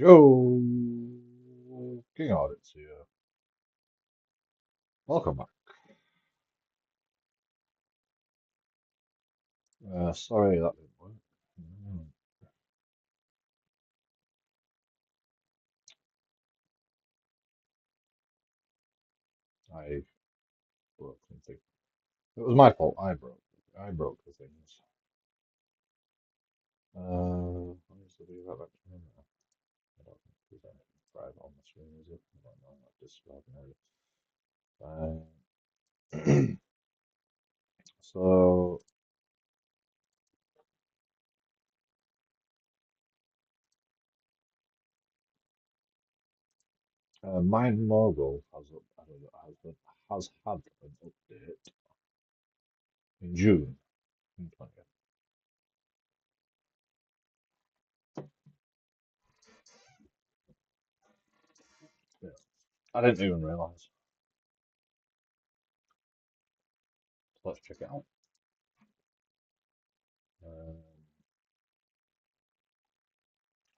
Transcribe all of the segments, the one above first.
Joe King Audits here. Welcome back. Sorry that didn't work. Mm, I broke something. It was my fault. I broke the things. Let me see if we have that in there. I don't think there's anything private on the screen, is it? I don't know. I've just so, mine Mogul has had an update in June 20th. Yeah. I didn't even realise. So let's check it out. Um,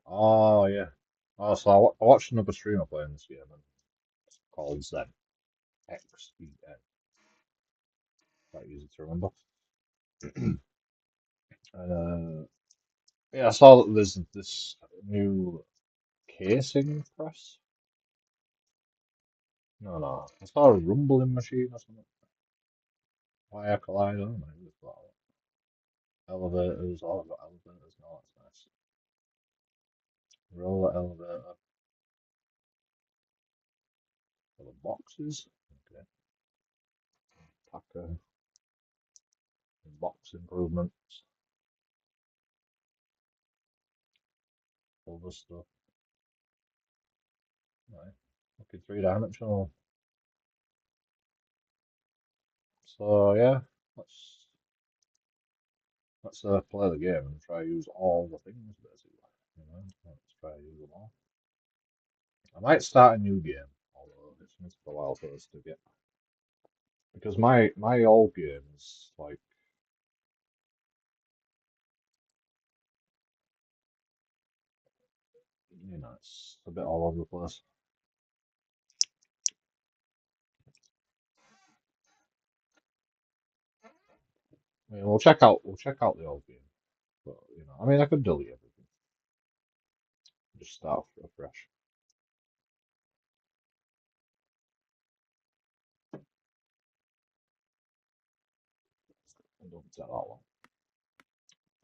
oh yeah. Oh, so I watched another streamer playing this game and it's called Zen. XEN. Quite easy to remember. And yeah, I saw that there's this new casing press. No. I saw a rumbling machine or something. Wire collider. I don't know. Elevators. Oh, I've got elevators now. That's nice. Roller elevator for the boxes. Okay. Packer. Box improvements. Other stuff. Right. Looking three-dimensional. So yeah, let's let's play the game and try to use all the things basically. You know, let's try to use them all. I might start a new game, although it's going to take a while for us to get because my old game is like it's a bit all over the place. I mean, we'll check out the old game, but I mean, I could delete everything, just start afresh. It doesn't take that long.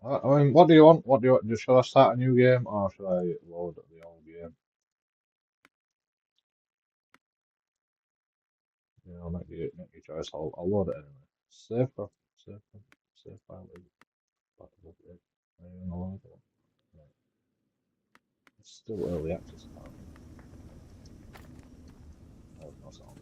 I mean, what do you want? What do you want? Should I start a new game or should I load the old game? Make your choice. I'll load it anyway. Save for save file. Back up it. I don't even know what. Right. It's still early access apparently. Oh, no sound.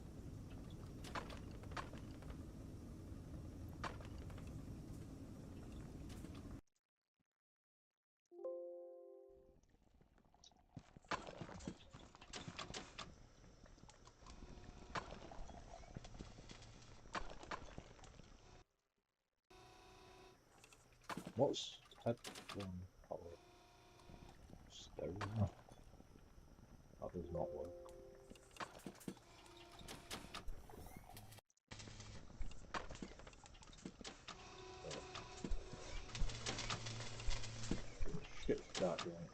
What's headphone power? Stereo? That does not work. Oh, shit start going.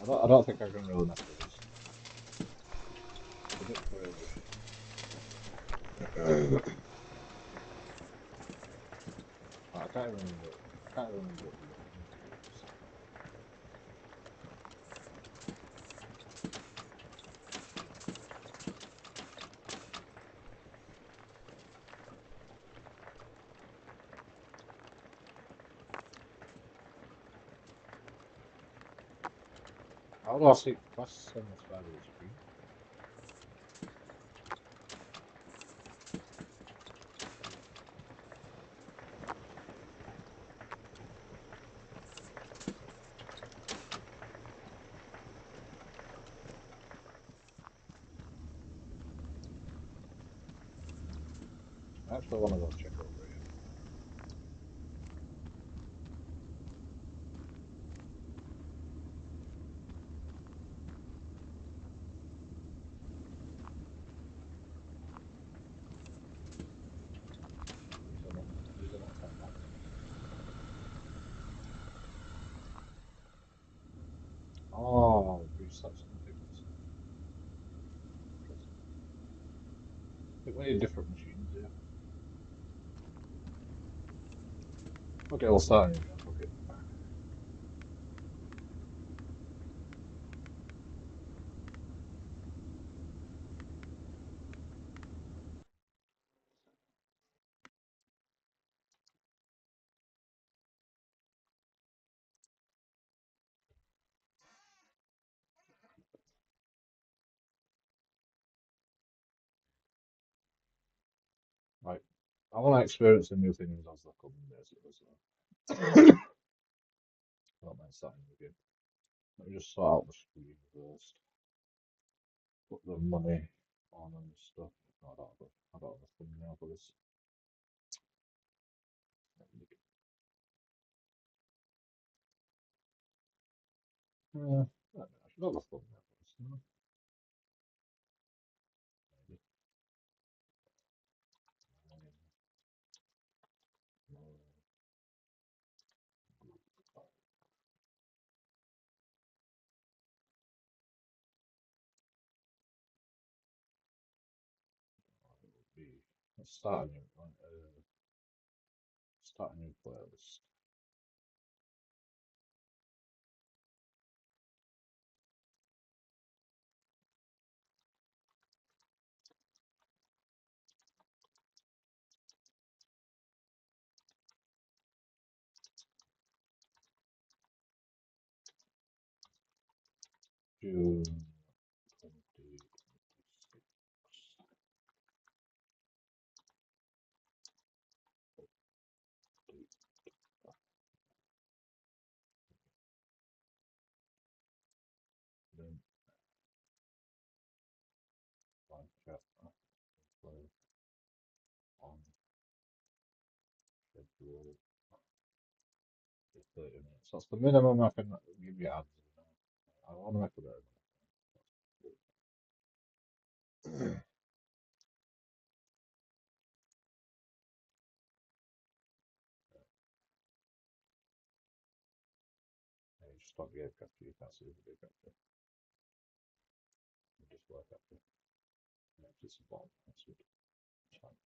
I don't think I can really mess with this. It's a bit crazy. I can't even remember. I can't even remember what the buttons use. How do I see press on the side of the screen? I actually want to go check over here. These are not time lapse. Oh, research some things. Interesting. I think we need different machines here. Okay, we'll start again. Okay. Right. I want to experience the new things as they come, basically. So I don't mind starting again. Let me just sort out the screen first. Put the money on and stuff. No, I don't have a thumbnail for this. I should have a thumbnail for this. No? Maybe. Let's start a new one. Start a new playlist. June 2026. Then live chat play on schedule for 30 minutes. That's the minimum I can give you ads. I want to make a bit of money. Yeah, you just stop the aircraft, you can't see the aircraft. You just work after. Next it's a bomb. That's good. It's fine.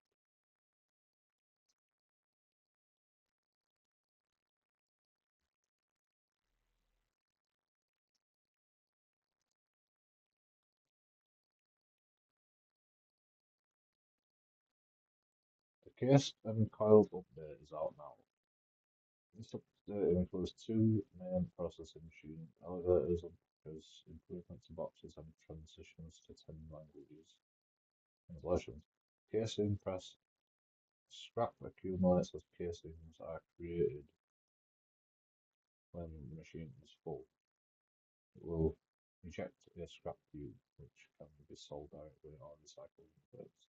The case and coiled update is out now. This update includes two main processing machine elevators and packers, improvements to boxes and transitions to 10 languages. Translations. Casing press. Scrap accumulates as casings are created when the machine is full. It will eject a scrap cube, which can be sold directly or recycled in plates.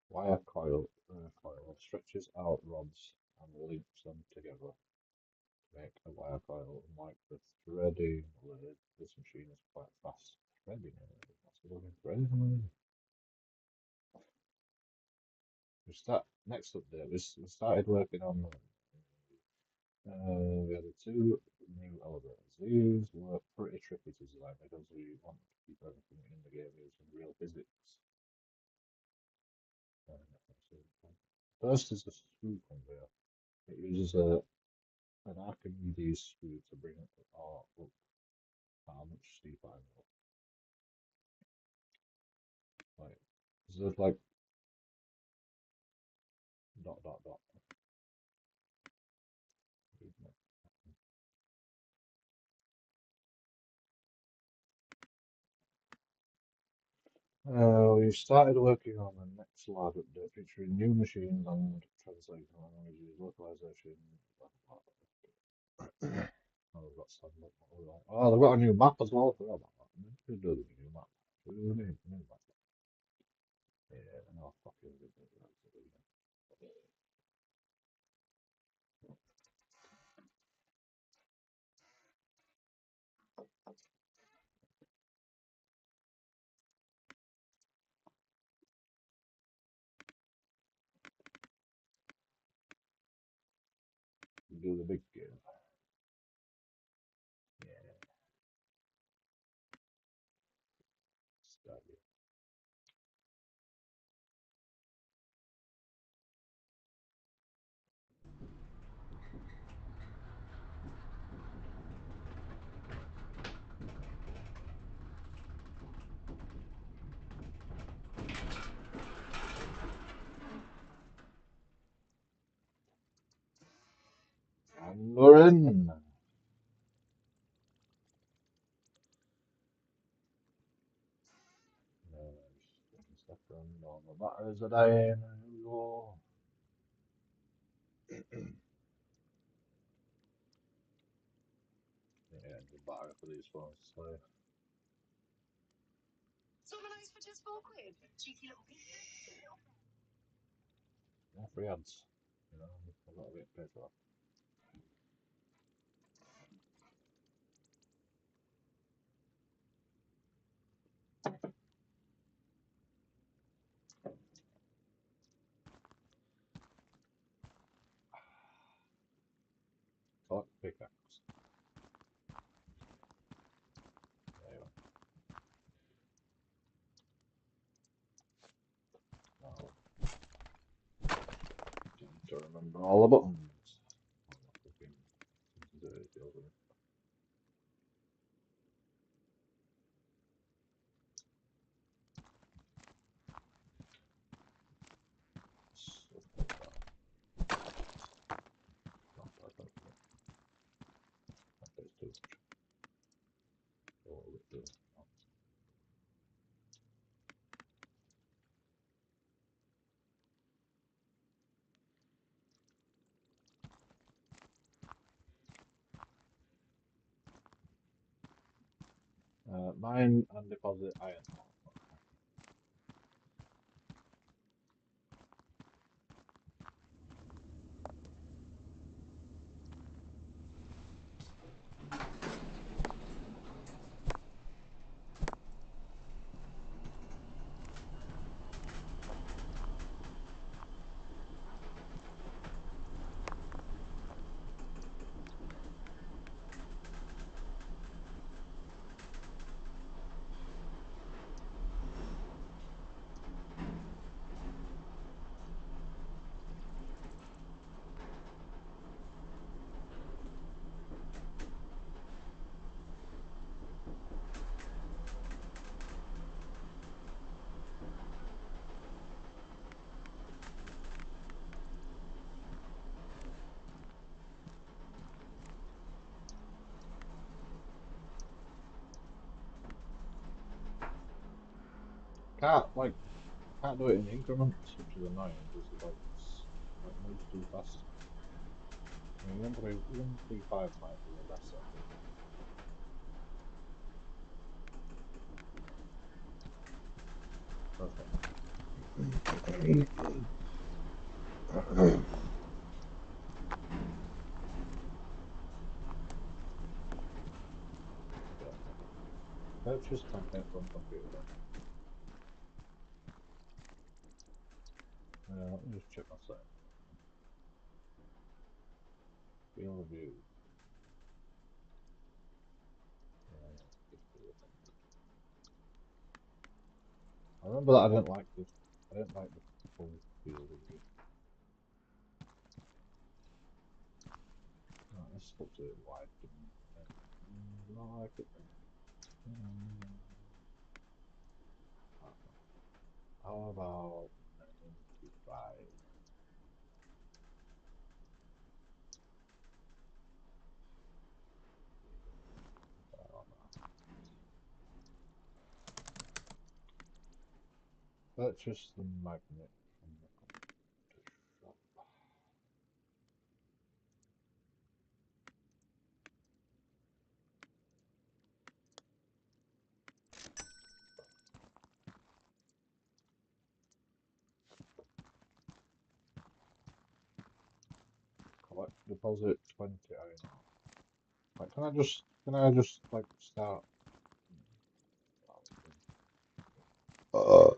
Wire coil stretches out rods and links them together to make a wire coil. Unlike the threading lathe, this machine is quite fast. Threading lathe? What's the word? Threading lathe? Next update. We started working on. We added two new elevators. These were pretty tricky to design because we want to keep everything in the game using real physics. First is the screw conveyor. It uses an Archimedes screw to bring it up how much steep I know. Like, is it like dot dot dot? We started working on the next large update featuring new machines and translating languages, localization, blah, blah, blah. Oh, they've got stand up. Oh, they've got a new map as well. I forgot about that. Who do the new map? Who do the new map? Yeah, no, fucking Do the big game. Yeah, start it. And we're in. Just stuff around all the batteries are dying. Here we go. Yeah, the battery for these phones. So, yeah, free ads. You know, I've got to get paid for that. Collect pickaxe. There you go. Now, need to remember all the buttons. I'm not looking into the deals with it. Stuff like that. Not like that. That takes too much. All of it too. Mine and deposit iron. Can't do it in increments, which is annoying because it moves too fast. I mean, 135 might be the best setting. Perfect. Okay, that's not good. Purchase magnet from computer. Let me just check my settings. Field of view. I remember that I didn't like this. I didn't like the full field of view. Right, let's put it wide. Do I like it then? How about 95? Purchase the magnet from the computer shop. like deposit 20 iron ore. Like, can I just like start? Uh,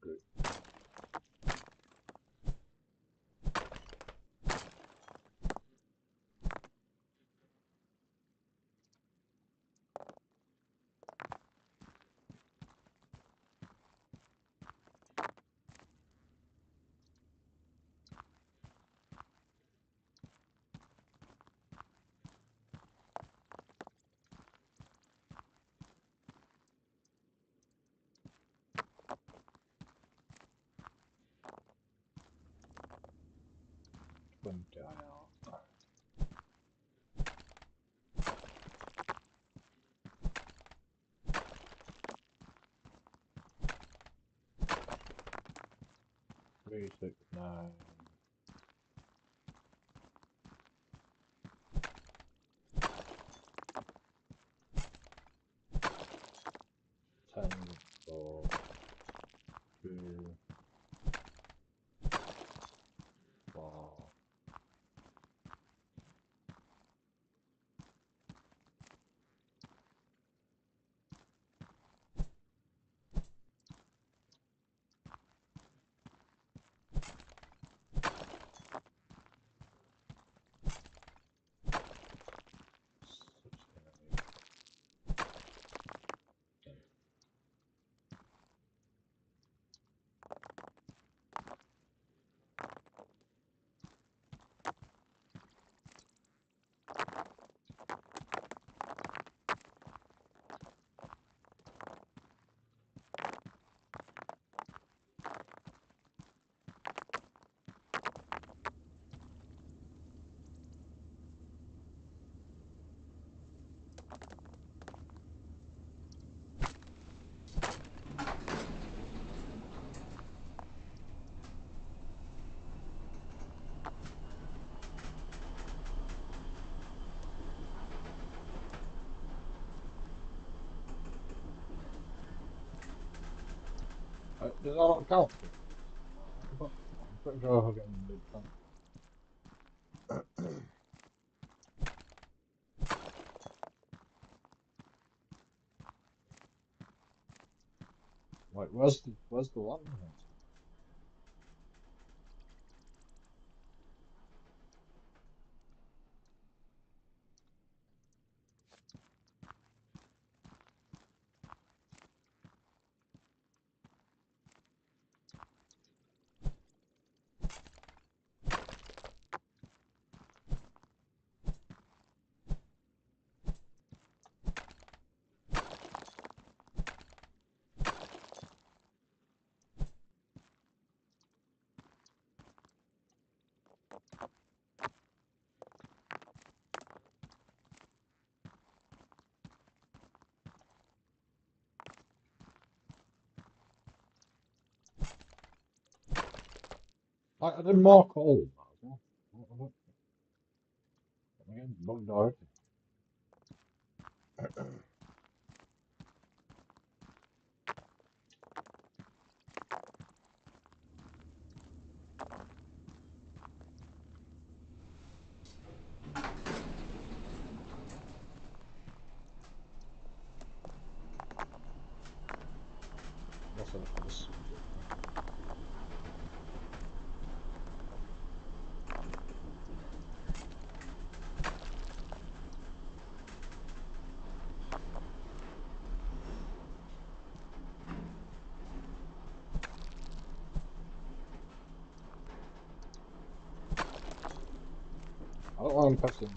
good. 20 iron ore. 369. 10 for 2 for such enemy. Does that not count? I'm pretty sure I'm getting big count. Like, where's the land? Like, I did more coal than that as well. I'm getting bugged already. What's up with this? I don't want to press them.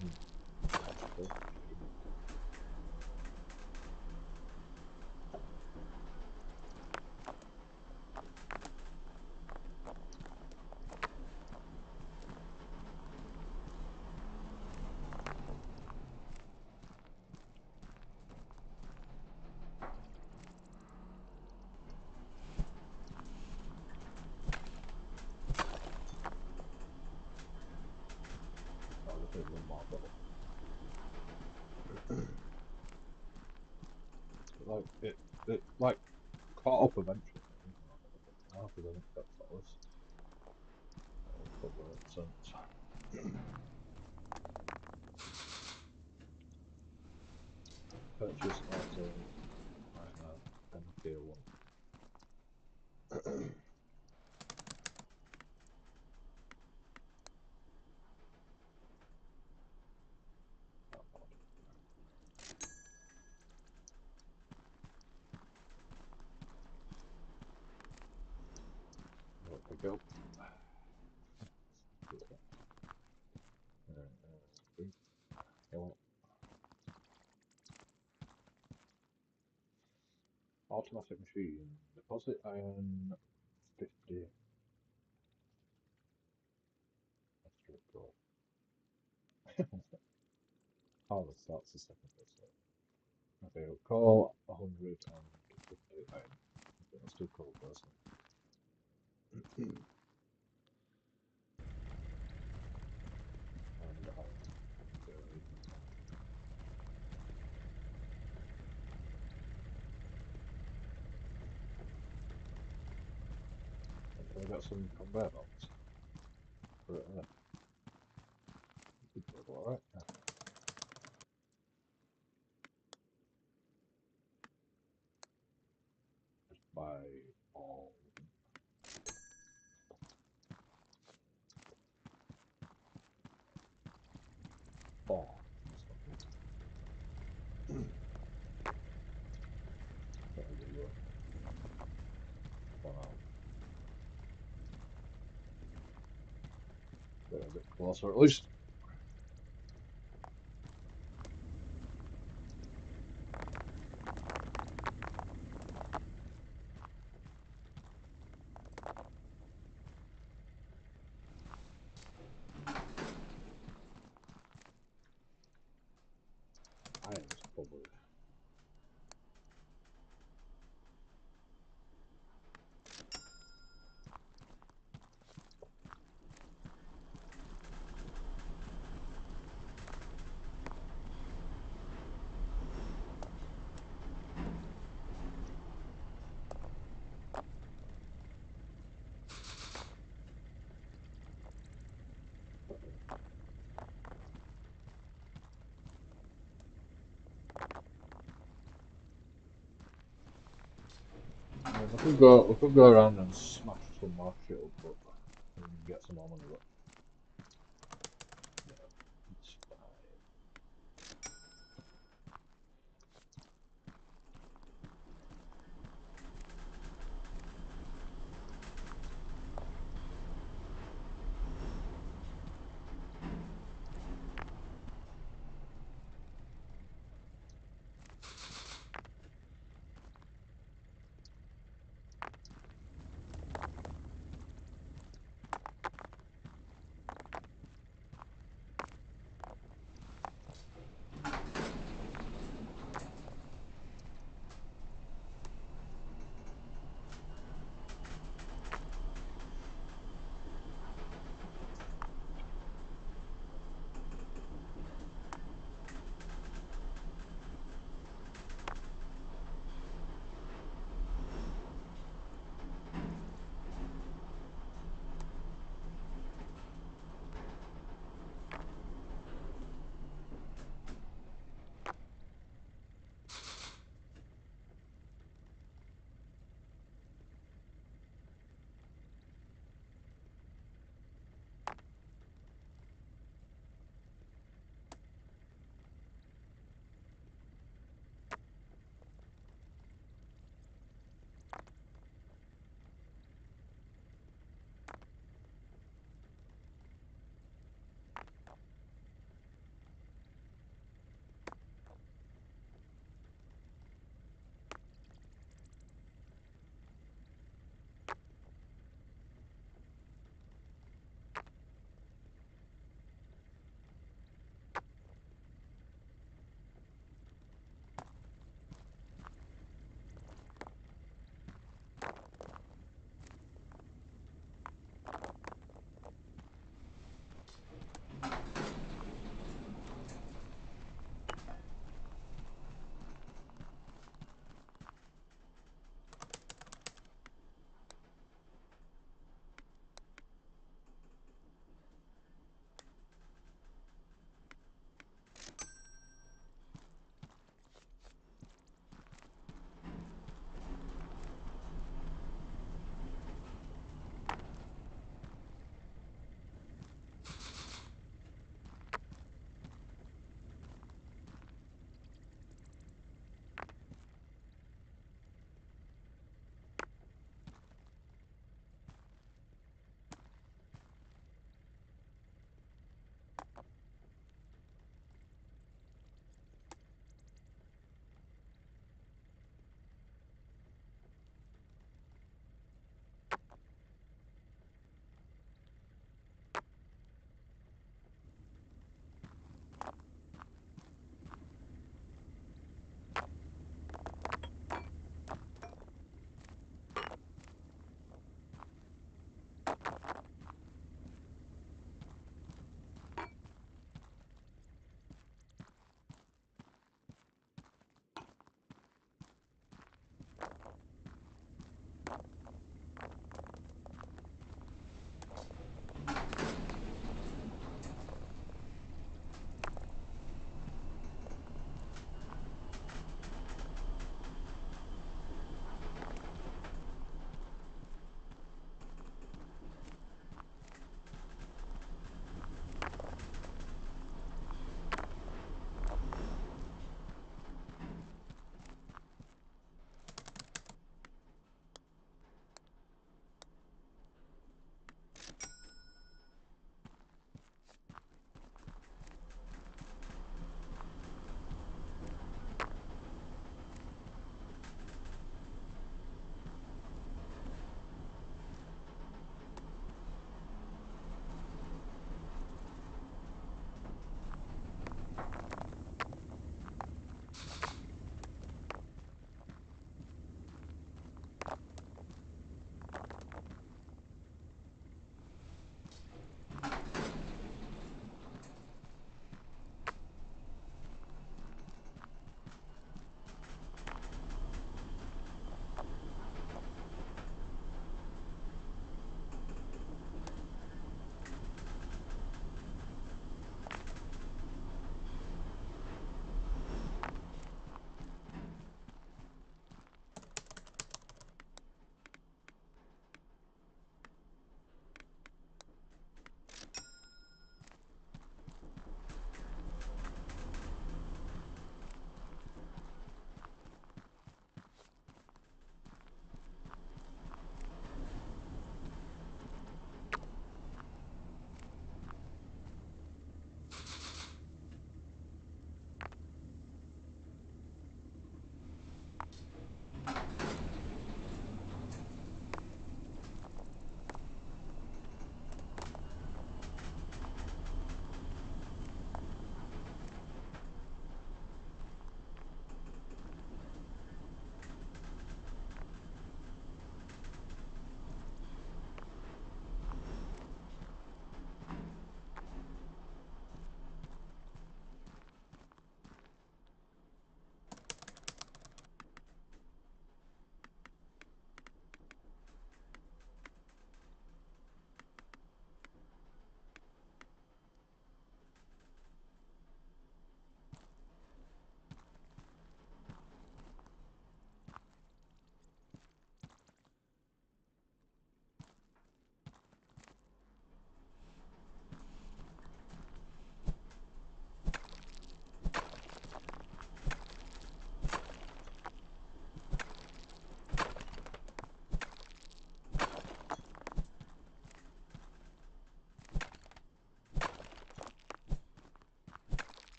I'll just take one more bottle. Like, it like caught up eventually. Because I think that's that list. That'll cover it since. Purchase auto miner MK1. I'll pick up. Uh, Automatic machine. Deposit iron 50. Extra gold. Harvest, that's the second person. Okay, we'll call 150 iron. Okay, let's do coal first. And iron. Okay, we need more. Can we get some conveyor belts? Put it there. Could go alright. Just buy all. Oh, that's not good. That'll do that for now. Get a bit closer at least. Iron's probably. We could go around and smash some more shit up, but we can get some more money, but yeah, it's fine.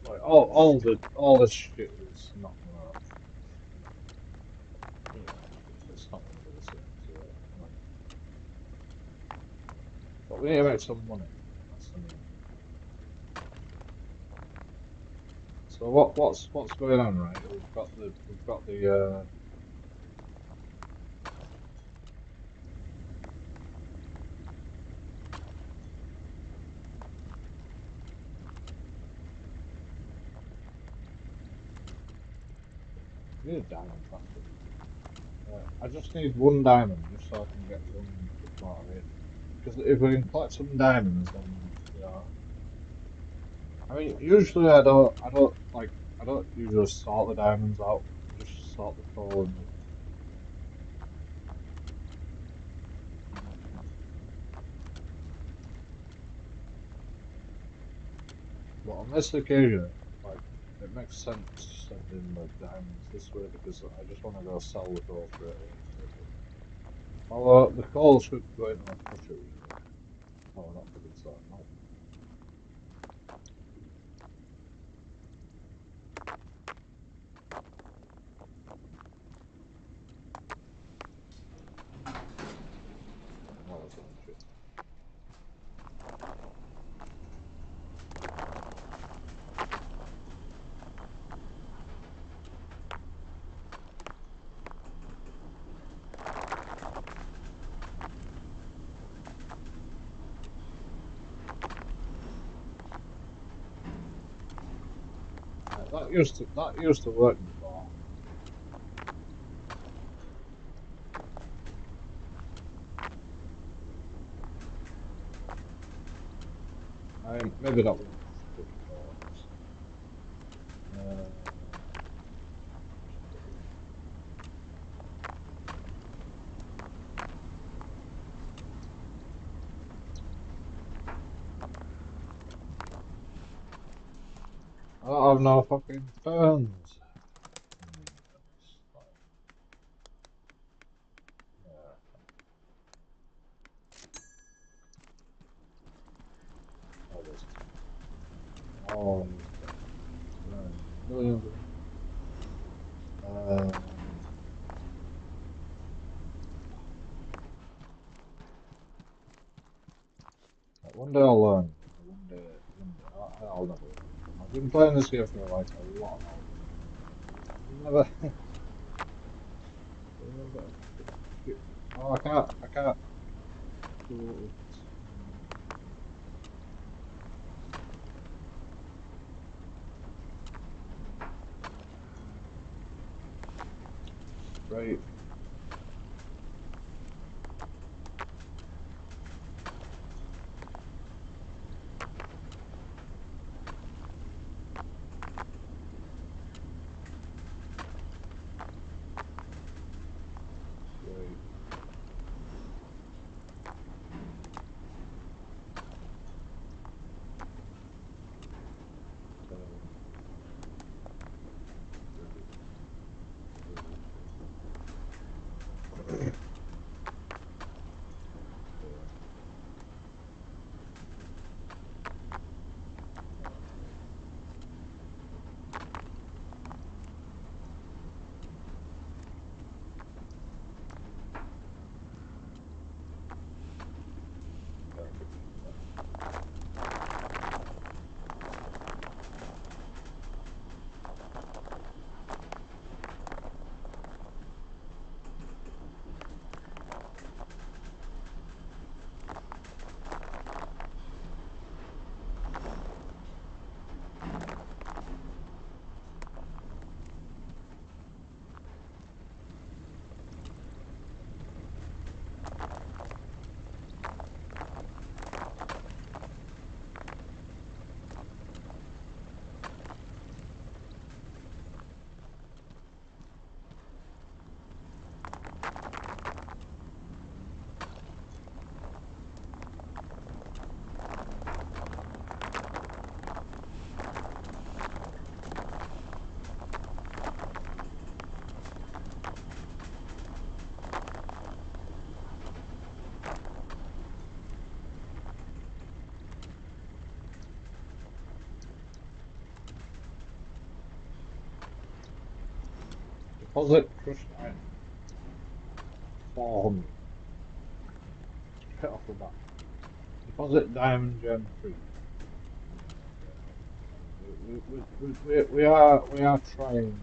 Like all this shit is not gonna, you know, it's not gonna be the same as it. Like, but we need to make some money. That's the main thing. So what's going on, right? We've got the we need a diamond factory. I just need one diamond just so I can get one motivation. Because if we can collect some diamonds, then you know. I mean, usually I don't usually sort the diamonds out. I just sort the coal and the. But on this occasion, like it makes sense sending the diamonds this way because I just want to go sell the coal straight away. Basically. Although the coal should go into a crusher really. Oh, not fucking sorry. No, that was on shit. That used to work before. I mean, maybe that wasn't good before. Uh, I don't have no fucking phones. Yeah, all this. All these diamonds. Millions of them. Uh, one day I'll learn. I'll never learn. I've been playing this game for like a lot of hours. Never, never shit. Oh, I can't do it. Straight, straight. Turn, straight, straight. Deposit crushed iron. 400. Hit off the bat. Deposit diamond gem 3. We are trying.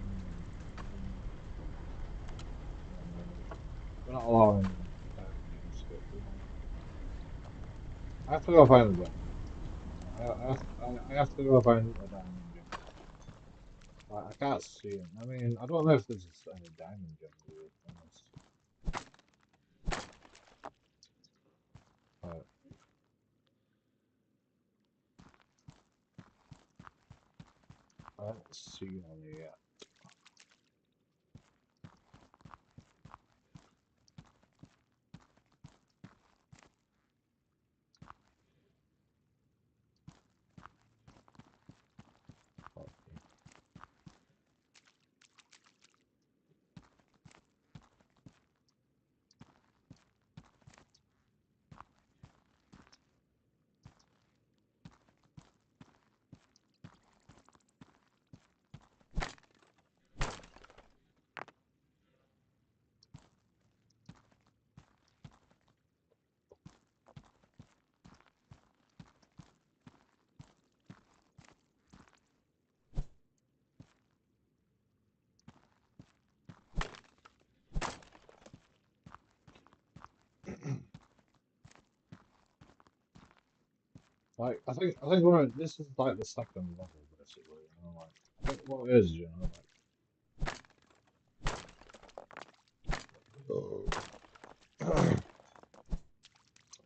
We're not allowing diamond gems to get through. I have to go find the gem. I have to go find a diamond gem. I can't see it. I mean, I don't know if there's any diamond gems, to be honest. Right, I haven't seen any yet. Okay. Like I think this is like the second level basically. Like I think what it is, like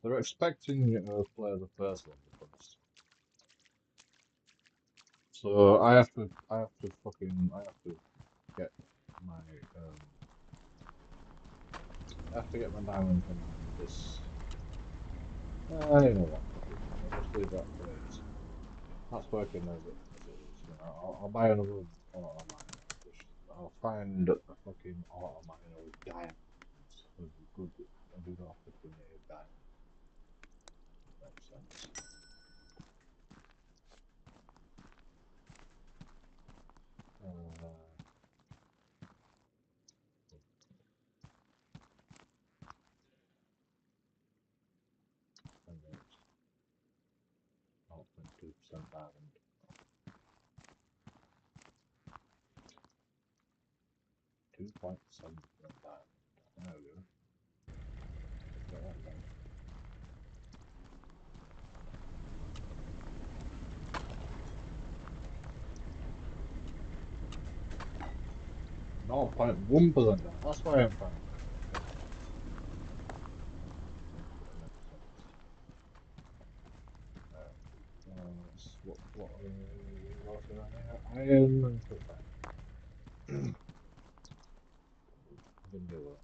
they're expecting you to play the first level first. So I have to get my I have to get my diamond from this. You know what? Fuck it. I'll just leave that the way it is. That's working as it is. I'll buy another auto miner. I'll find a fucking auto miner with diamonds, with good opportunity diamonds. Makes sense. Uh, and it's 0.2% diamond, 2.7% diamond. There we go. Let's get that going. No 0.1% diamond. That's why I'm finding it. Okay. That makes sense. What are we working on here? Iron and crushed iron. We can do it.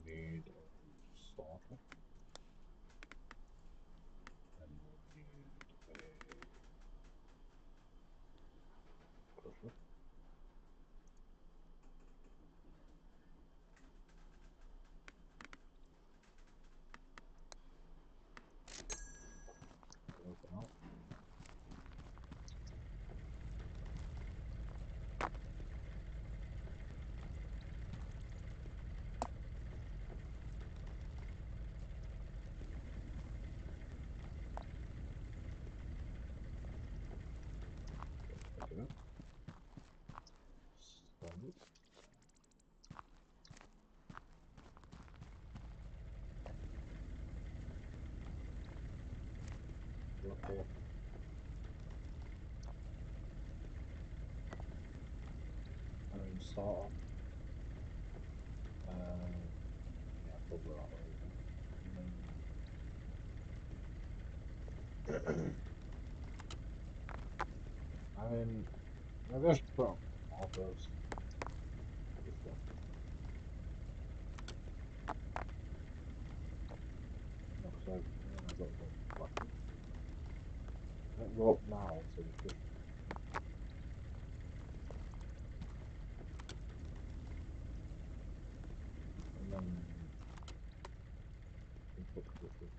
We need a sorter, and we need a crusher. Working out. Pick it up. Splendid. Worker. Iron sorter. Yeah, probably that way again. I mean, maybe I should put on all first. Just one. No, because I got one left. I don't go up now to the crusher. And then we put crusher.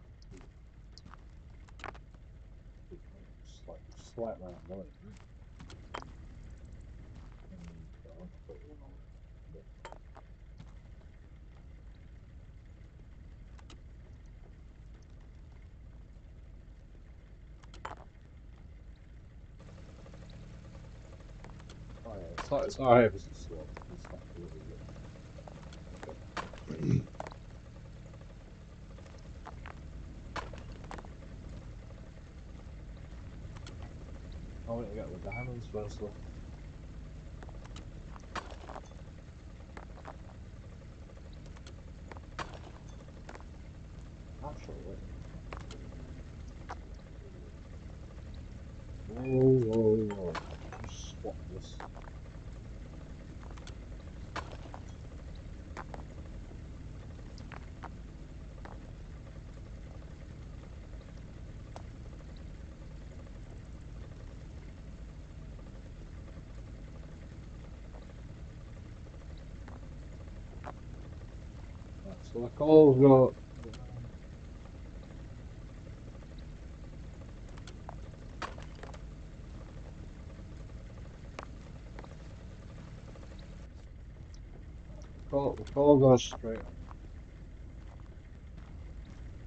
Slightly out of the way, right? want to put one away. But oh yeah, it's alright if it's a slow. It's not really good. Okay. I want to get the diamonds first though. Actually. Whoa, whoa, whoa. Just swap this. Right, so the coal's got the coal goes straight on.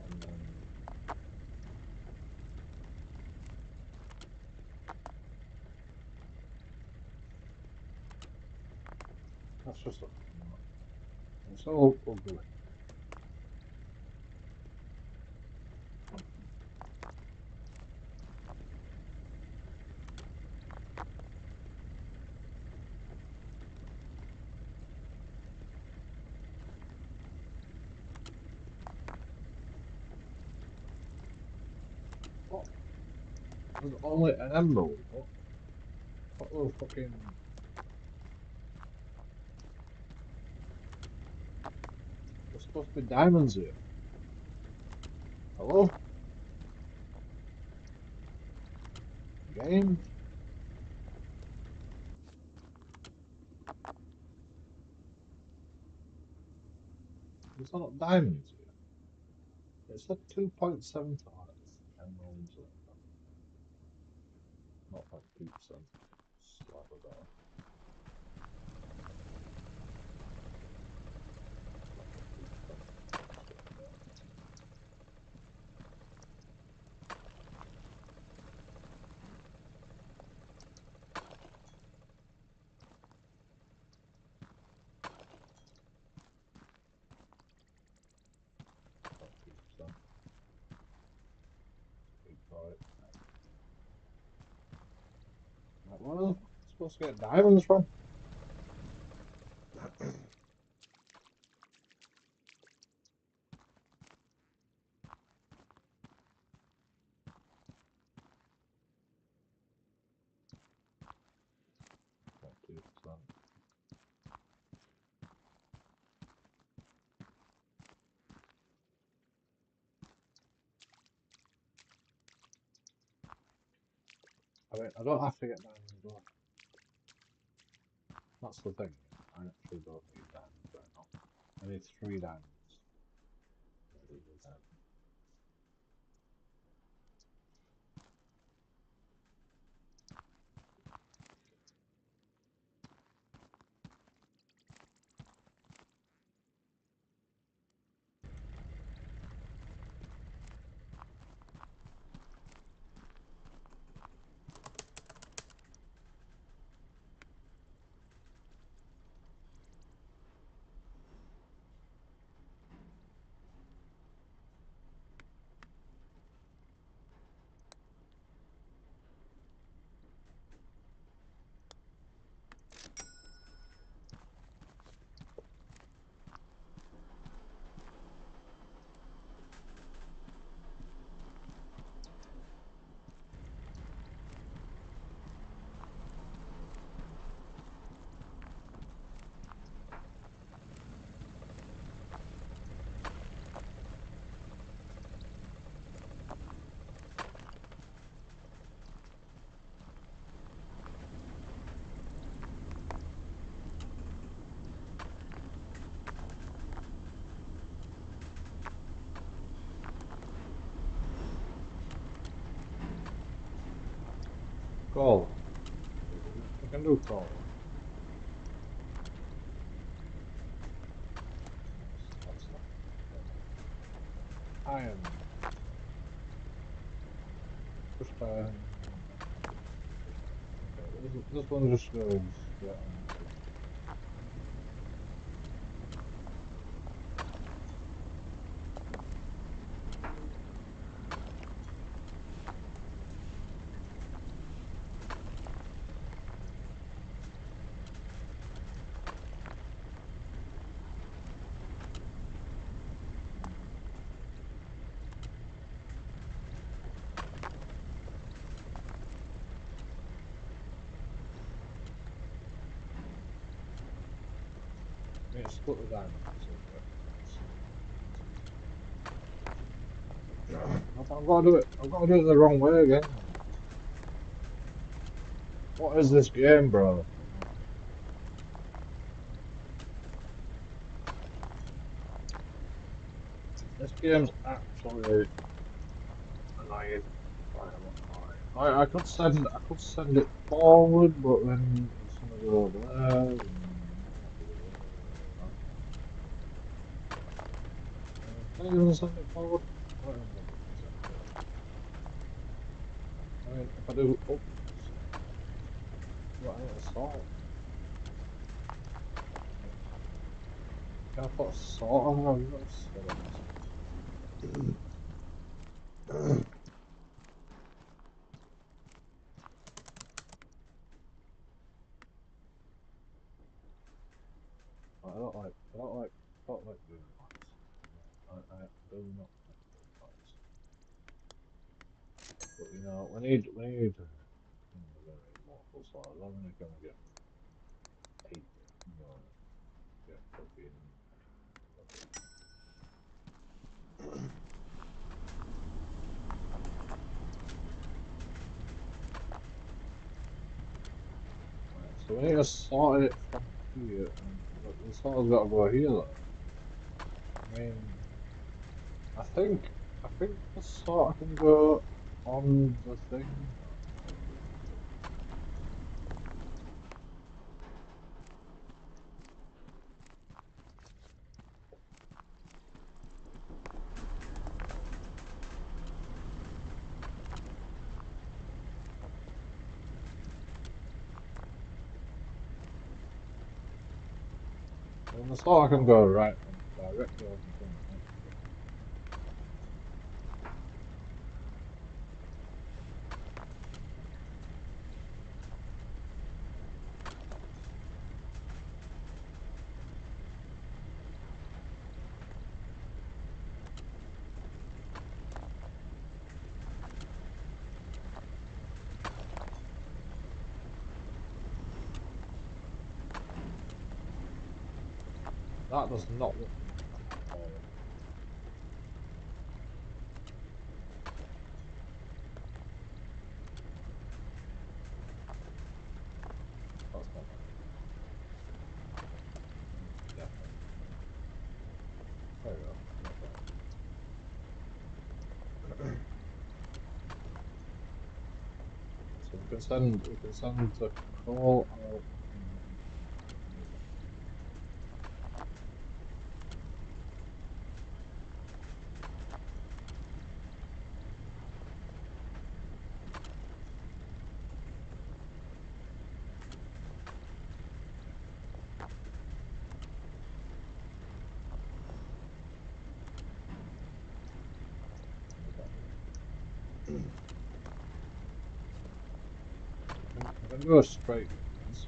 And then that's just a it's all ugly. What? There's only an emerald. What the fucking there's supposed to be diamonds here. Hello? Game? There's not diamonds here. It said 2.75 emeralds. Not like 2%. Slightly better. Like 2%. Like 2%. Big right. Like, where the fuck am I supposed to get diamonds from? Like 2%. I mean, I don't have to get diamonds though. That's the thing. I actually don't need diamonds right now. I need 3 diamonds. Coal. I can do coal. iron. Just iron. Okay, this one just goes straight on. I mean, split the diamond. I've got to do it. I've got to do it the wrong way again. What is this game, bro? This game's actually annoying. I could send it forward, but then it's gonna go over there. And can I even send it forward? I don't even know if I can send it forward. I mean, if I do oops, what I need to sort. Can I put a sort on? No, you've got to set it. I don't like doing that. I do not like doing that. But you know, we need multiple swords. I'm only gonna get 8. No, get fucking. Right, so we need to sort it from here, and the sword's got to go here though. I mean, I think the sword can go on the thing. And the sword can go right directly on the thing. Right? That does not look forward. That's not right. Definitely. There we go. So we can send the call out. I can go straight with this.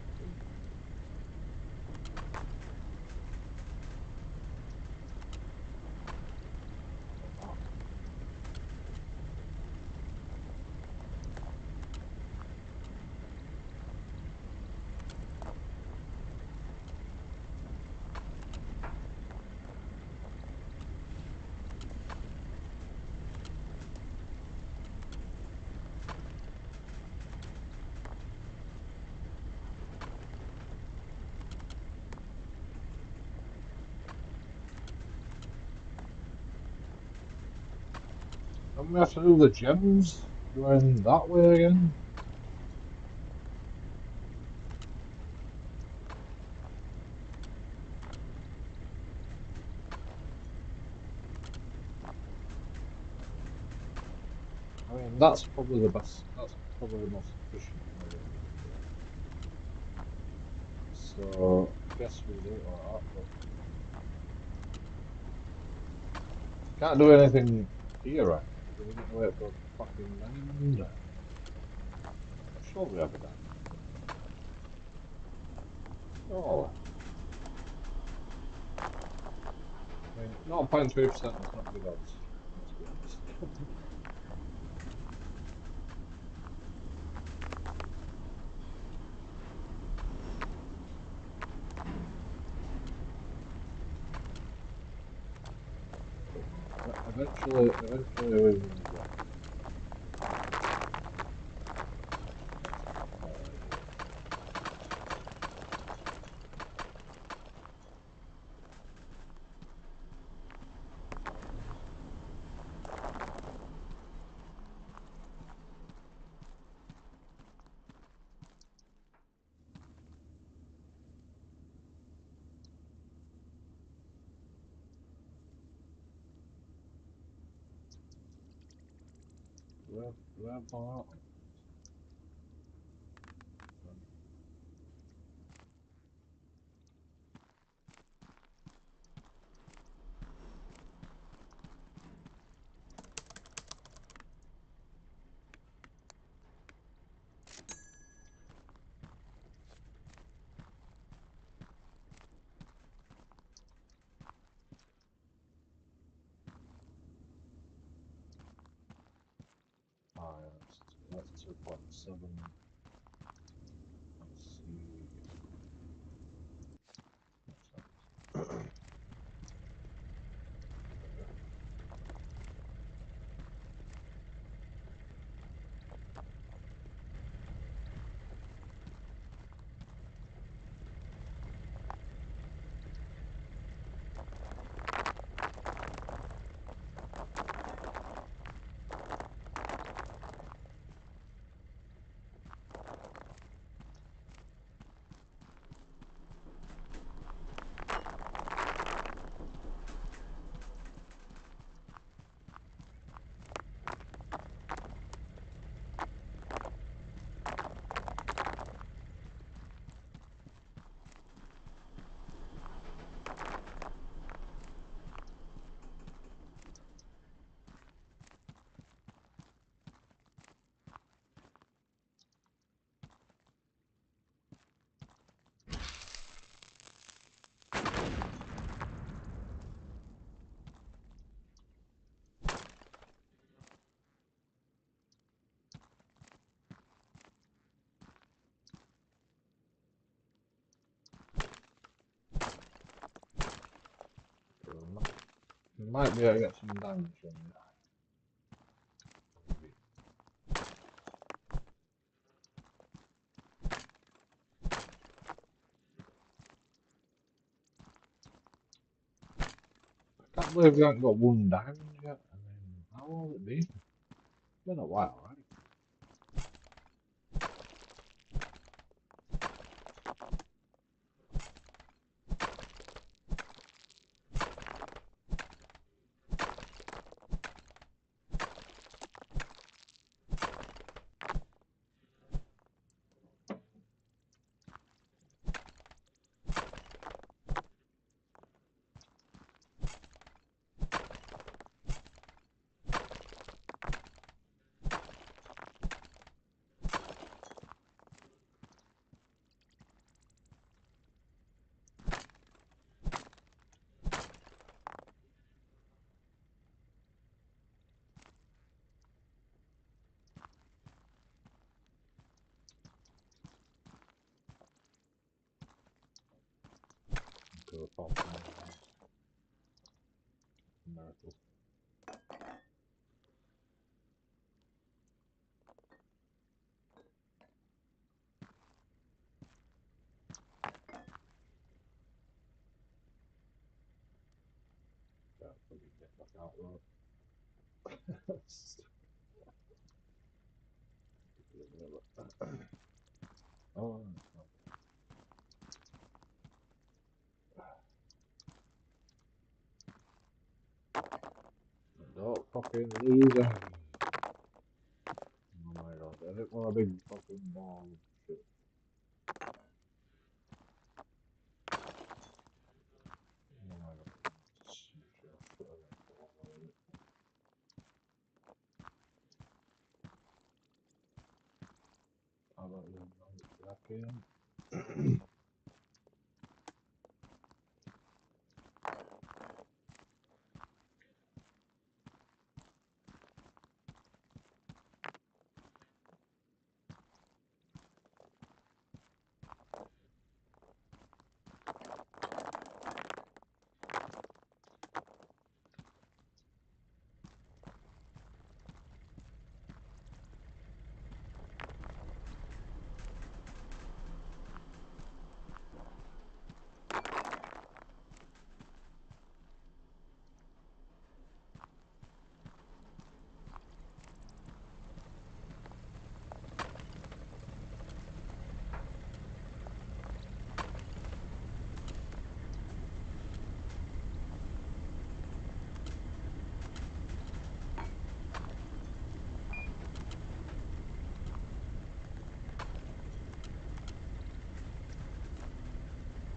Don't we have to do the gems going that way again? And that's probably the best, that's probably the most efficient way of doing it. So, I guess we'll do it like that, but can't do anything here right now, because we need to wait for a fucking diamond. I'm sure we have a diamond. Oh, I mean, 0.3% is not good odds, let's be honest. Eventually we will get more ideas. Do we have more? Ah, yeah, that's 2.7. Let's see. What's that? We might be able to get some diamonds from you. Maybe. I can't believe we haven't got one diamond yet. I mean, how long has it been? It's been a while, right? Could have found some diamonds. Miracle. Can't fucking get back out though. Oh, don't fucking lose anything. my god, I hit one of big fucking ball shit. Oh my god. I don't even know that game.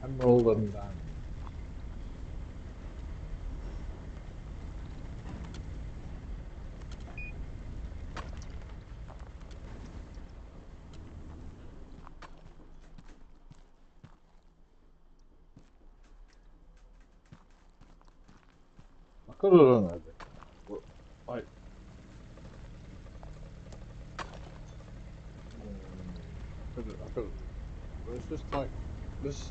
Emerald and diamond. I could have done everything, but like, I could have. But it's just like, this is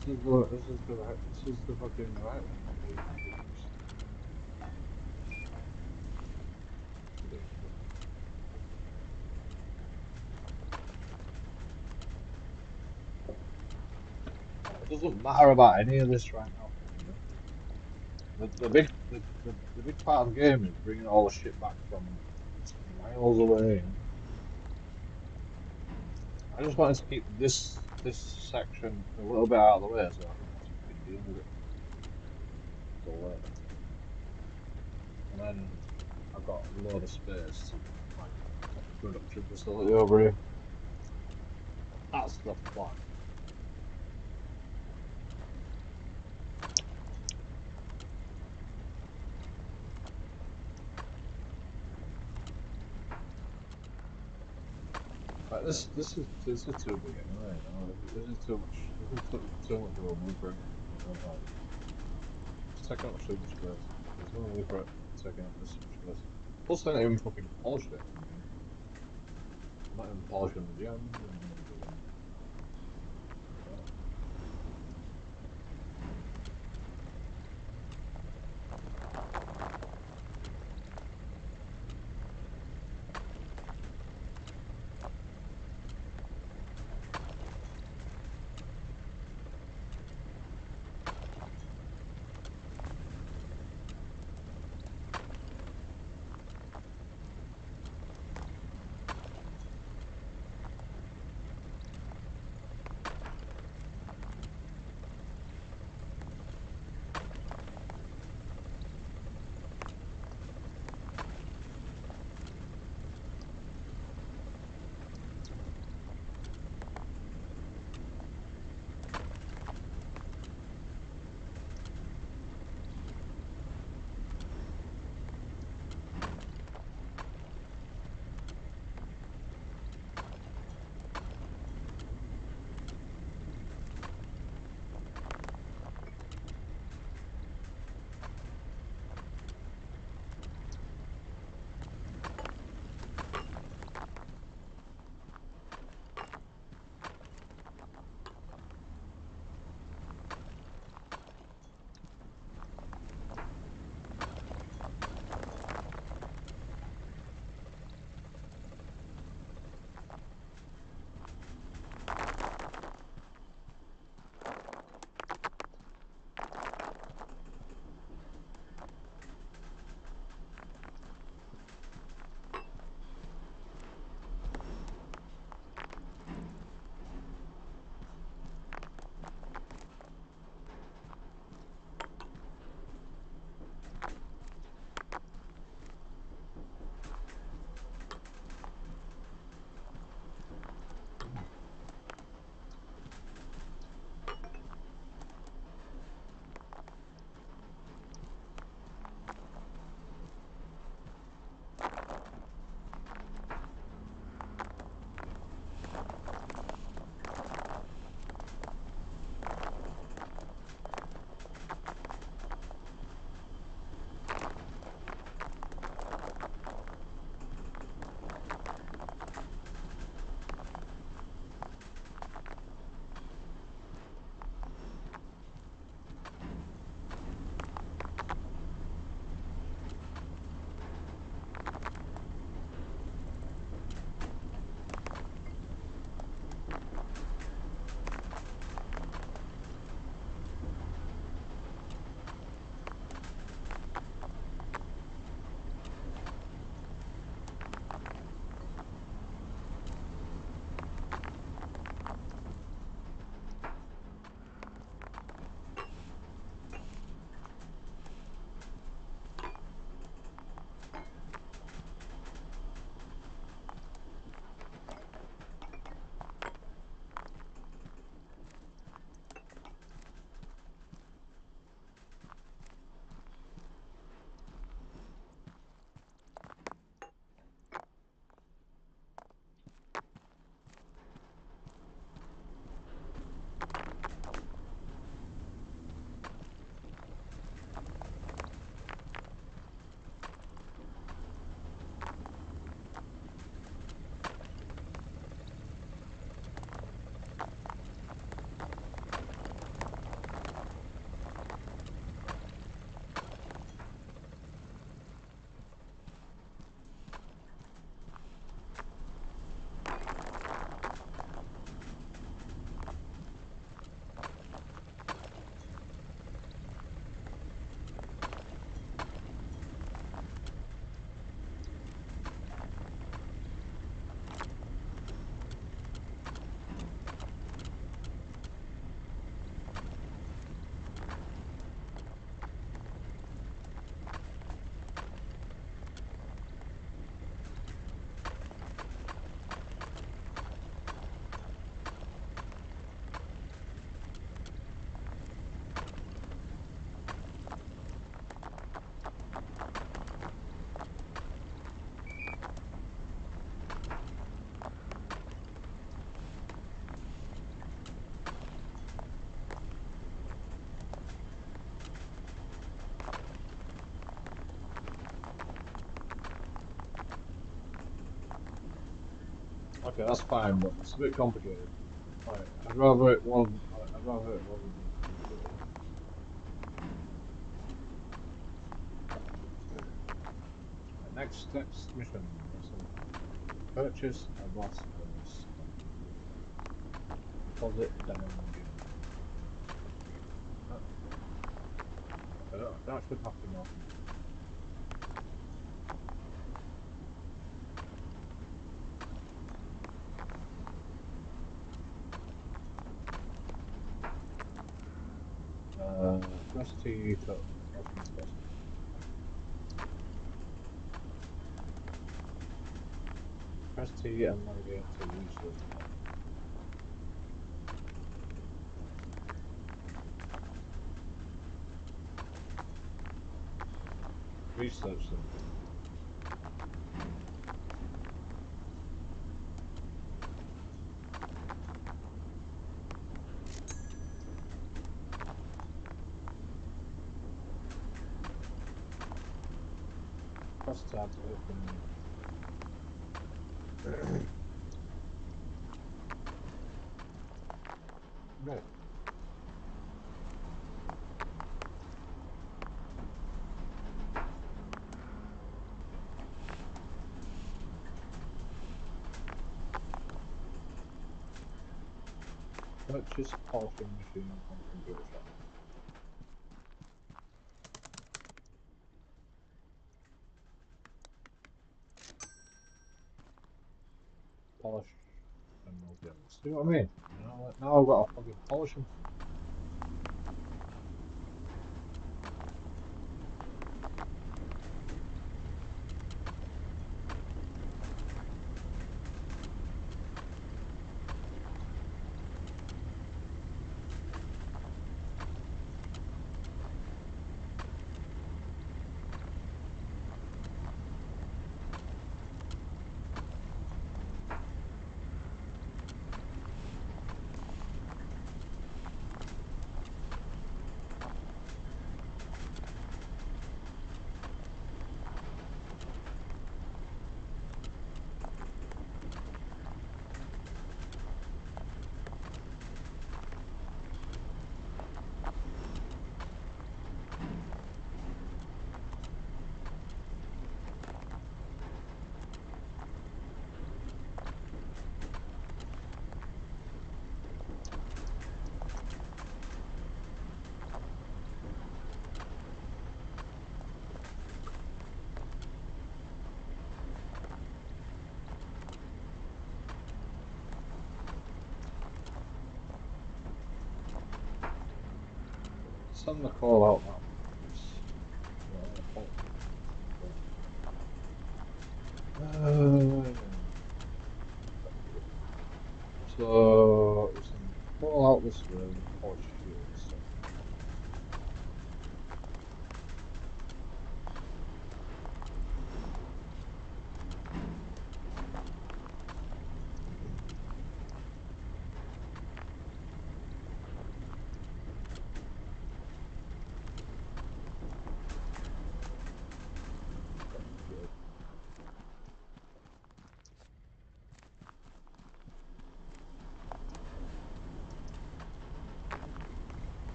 the fucking right one. It doesn't matter about any of this right now. You know? The big part of the game is bringing all the shit back from miles away. I just wanted to keep this section a little bit out of the way so I didn't have to fucking deal with it till later. And then I've got a load of space to like put a production facility over here. That's the plan. Like this is too big anyway. You know? This is too much. This is too much of a blueprint. You know, like, it's taking up too much space. There's no need for it taking up this much space. Plus, I ain't even fucking polished it. I'm not even polishing the gems. Okay, that's fine, but it's a bit complicated. Right, I'd rather it wasn't. I'd rather it wasn't complicated. Right, next mission. Let's see. Purchase a blast furnace. Deposit diamond gem. That, that should have to go. Press T to open quest. Press T and navigate to research tab. Research center. Press tab to open. Right. Purchase polishing machine from computer shop. Polish emerald gems. See what I mean? Now I've got to fucking polish them. Send the call out now. So it's in call out this room, polish shields.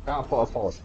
Can't put a polish.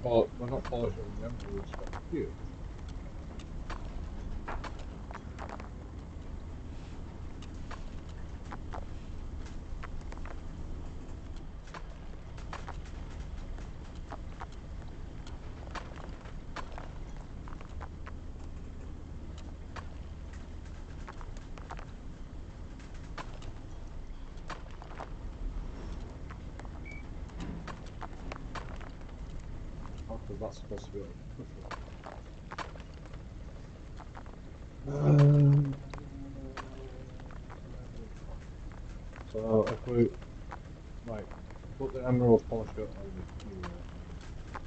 But we're not polishing the emeralds for you. How could that's supposed to be able to push it? So if we like put the emerald polisher over here,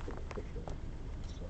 put the pusher instead.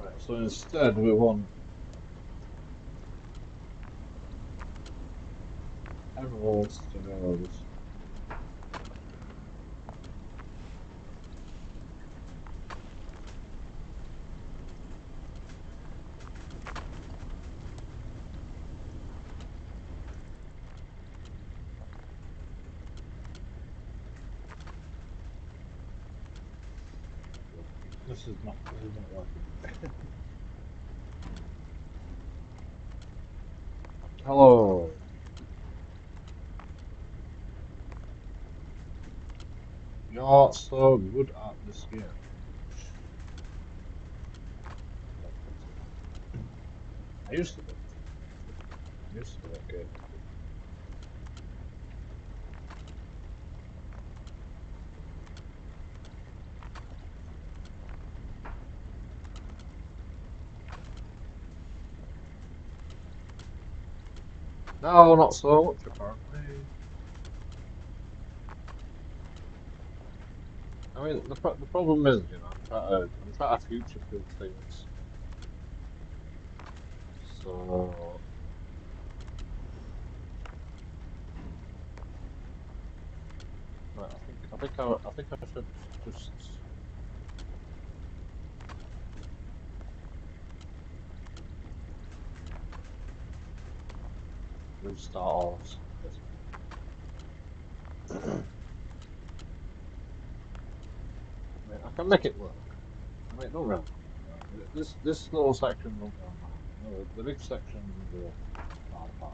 Right, so instead we want emeralds to go this. This is not working. Hello. You're so good at this game. I used to be. I used to be okay. No, not so much apparently. I mean, the problem is, you know, I'm trying to future proof things. So, right, I think I should just restart all this. I mean, I can make it work. I mean, it don't really matter. Right? This little section don't really matter. You know, the big sections are the hard part.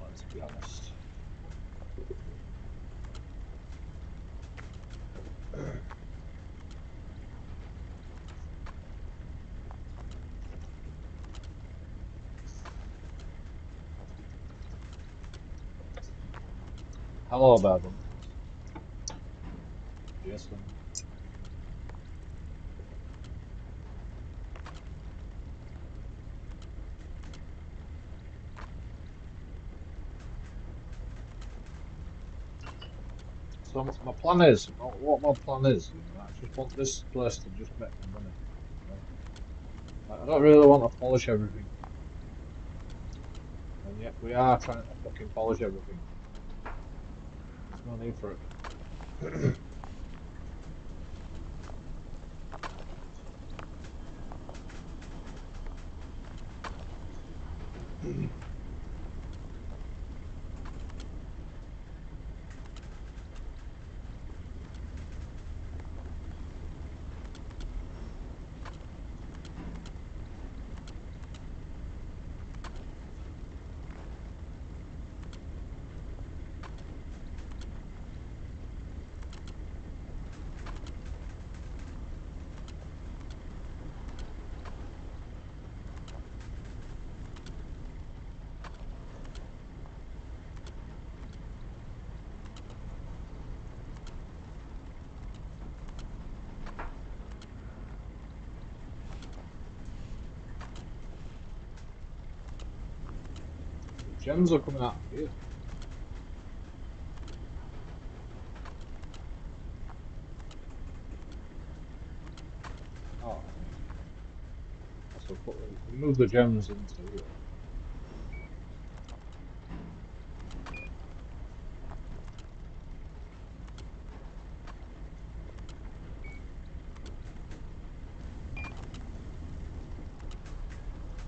Let's be honest. Hello, Bevan. Jason. So my plan is, what my plan is, you know, I just want this place to just make me money. You know? Like, I don't really want to polish everything, and yet we are trying to fucking polish everything. There's no need for it. The gems are coming out of here. Oh, so we move the gems into here.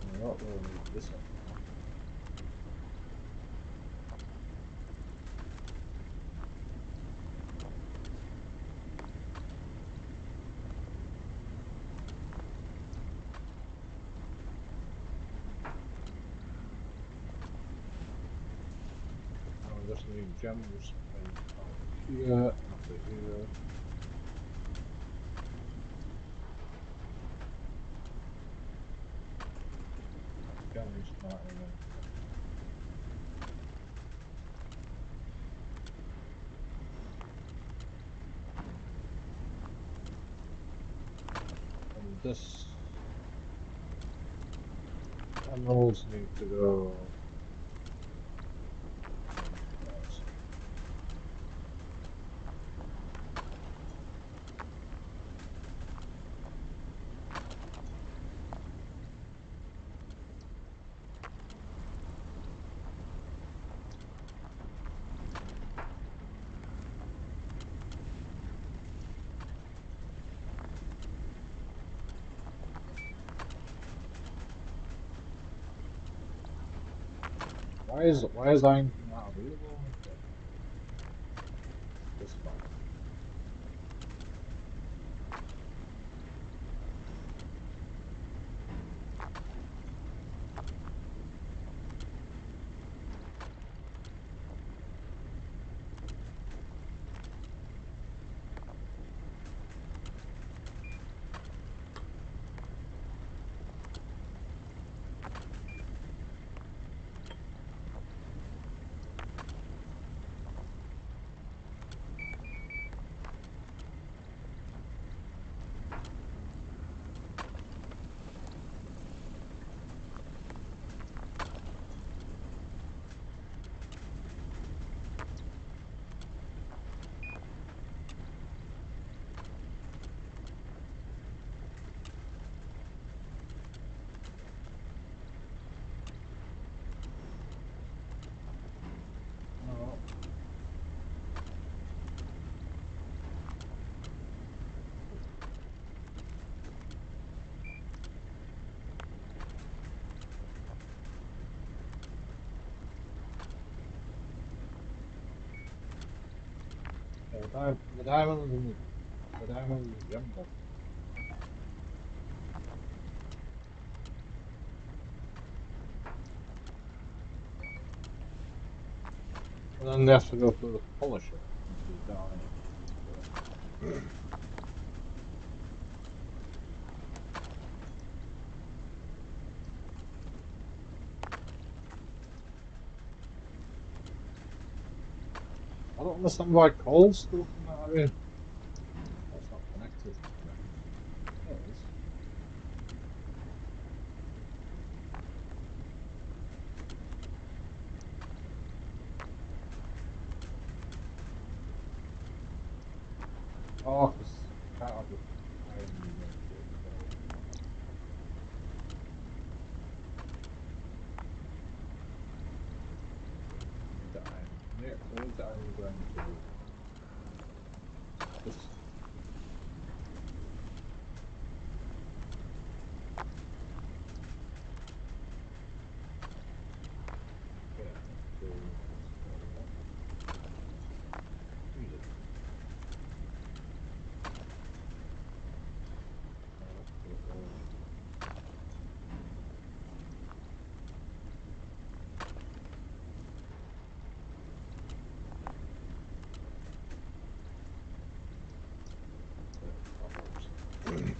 I don't really need this anymore. Now we just need gems over here, over here. Gems not in there. And this emeralds need to go. Why is iron not available? This fine. No. Yeah, the diamonds and the diamonds and gems are. And then they have to go through the polisher, which is down here. I don't understand why coal's still coming out of here. That's not connected. There it is. Oh, because you can't have the iron in there. Where is the iron going to? This. Yeah. To easy.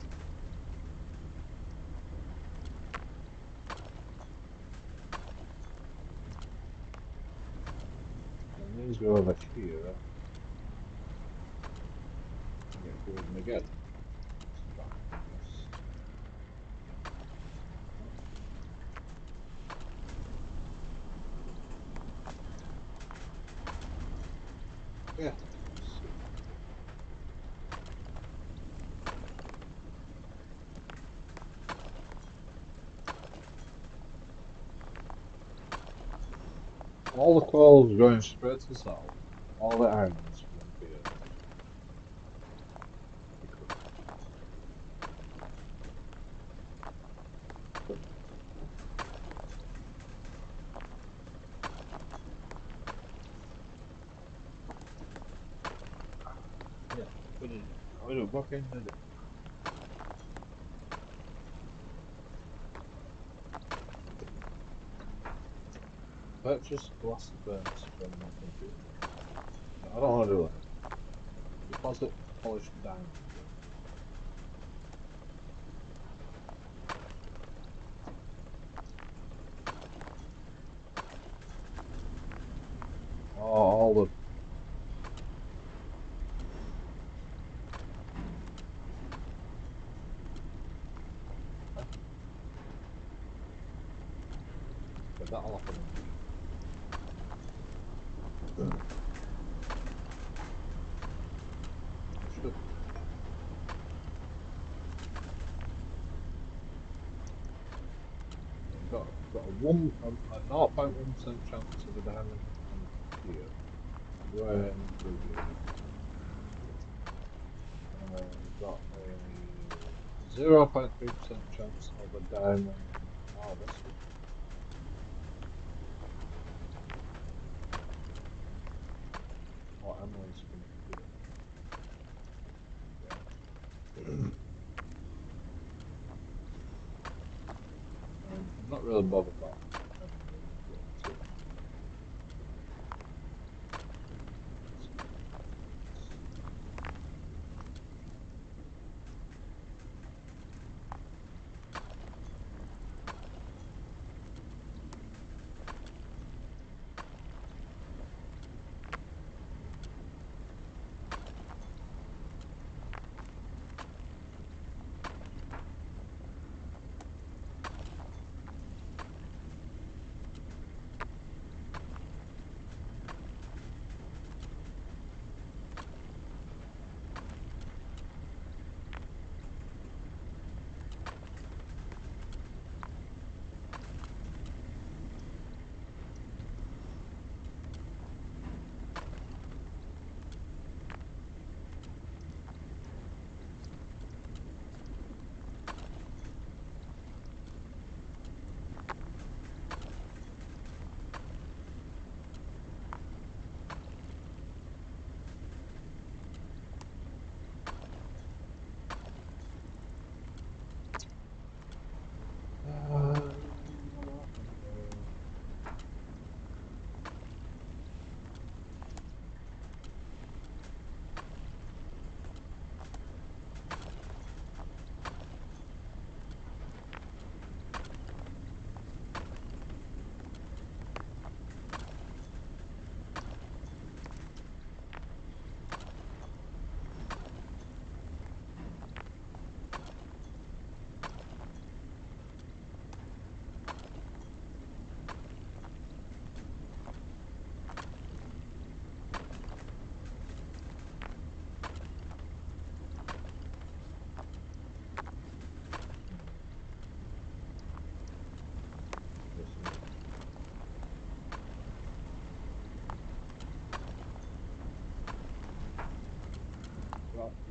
And these go over here. And get through them again. Let's try this. Yeah. All the coal's going straight to the south. All the iron's going here. Yeah. I would have fucking did it. Purchase glass furnace from the computer. No, I don't want to do that. Deposit polished diamond. Oh, all the. But that'll happen in a minute. It should. Got a 0.1% chance of a diamond on here. Going through here. We've got a 0.3% chance of a diamond. Oh, this one. Oh, emeralds from up here. Yeah. I'm not really bothered about emeralds yet.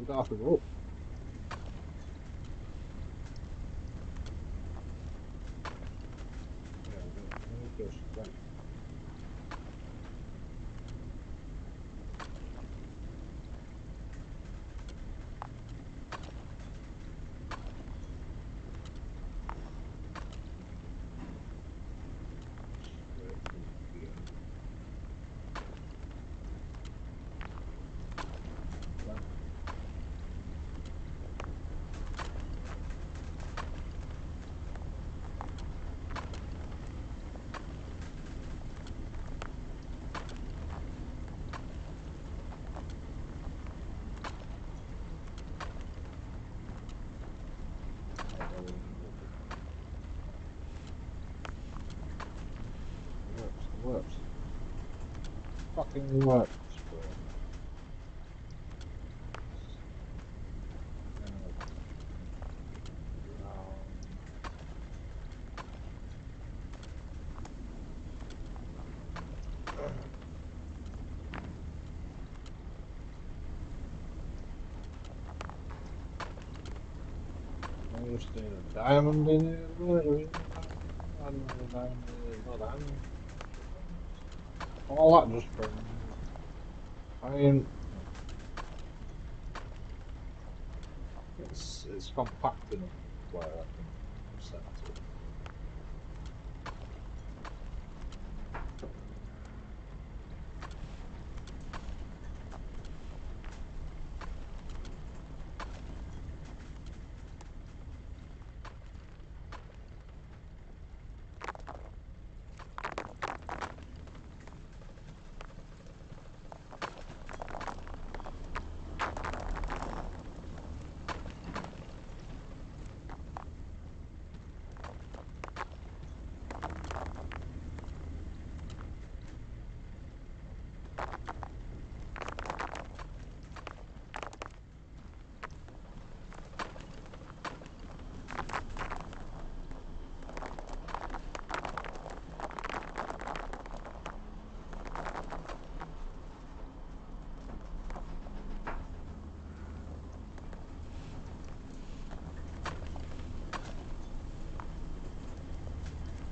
We don't have to go up. Yeah, we need to go straight. Straight to the end. Then it works. Fucking works, bro. I just need a diamond in here. Where is the diamond? I don't know where the diamond is. There's no diamond. All that just for. I mean, it's compact enough where I can set it.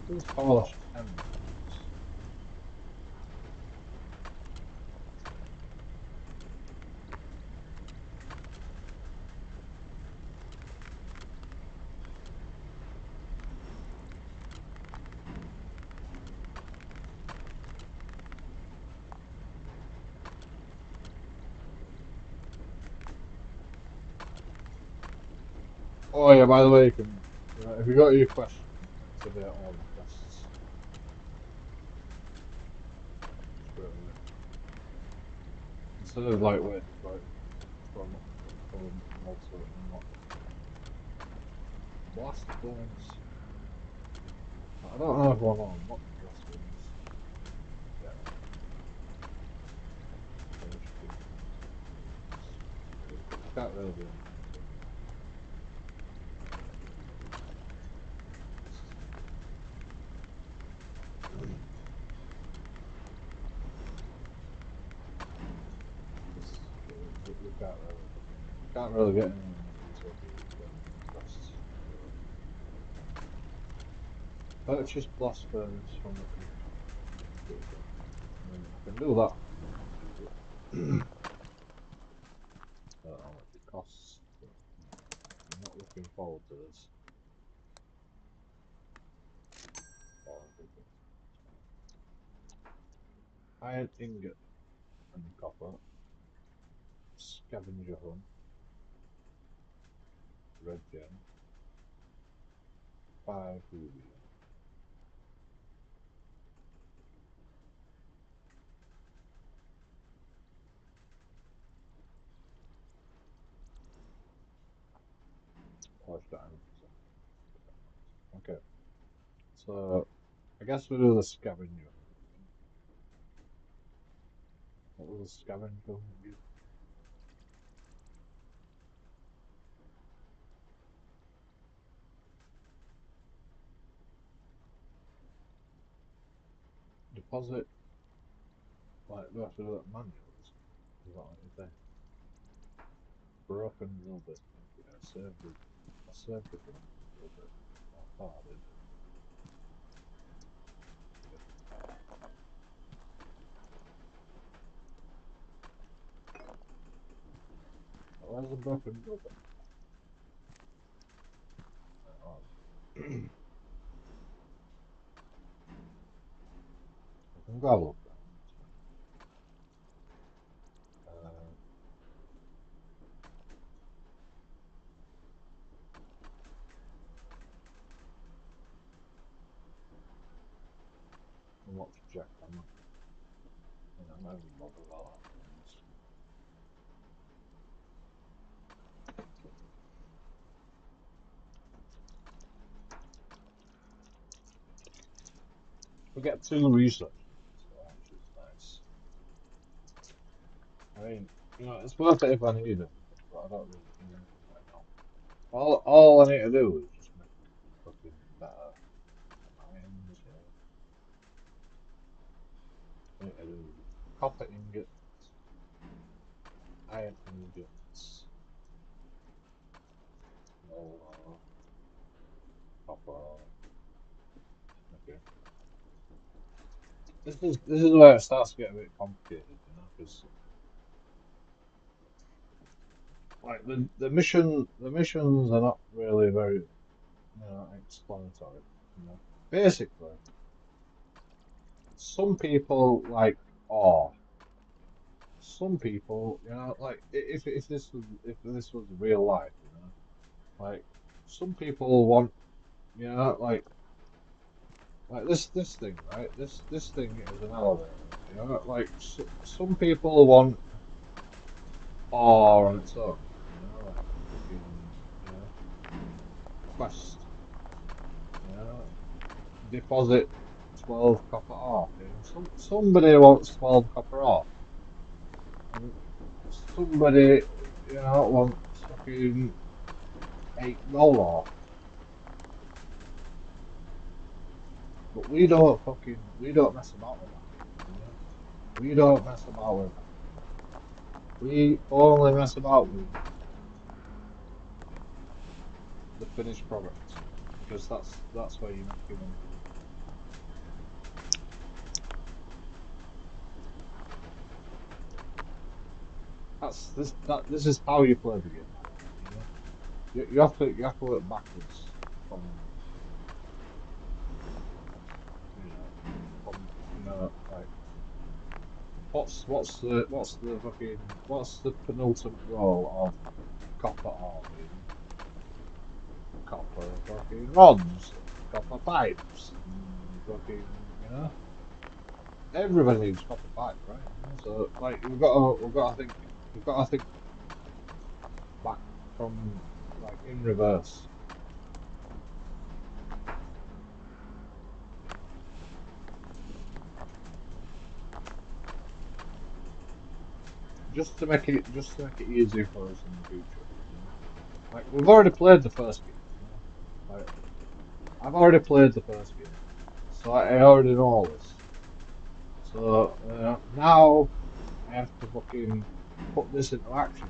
These polished emeralds. Oh yeah, by the way, you can, if you got your question, activate all the quests straight away. Instead of like waiting for mod to unlock. Blast bonus. I don't know if I want to unlock the blast bonus. Yeah. Finish being. Can't really do anything to it. We can't really get anything with these quests. So. Purchase blast furnace from the computer shop. I mean, I can do that. I don't know how much it costs, but I'm not looking forward to this. Iron ingot and copper. Scavenger hunt. Red gem. 5 ruby. Polished diamond. Okay. So I guess we'll do the scavenger hunt. What will the scavenger hunt be? Deposit. Like, do I have to do that manually? Is that what you say? Broken rubber. Okay, I saved the broken rubber. I thought I did. Yeah. Where's the broken rubber? Oh. I can go have a look around. It's fine. And watch Jack. I'm not even bothered about that. To be honest. We get 2 research points, which is nice. I mean, it's worth it if I need it, but I don't really need anything right now. All I need to do is just make fucking better irons. I need to do copper ingot, iron ingots, no copper. Okay, this is where it starts to get a bit complicated, because like the missions are not really very explanatory. Basically, some people like ore. Some people, like if this was real life, like some people want, like this thing, right? This thing is an elevator, like some people want ore on its own, like fucking, quest, deposit 12 copper ore, somebody wants 12 copper ore, and somebody, wants fucking 8 gold ore. But we don't mess about with that. We don't mess about with that. We only mess about with the finished product because that's where you make your money. This is how you play the game. You have to work backwards from you know from like what's the penultimate goal of copper ore? Copper fucking rods, copper pipes, and fucking you know everybody needs copper pipe, right? So like we've got to think back from like in reverse, just to make it easier for us in the future. Like we've already played the first game, like I've already played the first game, so I already know all this. So now I have to fucking put this into action.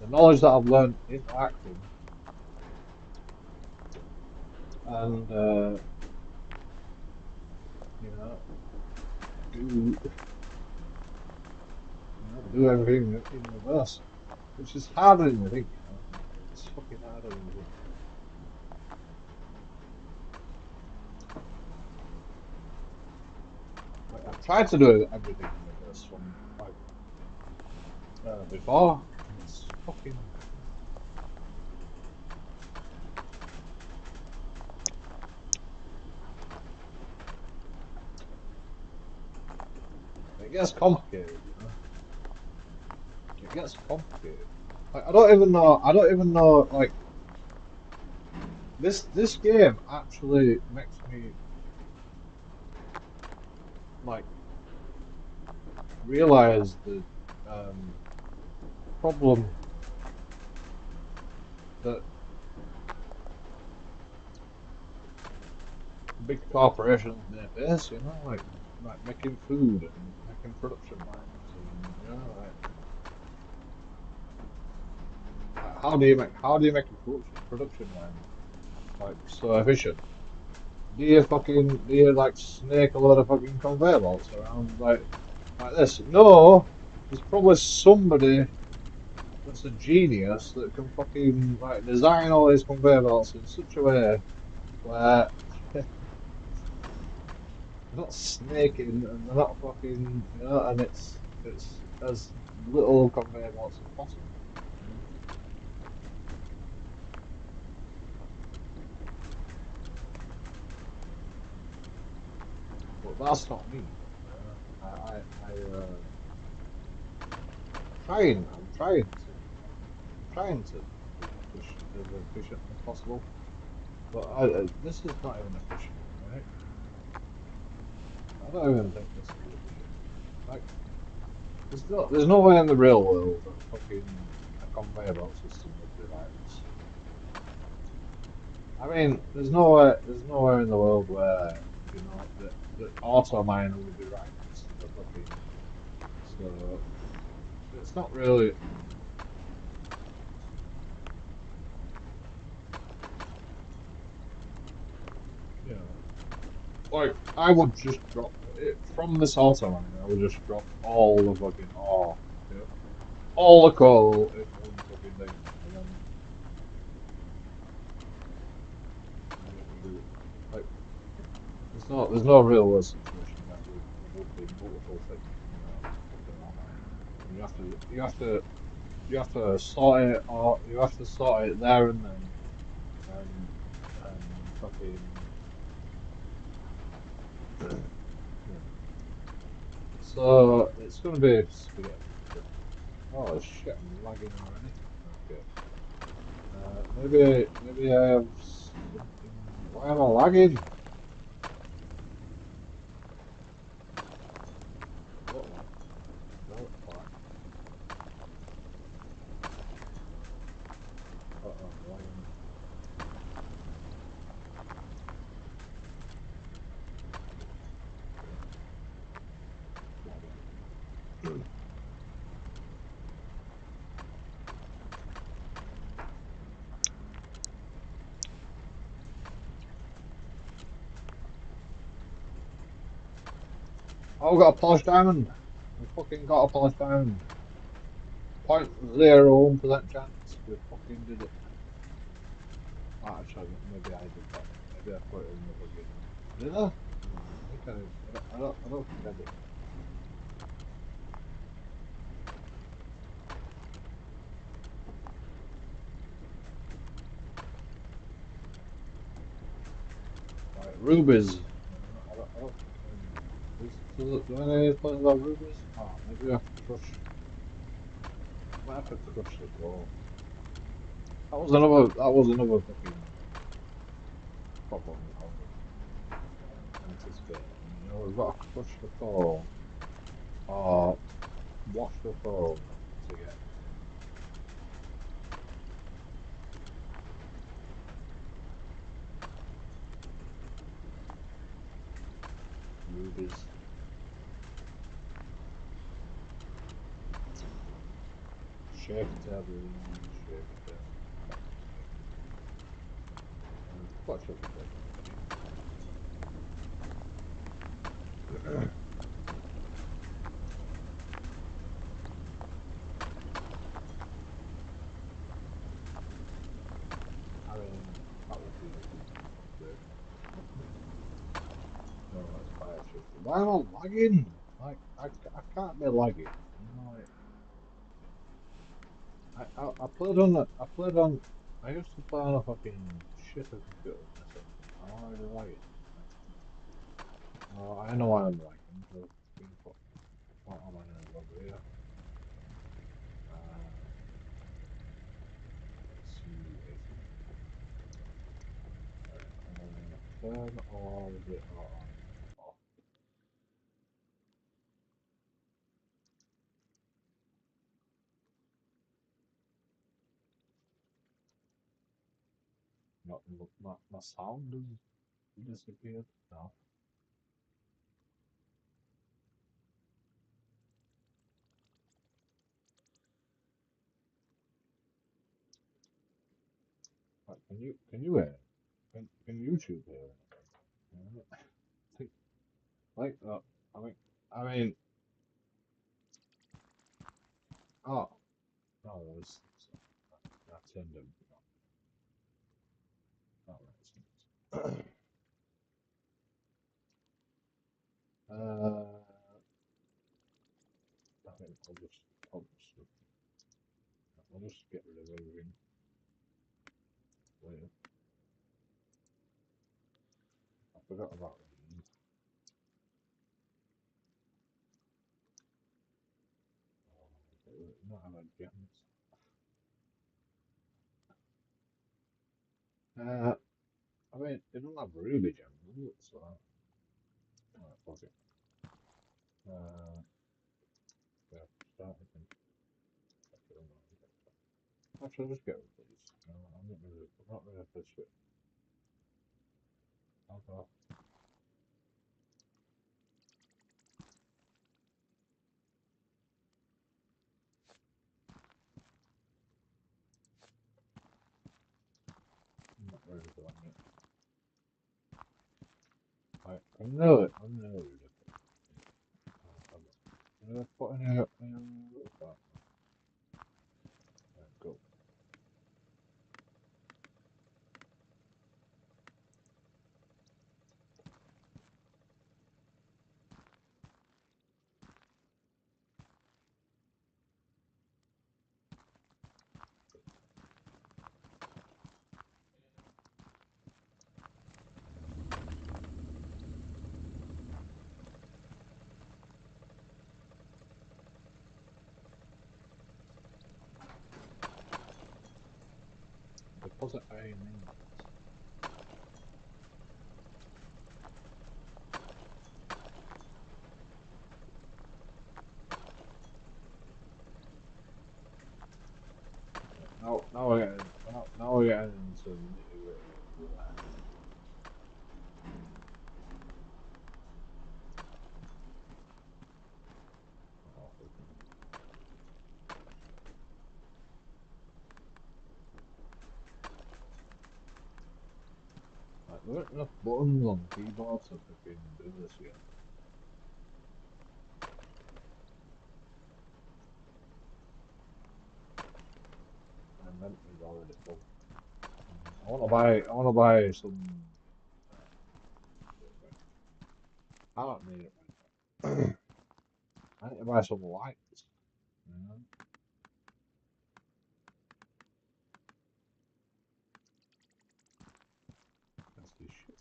The knowledge that I've learned into action, and you know, do do everything in reverse, which is harder than you think. It's fucking harder than you think. Like I've tried to do everything in reverse from like before, and it's fucking. It gets complicated. It gets complicated. Like I don't even know. I don't even know. Like this game actually makes me like realize the um, problem that big corporations may face. Like making food and making production lines, and like how do you make a production line like so efficient? Do you like snake a lot of fucking conveyor belts around like this? No, there's probably somebody that's a genius that can fucking like design all these conveyor belts in such a way where they're not snaking and they're not fucking and it's as little conveyor belts as possible. You know? But that's not me. I'm trying to be as efficient as possible. But this is not even efficient, right? I don't even think this is efficient. Like, there's no way in the real world that fucking a conveyor belt system would be like this. I mean, there's nowhere in the world where the auto miner would be right next to the fucking. So it's not really, you know, like I would just drop it from this auto miner. I would just drop all the fucking ore, you know, all the coal in one fucking thing, and then we do like there's no real world situation where there would be multiple things in a fucking ore mine. You have to you have to sort it or you have to sort it there and then and fucking yeah. So it's gonna be spaghetti. Oh shit, I'm lagging already. Okay. Maybe I have something. Why am I lagging? Don't lag. Don't lag. Uh-oh, I'm lagging. Okay. Oh, we got a polished diamond. We fucking got a polished diamond. 0.01% chance. We fucking did it. Ah, actually, maybe I did that. Maybe I put it in the fucking. Did I? No, I think I don't think I did. Right, rubies. I don't think do any places have rubies? Oh, maybe we have to crush. Might have to crush the coal. That was another fucking problem I was anticipating. You know, we've got to crush the coal or wash the coal to get rubies. Shake table, shake table. Quite sure the table already. I mean, that would be upgrade. No, let's buy a shift. Why am I lagging? Like, I can't be lagging. You know, like, I played on I used to play on a fucking shitter computer than this one. I'm already lagging. Like, oh, I know why I'm lagging. So fucking what am I gonna log here? Uh, C80. Right, turn or is it on? Off. Not, my sound has disappeared. No. Like, can you hear? Can YouTube hear anything? Think like that. I mean, I mean, oh, no, I turned everything on. That makes sense. uh, I think I'll just get rid of everything later. I forgot about these. Not have a gems. I mean, they don't have ruby gems, do it? So, alright, fuck it. Yeah, start again. Actually, I'll just get rid of these. No, I'm not really for switch. I'll go. I'm not ready for that yet. I know it. I know it. I'm gonna put in a little part. Go. Deposit A names. Now we're getting into the nitty gritty of that. Like, there aren't enough buttons on the keyboard to fucking do this yet. My inventory's already full. I wanna buy some. I don't need it right now. I need to buy some lights. You know? That's this shit.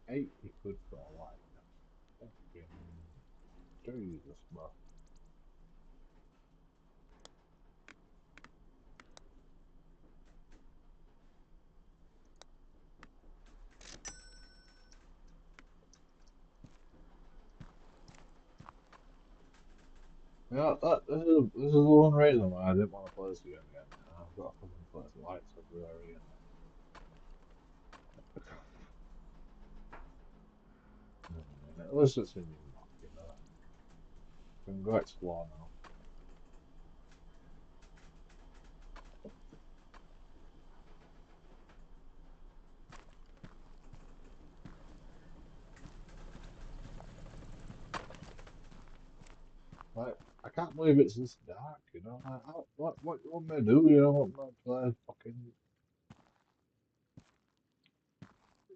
80 quid for a light. Fucking Jesus, bro. Yeah, this is the one reason why I didn't want to play this again. I've got to fucking put lights everywhere again. At least it's a new map, you know. We can go explore now. Like, I can't believe it's this dark, you know. Like, what you want me to do? You know, what me to play fucking.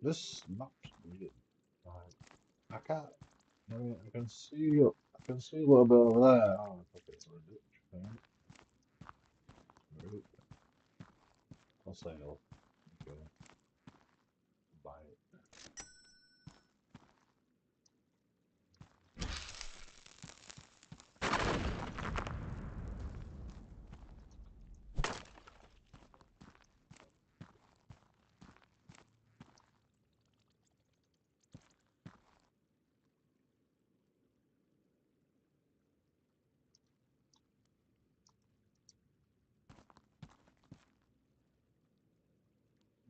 This map's weird. Like, I can't. I mean, I can see a little bit over there. Oh, fuck it's a ditch. Right? Right. I'll sail. Okay. Buy it.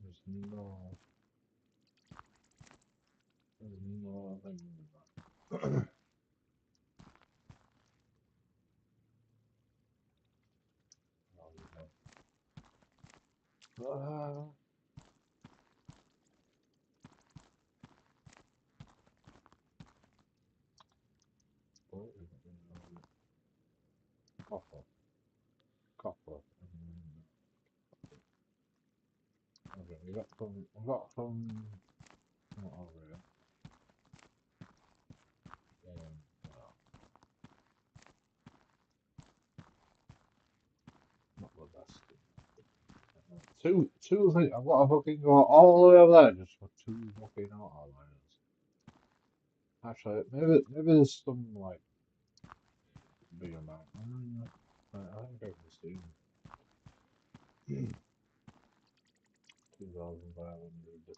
There's no. There's nothing in that. Uh, what is it? Copper. Copper. Okay, we got some, what over here? Well, not the best. Two things. I've got to fucking go all the way over there just for two fucking outliners. Actually, maybe there's some like big amount. I think I can see 2,500.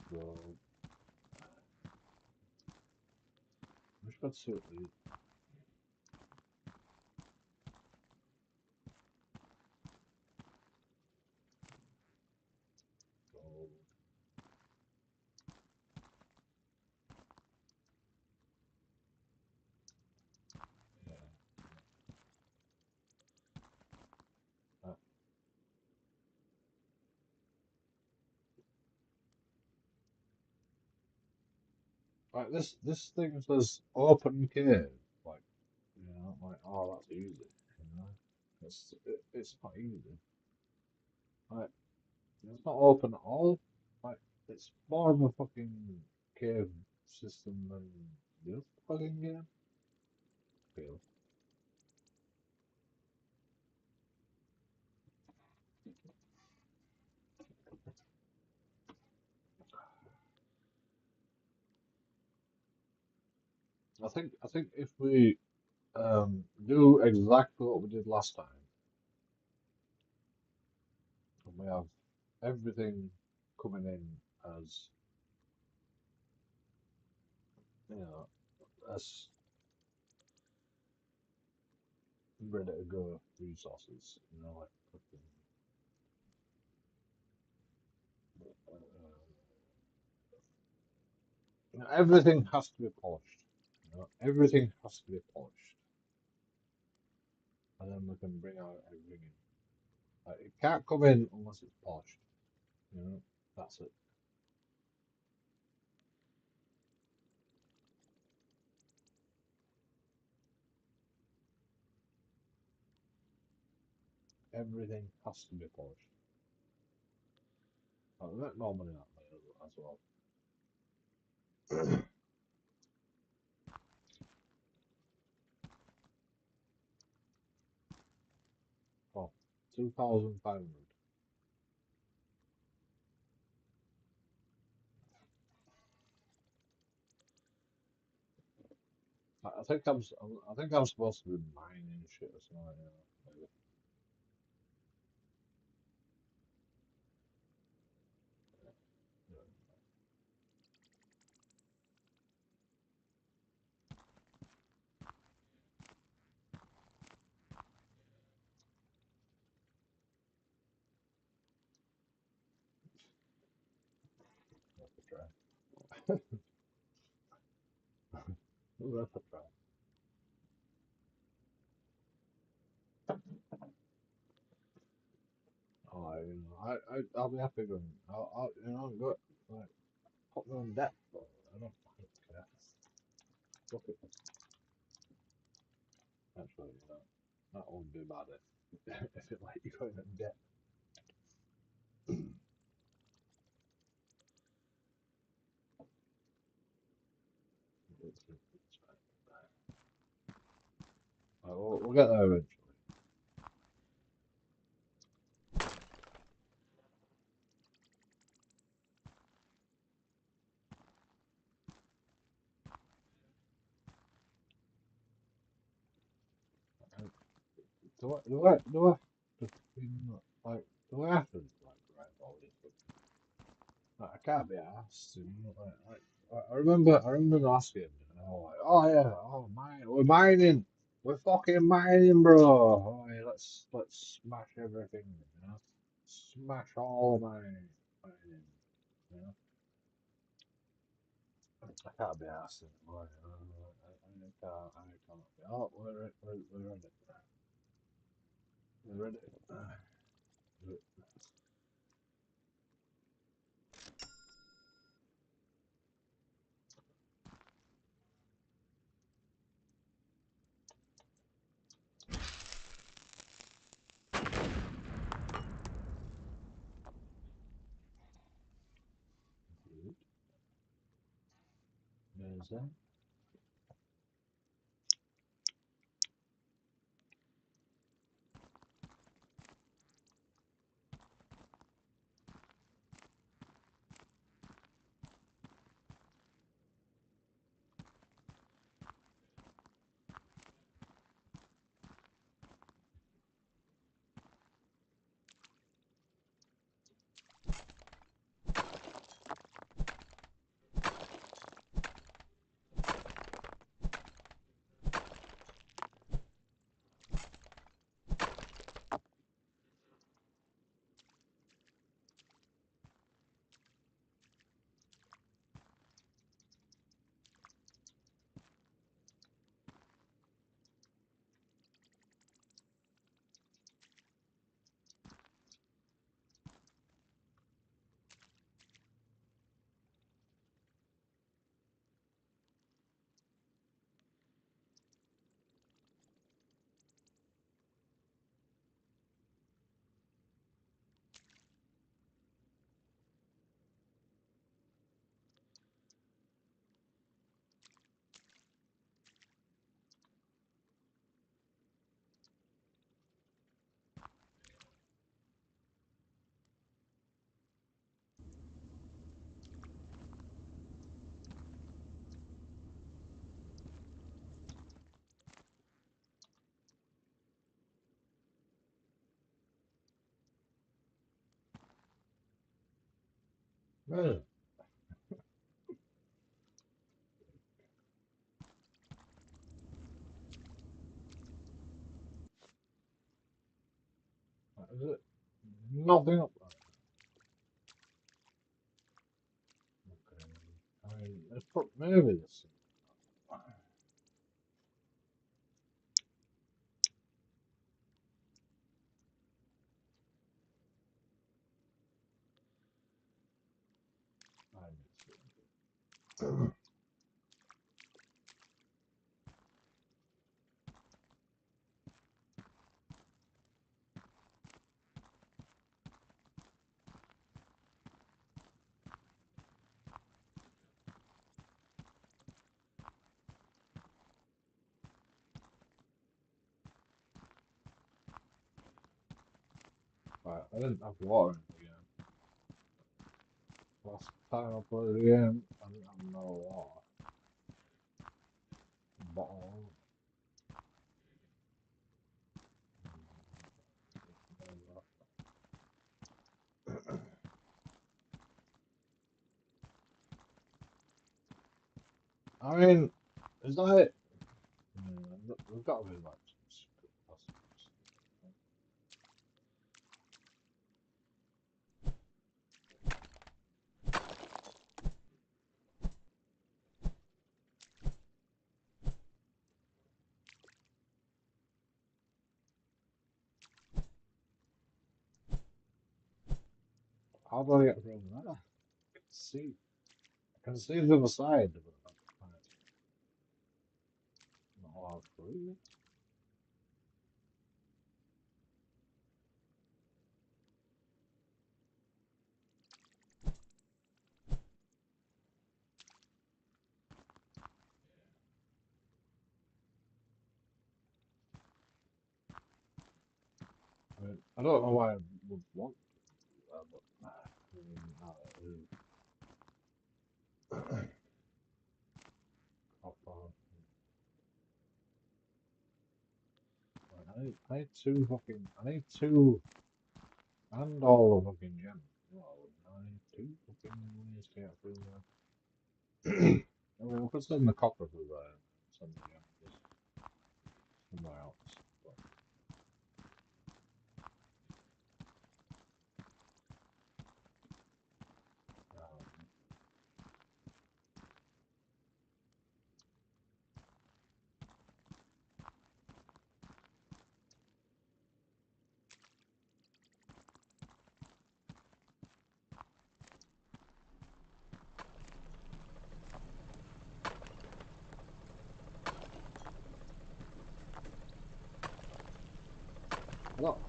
So we should see what these. So yeah. Uh, like this thing says open cave. Like like oh that's easy. It's not easy. Like it's not open at all. Like it's more of a fucking cave system than the other fucking game. Feel. I think if we do exactly what we did last time, and we have everything coming in as you know as ready to go resources, like fucking, everything has to be polished. Everything has to be polished, and then we can bring out everything in. Like, it can't come in unless it's polished. You know, that's it. Everything has to be polished. Like, we make more money that way as well. Oh, 2,500. I think I'm supposed to be mining shit or something. Maybe. Yeah, worth a try. Worth a try. Oh, I'll be happy when go like put me on deck, but I don't fucking care. Fuck it. Actually, that won't be bad if it like you go in debt. It's fine. We'll get there eventually. Uh, do I just like do I have to like write all this? Like, I can't be asked. I remember the last game. And I was like, oh yeah, oh mine, we're mining. We're fucking mining, bro. Alright, let's smash everything, you know? Smash all mining, you know? I can't be asked anymore, you know? I can't be. Oh, we're ready. We're ready. There's that. Well, is it? Nothing up there. Okay. I mean, let's put maybe this. I missed it. Right, I didn't have water in the game. Last time I played the game, I didn't have no water. Bottle. I mean, is that it? We've got to be like some secret passages. How do I get from there? See, I can see the other side, but I can't not allowed through. I mean, I don't know why I would want that, but I mean, copper. Right, I need two and all the fucking gems. Well, I need two fucking ways to get through there. I mean, we could send the copper through there. Send the gems. somewhere else. But, um,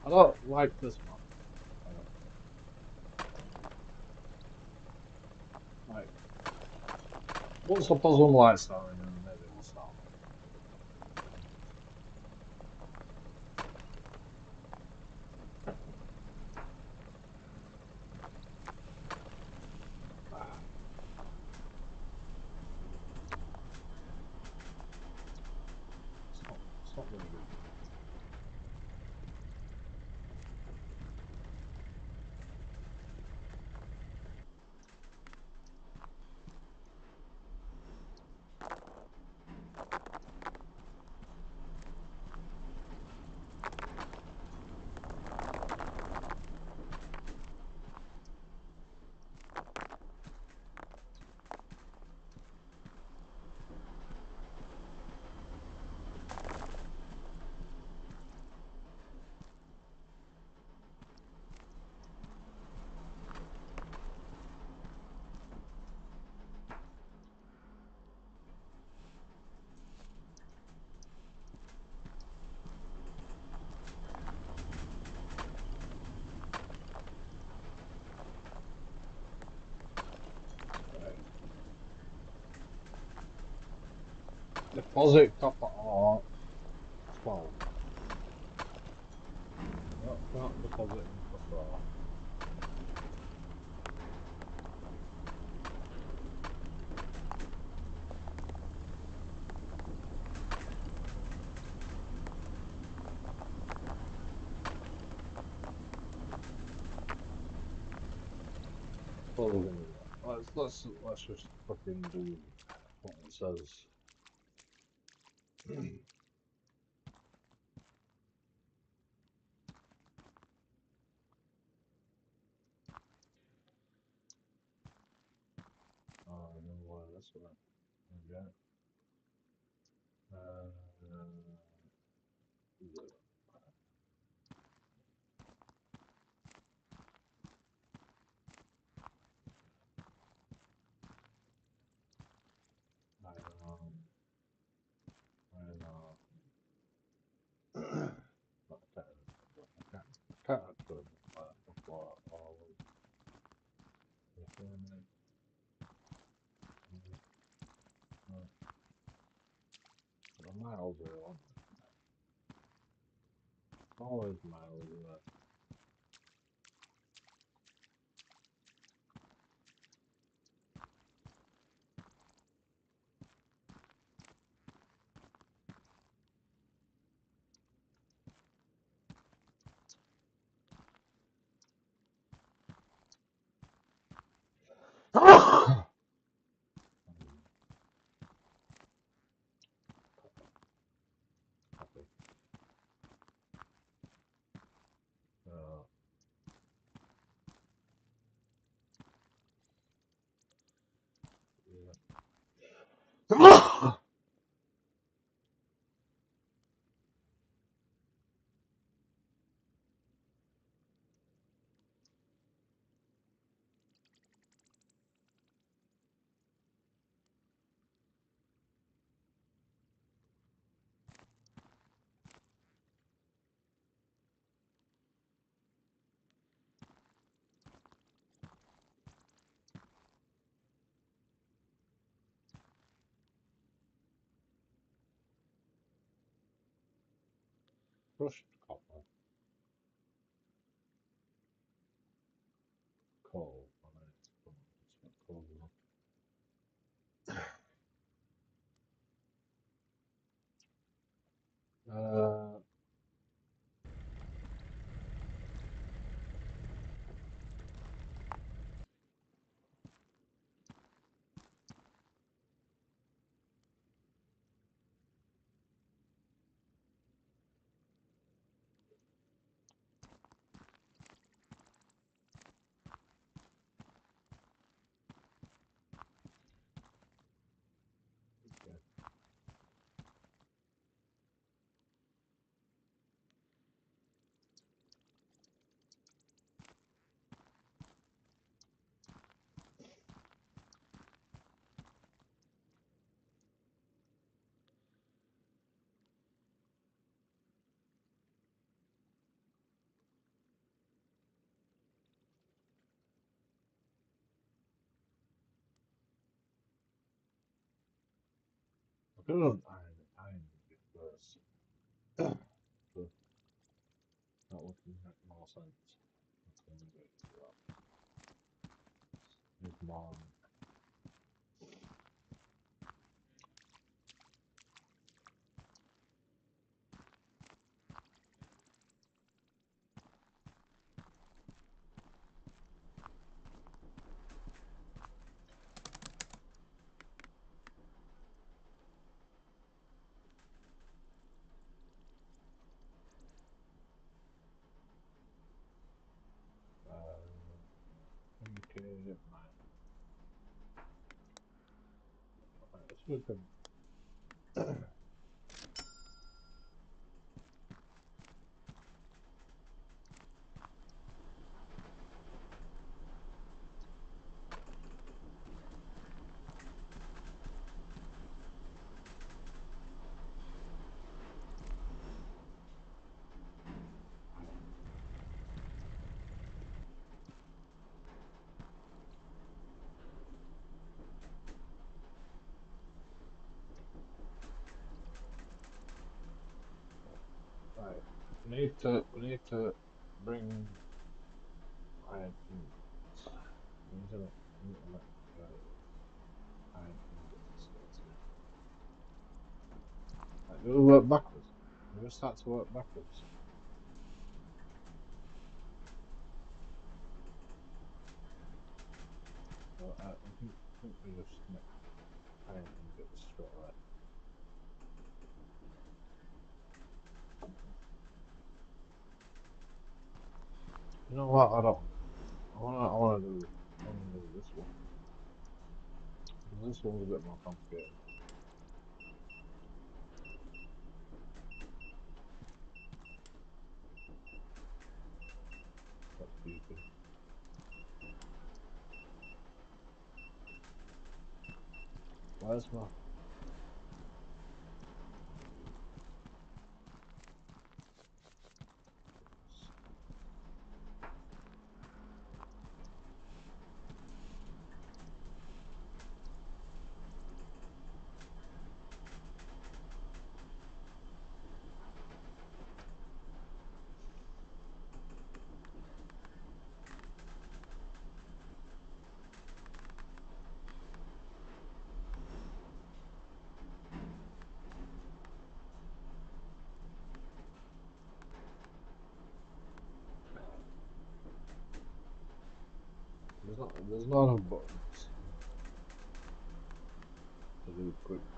I don't like this map. I don't like. Once the puzzle light starting, and maybe we'll start. It's not very good. Right. Deposit copper ore 12. No, not depositing copper ore. What are we gonna do? Let's just fucking do what it says. Oh, I know why that's what I get. Uh, I know. But I can't actually remember what all was before me. The miles are on. Always miles away. Copy. Uh, yeah. Crushed copper. Coal. Coal. Uh, Doesn't iron it first? So that would make more sense. That's going to be that. Need more. Okay, mine. Right, let's look at. Right, we need to bring iron ingots. We need to make iron ingots. Right, do we work backwards? Do we start to work backwards? Well, I think we just make iron ingots straight away. You know what? I don't want to do that. I want to do this one. Because this one's a bit more complicated. That's stupid. Where's my? There's not enough buttons to do quick things.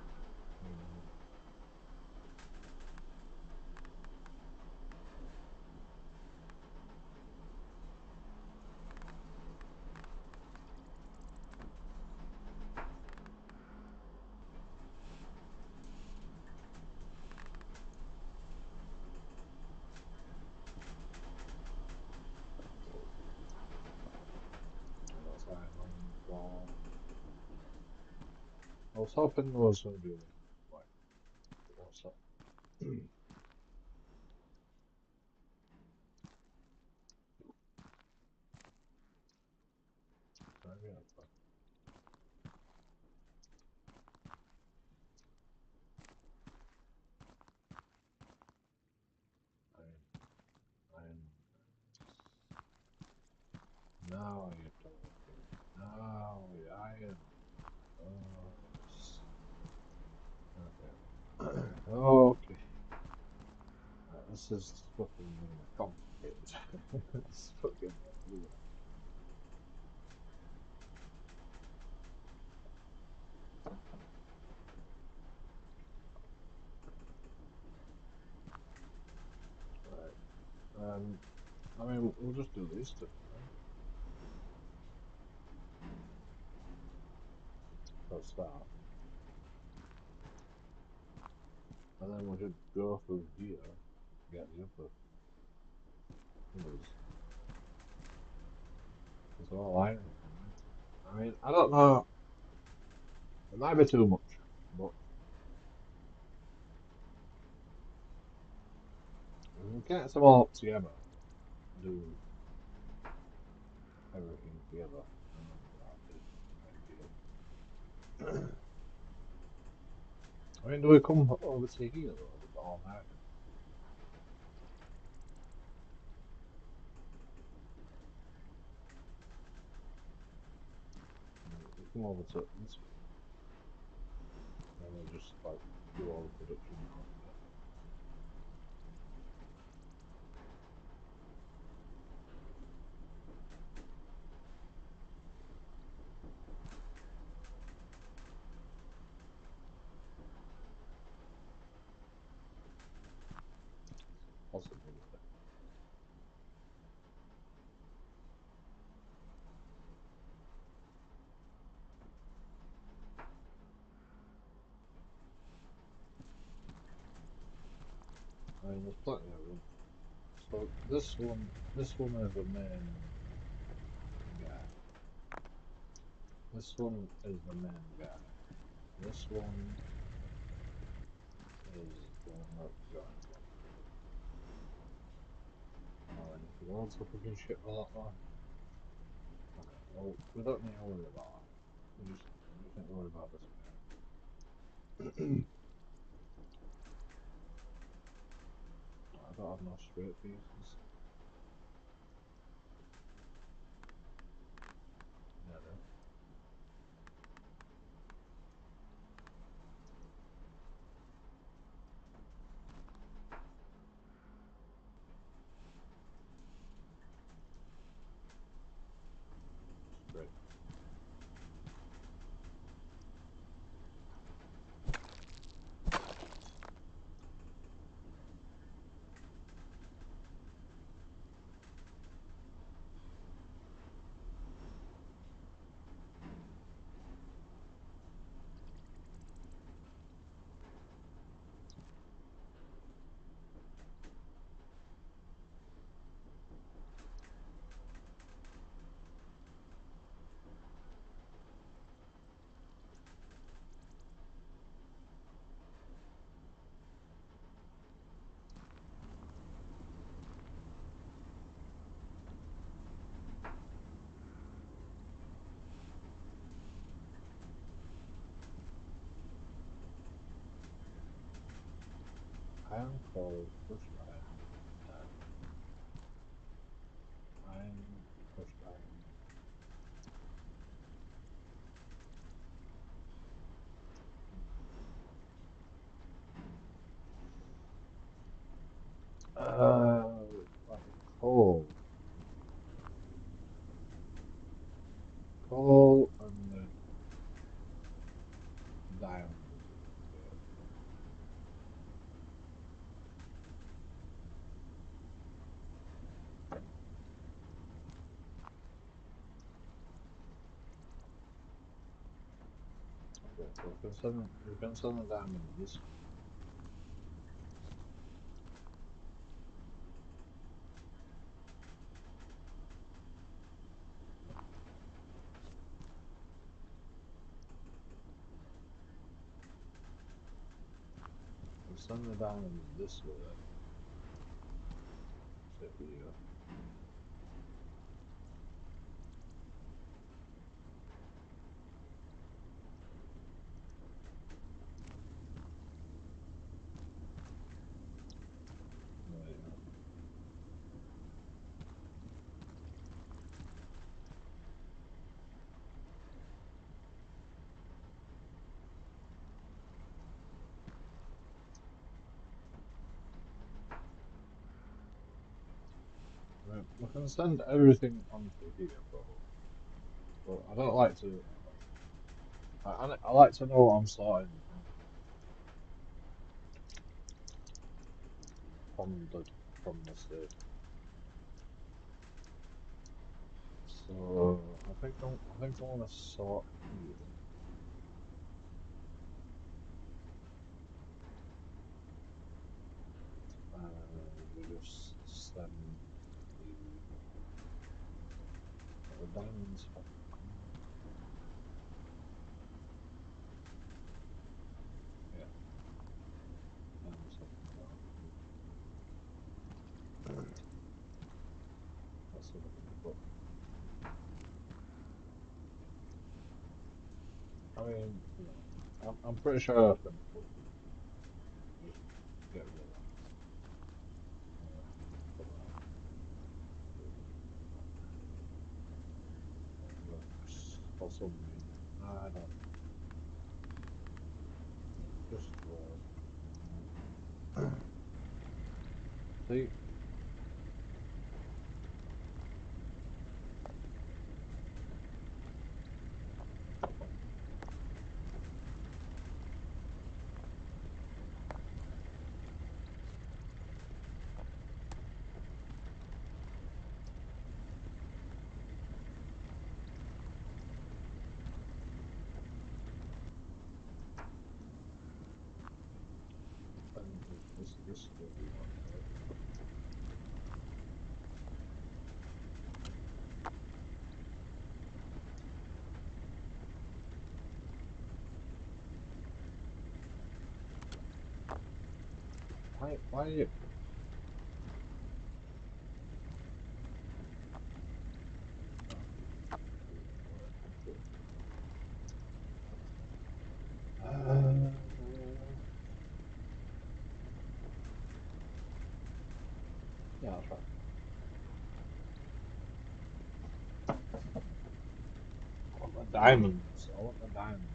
And that's iron on floor. I was hoping there was going to be one. Like, what's that? Maybe I'll put iron, iron. Now you're talking. Now you're iron. Oh, yes. Okay. Okay. This is fucking complicated. It's fucking everywhere. Right. I mean, we'll just do these two, right? For a start. And then we should go through here, get the upper others. It's all iron then, isn't it? I mean, I don't know. It might be too much, but if we get them all together, do everything together, that'll be ideal. I mean, do we come over to here though? Is it all night? We come over to this one, then we just like do all the production now. Yeah, possibility. I mean, there's plenty of them. So this one is the main guy. This one is the main guy. This one is the one that joins one. Oh, and if you want to fucking shit like that, okay, well, we don't need to worry about that. We just need to worry about this guy. I don't have no straight pieces. Yeah, no, straight. Iron, coal, crushed iron, diamond. Iron, crushed iron. Like coal, coal, and then diamond. Yeah. Okay, so we can send the diamond this way. We'll send the diamonds this way. To here. Right, yeah. Right, we can send everything onto here, probably. But I don't like to. I like to know what I'm sorting from the state. So I think I want to sort here. We just send the the diamonds haven't come. Yeah, diamonds haven't come out. Let's see if I can put. I mean, I'm pretty sure I can put. for some reason. I don't know. Just was. See, and this still works. Why are you? Uh, yeah, I'll try. I want the diamonds. I want the diamonds.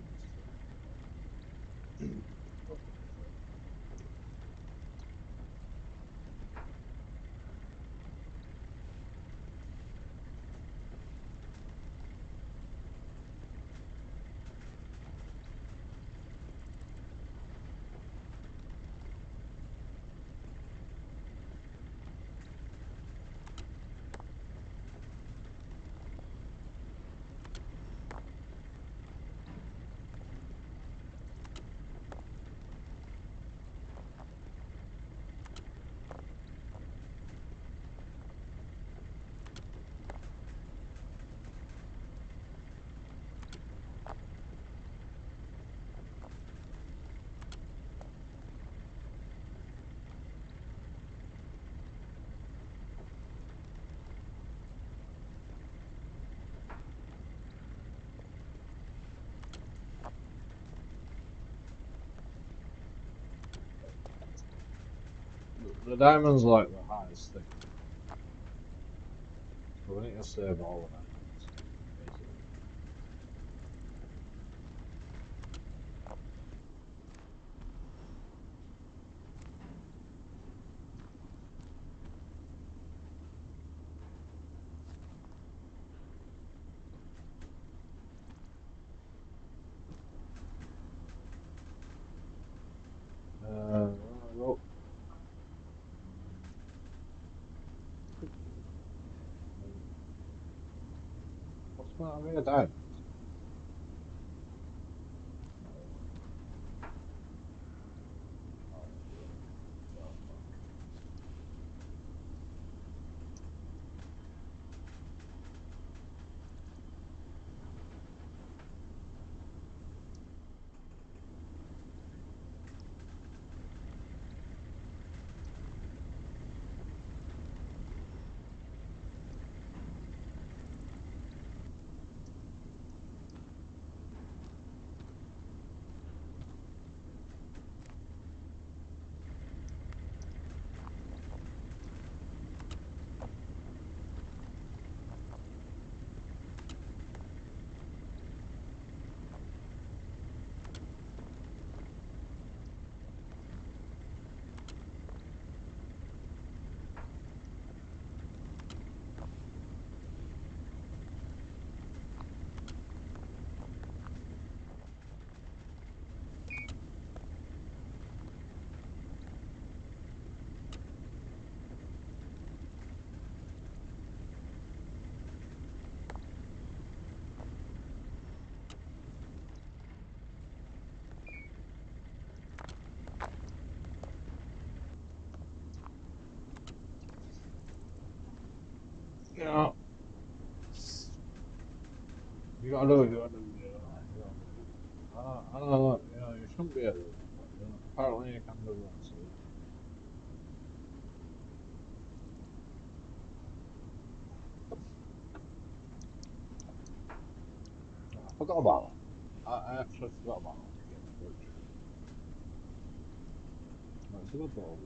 The diamonds like the highest thing, so we need to save all the diamonds. Basically. Well, what's the matter with a diamond? Oh, well, you know, you gotta do what you gotta do. You know. I know, you know, you shouldn't be able to do that, but you know, apparently you can do that. So I forgot about that. I actually forgot about that game glitch. No, it's a good little.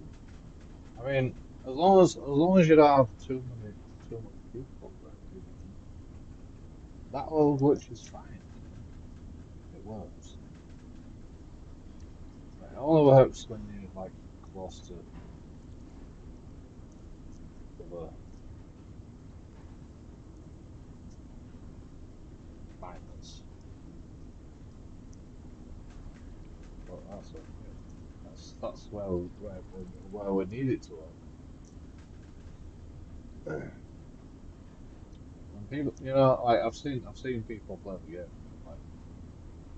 I mean, as long as you don't have too much people there, you know. That old glitch is fine, you know. It works. It only works when you're like close to other miners. But that's okay. That's where we need it to work. And people, you know, like I've seen people play the game and they're like,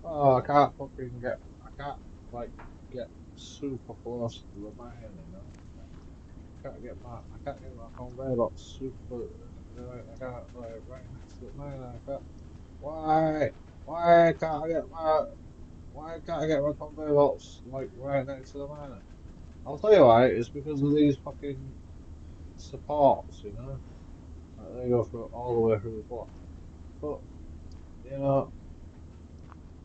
oh, I can't like get super close to the mine, you know. I can't get my conveyor belt super. I can't like right next to the mine. I can't. Why? Why can't I get my? Why can't I get my conveyor belts like right next to the mine? I'll tell you why. It's because of these fucking supports, you know. Like, they go through all the way through the block. But you know,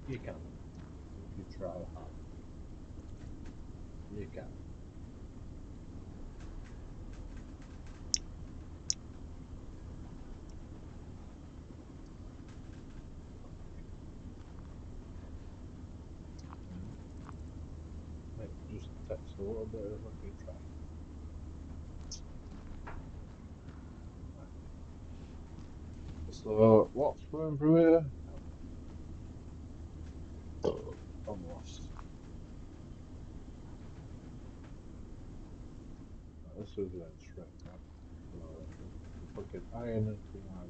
you can if you try hard. You can. You know? It just takes a little bit of fucking trying. Right. So what's going through here? I'm lost. Right, this is going straight, right? So we fucking iron into my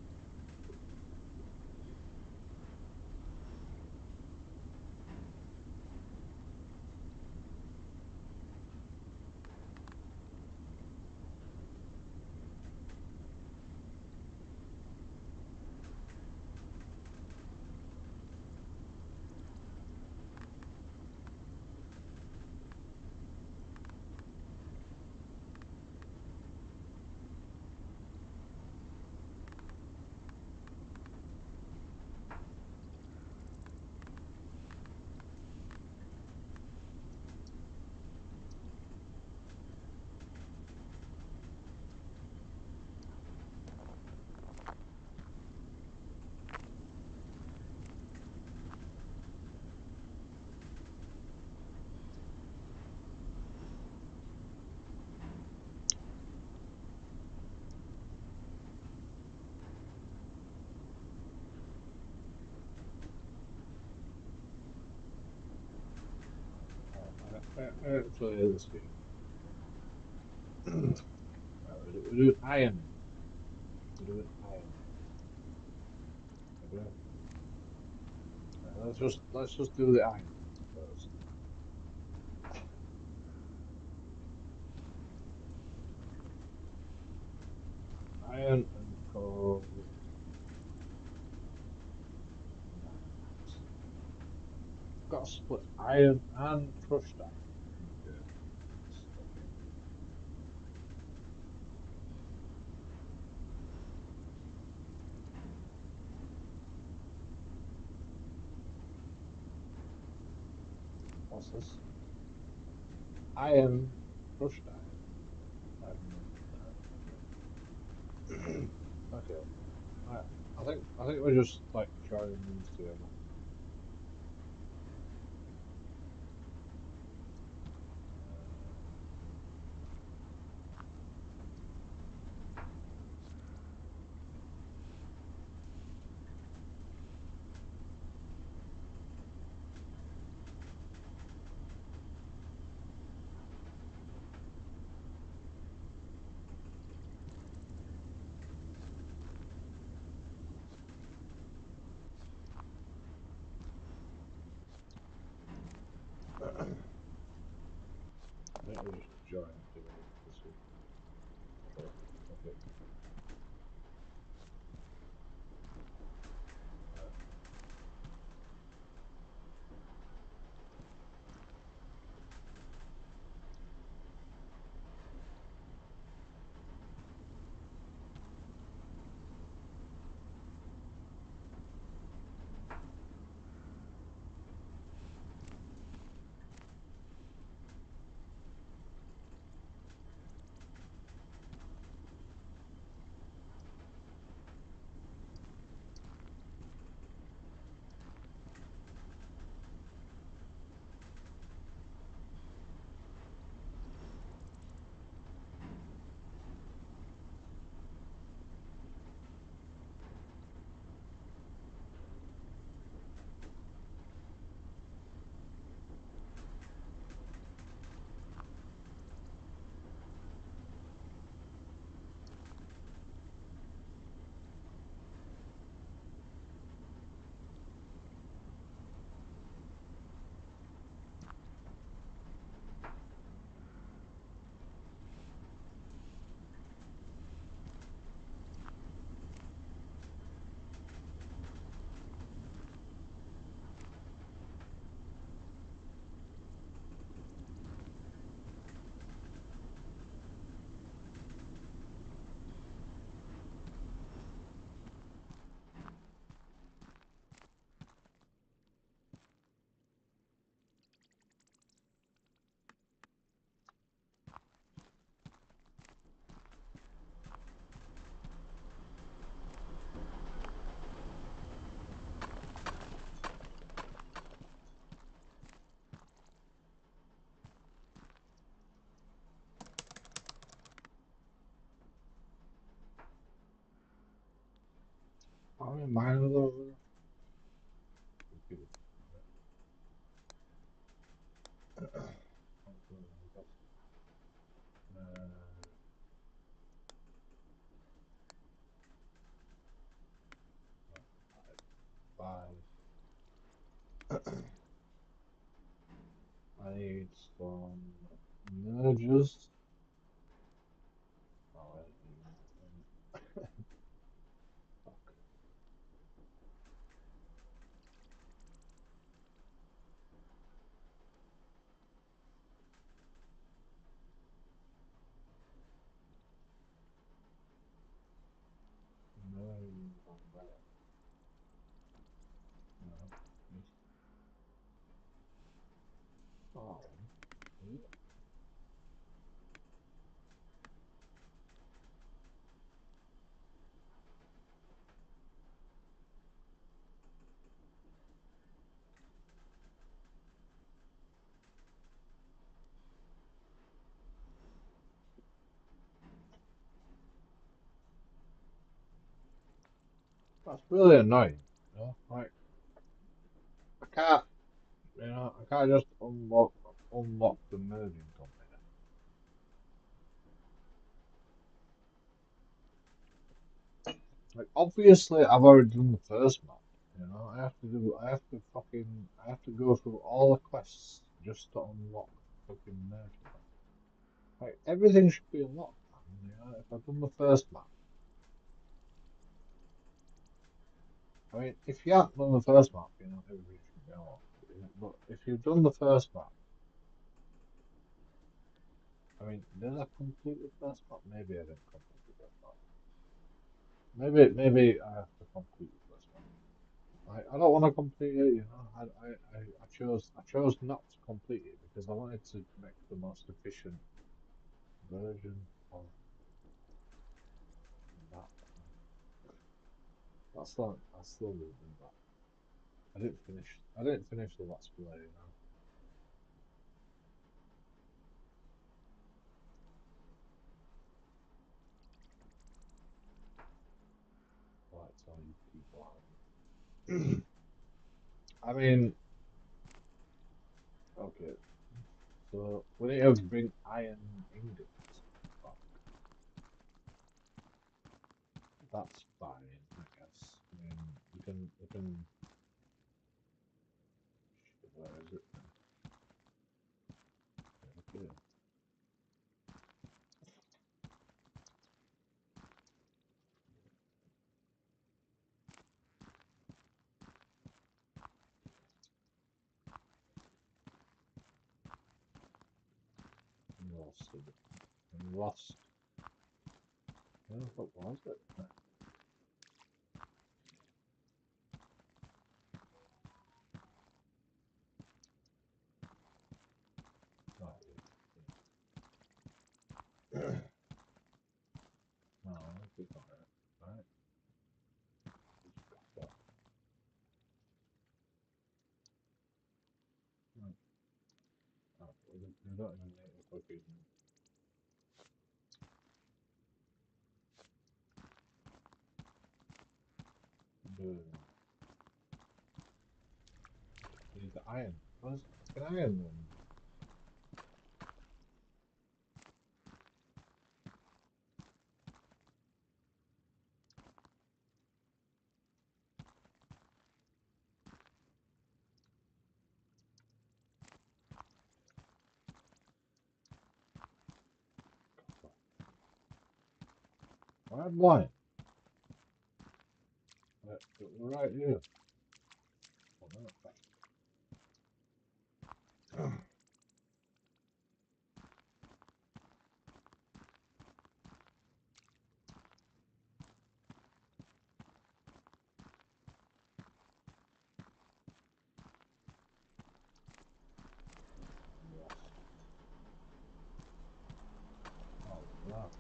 I actually hate this game. Right, we're doing ironing. We're doing ironing. Okay. Right, let's just do the ironing first. Iron and coal mines. Got to split iron and crushed iron. Okay. Okay. What's this? Iron, crushed iron. Iron. Okay. Okay. Right. I think we're just like throwing these together. I think we just join it together this week. Okay. Okay. Right. many miners are there? Five. I need some mergers. Oh, I need fuck. Mergers on where? No. Just, oh, yeah. That's really annoying. Like I can't, I can't just unlock the merging company. Like obviously, I've already done the first map. I have to go through all the quests just to unlock fucking merging. Like everything should be unlocked. If I've done the first map, I mean, if you haven't done the first map, everything should be unlocked. But if you've done the first map, I mean, did I complete the first map? Maybe I didn't complete the first map. Maybe I have to complete the first map. I don't want to complete it. I chose not to complete it because I wanted to make the most efficient version of that. I still didn't do that. I didn't finish the last play. Like tell you people. I mean, okay. So we need to bring iron ingots. Well, that's fine, I guess. I mean, you can. Where is it? Okay. Lost it. Lost. What was it? Oh, yeah. No, it's not it. Right? Well, no, no, we don't even need to fucking do need the iron. Where's fucking iron then? Why blind? Right here. Oh, no. Lost. Oh, wow.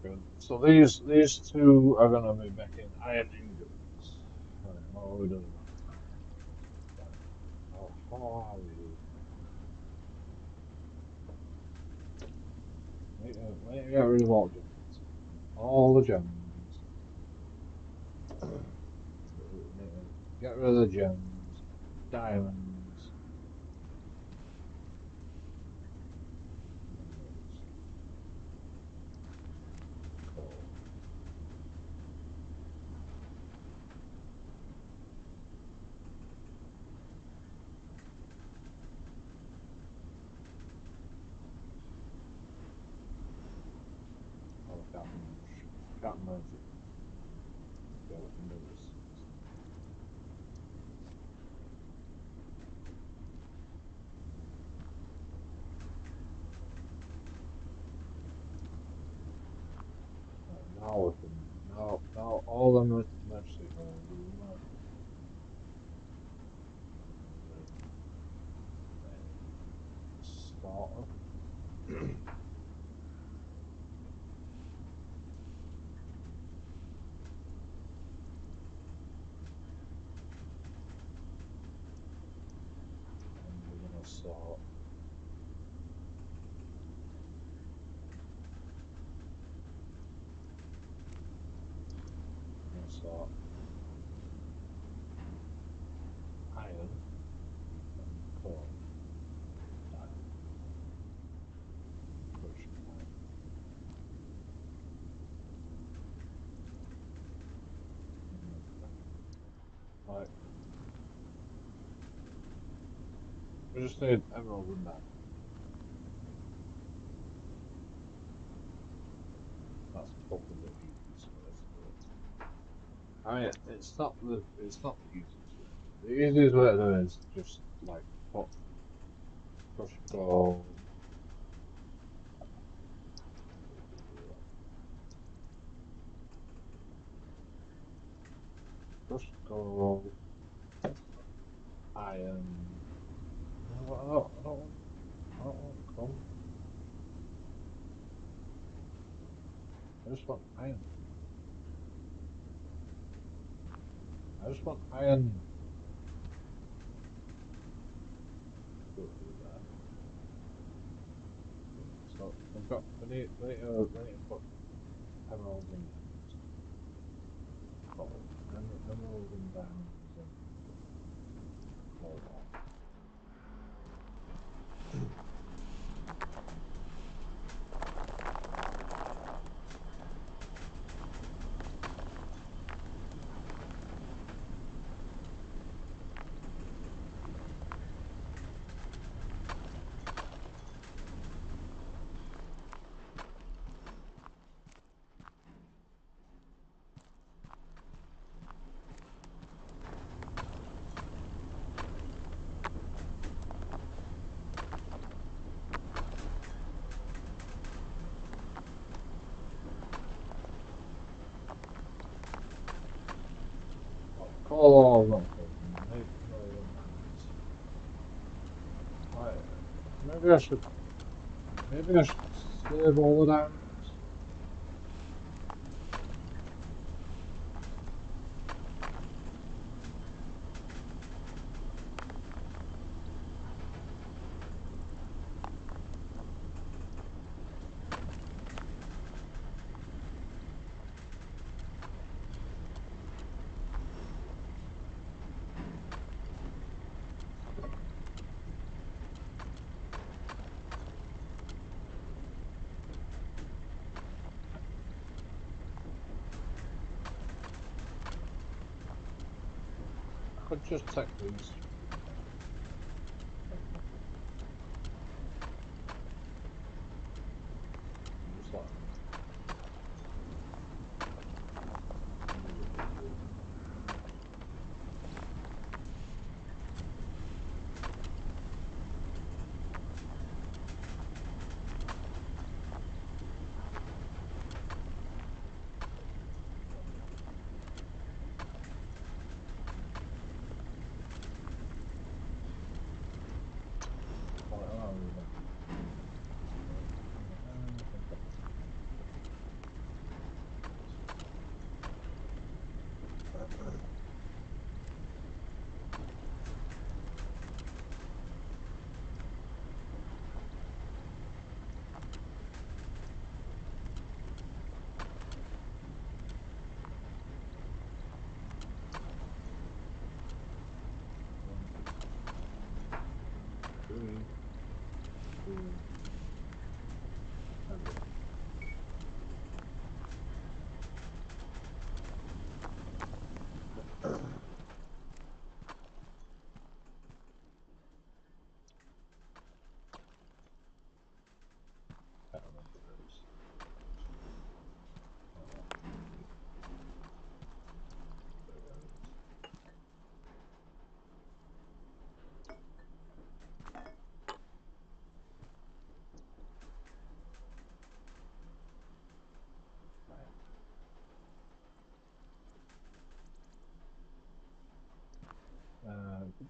Good. So these two are gonna be making iron ingots. Right, what are we doing about that? Right. How are we? We need to get rid of all gems. All the gems. We need to get rid of the gems. Diamonds. Emeralds. Coal. Oh, I can't merge. Can't merge it. Okay, we can do this. Right, now we can. Now all the mercy holes will work. Starter. And we're gonna sort. We're gonna sort iron and coal. Diamond. Crushed iron. Right. We just need emerald and diamond. That's probably the easiest way to do it. I mean, it's not the easiest way. The easiest way to do it is just like put crushed gold. Crushed gold, iron. No, I don't want coal. I just want iron. I just want iron. Put it there. So we need to put emeralds and coal. Emeralds and diamonds and coal. Coal all not taken. Emeralds and diamonds. Right. Maybe I should. Maybe I should save all the diamonds. I could just take these three. Just like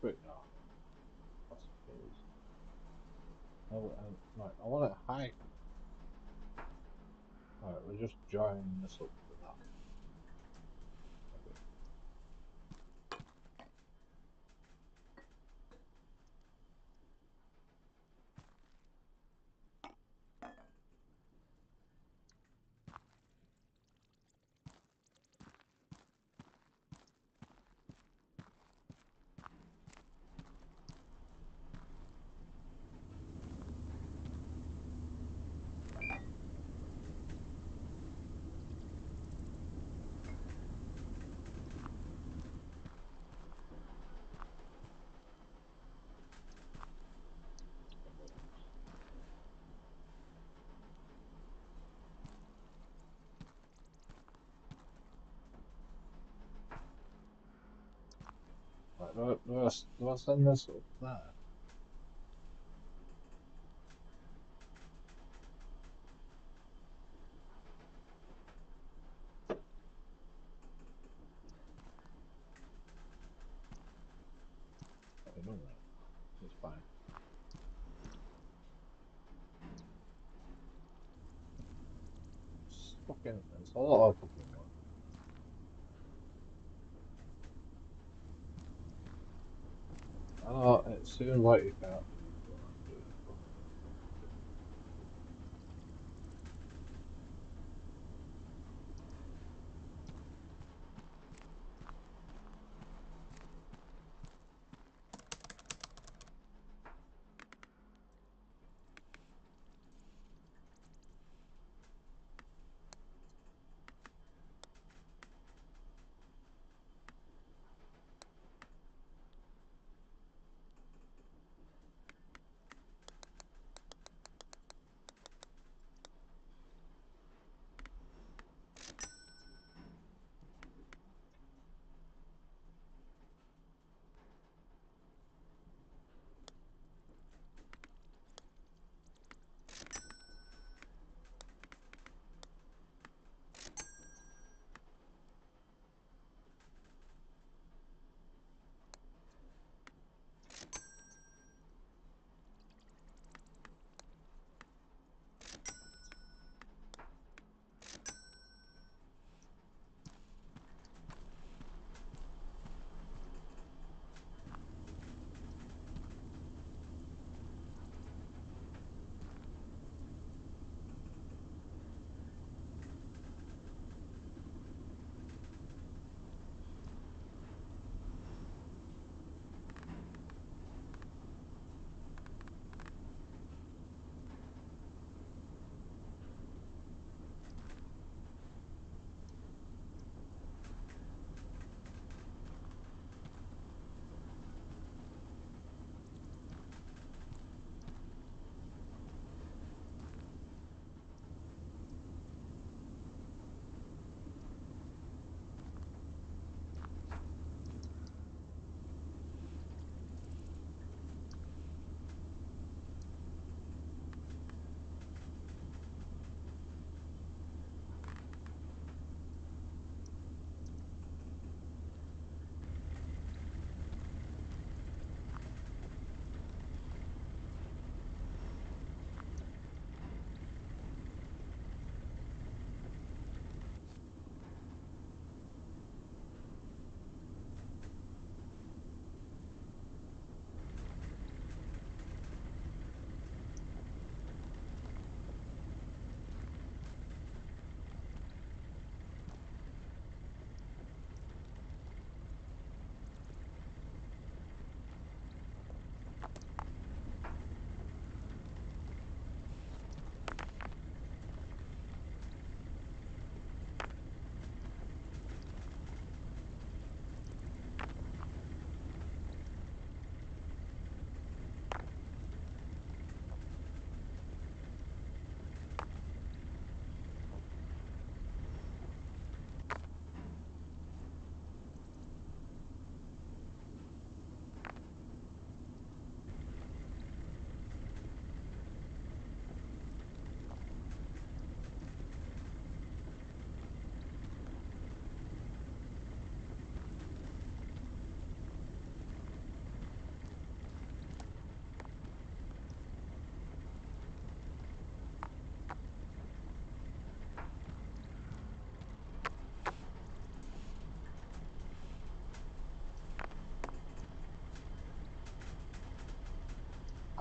a bit now, I suppose. Oh, right, I want it high. Alright, we're just joining this up to that. Okay. Right, do I send this up there? I don't know. It's fine. It's a lot of fucking work. I know, it seems like you can't do what I'm doing, but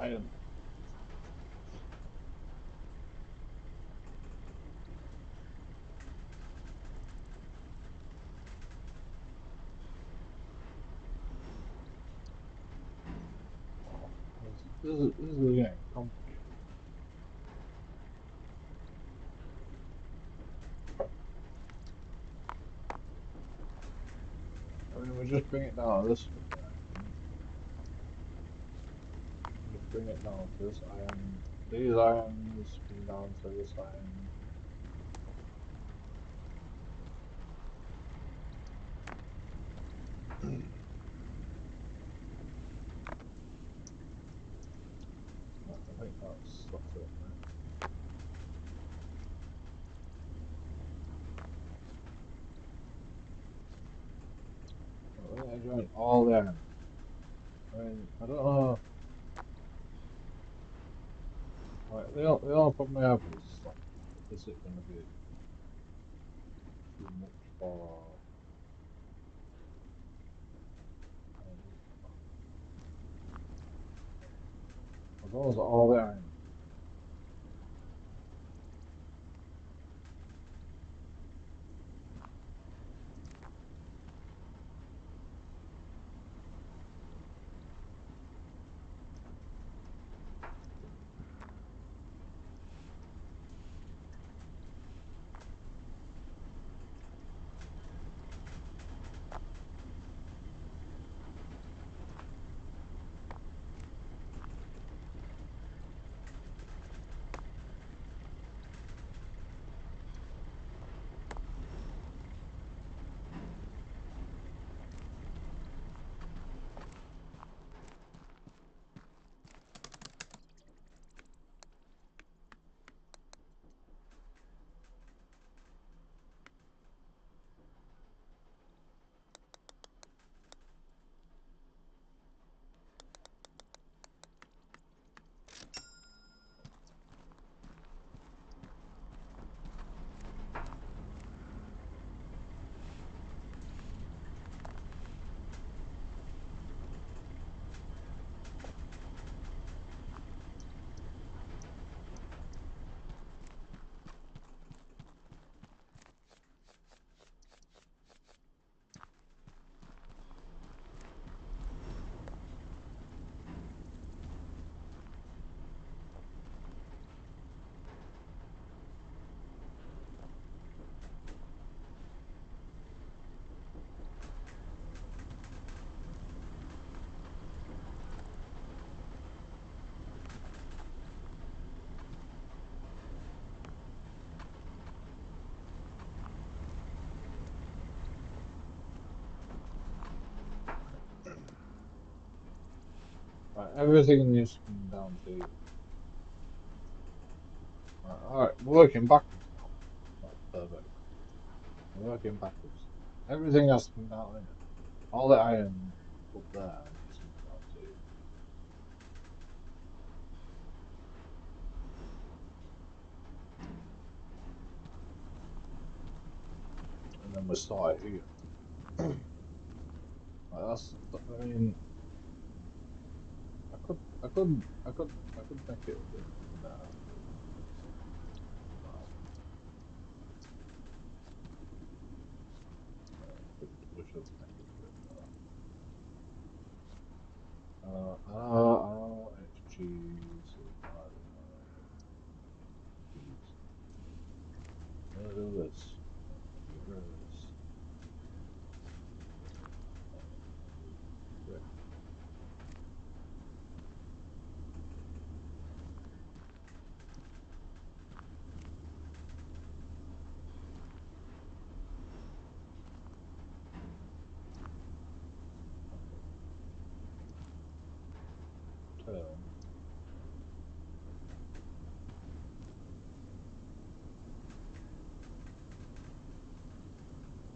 Iron. Oh, this is getting complicated. I mean, we just bring it down to this one. Just bring it down to this iron. These irons bring down to this iron. I think that's it, right? I join all the iron. I mean, I don't know. Like, the only problem I have is like, is it going to be too much for? As long as all the iron. Right, everything needs to come down to you. Right, alright, we're working backwards now. That's perfect. We're working backwards. Everything has to come down here. All the iron up there needs to come down to you. And then we start here. Like I mean, I could make it a bit there. No, we should make it a bit there. It's cheese. I don't know. Cheese. I'm gonna do this. Get rid of this. Brick. Turn.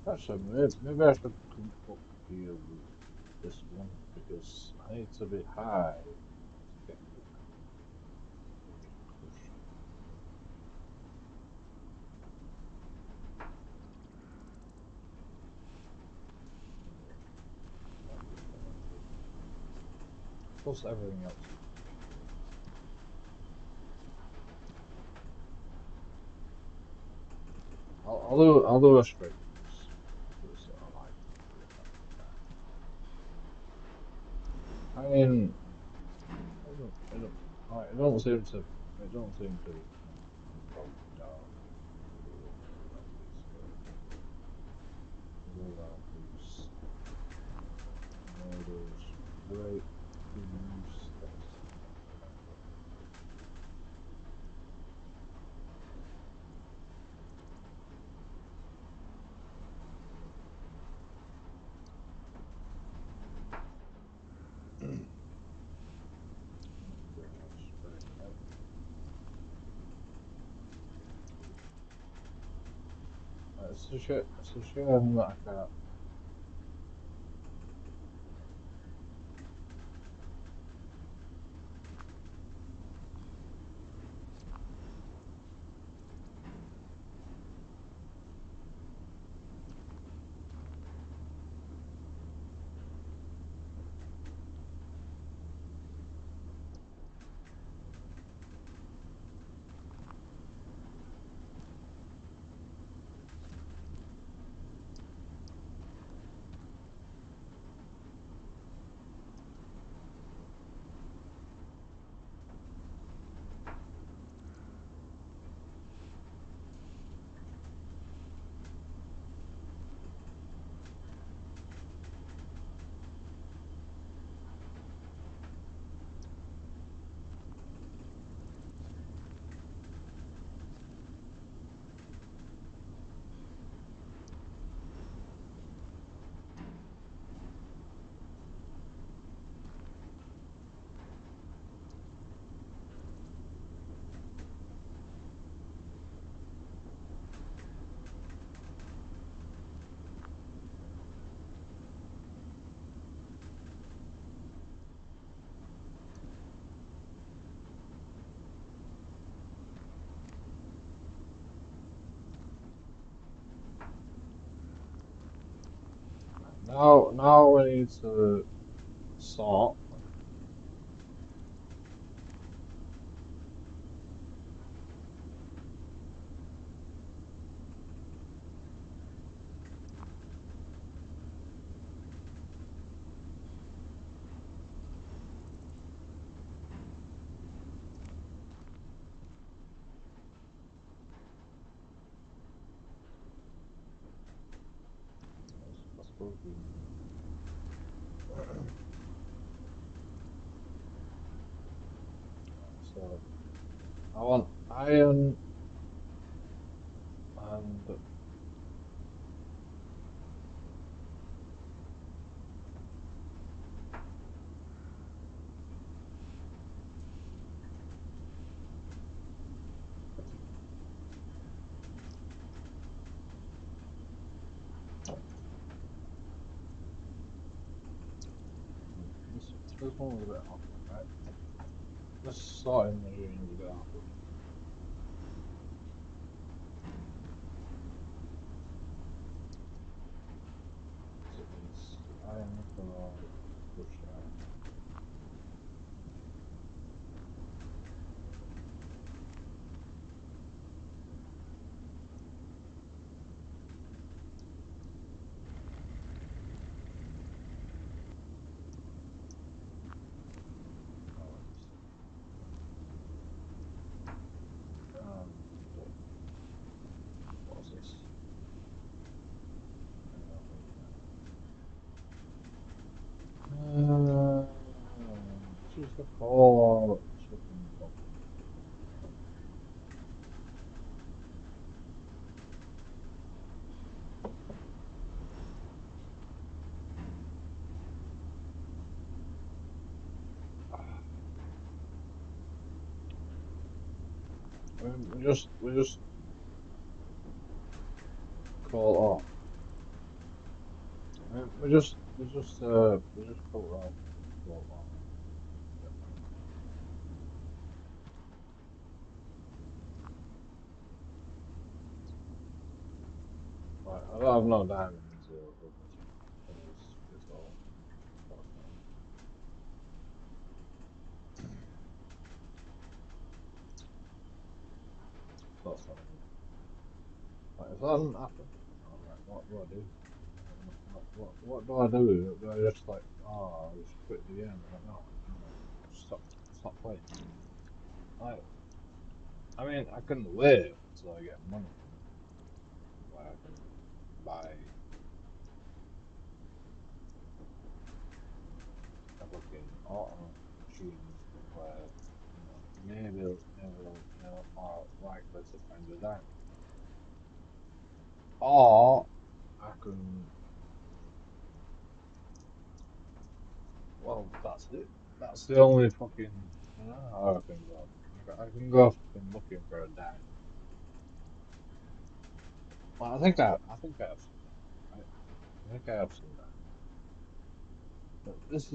Actually, maybe I should come up here with this one because I need to be high to get there. Just push. Plus everything else is pushing. I'll do a stream because I like doing that. I mean, it don't, it don't seem to bog me down. All around these models, great to use this. It's a shame that I can't. Now we need to sort. I suppose we. So I want iron and this one was a bit awkward, right? This sorting machine is a bit awkward. So it needs iron, nickel, push iron. Um, what, what's this? Just a call. I mean, we just call off. I mean, we just call off. Call off. Right, I don't have no diamonds or it's all. That's not enough. Like, if that doesn't happen, alright, what do I do? What do I do? Do I just like, oh, I'll just quit the game? Like, no, stop playing. Like, I mean, I can wait until I get money, where I can buy a fucking auto machine where, maybe I'm more likely to find a diamond. Or I can, well, that's it. That's the only fucking, how I can go. I can go fucking looking for a diamond. Well, I think I have some diamonds, right? I think I have some diamonds. But this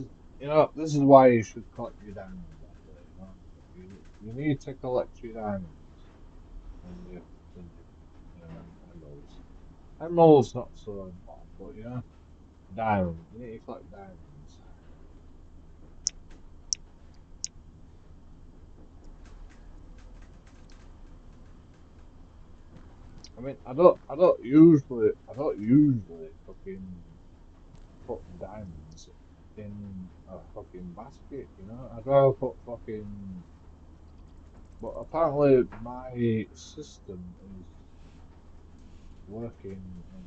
is why you should collect your diamonds, by the way. You need to collect your diamonds and your emeralds. Emeralds not so important, but diamonds. You need to collect diamonds. I mean, I don't usually fucking put diamonds in a fucking basket. I'd rather put fucking. But apparently, my system is working in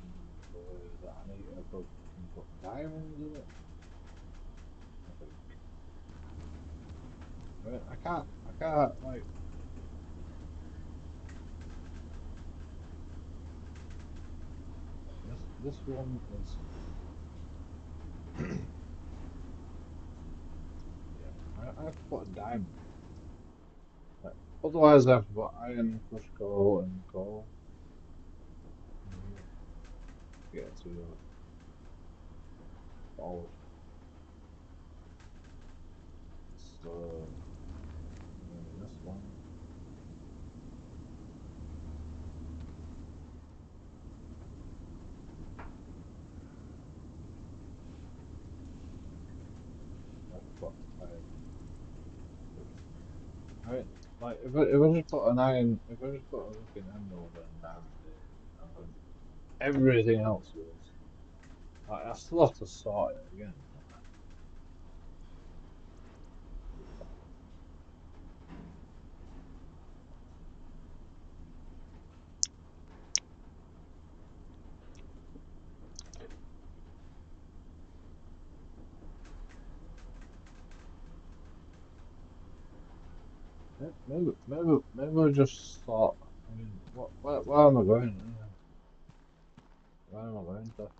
the way that I need to fucking put diamonds in it. I think. I mean, I can't like this one is. Yeah, I have to put a diamond in it. Like, otherwise, I have to put iron, crushed coal, and coal in here to get to all of. So, this one, I have to put iron. I mean, like if I just put an iron, if I just put a fucking emerald and diamond in, everything else goes. Like, I still have to sort it again, don't I? It's fine. Maybe I just sort. I mean, where am I going? Where am I going to? Okay,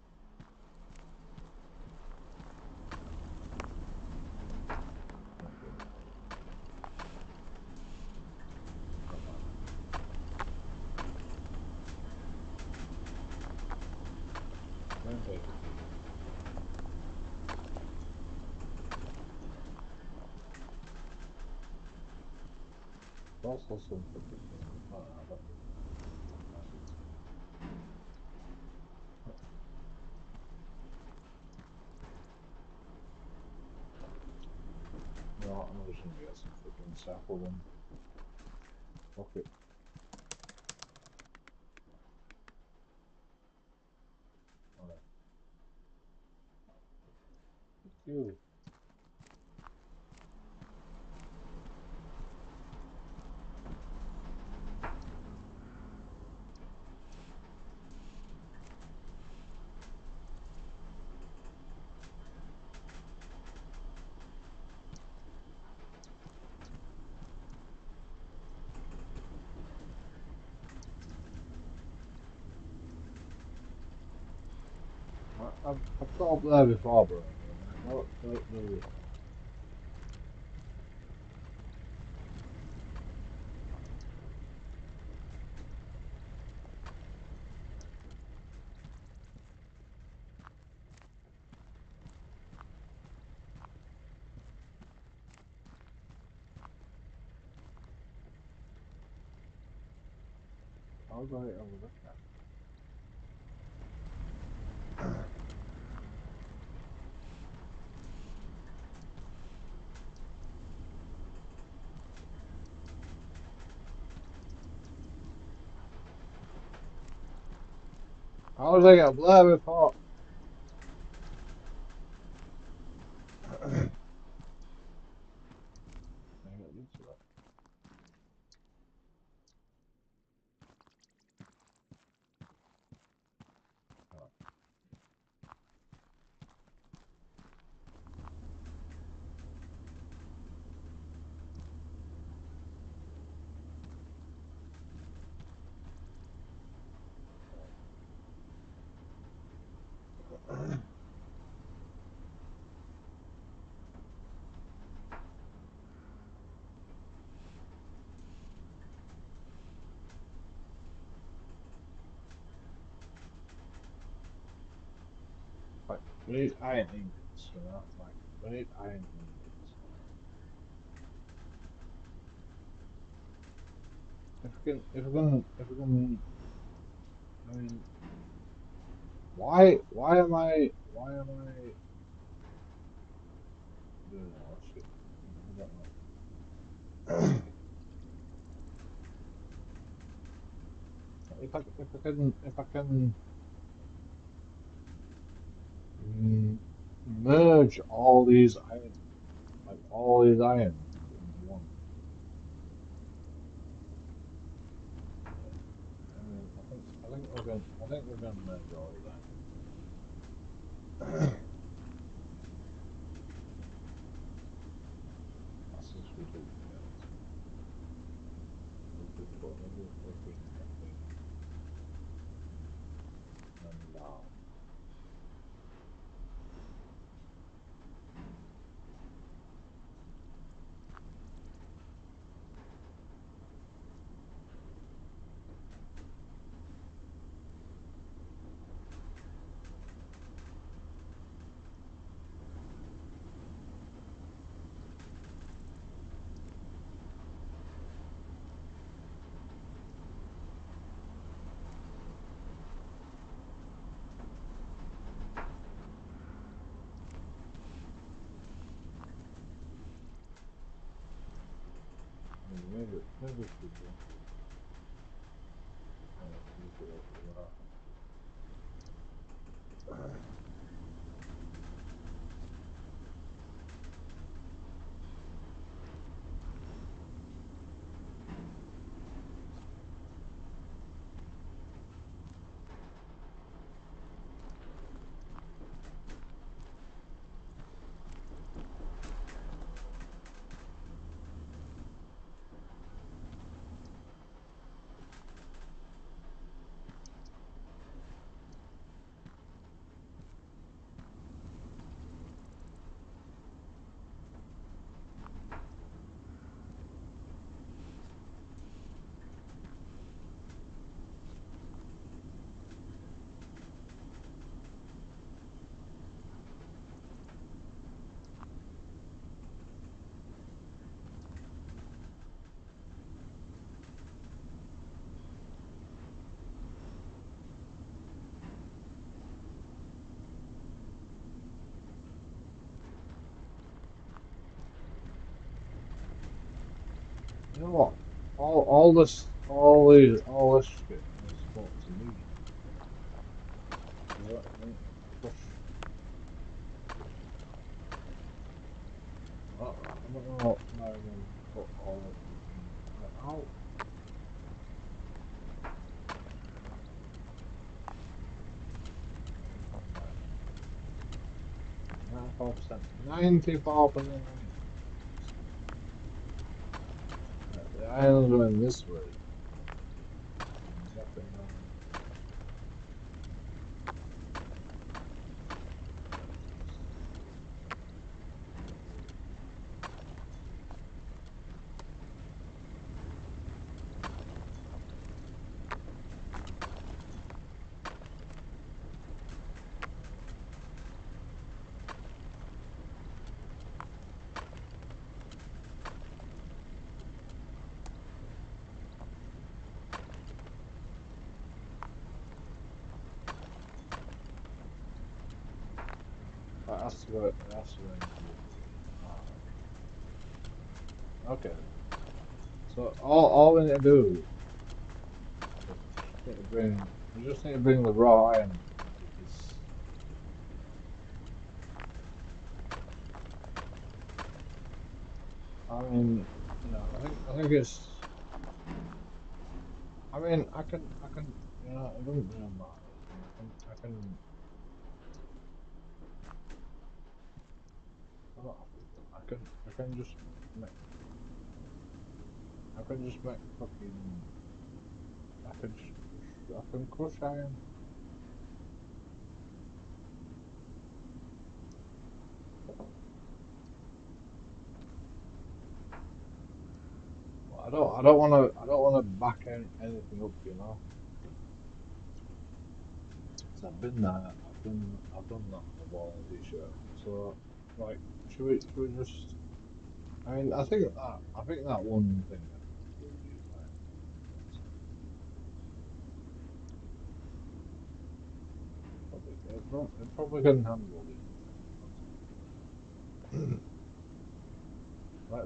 not that. Going to take a key. There's also some fucking thing. Oh, no, I don't need that. I need to. No, I'm just gonna get some fucking sample one. Fuck it. Alright. Thank you. I've got up there before, bro. Alright, don't do this. I'll go it over there. How was I get blur before? I got used to that. Like, we need iron ingots, you know? Like, we need iron ingots. If we can, I mean, why am I doing all this shit? I don't know. If I can mm, merge all these iron, like all these irons into one. I think we're gonna merge all these irons. That's just we do. Yeah, we'll just fucking nothing and maybe we should go for maybe we should go for that. You know what? All this shit is what to me. I push. I don't know how I'm gonna put all the fucking. How? 94%. 94% iron. The iron's going this way. Exactly. That has to go. It has to go into the. Okay then. So all we need to do is just need to bring You just need to bring the raw iron because I mean, you know, I think it's. I mean, I can, you know, it doesn't really matter. You know, I don't have to do it. I can just make, I can just make fucking, I can crush iron. I don't want to back anything up, you know. 'Cause I've been there. I've done that on a ball t-shirt. So, like, should we just? I mean, I think that one thing I can do with use iron. It probably can handle the other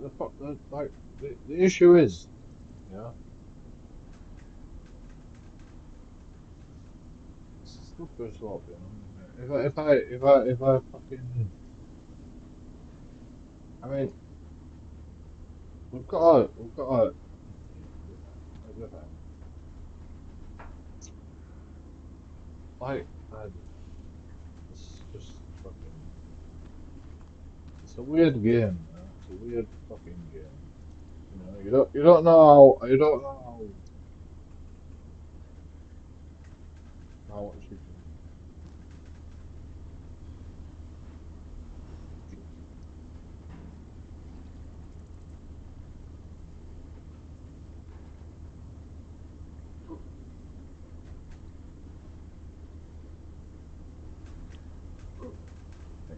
thing. Like the issue is, yeah, it's a slippery slope, you know. If I fucking, I mean, we've got a, with it, like I don't know, it's just fucking, it's a weird game, man. It's a weird fucking game. You know, you don't know how much you can.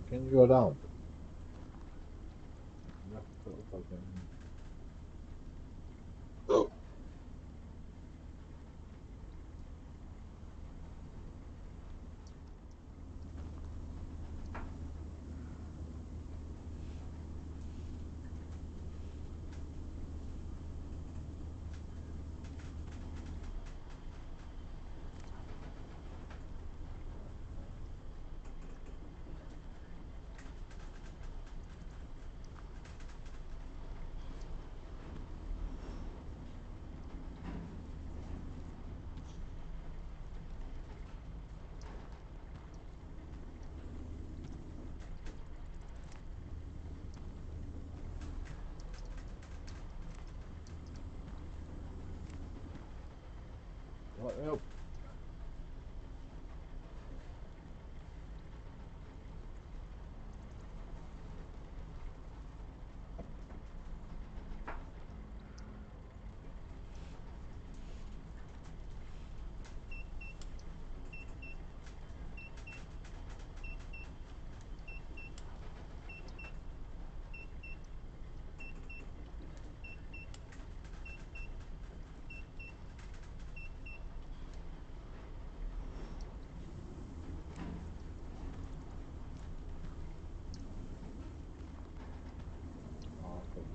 Can you go down? You have to put a fucking. Let me up. Oh, okay.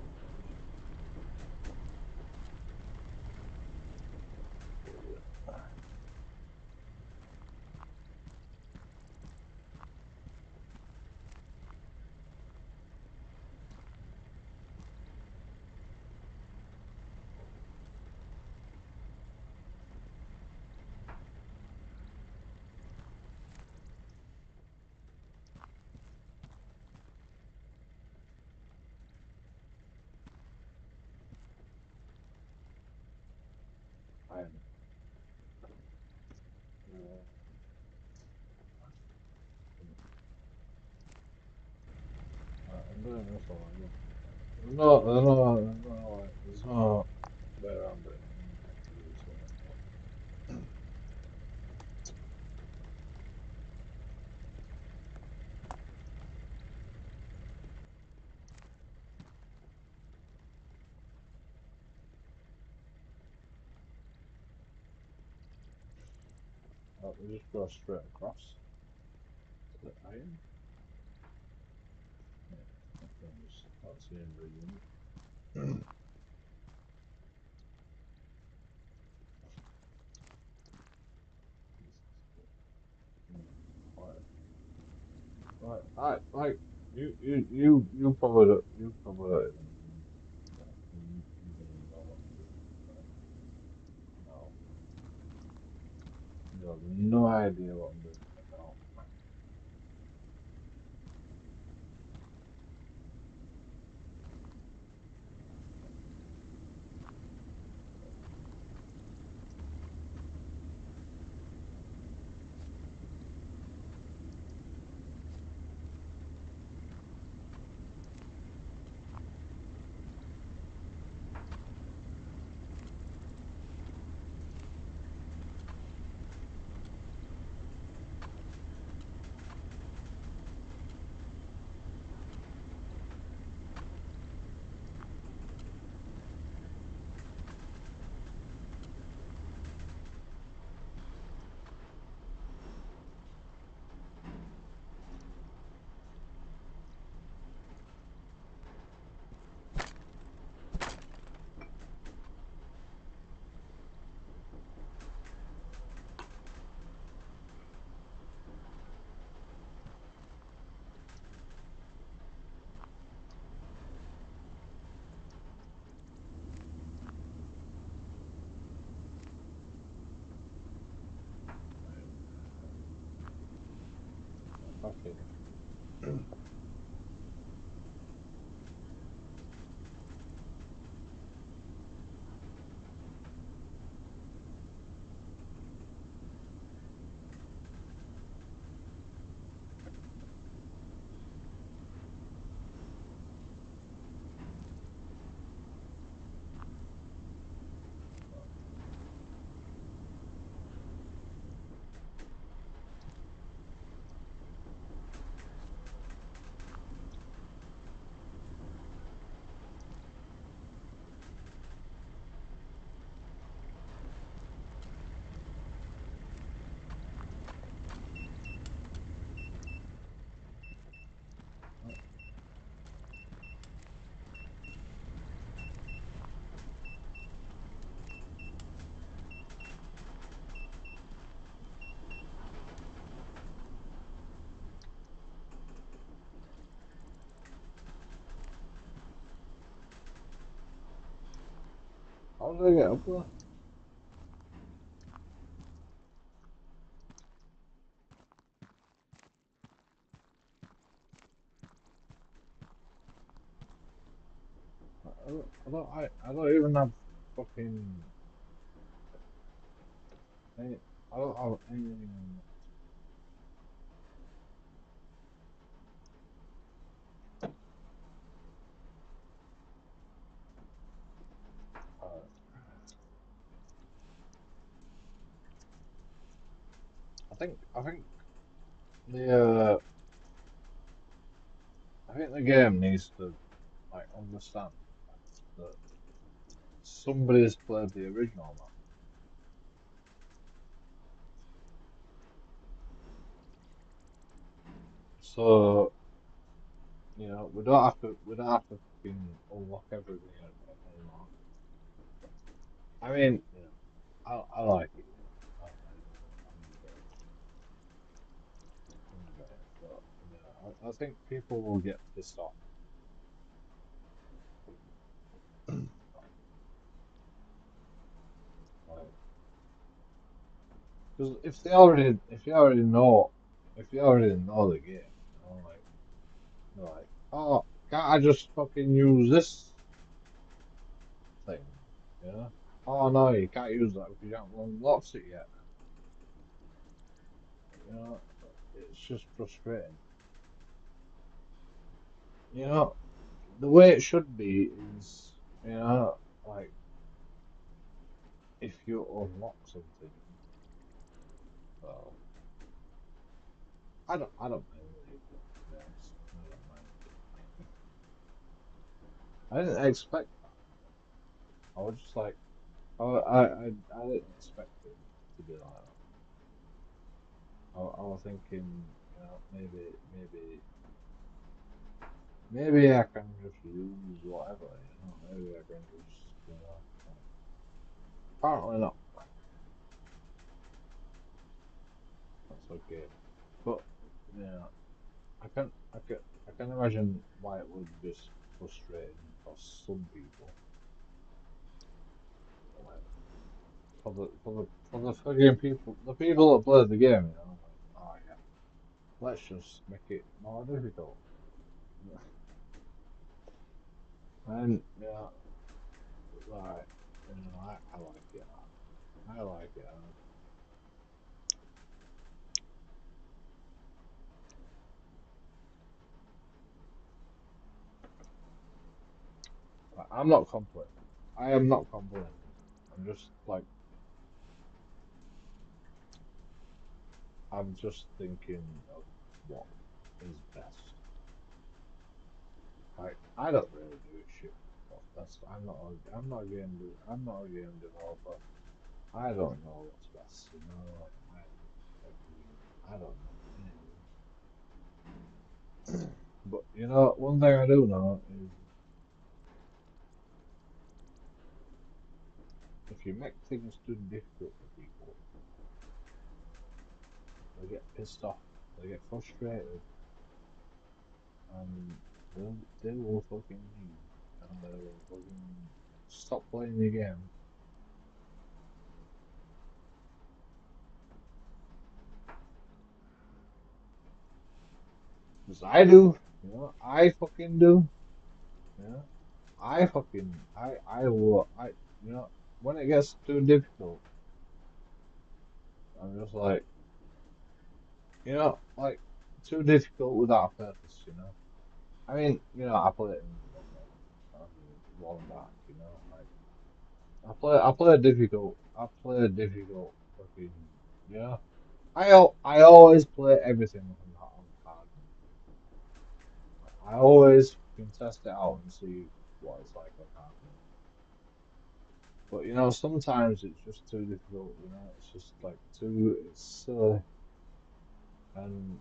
I am. Uh, I'm doing this one. No, there's no way around it. I'm gonna have to do this one. We just go straight across to the iron. Yeah, that's the end of the unit. like you probably don't even know what I'm doing. Right? No, you have no idea what I'm doing right now. Right. Okay. How did I get up there? I don't even have fucking. Any, I don't have anything on that. I think the I think the game needs to like understand that somebody's played the original map. So we don't have to fucking unlock everything anymore. I mean, I like it. I'm enjoying it, but I think people will get pissed off. Like, because if you already know the game, like, oh, can't I just fucking use this thing? You know? Oh no, you can't use that because you haven't unlocked it yet. You know, it's just frustrating. You know, the way it should be is, you know, like if you unlock something, well, I don't mind leaving it, to be honest. I don't mind. I didn't expect that. I was just like, I didn't expect it to be like that. I was thinking, maybe I can just use whatever, maybe I can just, like, apparently not. That's okay. But yeah, I I can imagine why it would be frustrating for some people. Like, for the fucking people, the people that play the game, like, oh yeah, let's just make it more difficult. And yeah, right, I like it. I like it. I'm not complaining. I am not complaining. I'm just like I'm just thinking of what is best. I don't really do a shit what's best. I'm not a I'm not a game developer. I don't know what's best, Like I don't know anything. But one thing I do know is if you make things too difficult for people, they get pissed off, they get frustrated, and they will fucking leave, and they will fucking stop playing the game. Because I do, I fucking do, you know. I will, when it gets too difficult, I'm just like, like too difficult without a purpose. I mean, I play it in long dark, like I play a difficult, fucking, yeah. I always play everything on hard mode. I always can test it out and see what it's like on hard mode. But sometimes it's just too difficult. It's just like it's silly, and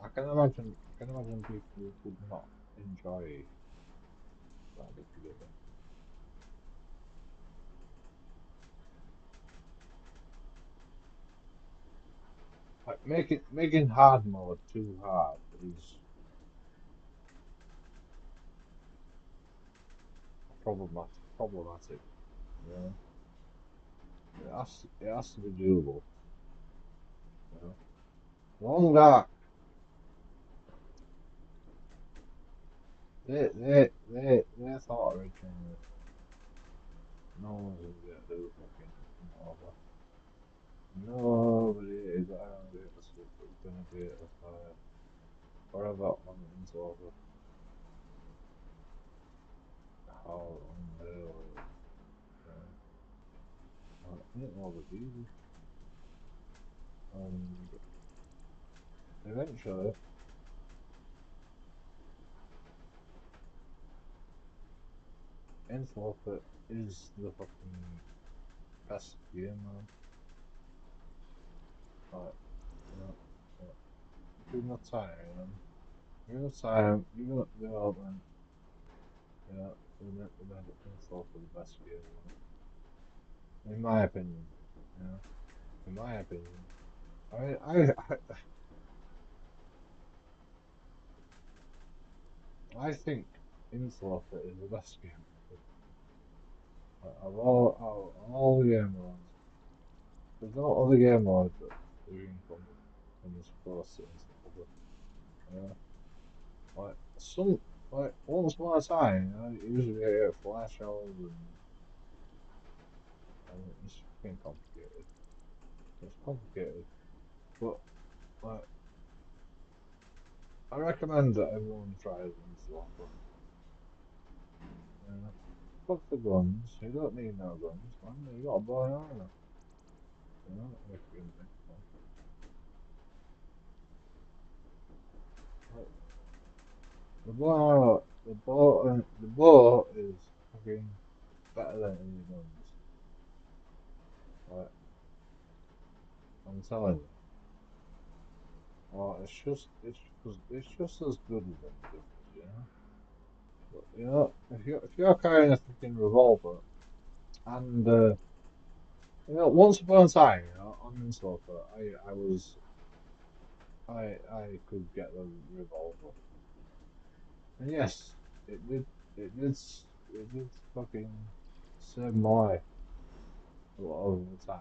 I can imagine people would not enjoy that difficulty. Like making hard mode too hard is problematic. You know, it has to be doable. You know, long dark. They thought originally no one's gonna be able to do fucking over. Nobody is gonna be able to forever on into over how unreal it is. It was easy, and eventually, Infinite is the fucking best game, man. Like, you know, like, given the time, given the time, given the development, we made Infinite the best game, in my opinion. You know, in my opinion. I mean, I think Infinite is the best game of all the game modes. There's no other game mode that even comes close to Infinite. Yeah, like once upon a time, it used to be a flash hours and it's fucking complicated. It's complicated, but like I recommend that everyone tries Insuloper. Yeah. Fuck the guns. You don't need no guns, man. You got a bow and arrow. If you're gonna make one. Like, the bow is fucking better than any guns. Like, I'm telling you. Oh, it's just as good as any guns. But if you're carrying a fucking revolver and once upon a time, on Minnesota, I was I could get the revolver. And yes, it did it did fucking save my life a lot of the time.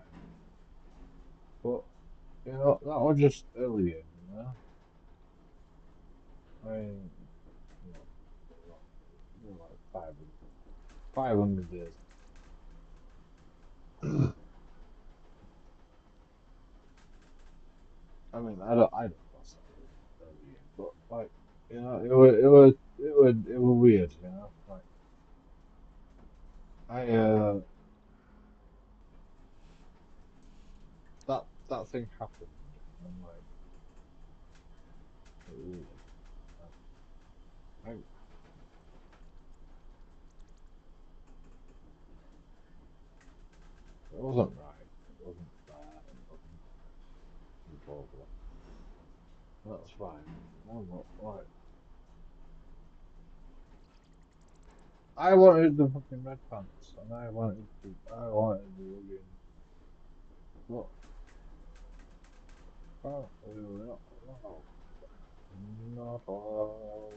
But you know, that was just earlier, you know. I mean, you know, like 500 days. I don't class that as an early game, but like, you know, it was weird, you know. Like, I that thing happened, and I'm like, it was weird. I it wasn't right. It wasn't fair. It wasn't blah blah. That's fine. No, but like, I wanted the fucking red pants, and I wanted the fucking. But apparently we're not allowed. Not allowed.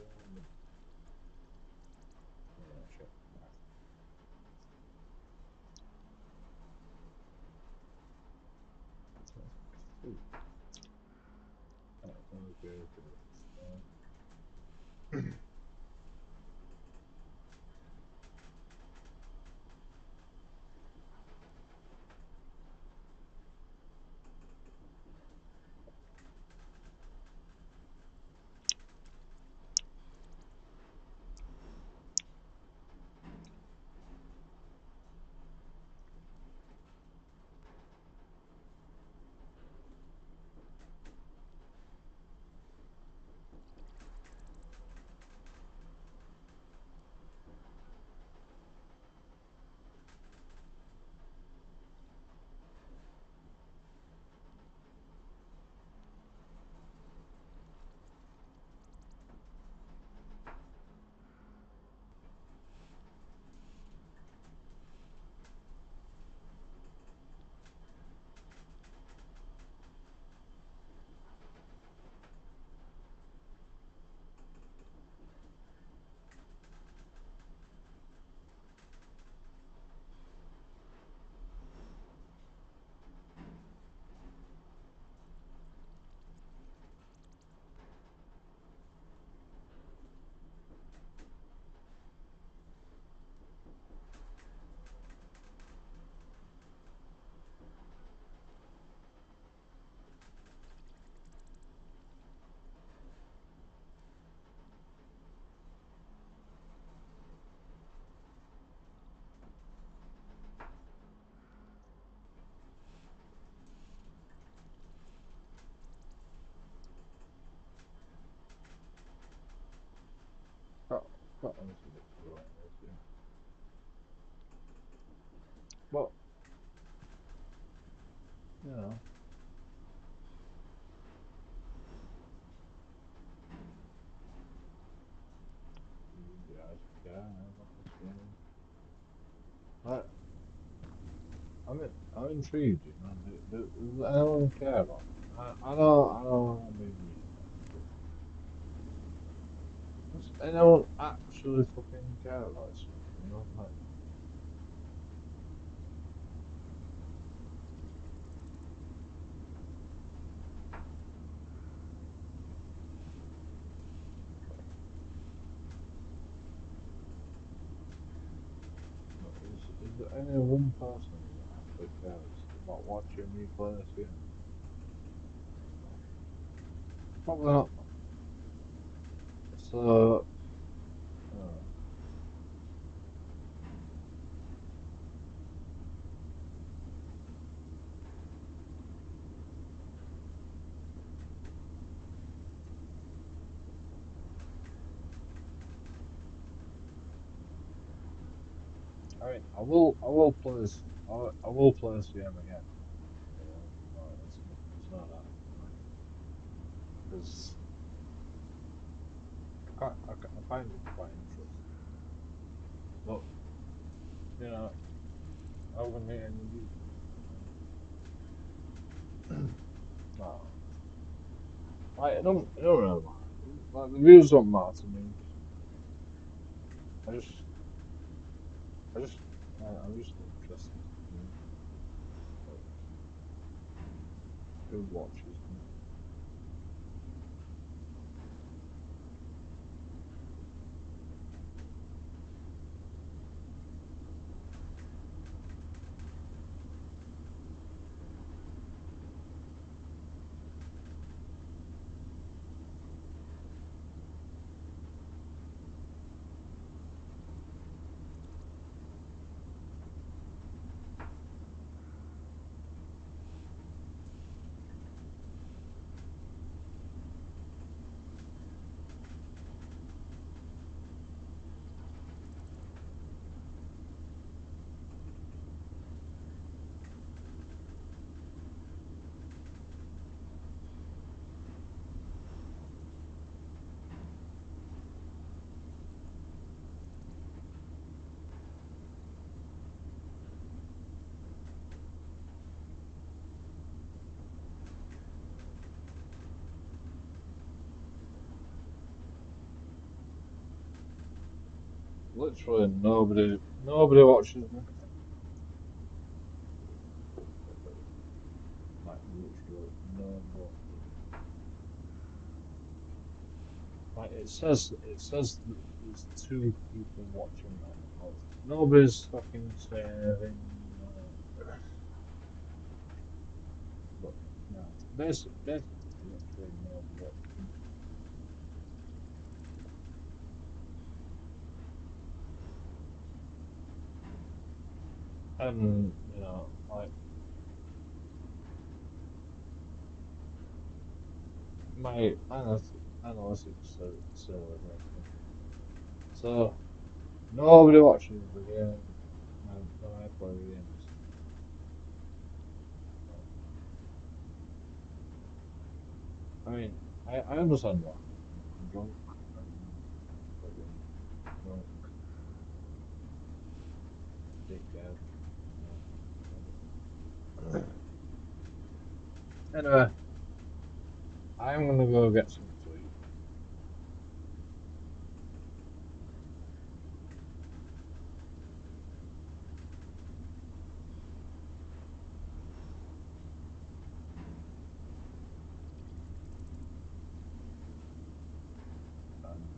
Yeah, shit. Right. That's okay. That, that was a bit cool, yeah. But, you know, yeah, yeah, about this game. I, I'm intrigued, you know. Does anyone care about me? I know I'm being weird, but does anyone actually fucking care about this stuff, you know? Like, is there any one person that actually cares about watching me play this game? No, probably not. So, uh, I will play this, I will play this game again. You know, it's not that, like, because I find it quite interesting. But you know, I wouldn't meet any of you. You know? Oh, Like, it don't really matter. Like, the views don't matter to me. I just, I just, I'm just interested. You know, like, who watches me? Literally nobody watches me. Like, literally nobody. Like, it says that there's two people watching me on the post. Nobody's fucking saying anything. But yeah, basically, literally nobody watches me. And like my analytics say like that. So nobody watches the game when I play the games. So, I mean, I understand why. I'm drunk. I'm fucking drunk, dickhead. You know. Anyway, I'm gonna go get some sleep. And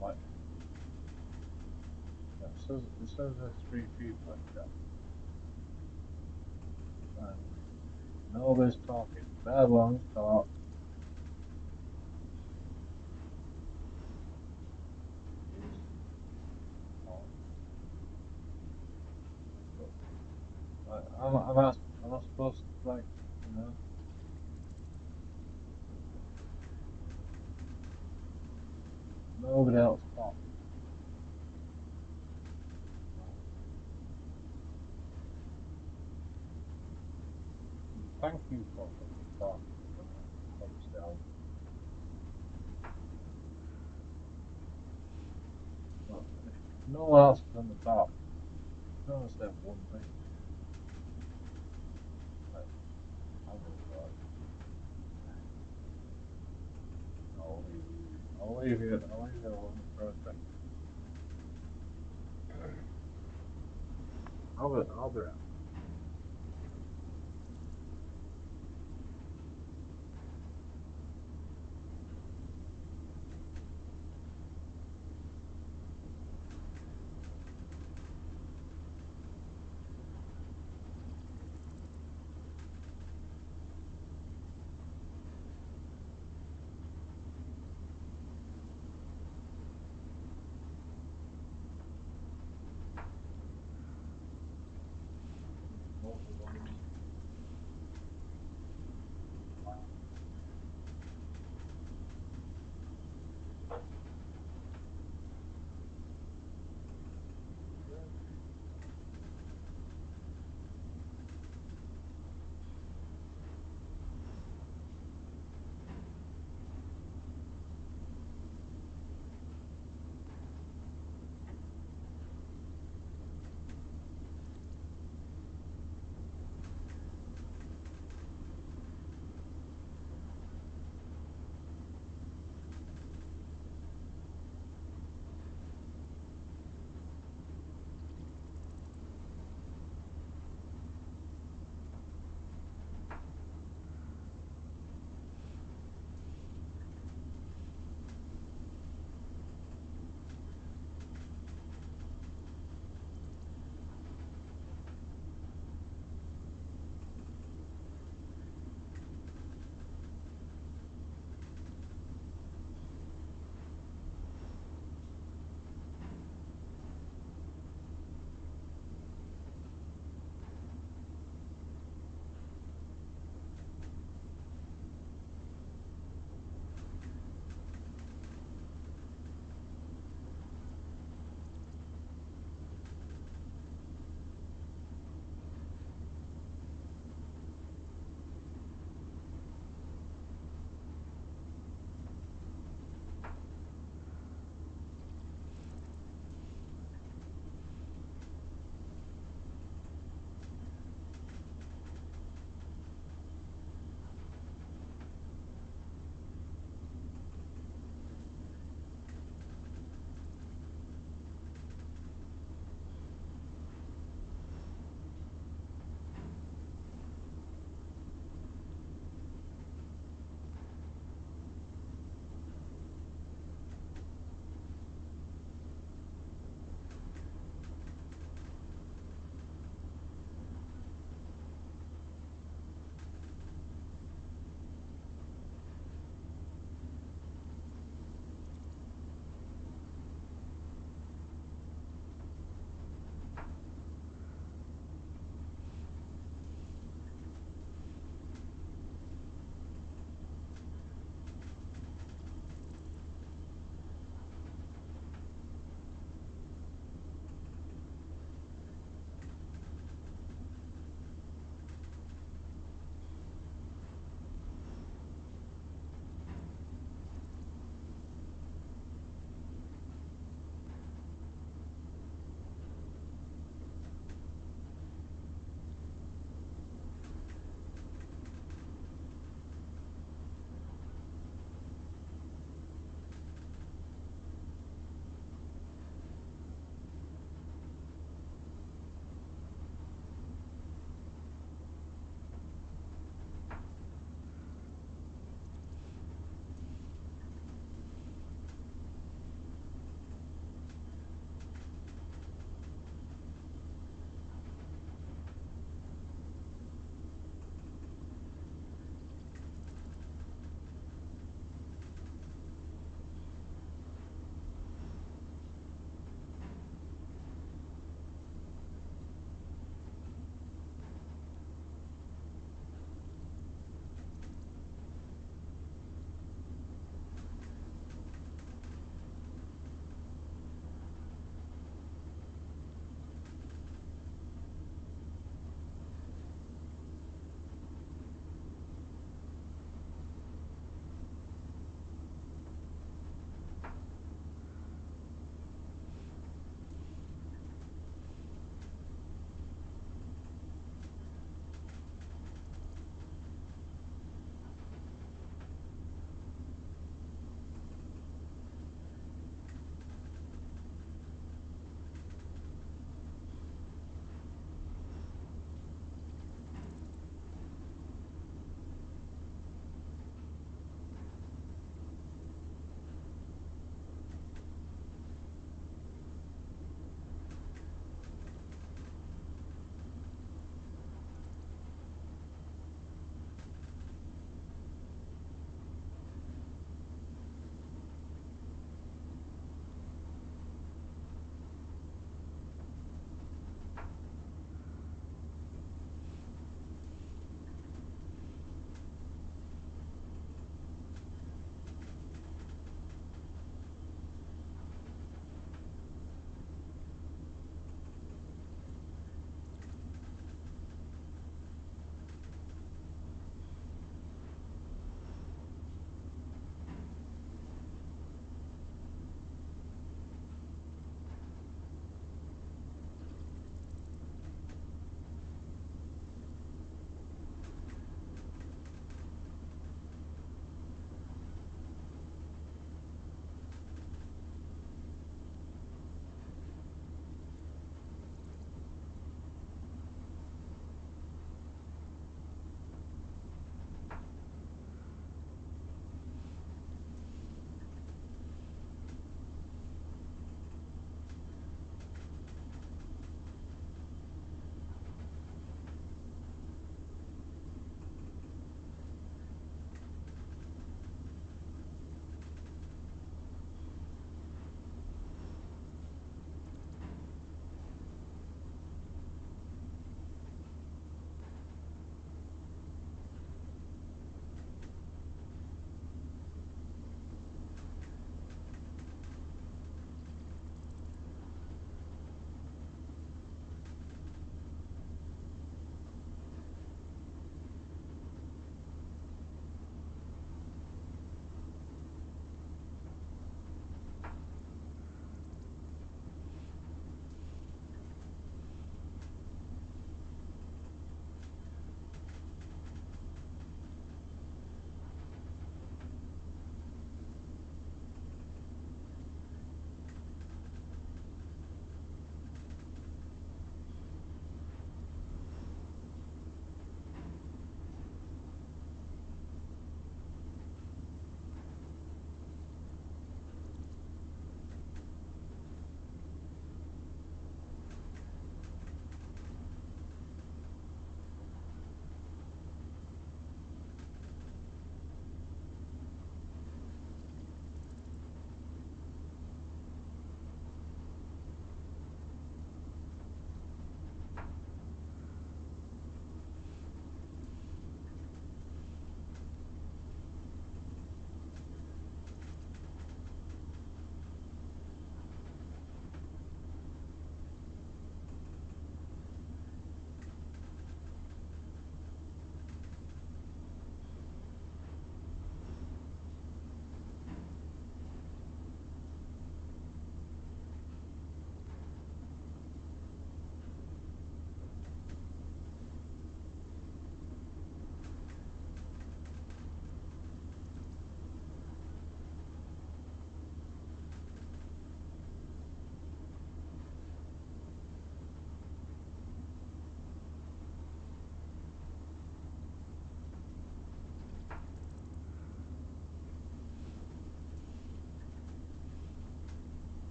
like, yeah, it says there's three people in chat. And nobody's talking. Bare bones talk. Is talk. But like, am I supposed to like, you know, nobody else talk? Like, thank you for fucking talking. You know, obviously, but if no one else is going to talk, I'm going to say one thing. Like, I'm going to be like, I'll leave you. I'll leave you. I'll leave you alone for a second. I'll be right.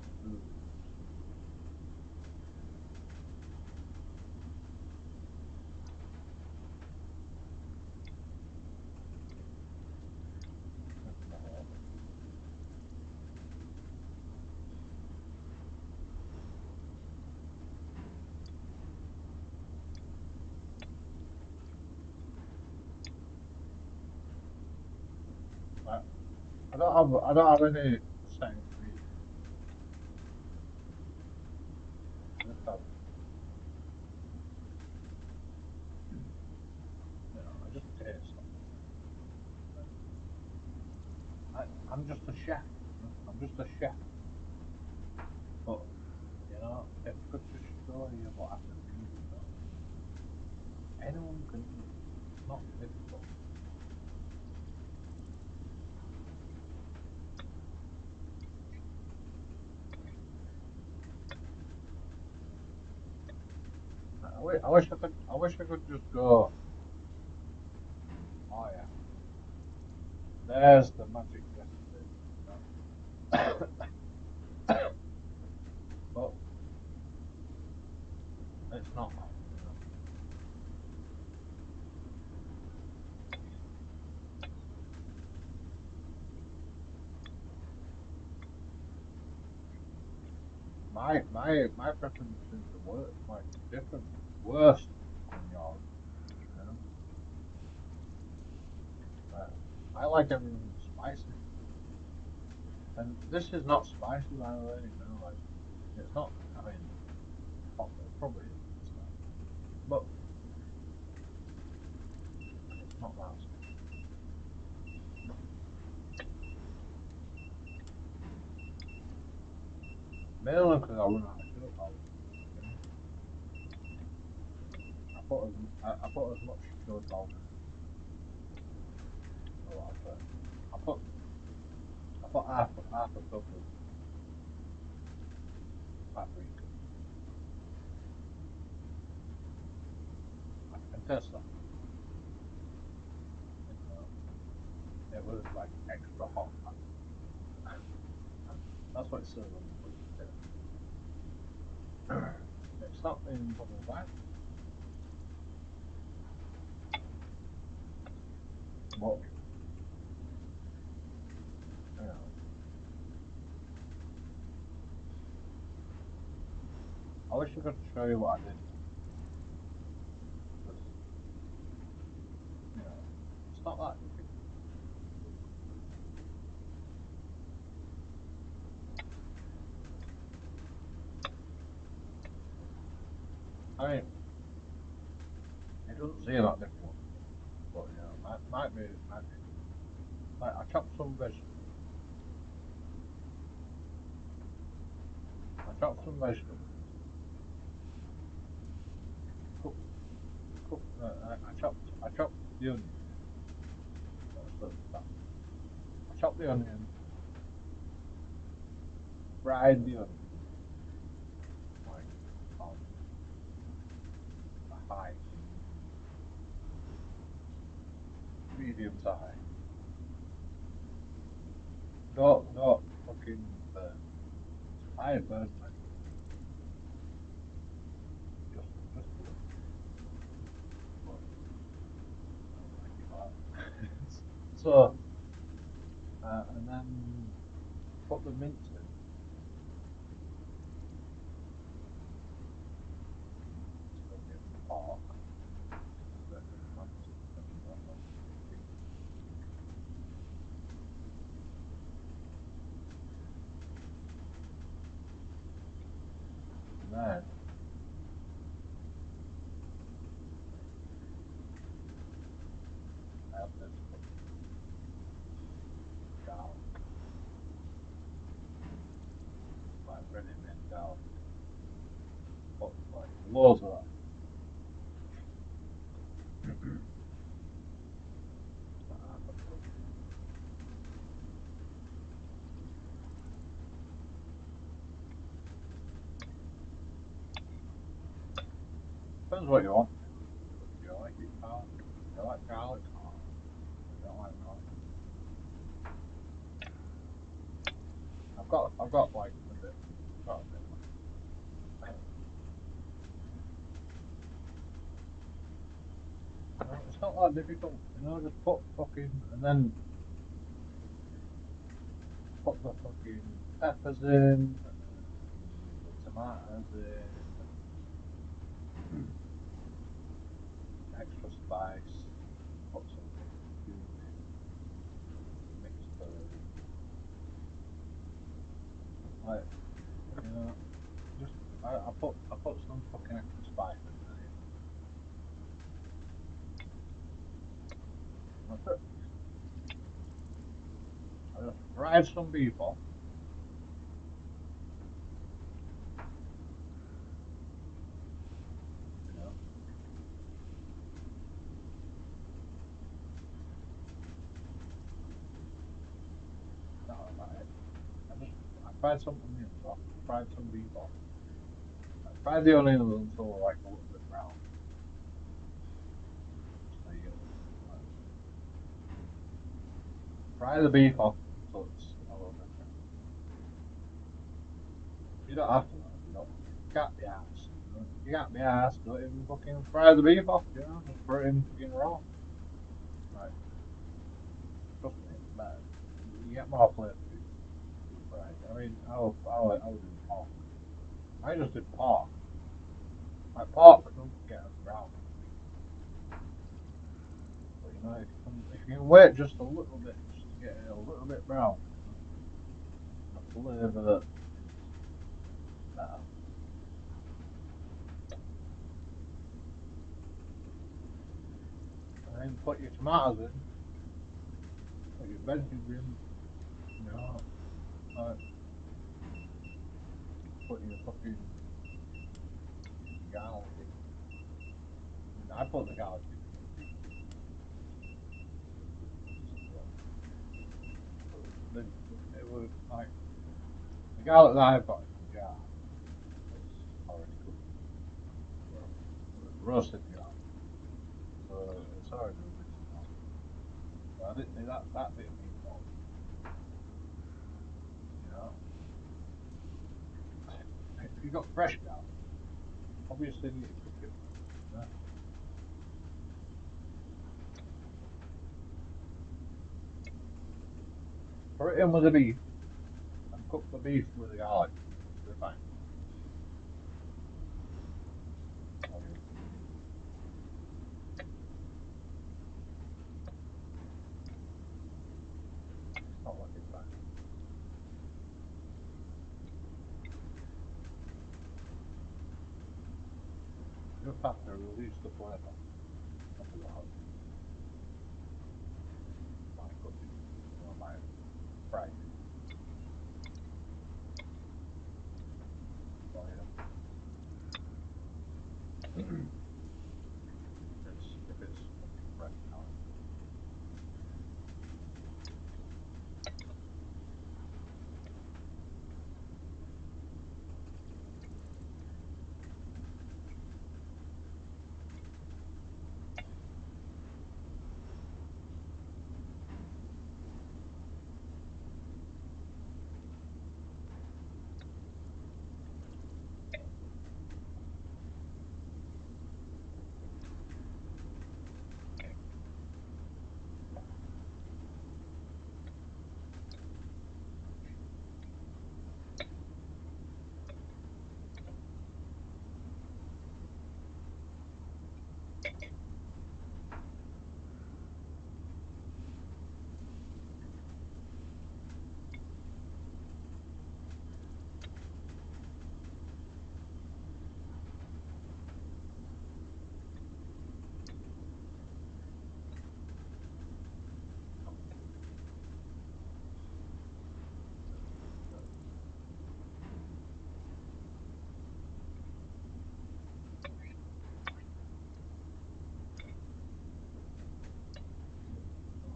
let's do this. No, I don't have any setting speed. I just have, I just taste stuff. I'm just a chef. I'm just a chef. But it's good to show you what I can do. Anyone can do it. It's not difficult. I wish I could. I wish I could just go. Oh yeah, there's the magic recipe. But it's not that. My preference is the worst, like different, worse than yours. You know, uh, I like everything spicy, and this is not spicy by the way. Like it's not. I mean, it probably is at the start, but it's not that. Mainly because I run out of sugar powder. You know? I put as much sugar powder in it. Oh, actually, I put I put half a cup of paprika. I can taste that. You know, it was like extra hot. That's what it says on the packet. It's not in black and white, but you know, I wish I could show you what I did because it's not that difficult. I mean, it doesn't seem that difficult, but might be. Like I chopped some vegetables. I chopped some vegetables. Cook, I chopped the onion. Let's start. I chopped the onion, fried the onion, like on a high, medium to high. Don't fucking burn. I burn my just a little, but I don't like it like that. So and then put the mince in, onion, pork, fancy, fancy. And then I have this fucking garlic, like ready made garlic. Put like loads of that. Like half a clove. Depends what you want. Do you like it garlic? Do you like garlic or you don't like garlic? I've got like a bit. it's not that difficult, just put fucking, and then put the fucking peppers in, the tomatoes in, extra spice, put some fucking cumin, mix the, like, you know, just, I put some fucking extra spice in there, That's it. I just fried some beef off, you know, that was about it. I fried some onions off, fried some beef off. I fried the onions until like a little bit brown, so you get the, like, fry the beef off until it's a little bit brown. You don't have to though, if you don't want to. You can't be asked, You can't be asked, don't even fucking fry the beef off, just put it in fucking raw. Right, trust me, it's better. You get more flavour beef fried. I mean, I would do pork. I just did pork. Like pork don't get as brown as beef. But if you can wait just a little bit, just to get it a little bit brown, the flavour is better. And then put your tomatoes in, put your veggies in, you know, like, put your fucking garlic in. I put the garlic in first, but it was like the garlic that I've got in the jar was already cooked, so it was roasted garlic, so it's already really small. So I didn't that didn't need more, you know. If you got fresh garlic, obviously you need to cook it first, Put it in with the beef and cook the beef with the garlic. It'll be fine. Oh, yeah. It's not rocket science. You just have to release the flavour of the garlic by cooking, by frying it. So yeah, if it's fucking fresh garlic.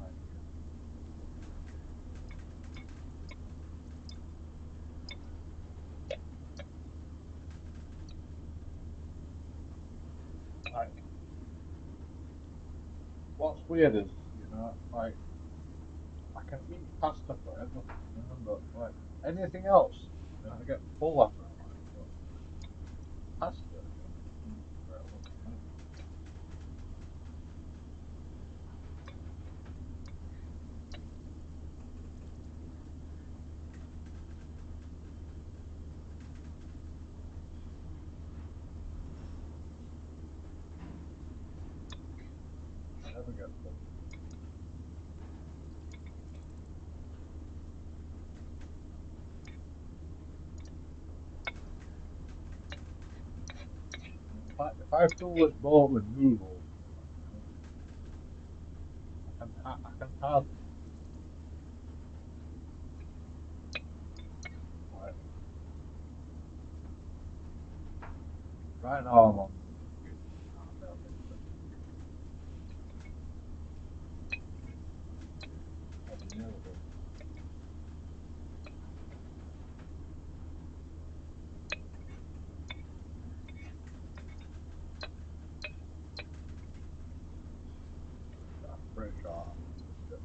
Like, like what's weird is, like I can eat pasta forever, but like anything else, I get full after a while. But pasta, forever. never get full. If I fill this boat with noodles, I can hardly like right now I'm on fucking I'm nearly done. I'm pretty sure I'm finished it.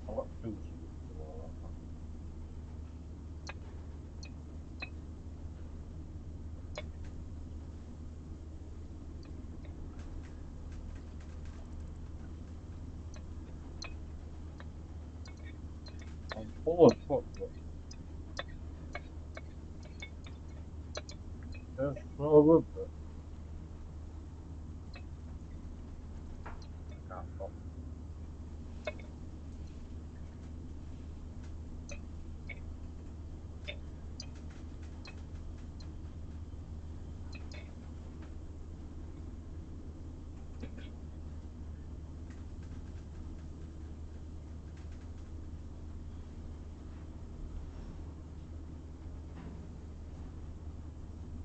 I got two scoops below that. I'm full as fuck, but it's so good that I can't stop.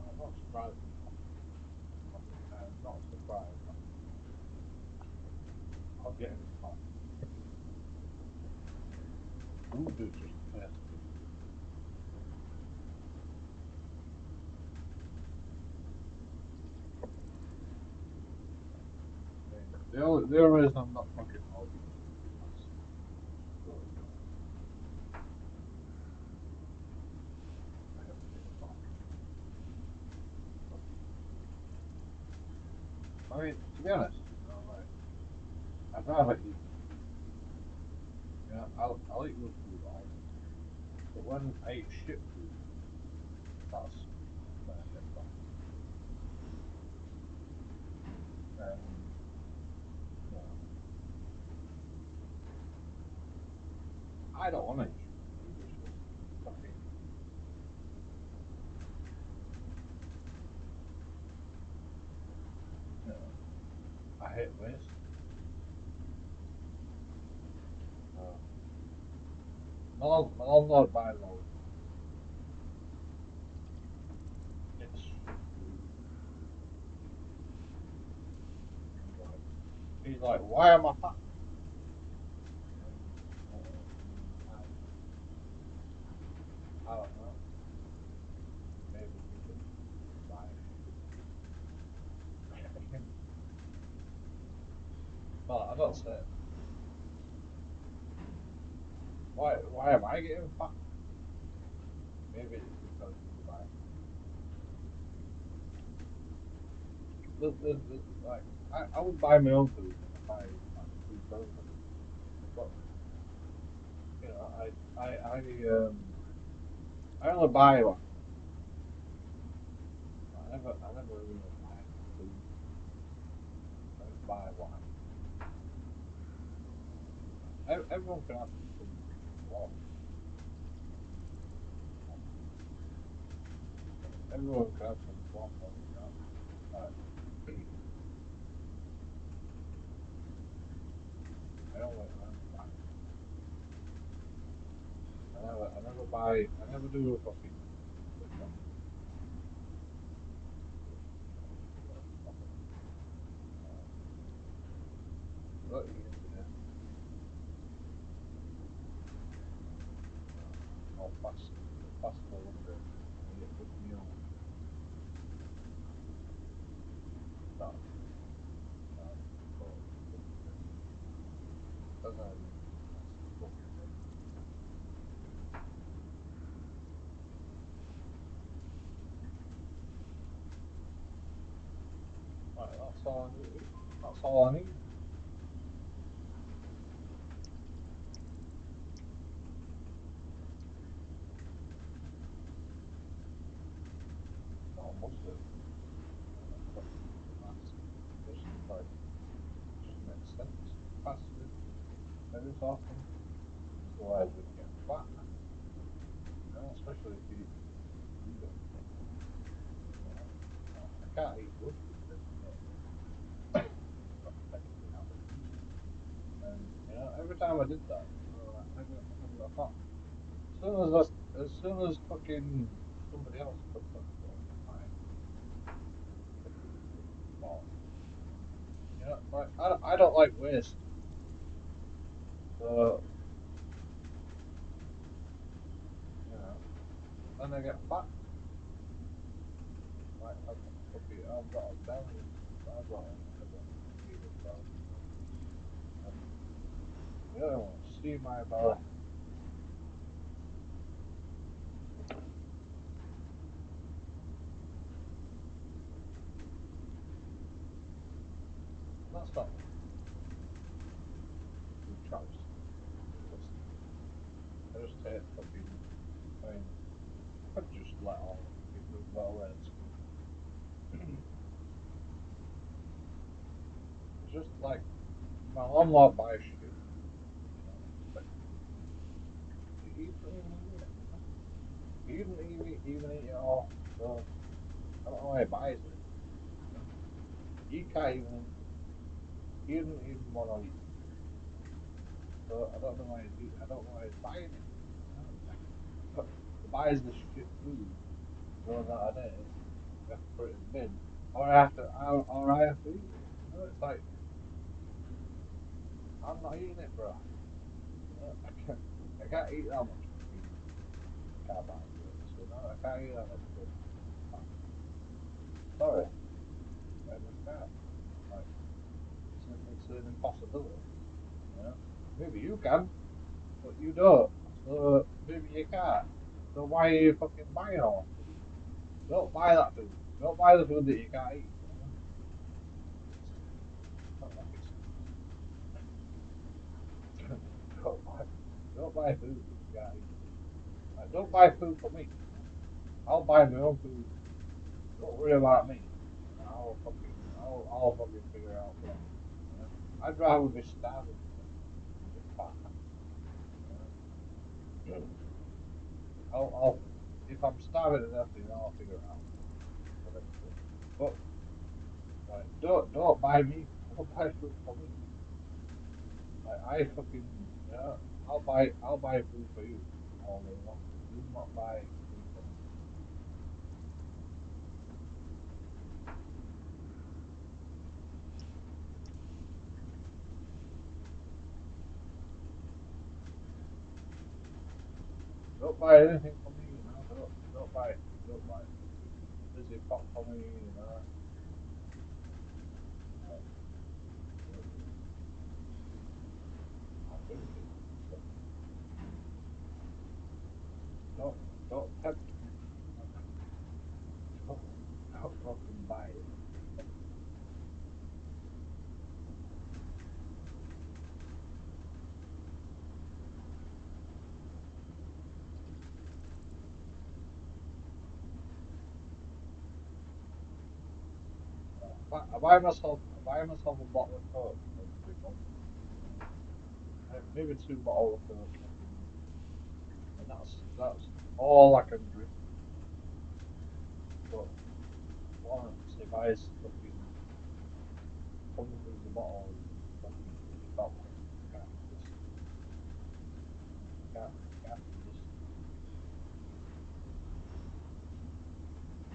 I'm not surprised. I'm not surprised. I'm getting fat. Food is just tasty. I mean, the only reason I'm not fucking healthy is because really I have to get fat. I mean, to be honest, like, I'd rather eat. I'll eat good food all day. But when I eat shit food, that's when I get fat. And you know, I don't want to eat shit food. It's just fucking, you know, I hate waste. Um, my landlord buys all the fucking gets shit food. He's like, why am I fat? I don't know. Maybe because he's buying shit food. Well, I don't say it. Why am I getting fat? Maybe it's because you buy like I would buy my own food and I buy like food for everybody. But you know, I only buy like I never really buy food. I just buy what I need. Everyone can have some if they want. Everyone can have some if they want, but you know, like I only buy. I never do a fucking sit down. What are you eating today? I'll fast for one day and eat a big meal. That but doesn't have anything that's fucking big. Right, that's all I need. That's all I need. Not mustard. Fucking mask. Just like often. Otherwise, we get fat. Especially if you eat food every day. You know, I can't eat good food every day. Not technically healthy food. And every time I did that, I never got fat. As soon as fucking somebody else cooked on it, I fucking bought it. Like I don't like waste. So you know, then I get fat. Like I've got a belly. I've got a huge belly. And you don't want to see my belly. That's not good choice. Because I just hate fucking. I mean, I could just let all the fucking food go away and stuff. It's just like my landlord buys shit. Respectfully, he doesn't even eat it. He didn't even eat it all. So I don't know why he buys it. You know? He can't even. He didn't even want to eat it. So I don't know why I don't know why he's buying it. It's like, he buys the shit food, goes out a day, you have to put it in the bin, or I have to eat it. It's like I'm not eating it, bro. I can't eat that much fucking carbohydrates. I can't eat that much fucking fat. Sorry, I just can't. Like it's an impossibility. You know? Maybe you can, but you don't. So maybe you can't. So why are you fucking buying all that food? Don't buy that food. Don't buy the food that you can't eat. It's not rocket science. don't buy, don't buy food that you can't eat. Like, don't buy food for me. I'll buy my own food. Don't worry about me. I'll fucking figure out what. You know? I'd rather be starving to death than get fat. You know? I'll if I'm starving to death, I'll figure it out eventually. But like, don't buy me. Don't buy food for me. Like I fucking I'll buy food for you all day long. Do not buy food for me. Don't buy anything for me. Don't buy fucking fizzy pop for me. Like, I'll drink it. But don't don't tempt me. Don't, don't fucking buy it. I buy myself a bottle of Coke every month. Maybe two bottles of Coke every month, and that's all I can drink. But Lawrence, he buys fucking hundreds of bottles of fucking fizzy pop. Can't resist. Can't resist.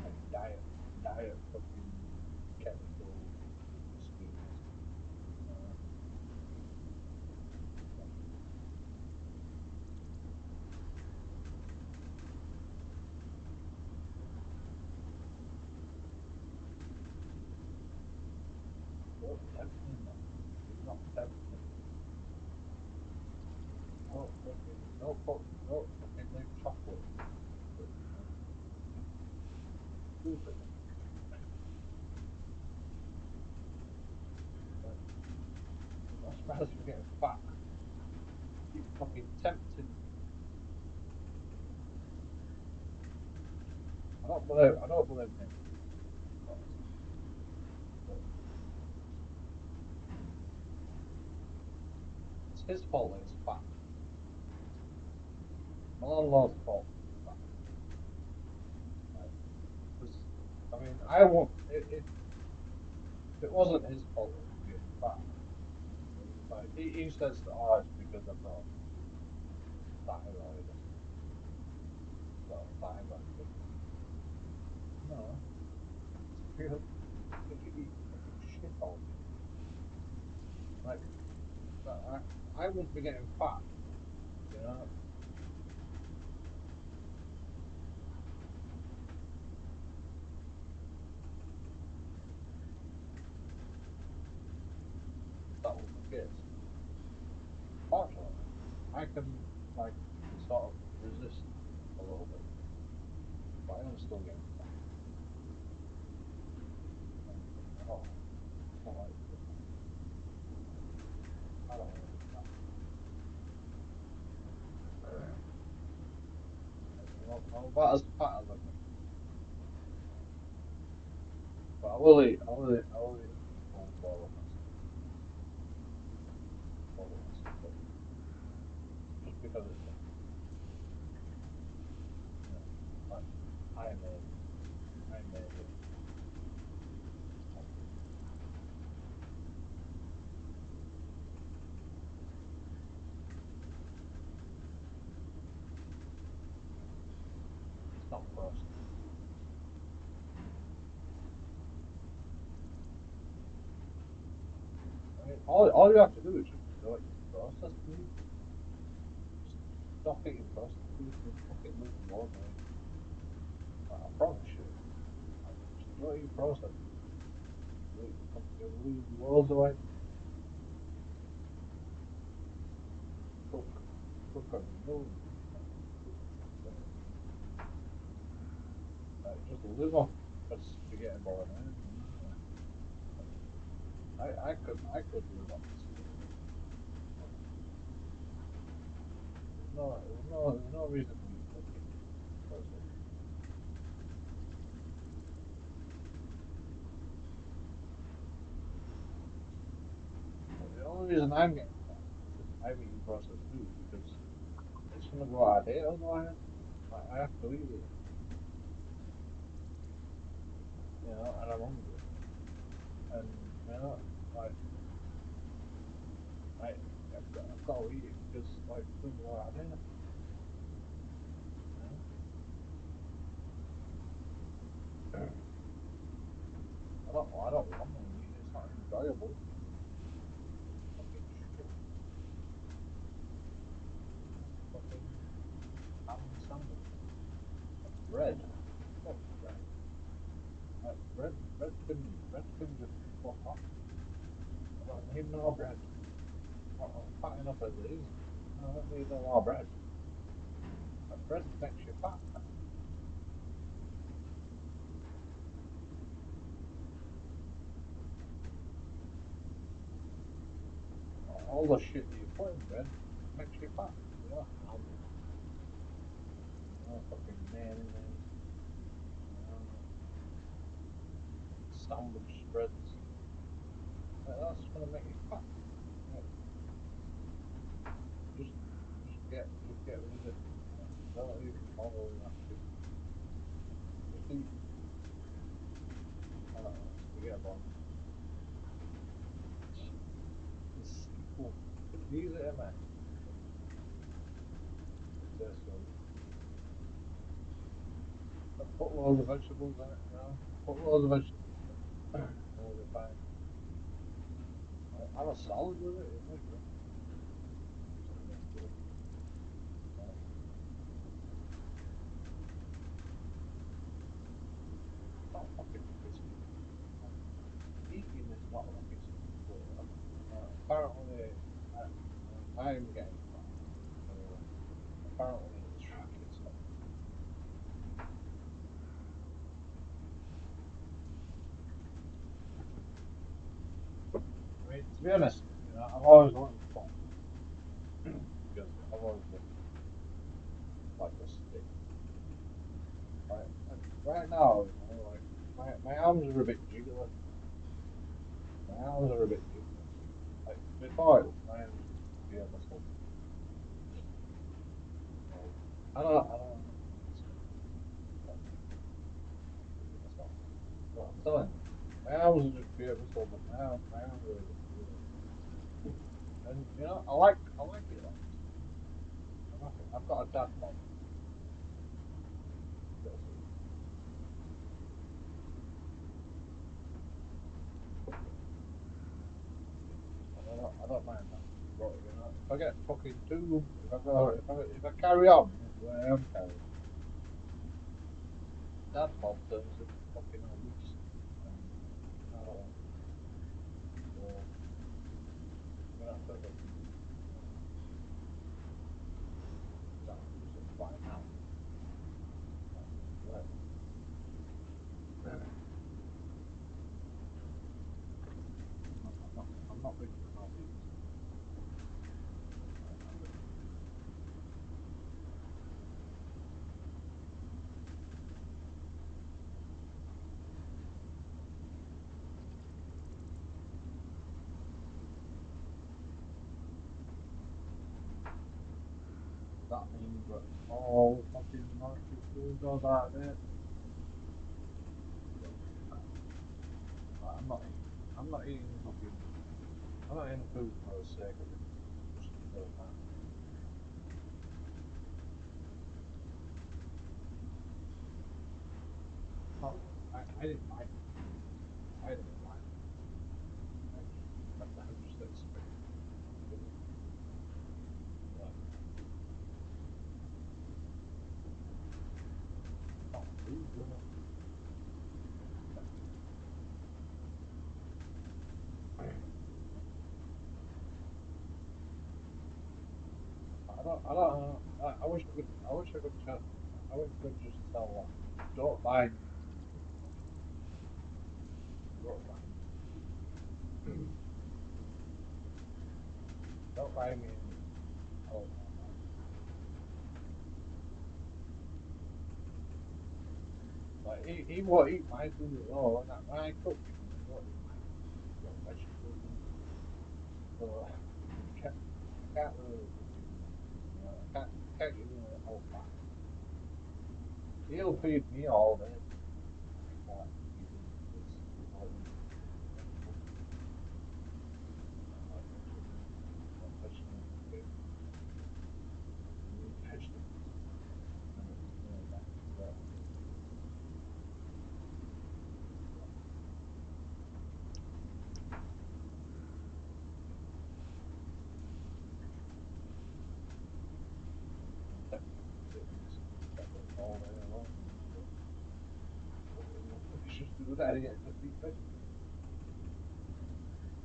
Like diet fucking chemical sweeteners. Uh, don't tempt me, man. Do not tempt me. Don't fucking leave chocolate in my fridge. Stupid. Like, I'm not surprised you're getting fat. Keep fucking tempting me. I don't believe him. Honestly. But it's his fault that he's my landlord's fault. That, like, 'cause, I mean, I won't. If it wasn't his fault that I'm getting fat, like he says, oh, it's because I've got thyroid or something. I've got a thyroid problem. No, it's because you eat fucking shit all day. Like, I won't be getting fat, you know. If that was the case, fortunately, I can like sort of resist a little bit, but I am still getting fat. And I don't like being fat. I don't want to be fat. I'm about as fat as I can be, but I will eat. I will eat a full bowl of pasta, bowl of pasta, but just because it's you know, like I made it. I made it. Like, it's not processed. I mean, all you have to do is just not eat processed food. Just stop eating processed food. You'll fucking lose loads of weight. Like, I promise you. Like, just don't eat processed food. You'll lose loads of weight. Cook, cook a meal. Like, cook, just live off a spaghetti bolognese. You know? I could live off a spaghetti bolognese. Like, there's no reason we fucking processed food. But the only reason I'm getting fat is because I'm eating processed food because it's gonna go out of date otherwise. Like, I have to eat it, you know, and I'm hungry, and you know, like I've got to eat it because like it's gonna go out of date. You know, I don't want to eat it. It's not enjoyable. Fucking shit. Fucking ham sandwich. Like bread. Fuck bread. Like bread can just fuck off. I don't need no bread. I'm fat enough as it is. I don't need no more bread. Like, bread makes you fat. All the shit that you put in bread makes you fat. You know, ham, you know, fucking mayonnaise, you know, sandwich spreads. Like, that's gonna make you fat. Like, just just get rid of it. Like, don't even bother with that shit. Just eat, I don't know, spaghetti bolognese. It's simple. It's easy to make. It tastes good. Put loads of vegetables in it, you know. Put loads of vegetables in it. And it'll be fine. Like, have a salad with it, it'll be great. Just taste good. Like, it's not fucking rocket science. Like, eating is not rocket science, but apparently I'm getting fat. Anyway, apparently it's rocket science. I mean, to be honest, you know, I've always wanted fun because I've always been like a stick. Like right now, you know, like my arms are a bit jiggly. My arms are a bit jiggly. Like before, it was fine, just pure muscle. I don't know. What to do myself. But I'm telling you, my arms are just beautiful, but my arms are really, and I like it like this. I'm happy. I've got a dad bod. That's it. I don't mind that. But if I get fucking too, if I carry on the way I am carrying on, dad bod turns into fucking obese, and I don't want that. So I'm gonna have to fucking, gonna have to do something about it now. Not later. I'm not becoming obese. I'm just, that means that all fucking military food goes out there. So, I'm not eating. I'm not eating fucking. I'm not eating food for the sake of it. Just for that. Not, I didn't buy it. I didn't buy it. I just expect it. Like, not food, you know. I don't know. I wish I could. I wish I could. I wish I could just tell that. Don't buy me anything. Don't buy me anything. Don't buy me anything. I'll buy it. Like he won't eat my food at all. When I cook, he won't eat my food. He's got vegetables in it, so I can't really fucking. I can't give him a whole pack. He'll feed me all day, but I can't feed him because he won't eat fucking vegetables. I like vegetables. I like vegetables and fish. I need vegetables. And that, but yeah, I'm tempted to sit in this setup all day long, but it's just a good idea. Just eat vegetables.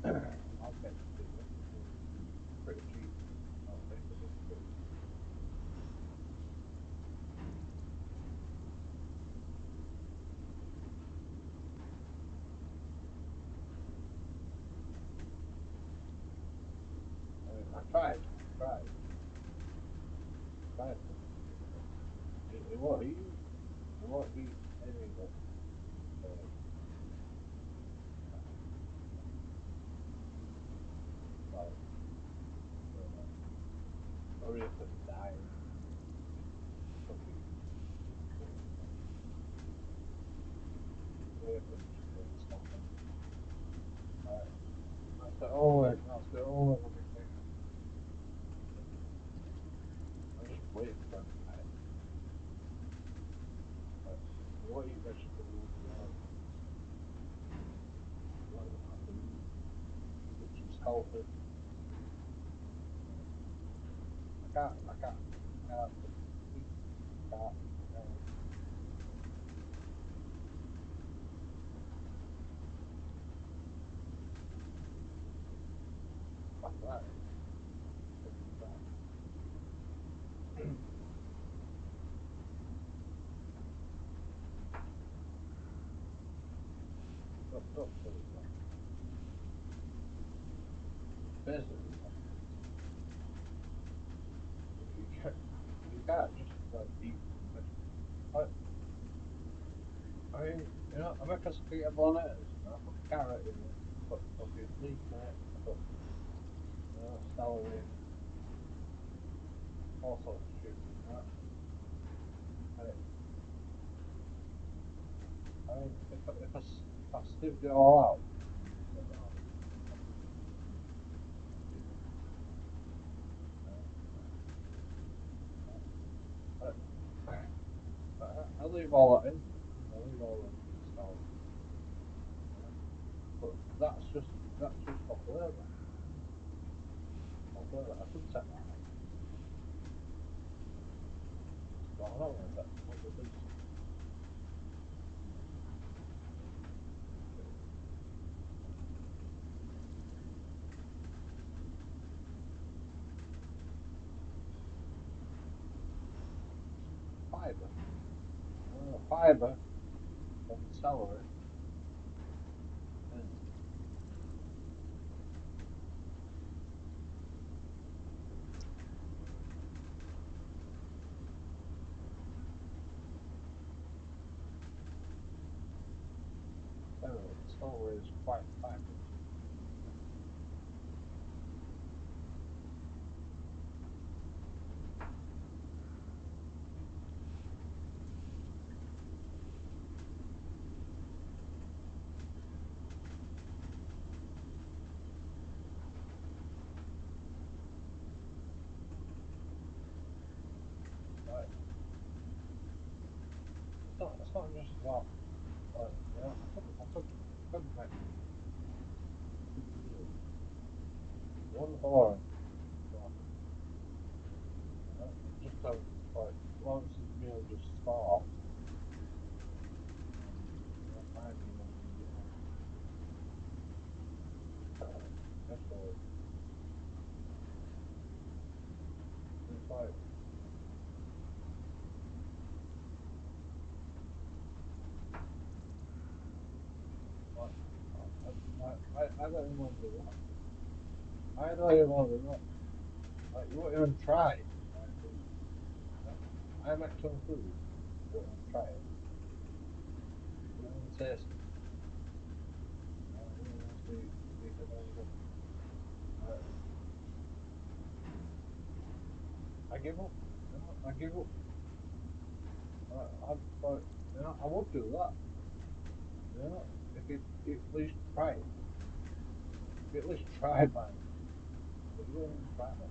Market just eat vegetables. It's pretty cheap. I'll think of it. Pretty cheap. I mean, I tried cooking for him, but it won't eat. It won't eat any of it. Um, like, uh, hurry up and die and fucking, hurry up and just kill yourself. And, like, that's the only fucking thing. I'm just waiting for him to die. Like, he won't eat vegetables, he won't eat my food, which is healthy. I can't fucking feed him. I can't, I tried, fucking tried. Don't kill yourself. Basically, what it is. You can't just like eat fucking vegetables. Like, I mean, I make a spaghetti bolognese, I put carrot in it, I put fucking leek in it, I put, celery in it, all sorts of shit, right? if I snipped it all out, and put it on fucking YouTube, uh, I leave all that in. I leave all the nostalgia. Yeah. But that's just for flavour. For flavour. I could take that out, but I'm not going to take it out because fibre. Fibre from celery. Yeah. Celery is quite fibrous. Right. It's not just about I could make two meals. One for and just have like once his meal just starts, and my meal be vegetables. It's like I don't even want to do that. I don't even want to do that. Like you won't even try my food. Yeah? I make some food. You won't even try it. You won't even taste it. You won't even see if it's any good. Uh, I give up. I give up. I would do that. If it at least try it. If it at least tried my food. But you won't even try my food.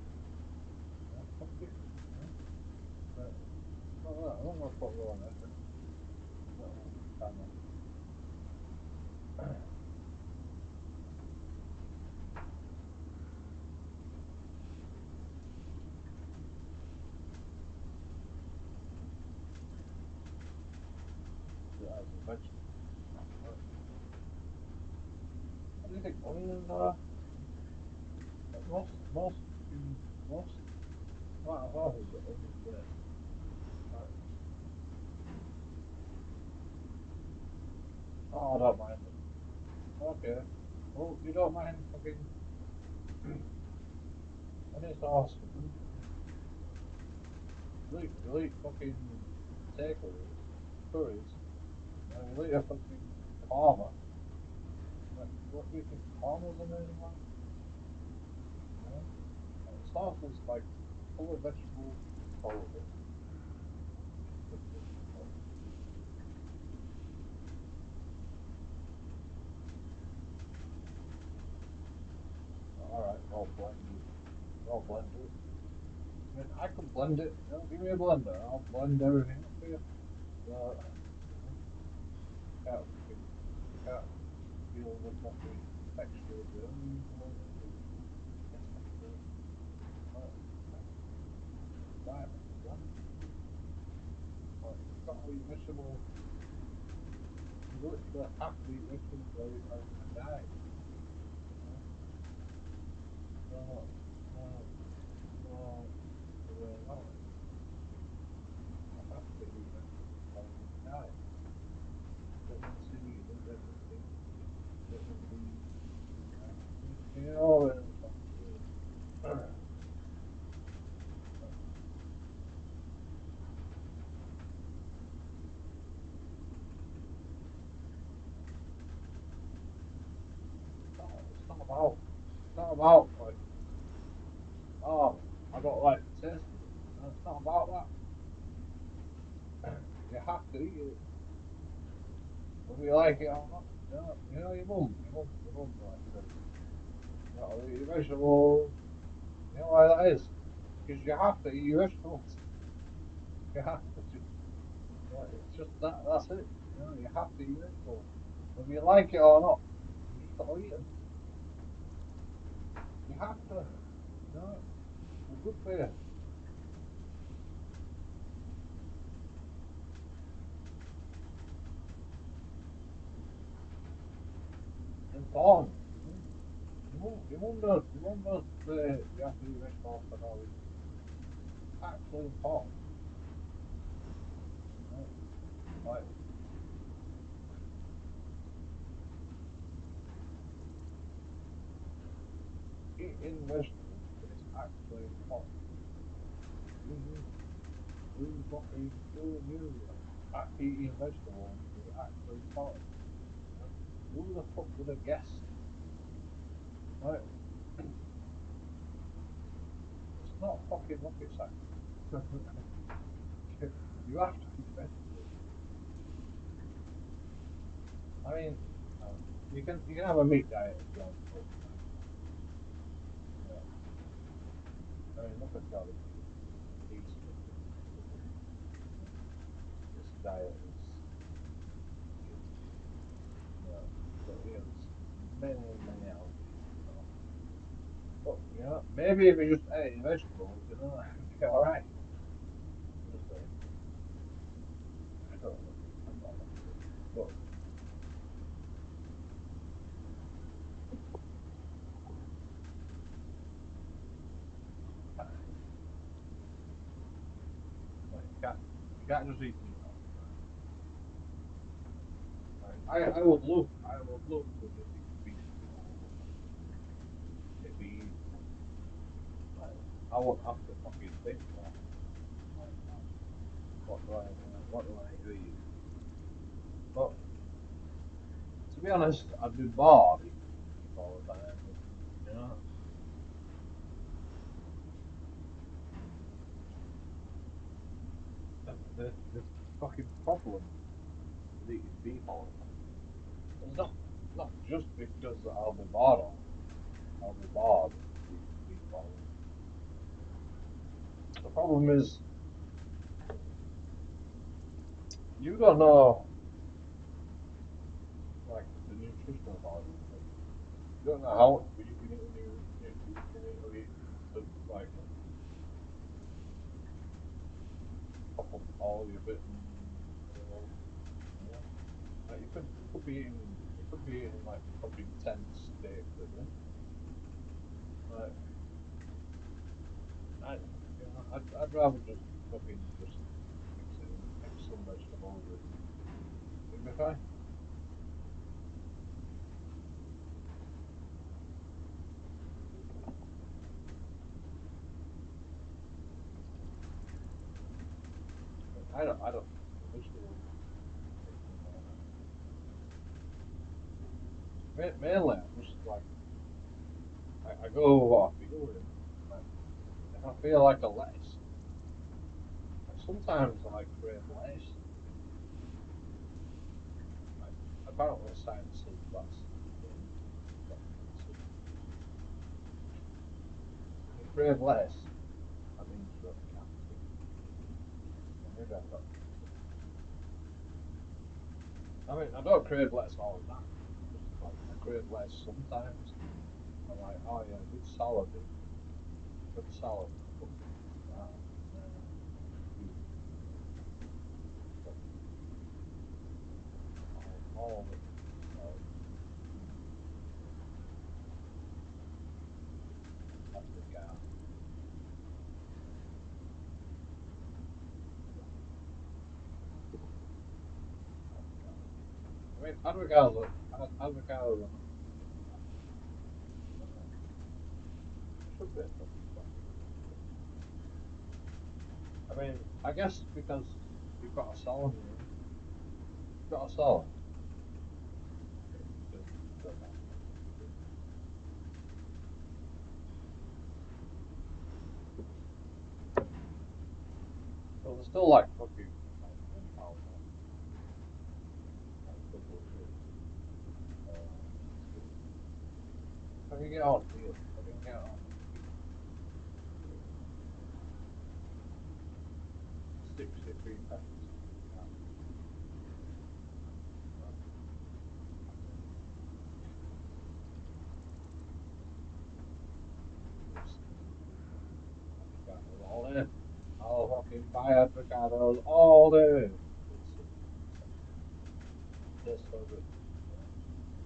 Fuck it. Yeah? I'm not gonna put raw on effort. I'm not gonna try my food as a vegetable. Right. What do you think onions are? Like most tomato sauces are onion based. Right. Oh, I don't mind it. Okay. Well, you don't mind fucking any sauce. You eat fucking takeaways, curries. You eat a fucking korma. Like, what do you think korma's amazing like? You know? Like, sauce is like full of vegetables, probably. Alright, I'll blend it. I mean, I can blend it. Give me a blender. I'll blend everything up for you. But, you can't fucking, you can't feel the fucking texture of the onions or whatever. Yes, I can do it. Right, right, I can blend it. Like, you've got to eat vegetables. You literally have to eat vegetables or you're gonna die. You know? So, uh, so, no, I have to eat vegetables or I'm gonna die. Vitamin C, vitamin D, vitamin B. All in fucking food. It's not about like, oh, I don't like the taste of it. No, it's not about that. You have to eat it. whether you like it or not. Your mum like your vegetables. You know why that is? Because you have to eat your vegetables. You have to just, it's just that. That's it. You have to eat your vegetables, whether you like it or not. You just got to eat them. You have to. They're good for you. Important. Your mum does say you have to eat vegetables for no reason. It's actually important. You know? Like eating vegetables is actually important. You do what you do you. Eating vegetables is actually important. You know? Who the fuck would have guessed? Right? It's not fucking rocket science. You have to eat vegetables. I mean, you can have a meat diet if you want, but you know, I mean, look at Jordan Peterson. He's fucking unbelievable. You know? This diet is shit. You know, but he has many allergies. But maybe if you just ate vegetables, it'd be all right. Just saying. I don't know. I'm not that good. But like, you can't just eat meat all the time. Like, I would love to just eat beef all the time. It'd be easy. Like, I wouldn't have to fucking think about it. Like, what do I need to eat? But to be honest, I'd be bored eating beef all the time. You know, the fucking problem with eating beef all the time. It's not just because I'll be bored all the time. I'll be bored eating beef all the time. The problem is you don't know like the nutritional value of it. You don't know how much beef you need to eat to like top up all your vitamins and minerals. You know, like you could be eating like fucking 10 steaks a day. Like I'd rather just fucking just mix it in, mix some vegetables in. It'd be fine. I don't think the vegetables make me wanna. Mainly, I just like I go with what I feel, Like if I feel like a lettuce, like sometimes I like crave lettuce. Like apparently science says that's dangerous. But so when you crave lettuce, that means you've got cancer. Or maybe I've got cancer. I mean, I don't crave lettuce all the time. Just like I crave lettuce sometimes. I'm like, oh yeah, good salad. Fucking wow, man, beautiful. But all of it is good salad. Mm, avocado, avocado. I mean, avocados are not that bad. They should be fucking fine. I mean, I guess because you've got a salad, you've got a salad, then that's what you should do. But they're still like fucking like £1 off, like double. I can get on deal. I can get on 63 pence. Yeah, well, just avocados all day. I'll fucking buy avocados all day. It tastes so good. You know?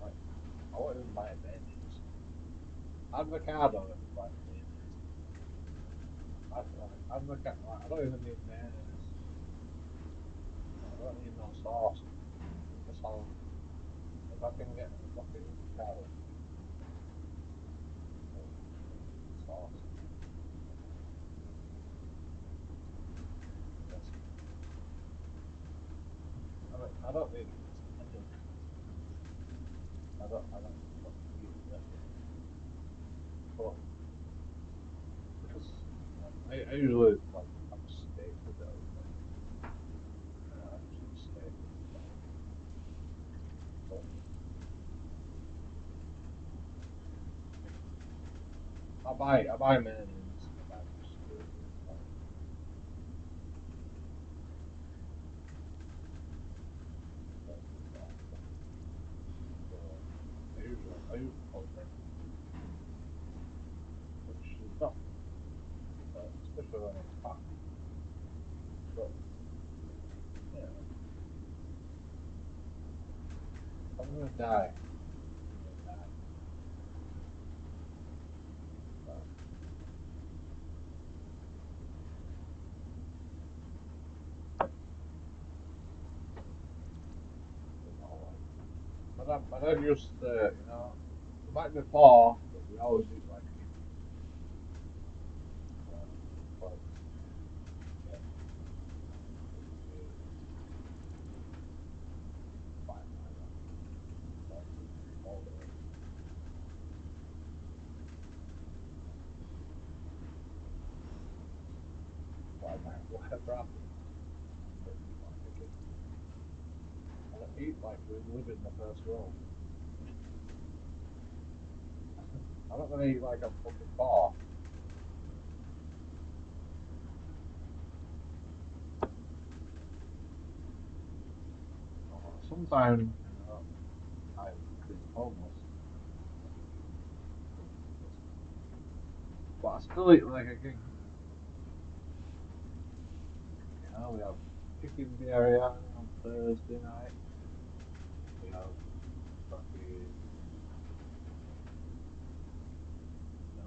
Like, I won't even buy mayonnaise. Avocado is like mayonnaise. Like, avocado, like, I don't even need mayonnaise. I don't need no sauce. The salad. If I can get a fucking avocado, sauce. Yes. I don't need onion. I don't need onion. But because I usually like have steak with it as well. I just eat steak with salad. But I buy mayonnaise. I buy mustard. I buy barbecue sauce. So I usually put it, which is not especially when it's hot. But yeah, I'm gonna die. I'm gonna die. But you know, like my dad used to, it might be poor, but we always eat like Indian. Like yeah, Indian, like that. Like all day. Whatever happens, I'm gonna eat like a king. I'm gonna eat like we live in the first world. I'm not gonna eat like I'm fucking poor. Sometimes, I've been homeless, but I still eat like a king. We have chicken biryani on Thursday night. We have fucking,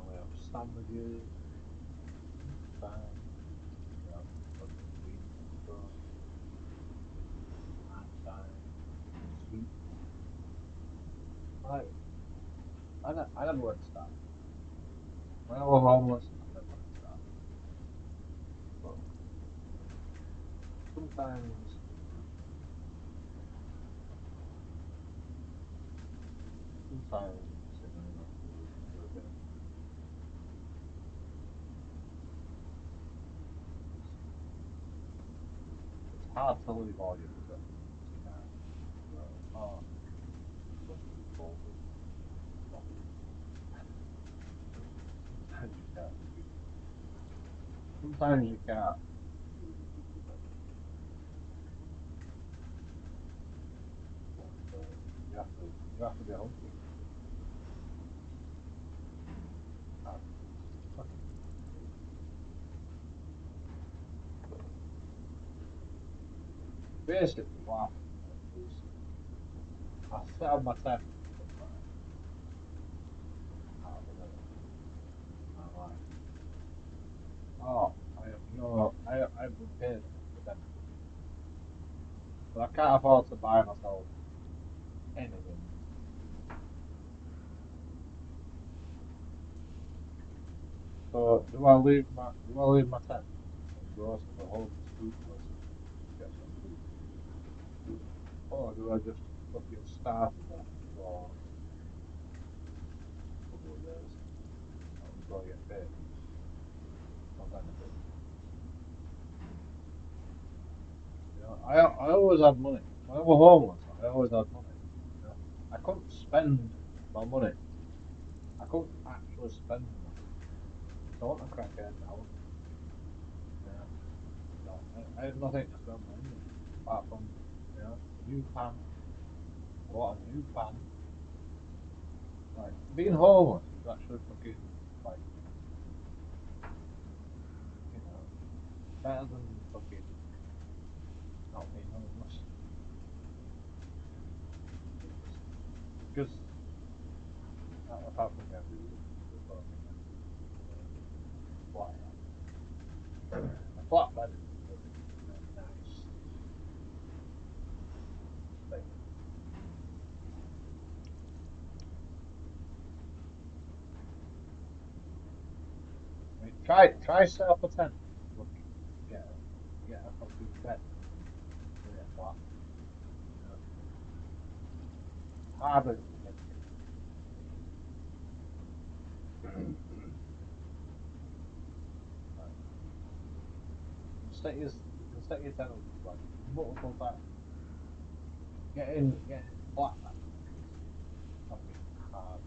we have sandwiches. Time. We have fucking green pepper. Night time. Sweet. Like, I never went starving. When I was homeless, I never went starving. But sometimes, sometimes, you're a bit. It's, it's hard to leave all your possessions, can't it? Oh, some people do. But sometimes you can't leave. Sometimes you can't leave your possessions. But you have to be hungry. And fucking basically what happened was I set up my tent from like half 11. And I'm like, oh, I've been paid for 10 minutes. But I can't afford to buy myself anything. So do I leave my tent and go to the homeless food place and get some food? Or do I just fucking starve there for a couple of days until I get paid for benefits? I always had money. When I was homeless, I always had money. You know, I couldn't spend my money. I couldn't actually spend money. So I want a crackhead now. Yeah. So I had nothing to spend money on apart from a new pan. I want a new pan. Like being homeless is actually fucking like better than fucking not being homeless. Because apart from getting food, the only thing I do is flat a flat bed is a nice thing. I mean, try set up a tent. Fucking get a fucking bed in a flat. You know, harder to get to. Like, you can set your tent up like multiple times. Getting flat bed is fucking hard.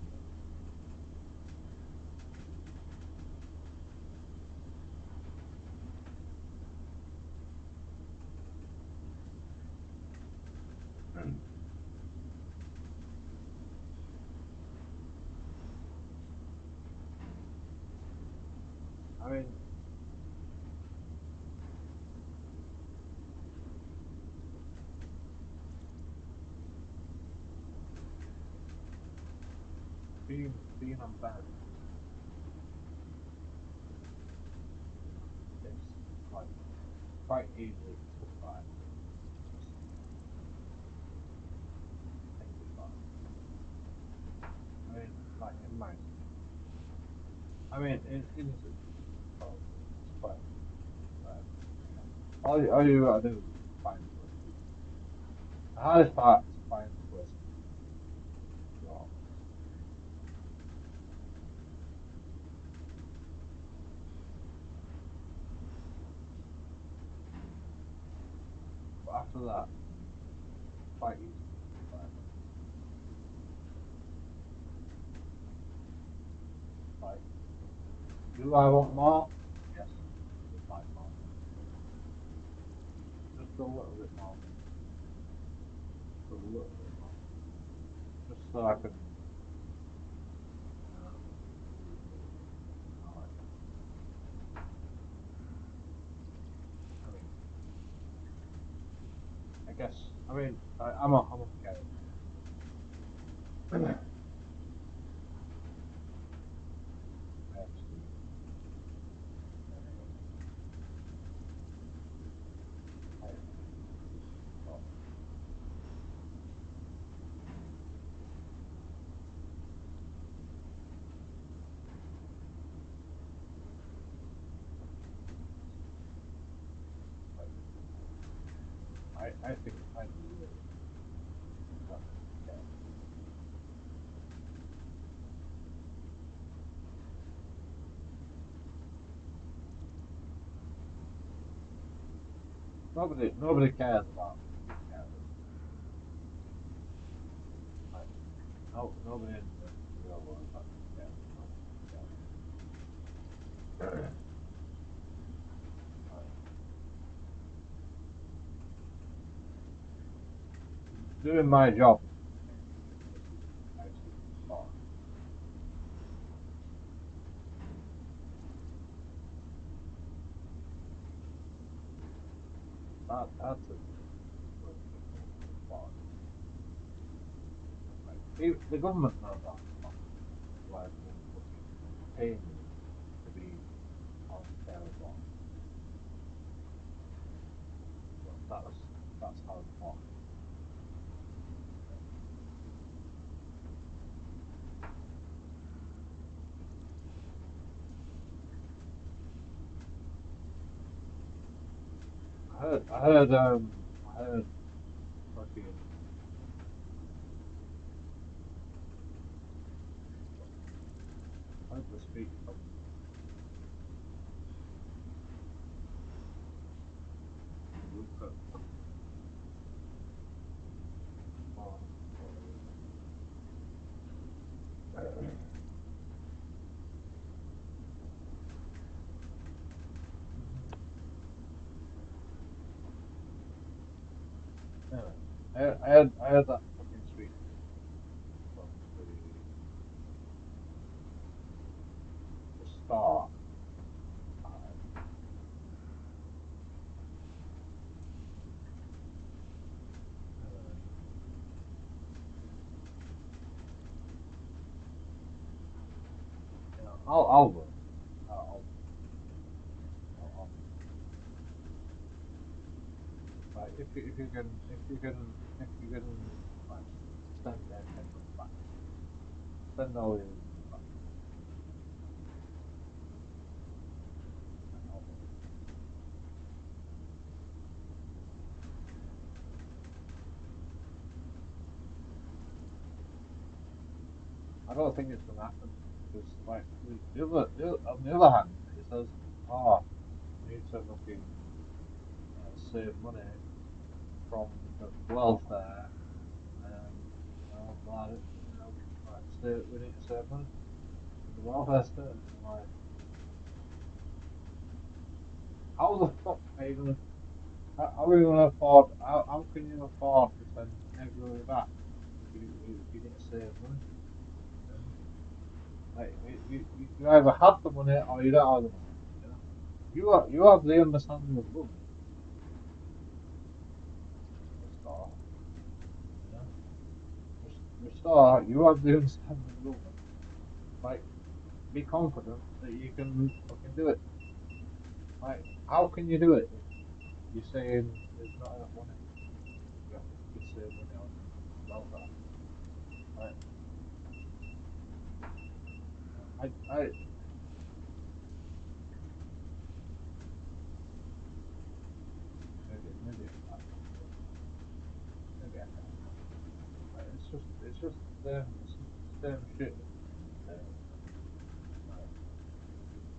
I mean, being on bed is like quite easily justified. Just thinking about it. I mean, like in my situation. I mean, in his situation, probably it's quite all you gotta do is find a place to eat. The hardest part is finding a place to eat. So, but after that, it's quite easy to justify. Like, do I want more? Yes, I would like more. Just a little bit more. Just a little bit more. Just so I can, do things. Like, I mean, I guess, I'm okay. I actually, uh, I, well, like, I think I'm really not okay. Nobody cares about being careless. Like, no, nobody in the real world actually cares about being careless. Like, doing my job makes it important. That's a really important. Like, the government knows how important. That's why they won't fucking pay me to be on care report. But that's how important it is. I heard fucking, I heard the speech from Rupert or whatever. Anyway, I had that fucking sweet from the start. Right? You know, I'll work. I'll, I'll like if you can like send everything back, send all the emails back. I'll work. I don't think it's gonna happen because like on the other hand, it says, oh, you need to fucking save money from the welfare and blah, like we need to save money from the welfare state. And I'm like, how the fuck are you gonna? How are you gonna afford? How can you afford to send everybody back if you need to save money? You know? Like you either have the money or you don't have the money. You know? You have the understanding of government restore. You know? Restore. You have the understanding of government. Like be confident that you can fucking do it. Like how can you do it if you're saying there's not enough money? You have to fucking save money on welfare. Like I maybe I can't. Maybe I can't. Like, it's just the same shit every day. Like,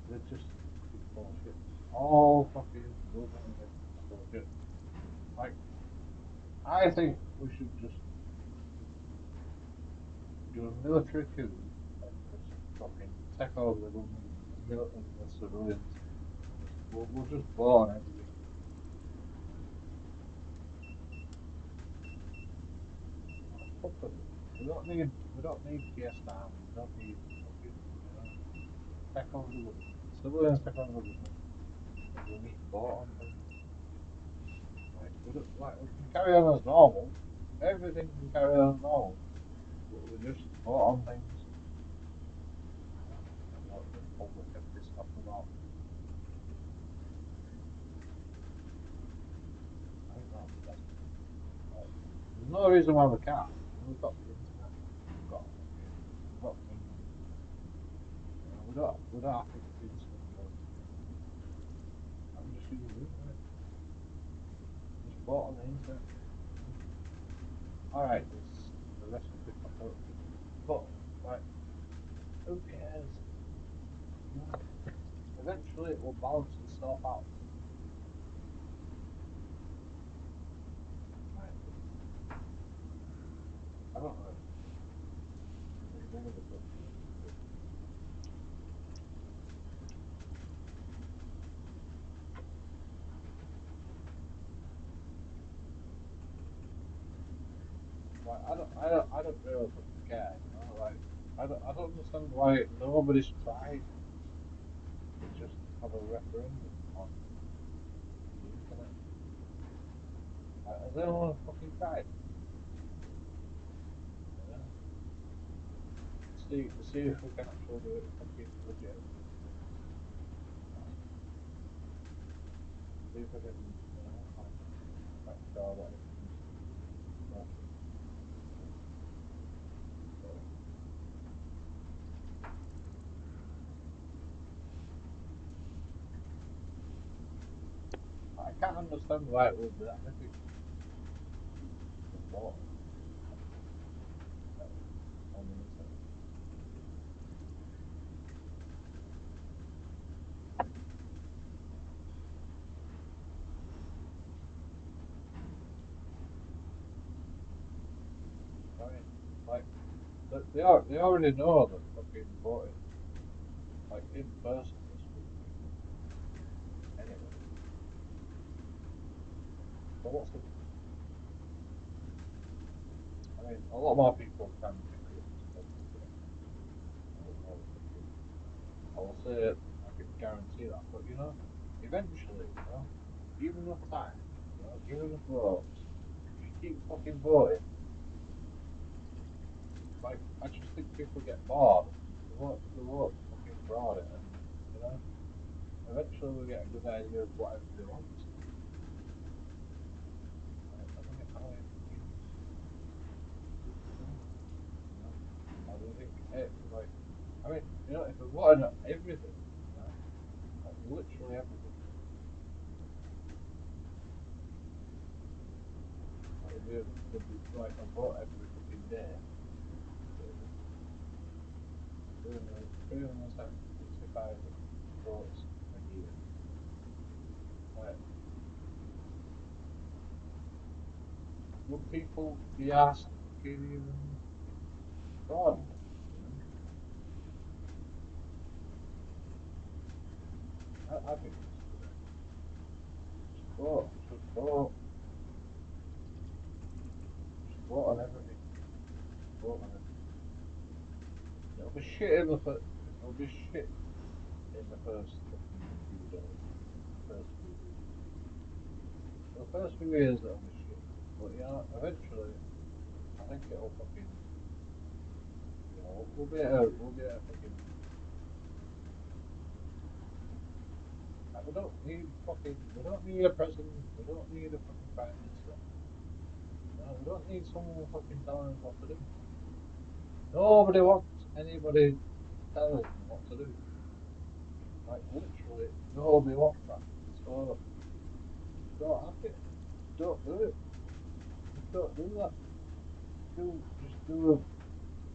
they're just fucking bullshit. All fucking government is bullshit. Like I think we should just do a military coup and just fucking take over the government and the civilians. We'll just vote on everything. Fuck the government. We don't need Pakistan. We don't need fucking take over the government. Civilians take over the government and we need to vote on things. Like we can carry on as normal. Everything can carry on as normal. But we just vote on things that the public are pissed off about. I think that's the best thing. Like, there's no reason why we can't. We've got the internet. We've got things. We don't have to fucking spend loads of money. I can just use the internet. Just vote on the internet. You know? All right, there's the recipe for corruption, but like, who cares? You know? Eventually, it will balance itself out. Right? I don't know. It's one of the best things to do. Like, I don't really fucking care. You know, like, I don't understand why nobody's tried to just have a referendum on the internet. Like, has anyone fucking tried? You know, see if we can actually do it fucking legit. Like, see if we can, like show that everything's fucking bullshit. You know? So, I can't understand why it would be that difficult to vote on the internet. I mean, like they already know that fucking voting like in person is fucking anyway. So what's the mean, a lot more people can think of this problem, but I will say I can guarantee that. But eventually, give enough time, give enough votes. If you keep fucking voting, like I just think people get bored. They won't fucking broad it, and you know, eventually we get a good idea of what everybody wants. Like, how many fucking people do? I don't think like I mean, if we voted on everything, like literally everything, like there'd be like a vote every fucking day. 365 votes a year. Like, would people be asked to fucking even broaden it? I think it's a good idea. Just vote, just vote on everything. Vote on everything. It'll be shit in the first. It'll be shit in the first fucking few days. First few weeks. The first few years it'll be shit, but eventually I think it'll fucking we'll be a fucking like, we don't need a president, we don't need a fucking prime minister. We don't need someone fucking telling us what to do. Nobody wants anybody telling them what to do. Like literally nobody wants that. So don't have it. Don't do it. Just don't do that. Just do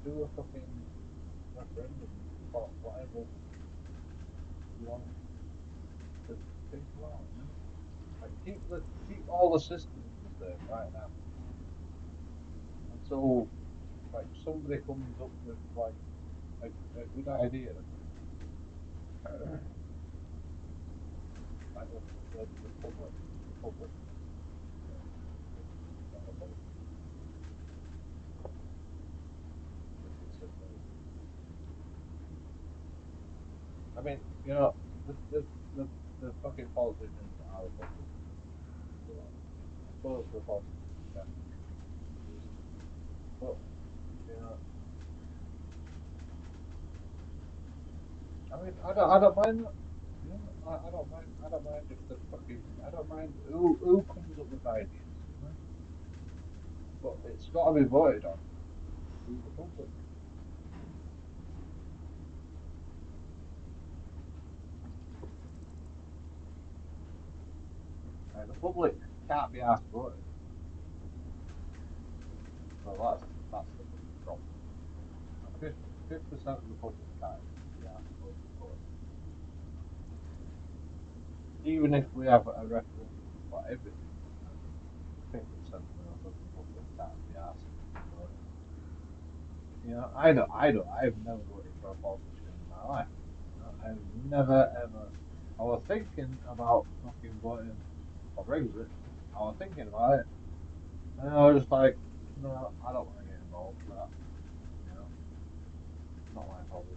a fucking referendum for whatever you want to think about. Like keep all the systems the same right now until like somebody comes up with like a good idea. Like the public, the public, not the politics. It's I mean, the fucking politicians are the public. So I suppose the politicians can do something. But you know, I don't mind that. I don't mind if the fucking I don't mind who comes up with ideas. But it's got to be voted on through the public. Like, the public can't be asked voting. Well, that's the fucking problem. 50% of the public can't even be asked voting. Even if we have a referendum for everything, 50% of the fucking public can't be asked voting. I've never voted for a politician in my life. I've never ever. I was thinking about fucking voting for Brexit. I was thinking about it, and I was just like, no, I don't want to get involved with that. You know, not my problem.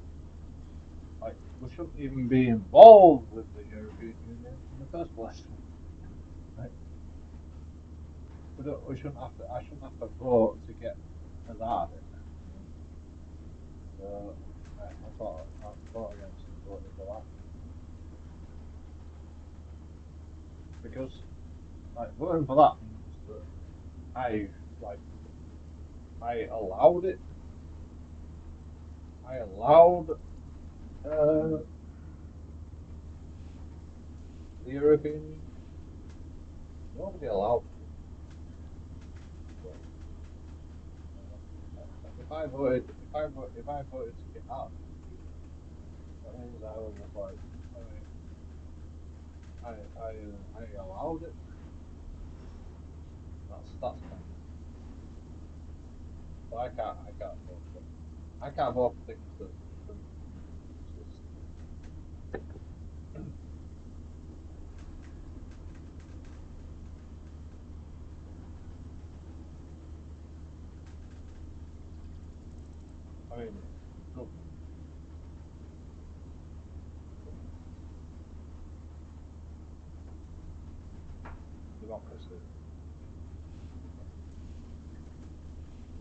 Like, we shouldn't even be involved with the European Union in the first place. Like, we shouldn't have to. I shouldn't have to vote to get us out of it. You know? So I thought against voting for that because like voting for that means that I like I allowed it. I allowed uh, the European Union. Nobody allowed me. So, like if I voted to get out of the EU, that means I was just like I allowed it. That's kind of so I can't vote for things that shouldn't even exist. I mean, government, democracy.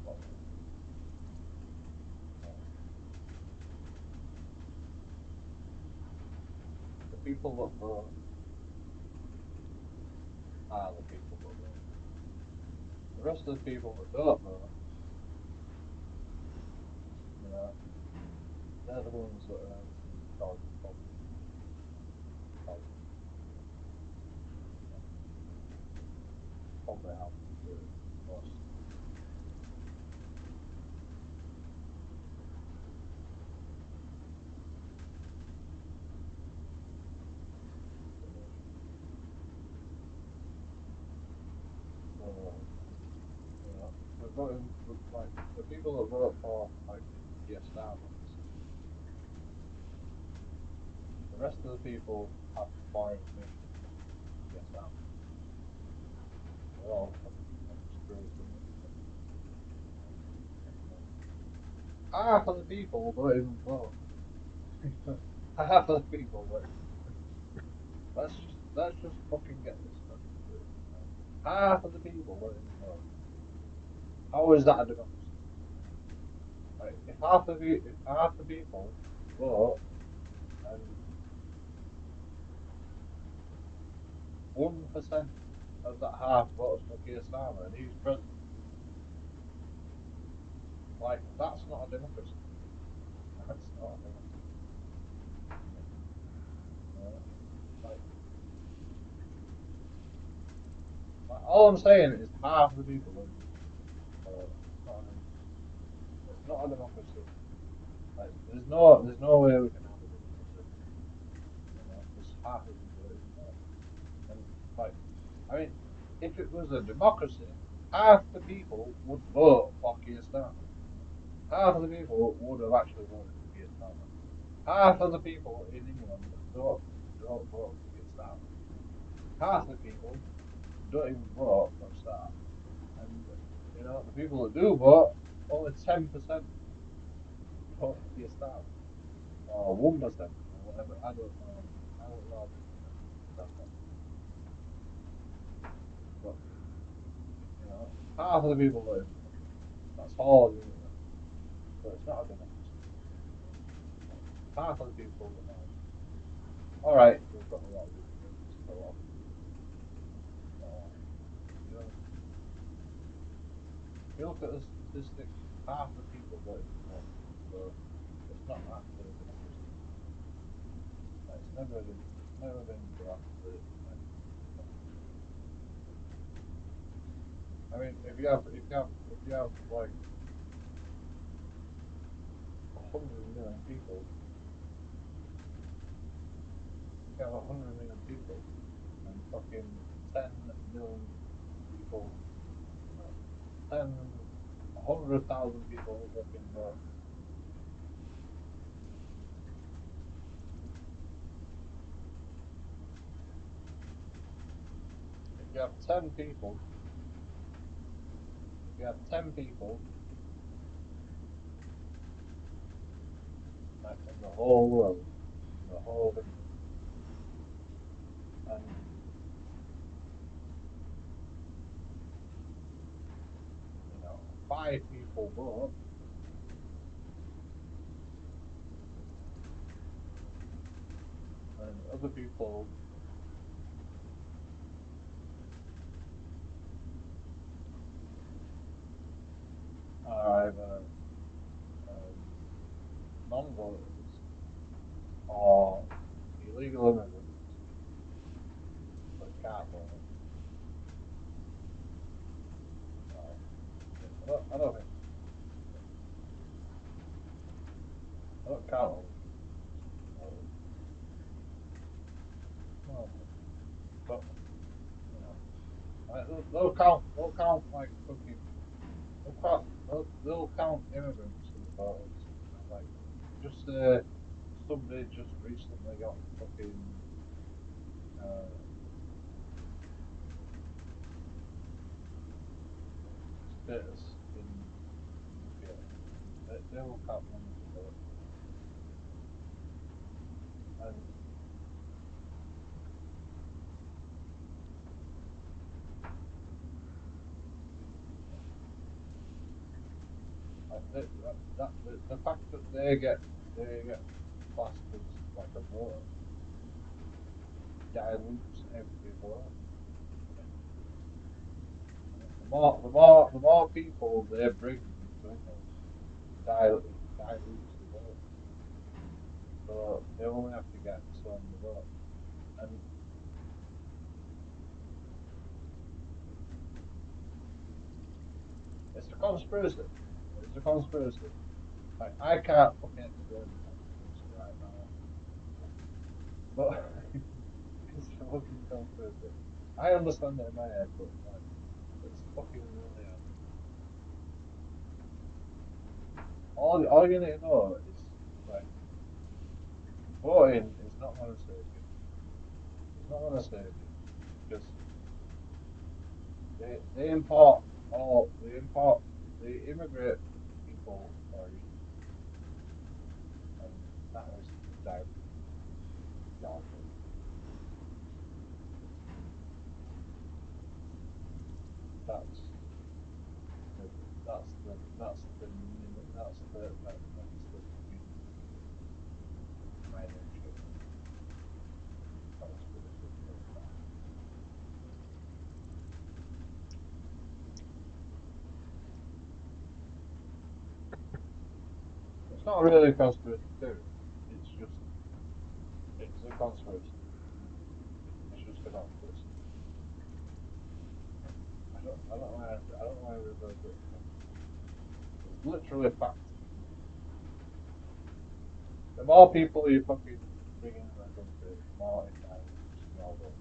Well, the people that vote are the people that vote. The rest of the people that don't vote, you know, they're the ones that are causing problems. Causing, probably have the most. Uh, you know, we're voting like the people that vote for like Keir Starmer. The rest of the people have more information than Keir Starmer. They're all fucking like screwed from it. Half of the people don't even vote. Half of the people don't even vote. Let's just fucking get this fucking straight. Half of the people don't even vote. How is that a democracy? Like if half the people vote and 1% of that half votes for Keir Starmer and he's president, like that's not a democracy. That's not a democracy. Uh, like, like all I'm saying is half the people don't even vote. So it's not a democracy. Like there's no way we can have a democracy. You know, because half the people don't even vote. And like I mean, if it was a democracy, half the people would vote for Keir Starmer. Half of the people would have actually voted for Keir Starmer. Half of the people in England don't vote for Keir Starmer. Half the people don't even vote for a start. And you know, the people that do vote, only 10% vote for Keir Starmer. Or 1% or whatever. I don't know. I don't know how many percent that is. But you know, half of the people don't even vote. That's all you know. So it's not a democracy. Half of the people are alright, we've got a lot of immigrants, a lot of you know, if you look at the statistics, half the people don't even vote. So it's not actually a democracy. It's never been drafted like I mean if you have like 100 million people, if you have 100 million people and fucking 10 million people, you know, 100,000 people fucking vote. If you have 10 people, if you have 10 people like, in the whole world, in the whole of England, and you know, 5 people vote, and other people are either um, non-voters or illegal immigrants that can't vote. Right. I don't think I don't count all of them. No, but you know, like, they'll count like fucking they'll count immigrants as voters. You know, like just somebody just recently got fucking uh, status in UK. still can't manage a vote. And the fact that they get classed as like a voter dilutes every vote. The more people they bring into England, dilutes the vote. So they only have to get so many votes. And it's a conspiracy. It's a conspiracy. Like, I can't fucking explain the conspiracy right now, but it's a fucking conspiracy. I understand it in my head, but like, it's fucking really hard. All you need to know is like voting is not going to save you. It's not going to save you because they import they immigrate people for a reason, and that is to dilute your vote. That's the that's the fucking minutiae conspiracy going on. It's not really a conspiracy theory. It's just it's a conspiracy. It's just a conspiracy. I don't know why I refer to it as a conspiracy. It's literally a fact. The more people you fucking bring into the country, the more it dilutes your vote.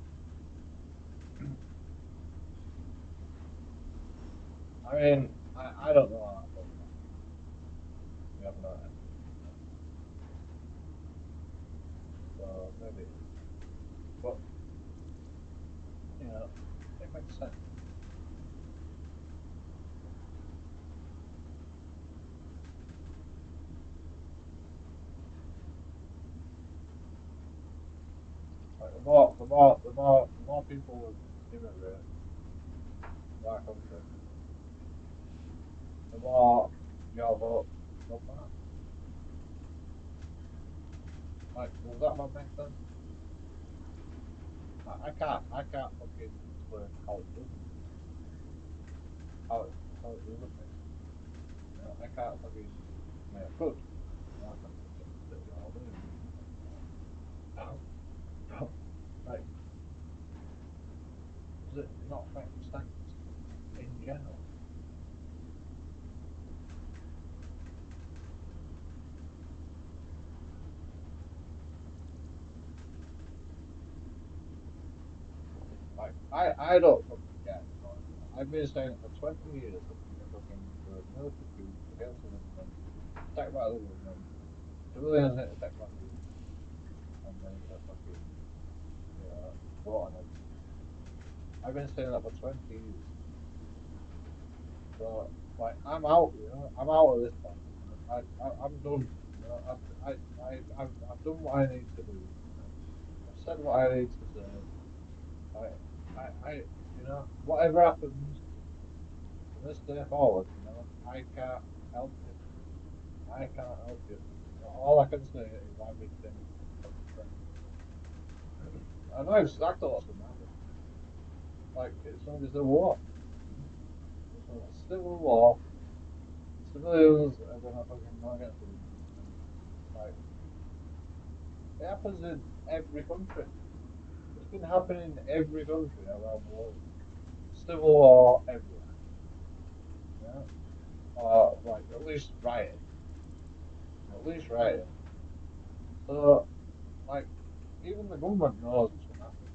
I mean, I don't know how to vote. We have no idea. So maybe it is. But, you know, it makes sense. Like the more people immigrate to our country, the more your vote will matter. Like, does that not make sense? I can't fucking explain how it doesn't, how it, how it doesn't make sense. You know, I can't fucking, I mean, I could, you know, I can fucking sit here all day and explain that. But, like, does it not make sense in general? I don't fucking care. You know, I've been saying it for 20 years that fucking the military coup against the government, attacked by the government, civilians get attacked by the government, and they get fucking, you know, vote on everything. I've been saying that for 20 years. So, like, I'm out, you know, I'm out at this point. You know, I'm done. You know, I've done what I need to do. You know, I've said what I need to say. I, you know, whatever happens from this day forward, you know, I can't help you. I can't help you. You know, all I can say is I wish them fucking friends. I know exactly what's going to happen. Like, it's going to be civil war. You know? It's going to be civil war. Civilians are going to fucking go against the government. And, like, it happens in every country. It's been happening in every country around the world. Civil war everywhere. Yeah? Or, like, at least rioting. At least rioting. So, like, even the government knows what's going to happen.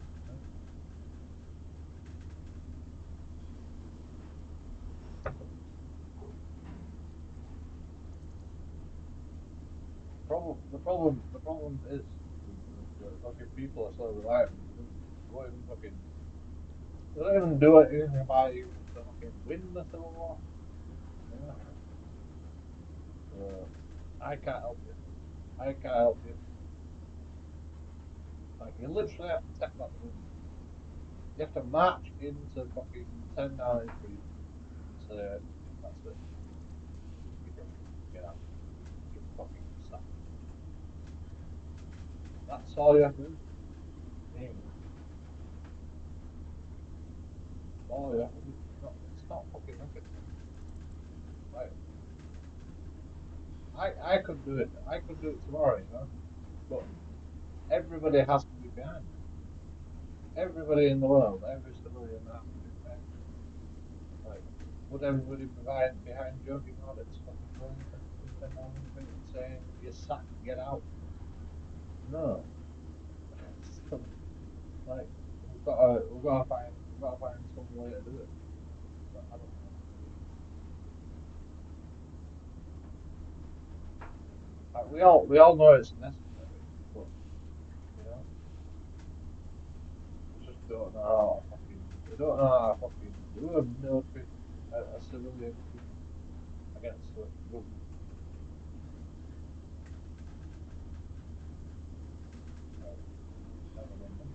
Right? The problem is the fucking people are so reliant on the government. They won't even fucking, they don't even do anything about it even if they fucking win the civil war. Yeah. I can't help you. I can't help you. Like you literally have to take back the money. You have to march into fucking 10 Downing Street and say, that's it. You're done. Get out. You're fucking sacked. That's all you have to do. Yeah, that's all you have to do. It's not fucking rocket science. Like, I could do it. I could do it tomorrow, you know. But everybody has to be behind me. Everybody in the world, every civilian has to be behind me. Like, would everybody be behind Joe Marlett's fucking going into fucking 10 Downing Street and saying, you're sacked, get out? No. So, like, we've got to find some way to do it. But I don't know. Like, we all know it's necessary, but you know, we just don't know how to fucking we don't know how to fucking do a military a civilian coup against the government. Like, never been done.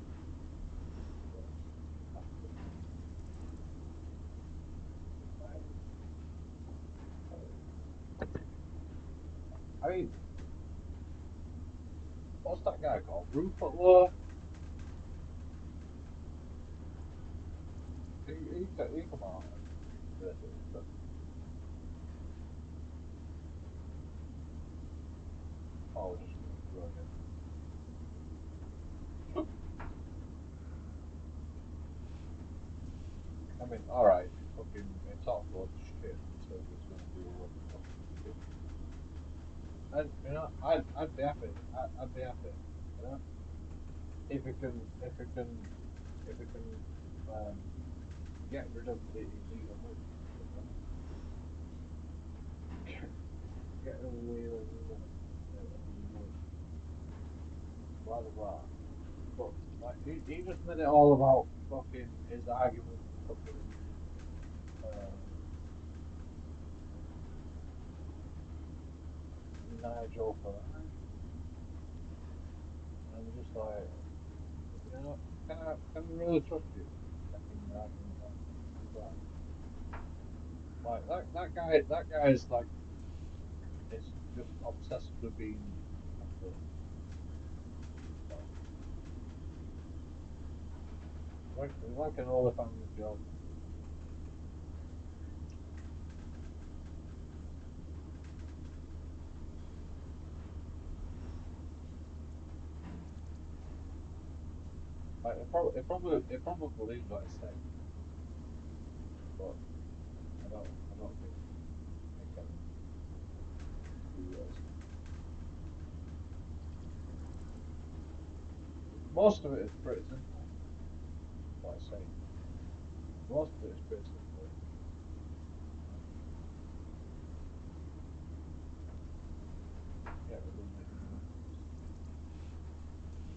So, I mean, what's that guy called? Rupert Law? He come out and basically said, "Oh, we're just gonna go again." I mean, all right, he talked a lot of shit and said he was gonna do a lot of fucking shit. And you know, I'd be happy. I'd be happy. You know, if we can um, get rid of the illegal migrants, you know, get rid of the illegal migrants, blah blah blah. But like he just made it all about fucking his argument with fucking um, Nigel Farage, and I'm just like, you know, can we really trust you making an argument like that? Like that guy is like is just obsessed with being a pro. Like he's like an OnlyFans girl. Like it probably believes what he's saying, but I don't think it can do what he's saying. Most of it is pretty simple. What he's saying. Most of it is pretty simple. You know? Get rid of the immigrants,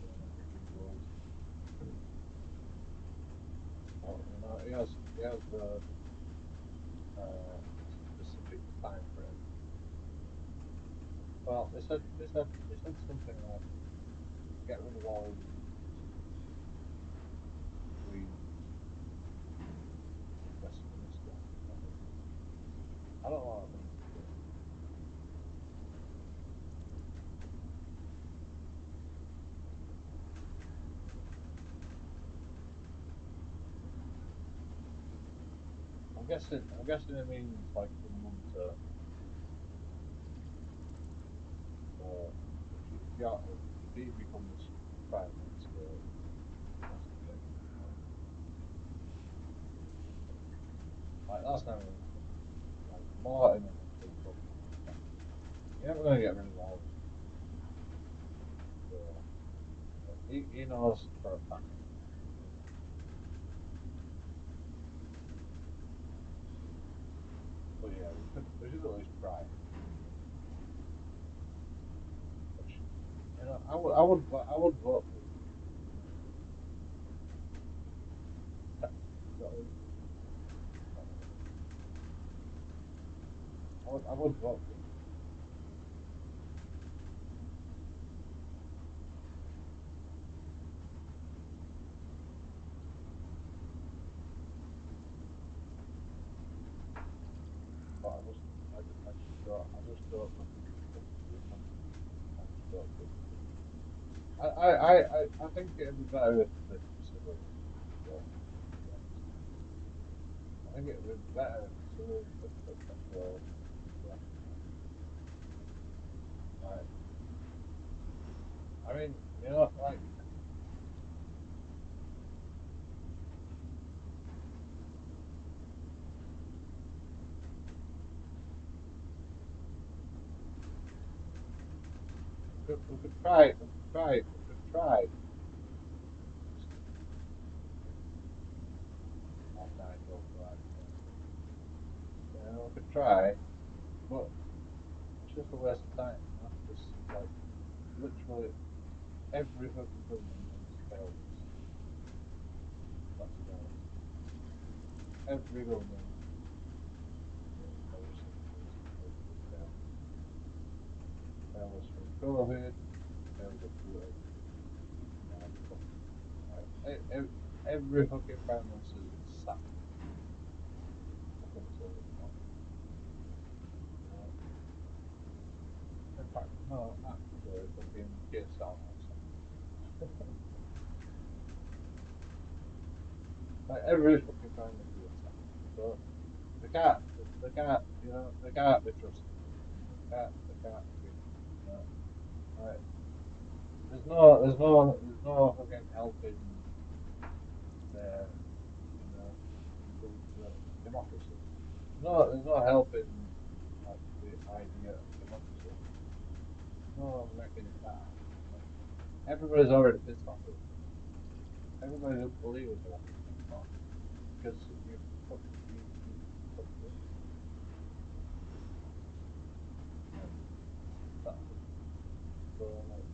burn everything gold. Well, you know, he has a specific time frame. Well, they said something like get rid of all immigrants between Westminster. I think. I don't know what that means, but I'm guessing it means like from one term. So if he becomes prime minister, he has to get rid of all. Like that's never gonna happen. Like Martin and them big fucking bastards. You're never gonna get rid of all of them. So he knows for a fact. But yeah, we should at least try. Which you know, I would vote for him. Got him. I would vote for him. just don't fucking do them. I just don't think. I think it'd be better if the civil. Well, to be honest. I think it would be better if the civil took control. Yeah, right. I mean, like we could try, on Nigel Farage. We could try, but it's just a waste of time, Because like literally every fucking government has failed us. Let's be honest. Every government, every single person has failed us. Failed us through COVID, failed us through everything. Now, like, every fucking prime minister has been sacked up until this point. You know? In fact, no, actually, fucking Keir Starmer was sacked. Like every fucking prime minister has been sacked. So they can't be trusted. They can't be, you know, like, there's no fucking helping their, democracy. There's no helping like the idea of democracy. No making it better. You know? Everybody's already pissed off with it. Everybody doesn't believe in democracy anymore because you fucked it. Like, that's it. So like,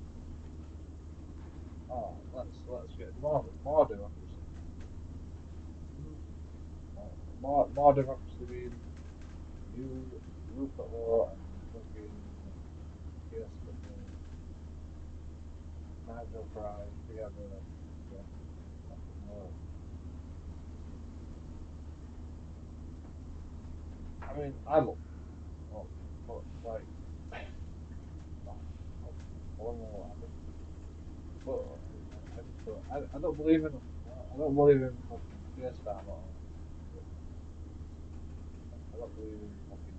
let's get more democracy. Hmm. More democracy means you, Rupert Law, and fucking Keir Nigel Farage together. Yeah, fucking work. I mean, I love but like, no, no, I don't know what happened. But I don't believe in him. I don't believe in fucking Keir Starmer or I don't believe in fucking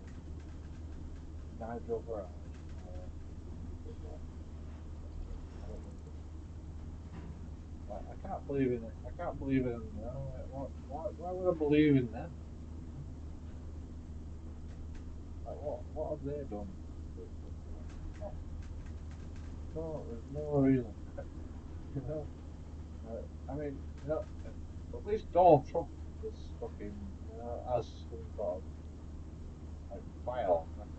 Nigel Farage or Rupert Law. I don't believe in them. Like, I can't believe in it. I can't believe in them. Like, why would I believe in them? Like, what have they done? Nothing. No, there's no reason. You know, I mean, at least Donald Trump was fucking, has some sort of like file on record.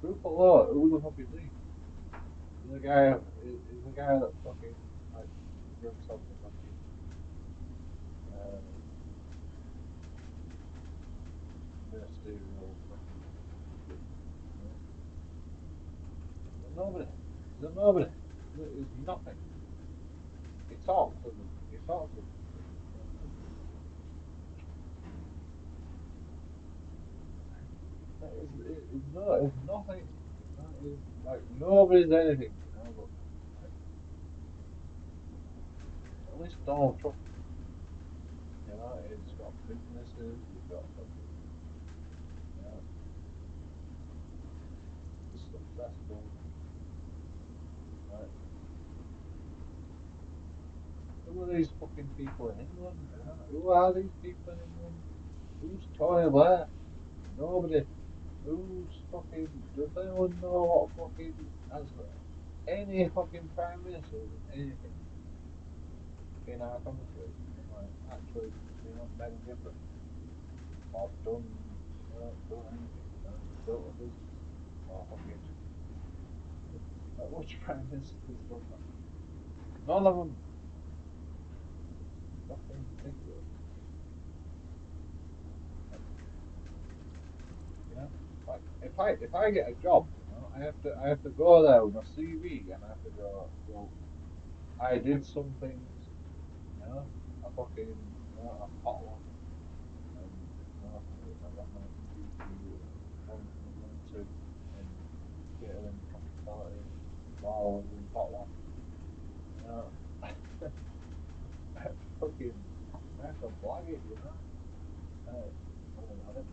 Rupert Law, who the fuck is he? He's a guy. He's a guy that fucking like drinks on the fucking uh, ministerial fucking shit. You know? He's a nobody. He's a nobody. He's nothing. He talks as a he talks as it's nothing. It's like nobody's anything. But like at least Donald Trump. He's got businesses. He's got fucking. You know, he's successful. Right? Who are these fucking people in England? Who are these people in England? Who's Tony Blair? Nobody. Who's fucking? Does anyone know what fucking has any fucking prime minister anything in our country? Like actually, made a difference or done anything? Built a business or fucking like which prime minister's done that? None of them. Fucking ridiculous. Like, you know, like if I get a job, I have to go there with my CV and I have to go, well, I did some things, I fucking, I pot one and I got my NVQ one and two.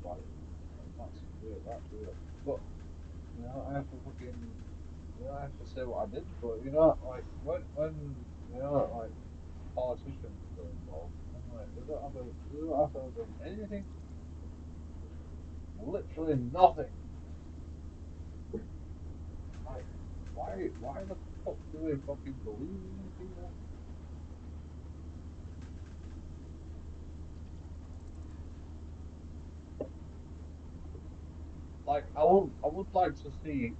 Like, that's weird. But I have to fucking, I have to say what I did. But like like politicians are involved, I'm like, they don't have to have done anything, literally nothing. Like, why the fuck do they fucking believe in these people? Like, I would like to see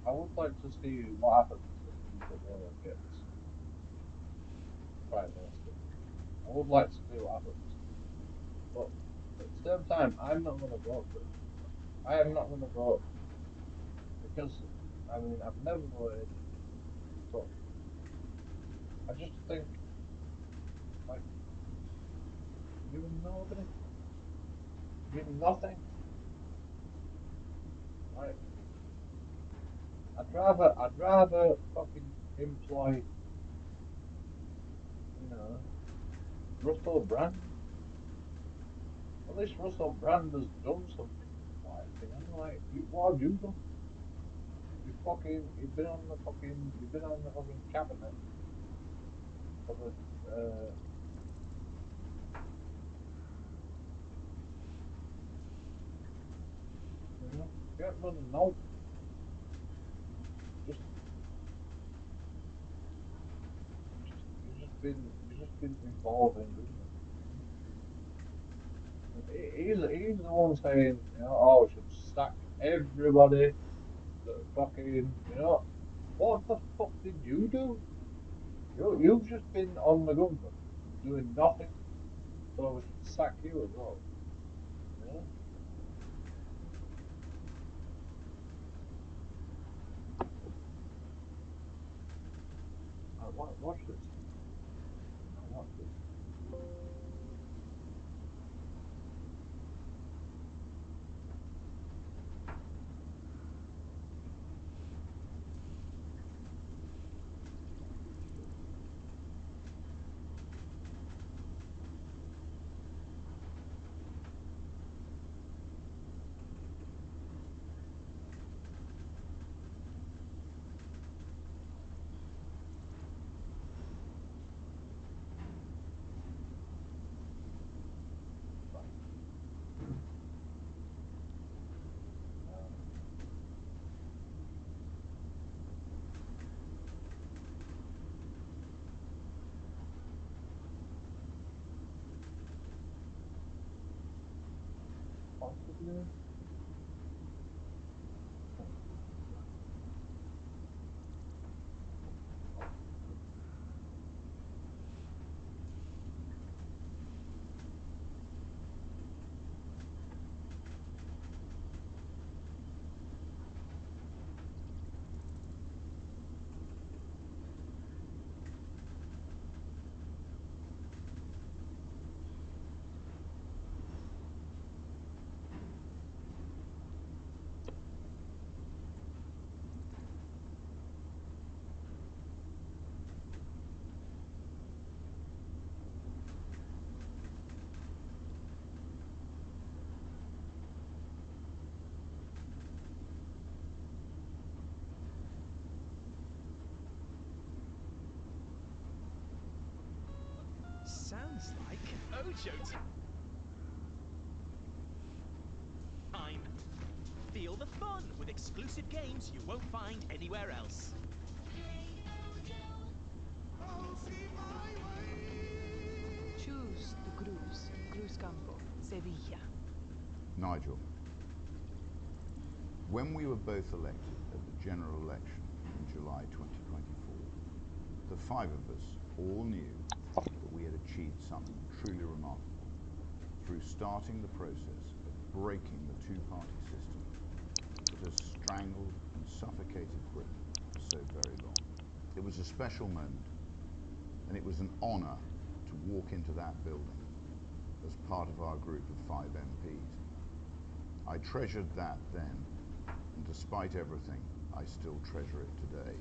what happens if Venezuela gets prime minister. I would like to see what happens, but at the same time, I'm not going to vote for him. I am not going to vote because, I mean, I've never voted, but I just think, like, you're doing nobody, you're doing nothing. Like, I'd rather fucking employ, you know, Russell Brand. At least Russell Brand has done something in his life, Like, what have you done? You've been on the fucking cabinet for the, you haven't done no, just, you've just been involved in government. He's the one saying, oh, we should sack everybody that fucking, what the fuck did you do? You've just been on the government doing nothing, so we should sack you as well. You know? Watch this. Watch this. Uh, Possibly. Sounds like Ojo time. Feel the fun with exclusive games you won't find anywhere else. Choose to cruise. Cruz Campo, Sevilla. Nigel, when we were both elected at the general election in July 2024, the five of us all knew that we had achieved something truly remarkable through starting the process of breaking the two-party system that has strangled and suffocated Britain for so very long. It was a special moment, and it was an honour to walk into that building as part of our group of 5 MPs. I treasured that then, and despite everything, I still treasure it today.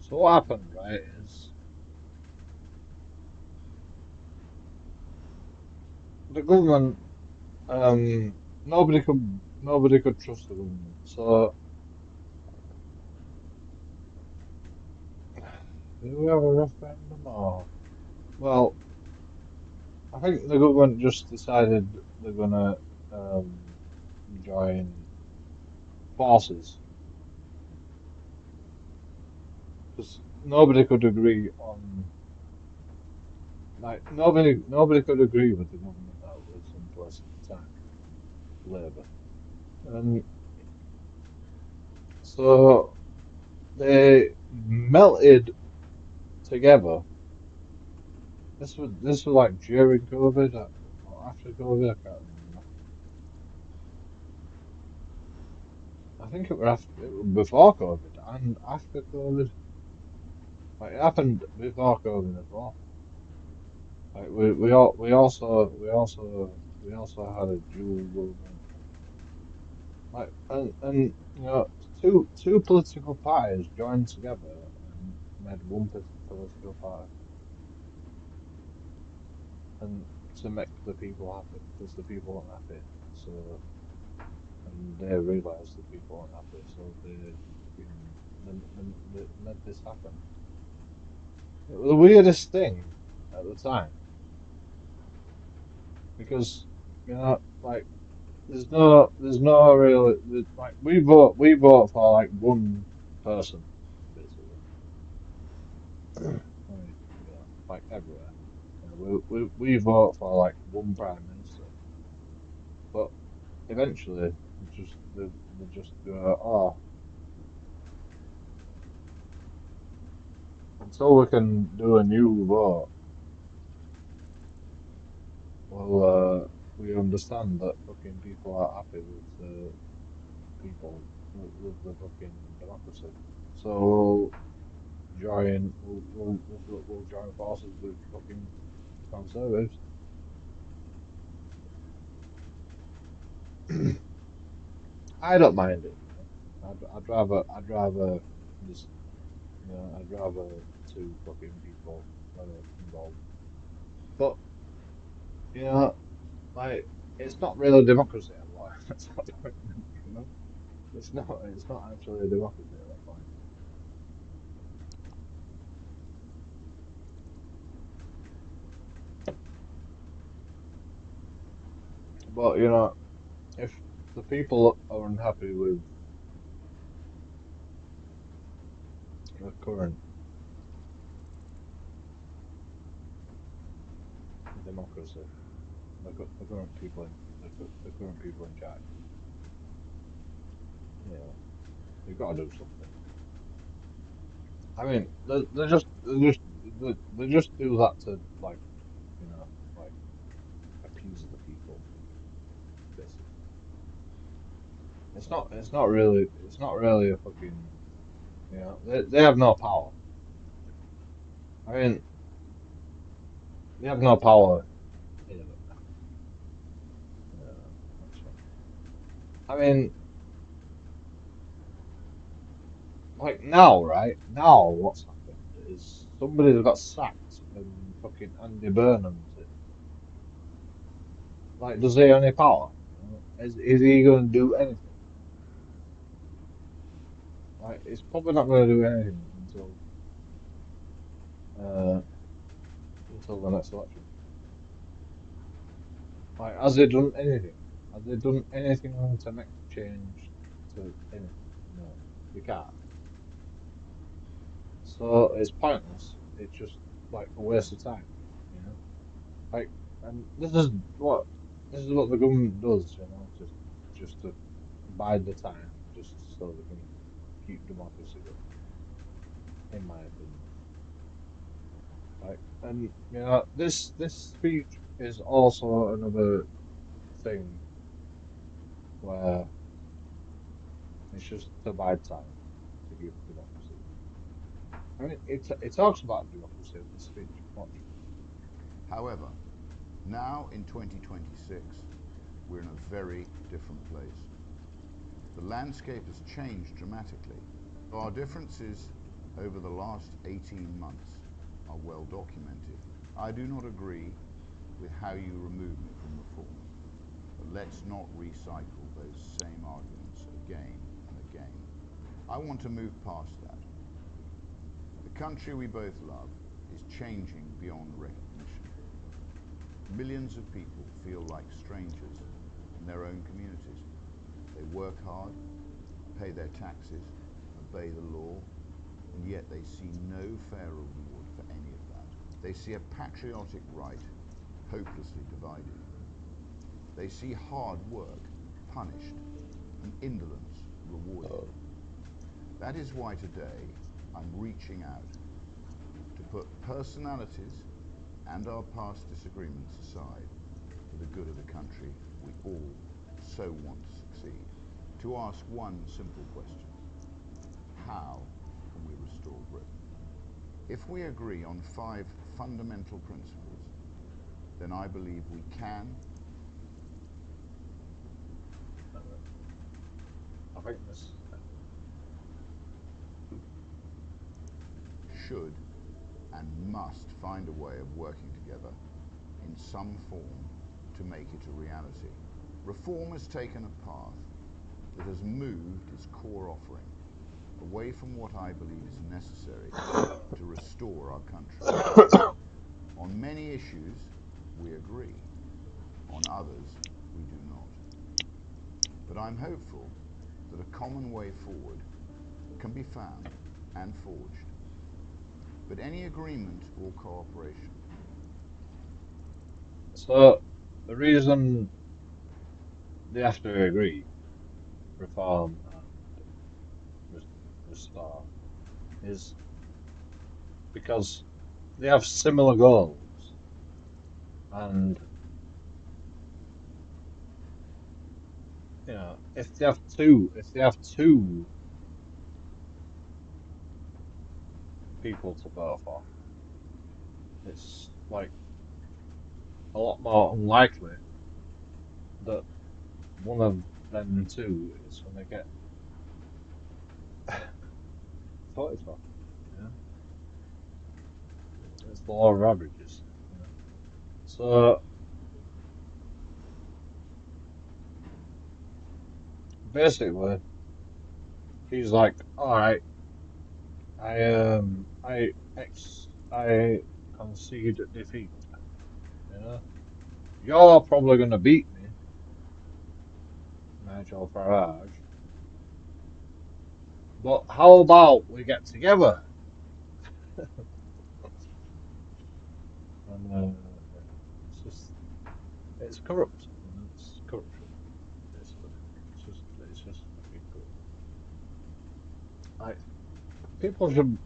So what happened, right, is the government, nobody could trust the government. So do we have a referendum or? Well, I think the government just decided they're gonna um, join forces because nobody could agree on, like, nobody could agree with the government that was in place at the time, Labour, and so they melted together. This was like during COVID or after COVID. I can't remember. I think it was before COVID and after COVID. Like it happened before COVID as well. Like we also had a dual government. Like and two political parties joined together and made one political party and to make the people happy because the people weren't happy. So and they realised the people weren't happy, so they fucking they made this happen. It was the weirdest thing at the time because like there's no real like we vote for like one person basically. I mean, like everywhere. We vote for like one prime minister, but eventually they just go, oh, until we can do a new vote, well, we understand that fucking people are happy with the people with the fucking democracy. So we'll join forces with fucking conservatives. I don't mind it. I'd rather just I'd rather two fucking people involved. But you know, like it's not really democracy anymore. That's not the point, you know. It's not actually a democracy at that point. But if the people are unhappy with the current democracy, the current people the current people in charge, you've got to do something. I mean, they just do that to like appease the people, basically. It's not really a fucking they have no power. I mean, they have no power here. That's fine. I mean, like now, right? Now, what's happened is somebody's got sacked and fucking Andy Burnham's in. Like, does he have any power? Is he going to do anything? Like, he's probably not going to do anything uh, until the next election. Like, has he done anything? Has he done anything to make change to anything? No, he can't. So it's pointless. It's just like a waste of time, you know. Like, and this is what the government does, just to bide the time, just so they can keep democracy going, in my opinion. Like, and this speech is also another thing where it's just to bide time to keep democracy going. I mean, it talks about democracy in this speech. Watch. However, now in 2026, we're in a very different place. The landscape has changed dramatically. Our differences over the last 18 months are well documented. I do not agree with how you remove me from reform, but let's not recycle those same arguments again and again. I want to move past that. The country we both love is changing beyond recognition. Millions of people feel like strangers in their own communities. They work hard, pay their taxes, obey the law, and yet they see no fair reward for any of that. They see a patriotic right hopelessly divided. They see hard work punished and indolence rewarded. That is why today I'm reaching out to put personalities and our past disagreements aside for the good of the country we all so want to succeed. To ask one simple question: how can we restore Britain? If we agree on 5 fundamental principles, then I believe we can. I think this. Should and must find a way of working together in some form to make it a reality. Reform has taken a path that has moved its core offering away from what I believe is necessary to restore our country. On many issues, we agree. On others, we do not. But I'm hopeful that a common way forward can be found and forged. But any agreement or cooperation. So the reason they have to agree, reform and restore, is because they have similar goals, and if they have two people to vote for, it's like a lot more unlikely that one of them two is going to get voted for. You know, it's the law of averages. You know? So basically, he's like, all right, I concede defeat. You know, you're probably going to beat me, Nigel Farage. But how about we get together? And it's just it's corrupt. You know, it's corruption basically. It's just fucking corrupt. Like people should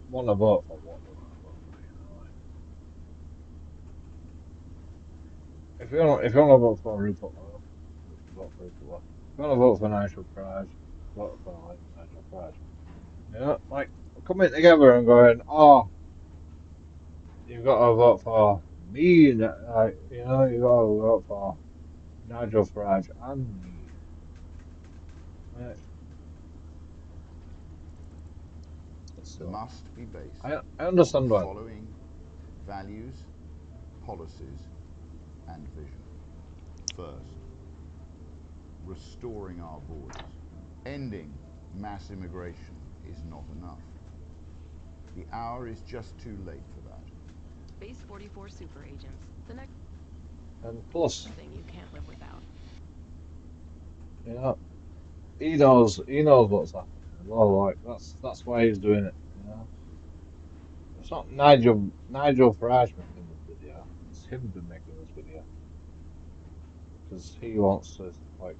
want to vote for what they want to vote for. You know, like if you want to vote for Rupert Lowe, vote for Rupert Lowe. If you want to vote for Nigel Farage, vote for like Nigel Farage. You know, like coming together and going, oh, you've got to vote for me. Like, you know, you've got to vote for Nigel Farage and me. Right? So Must be based I on understand the why. following values, policies, and vision. First, restoring our borders. Ending mass immigration is not enough. The hour is just too late for that. Base 44 super agents. The next And plus, thing you can't live without. you know, he knows what's happening as well. Like that's why he's doing it. You know, it's not Nigel Farage making this video. It's him been making this video because he wants to like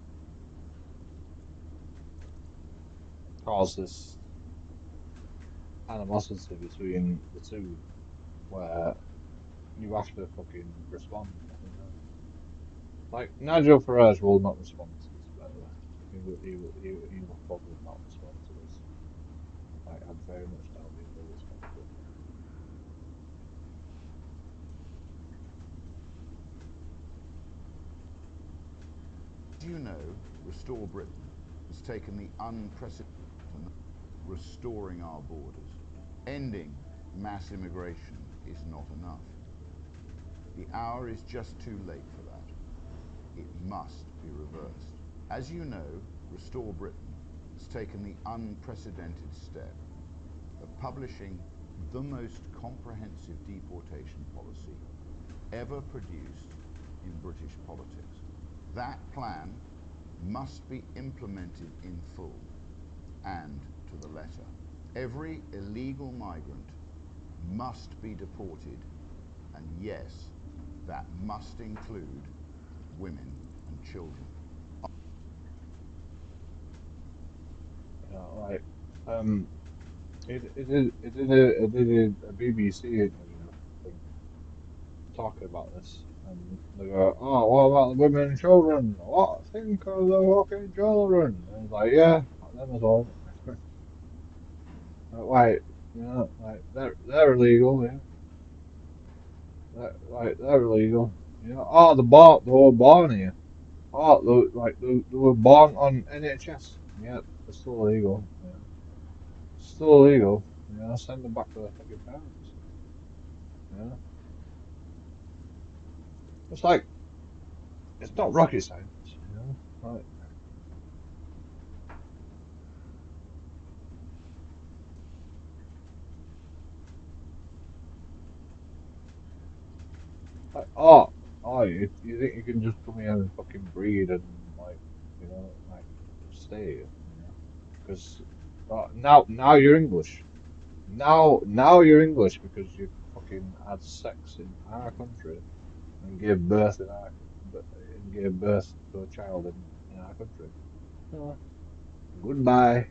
cause this animosity between the two, where you have to fucking respond. You know, like Nigel Farage will not respond to this. By the way, he will probably not respond to this. Like I very much doubt he will respond to it. As you know, Restore Britain has taken the unprecedented. restoring our borders. Ending mass immigration is not enough. The hour is just too late for that. It must be reversed. As you know, Restore Britain has taken the unprecedented step of publishing the most comprehensive deportation policy ever produced in British politics. That plan must be implemented in full and to the letter. Every illegal migrant must be deported, and yes, that must include women and children. Like, um, it did a BBC interview thing talking about this, and they go, "Oh, what about the women and children? What think of the fucking children?" And it's like, yeah, them as well. Like, like they're illegal, yeah. They're illegal. Oh, they were born here. Oh, they were born on NHS. Yeah, they're still illegal. Yeah, still illegal. Send them back to their fucking parents. Yeah, it's like it's not rocket science. Oh, you think you can just come here and fucking breed and like stay here? Because now you're English. Now you're English because you fucking had sex in our country and gave birth in our and gave birth to a child in our country. Uh, Goodbye.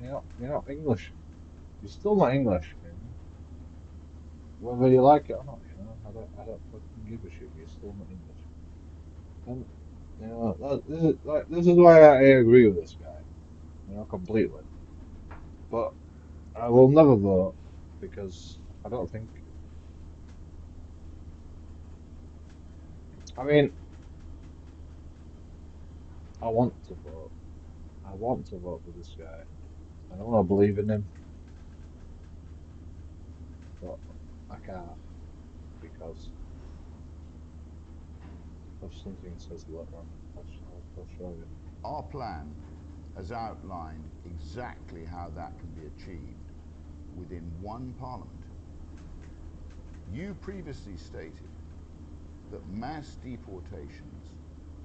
You're not English. You're still not English. Whether you like it or not. I don't fucking give a shit. You're still not English. And this is why I agree with this guy. Completely. But I will never vote because I don't think. I mean, I want to vote. I want to vote for this guy. I don't want to believe in him, but I can't because of something it says later on. I'll show you. Our plan has outlined exactly how that can be achieved within one parliament. You previously stated that mass deportations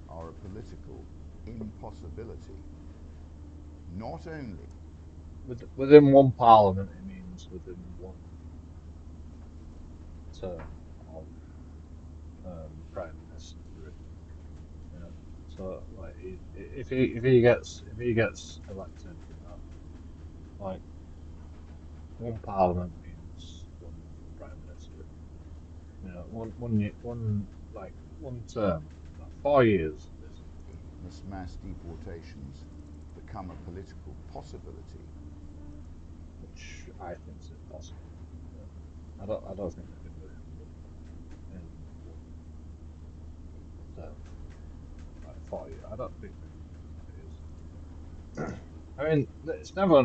are a political impossibility. Not only Within one parliament, it means within one term of prime minister. So like, if he gets elected, like one parliament means one prime minister. One term, 4 years basically, mass deportations become a political possibility, which I think is impossible. I don't think they can do it in one term, like 4 years. I don't think they can do it in 4 years. I mean, it's never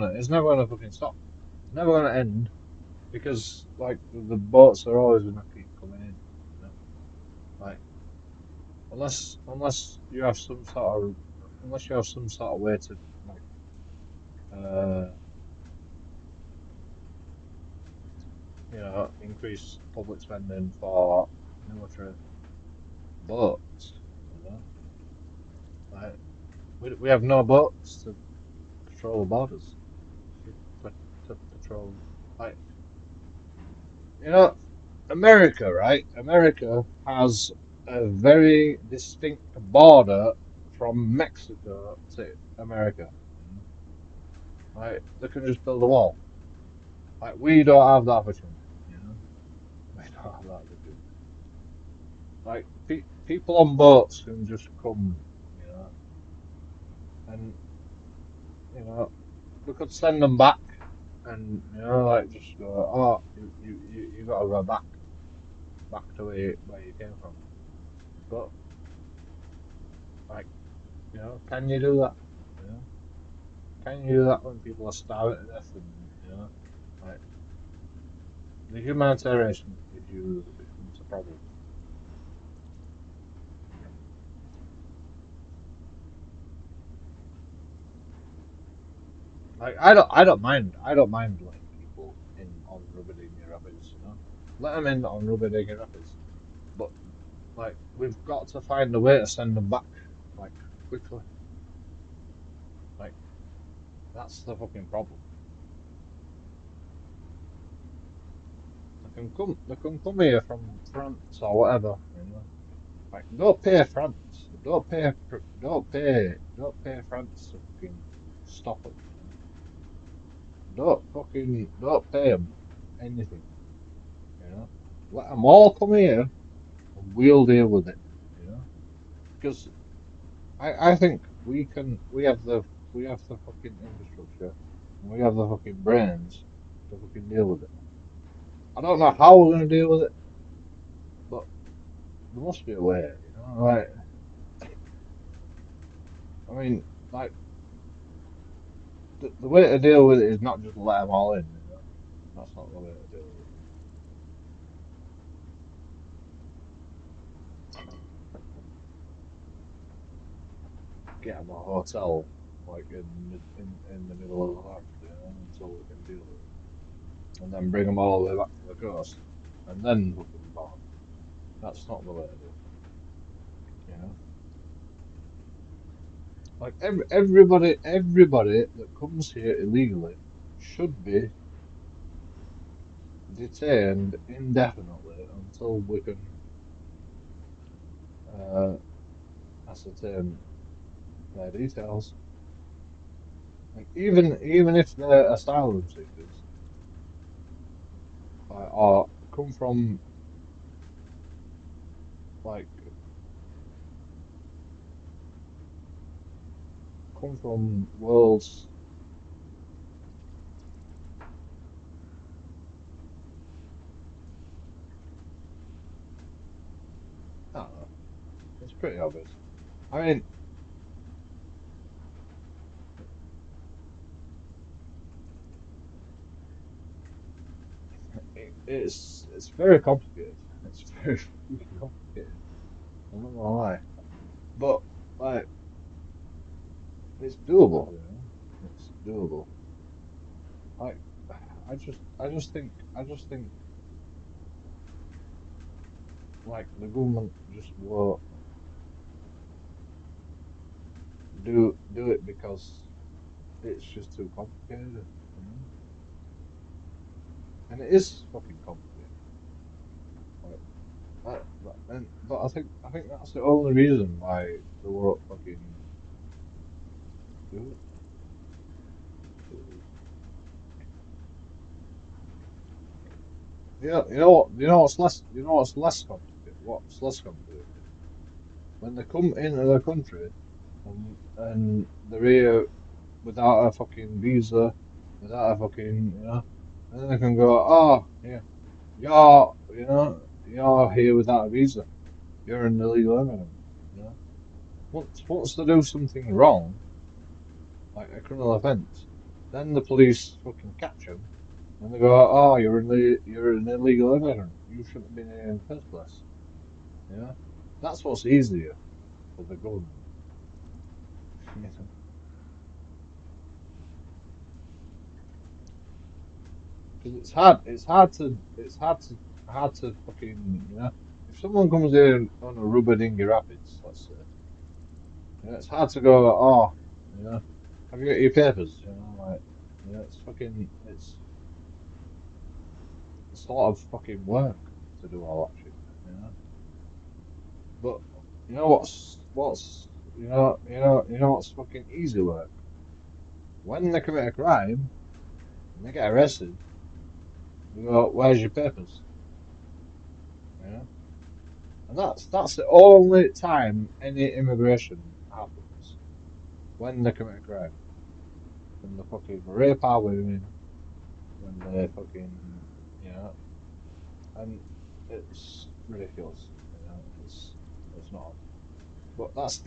gonna fucking stop. It's never gonna end because like the boats are always gonna keep coming in. You know, like unless you have some sort of way to like uh increase public spending for military boats. You know, like we have no boats to patrol the borders. To, to patrol, like you know, America, right? America has a very distinct border from Mexico to America. You know? Like they can just build a wall. Like we don't have that opportunity. You know, we don't have that opportunity. Like people on boats can just come. You know, and you know we could send them back, and like just go, oh, you got to go back to where you came from. But like, can you do that? can you do that when people are starving to death and like the humanitarian issue becomes a problem. Like I don't mind letting people in on Rubidinia Rapids, let them in on Rubidinia Rapids, but like we've got to find a way to send them back like quickly. Like that's the fucking problem. They can come here from France or whatever. Like don't pay France, don't pay France to fucking stop them. Don't pay them anything. You know, let them all come here and we'll deal with it. You know, because I think we have the fucking infrastructure and we have the fucking brains to fucking deal with it. I don't know how we're gonna deal with it, but there must be a way. Like I mean, like the way to deal with it is not just let them all in. That's not the way to deal with it. Get them a hotel like in the middle of the land, until we can deal with it, and then bring them all the way back to the coast, and then fucking bomb 'em. That's not the way to do it. Like everybody that comes here illegally should be detained indefinitely until we can uh, ascertain their details. Like even if they're asylum seekers, or like come from worlds, I don't know. It's pretty obvious. I mean, it's very complicated. It's very fucking complicated. I'm not gonna lie, but like it's doable. It's doable. Like I just think like the government just won't do it because it's just too complicated, you know. And it is fucking complicated. Like but I think that's the only reason why they won't fucking do it. You know what's less complicated? What's less complicated? When they come into the country and they're here without a fucking visa, without a fucking, and then they can go, oh, yeah, you're here without a visa. You're an illegal immigrant, you know. Once they do something wrong, like a criminal offence, then the police fucking catch them and they go, oh, you're an illegal immigrant. You shouldn't have been here in the first place. You know, that's what's easier for the government. You know, because hard to fucking, if someone comes in on a rubber dinghy rapids, let's say, it's hard to go, oh, you know, have you got your papers? Like, it's fucking, it's a lot of fucking work to do all that shit, you know. But you know what's fucking easy work? When they commit a crime and they get arrested, you go, where's your papers? You know? And that's the only time any immigration happens when they commit a crime. When they fucking rape our women, when they fucking you know, and it's ridiculous. It's not. But that's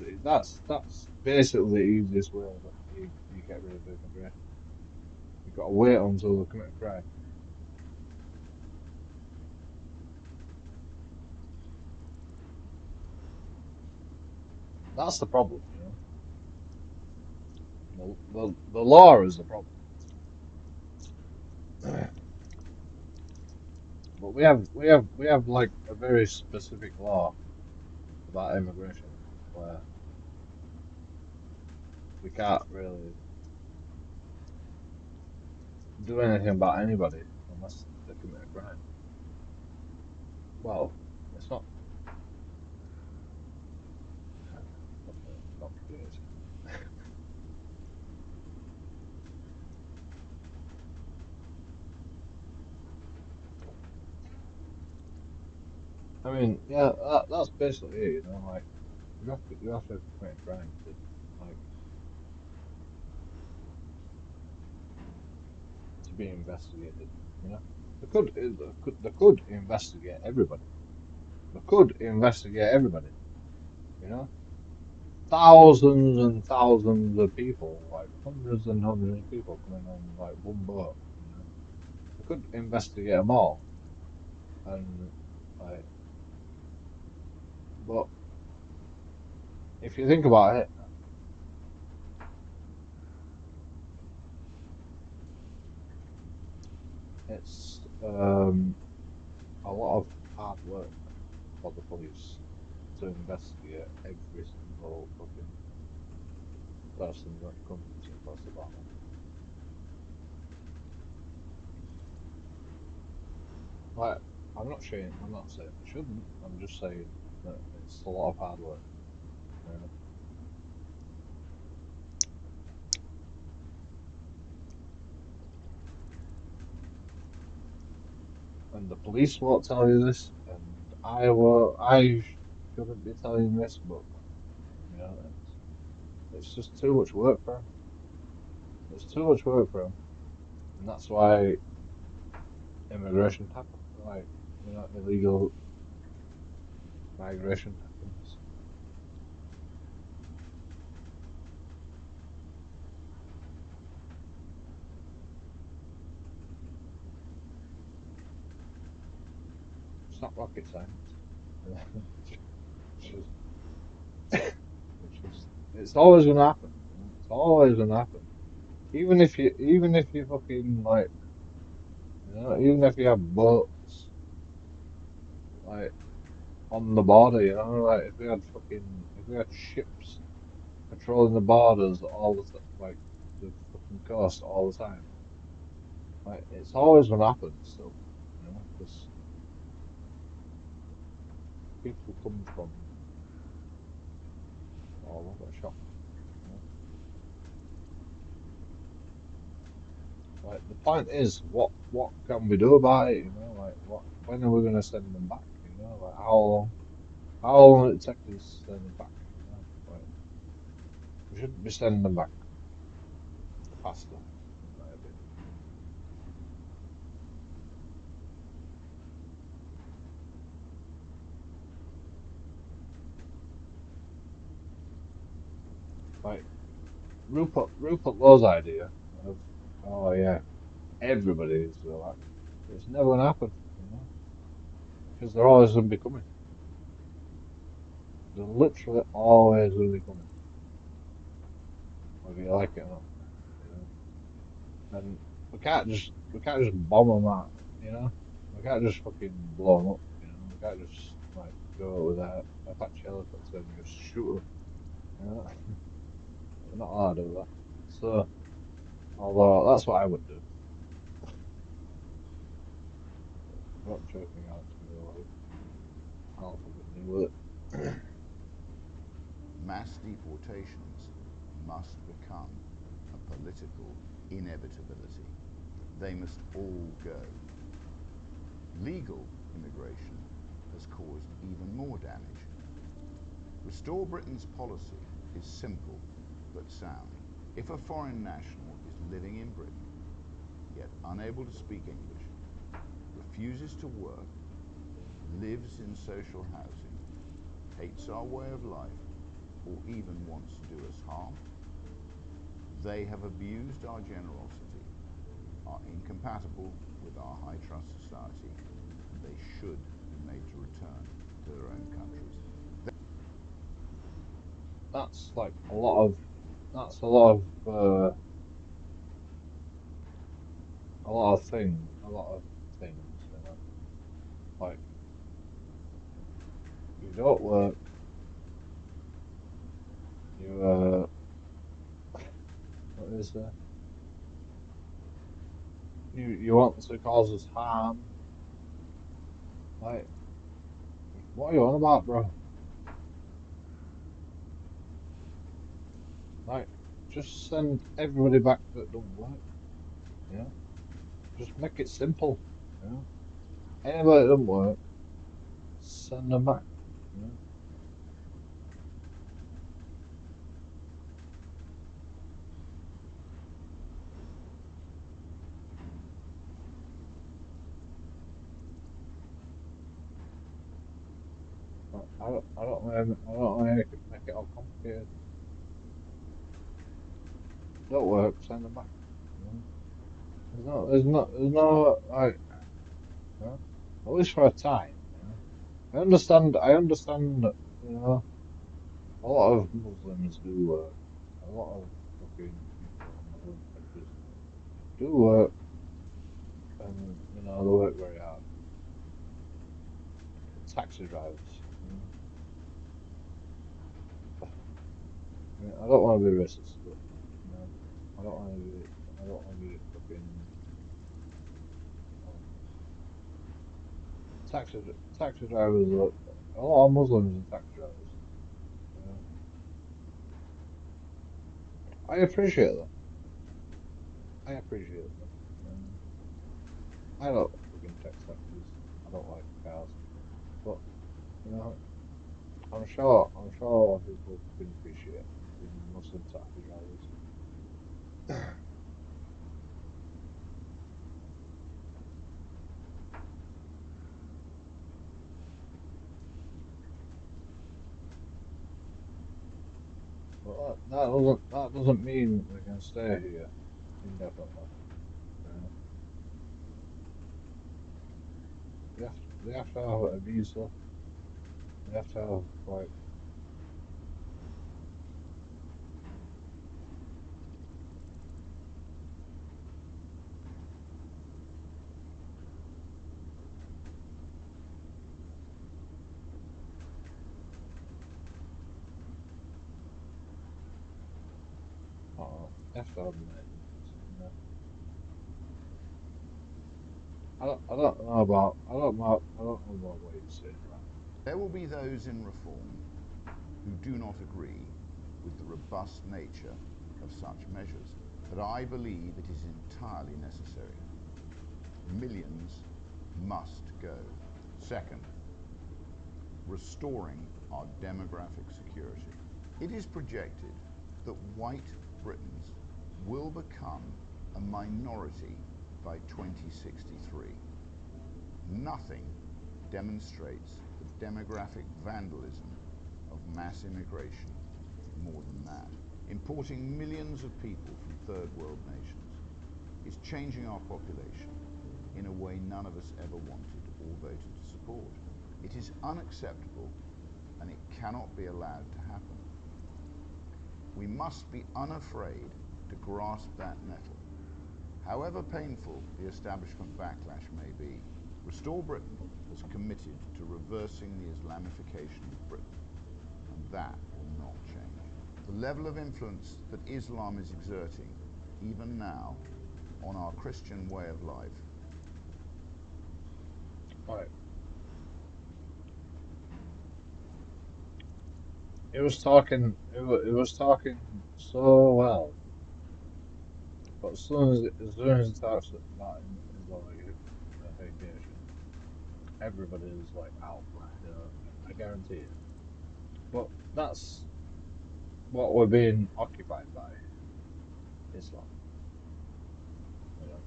basically the easiest way that you get rid of immigration. You've got to wait until they commit a crime. That's the problem, you know. The law is the problem. But we have like a very specific law about immigration where we can't really do anything about anybody unless they commit a crime. Well, it's not fucking complicated. I mean, yeah, that's basically it, you know. Like you have to commit a crime to like to be investigated. You know, they could investigate everybody. They could investigate everybody. You know, thousands and thousands of people, like hundreds and hundreds of people coming on like one boat. You know, they could investigate them all, and like, but if you think about it, it's a lot of hard work for the police to investigate every single fucking person that comes across the border. Like, I'm not saying they shouldn't. I'm just saying that it's a lot of hard work. You know? And the police won't tell you this, and I will. I shouldn't be telling you this, but you know, it's just too much work for them. It's too much work for them, and that's why immigration happens. Like, illegal migration happens. It's not rocket science. It's just, it's always gonna happen. You know? It's always gonna happen. Even if you fucking like, even if you have boats like on the border, like if we had ships patrolling the borders all like the fucking coast all the time, like it's always gonna happen still, because people come from all over the shop. You know? Like the point is, what can we do about it? Like when are we gonna send them back? Like how long will it take us to send them back? Like we shouldn't be sending them back faster, in my opinion. Like Rupert Law's idea of, oh yeah, everybody is like, it's never gonna happen, because they're always gonna be coming. They're literally always gonna be coming, whether you like it or not. You know, and we can't just bomb them out. You know, we can't just fucking blow them up. We can't just like go with a Apache helicopter and just shoot them. We're not allowed to do that. So, although that's what I would do. I'm not joking, Alex. I'll fucking do it. Mass deportations must become a political inevitability. They must all go. Legal immigration has caused even more damage. Restore Britain's policy is simple but sound. If a foreign national is living in Britain, yet unable to speak English, refuses to work, lives in social housing, hates our way of life, or even wants to do us harm, They have abused our generosity, are incompatible with our high trust society, and they should be made to return to their own countries. That's like a lot of that's a lot of things, you know. Like you don't work, you what is it? You want to cause us harm. Like what are you on about, bro? Like just send everybody back that don't work, you know? Just make it simple, you know? Anybody that doesn't work, send them back, you know? I don't want to make it all complicated. Don't work, send them back. You know? There's no like, you know? At least for a time. You know? I understand that, you know, a lot of Muslims do work. A lot of fucking people in Muslim countries do work, and you know they work very hard. Taxi drivers. You know? I mean, I don't want to be racist, but you know, I don't want to be. I don't want to be fucking. Um, taxi drivers. A lot of Muslims are taxi drivers. You know, I appreciate them. I appreciate them. I don't fucking take taxis. I don't like cars, but you know, I'm sure people fucking appreciate fucking Muslim taxi drivers. But that doesn't mean we can stay here indefinitely. You know, they have to have a visa. They have to have like I don't know, they have to have many things. You know, I don't know about what you're saying right There will be those in reform who do not agree with the robust nature of such measures, but I believe it is entirely necessary. Millions must go. Second, restoring our demographic security. It is projected that white Britons will become a minority by 2063. Nothing demonstrates the demographic vandalism of mass immigration more than that. Importing millions of people from third world nations is changing our population in a way none of us ever wanted or voted to support. It is unacceptable and it cannot be allowed to happen. We must be unafraid to grasp that nettle. However painful the establishment backlash may be, Restore Britain has committed to reversing the Islamification of Britain, and that will not change. The level of influence that Islam is exerting, even now, on our Christian way of life. Like it was talking so well, but as soon as it talks about Islamification, everybody is like out. You know, I guarantee it. But that's what we're being occupied by, Islam. You know,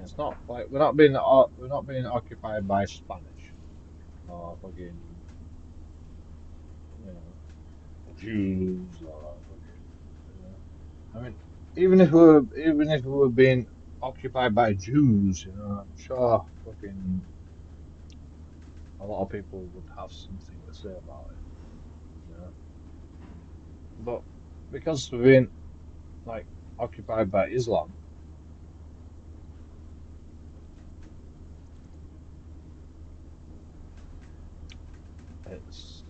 it's not like we're not being occupied by Spanish or fucking you know Jews or I mean, even if we were being occupied by Jews, I'm sure fucking a lot of people would have something to say about it, you know. But because we're being like occupied by Islam, it's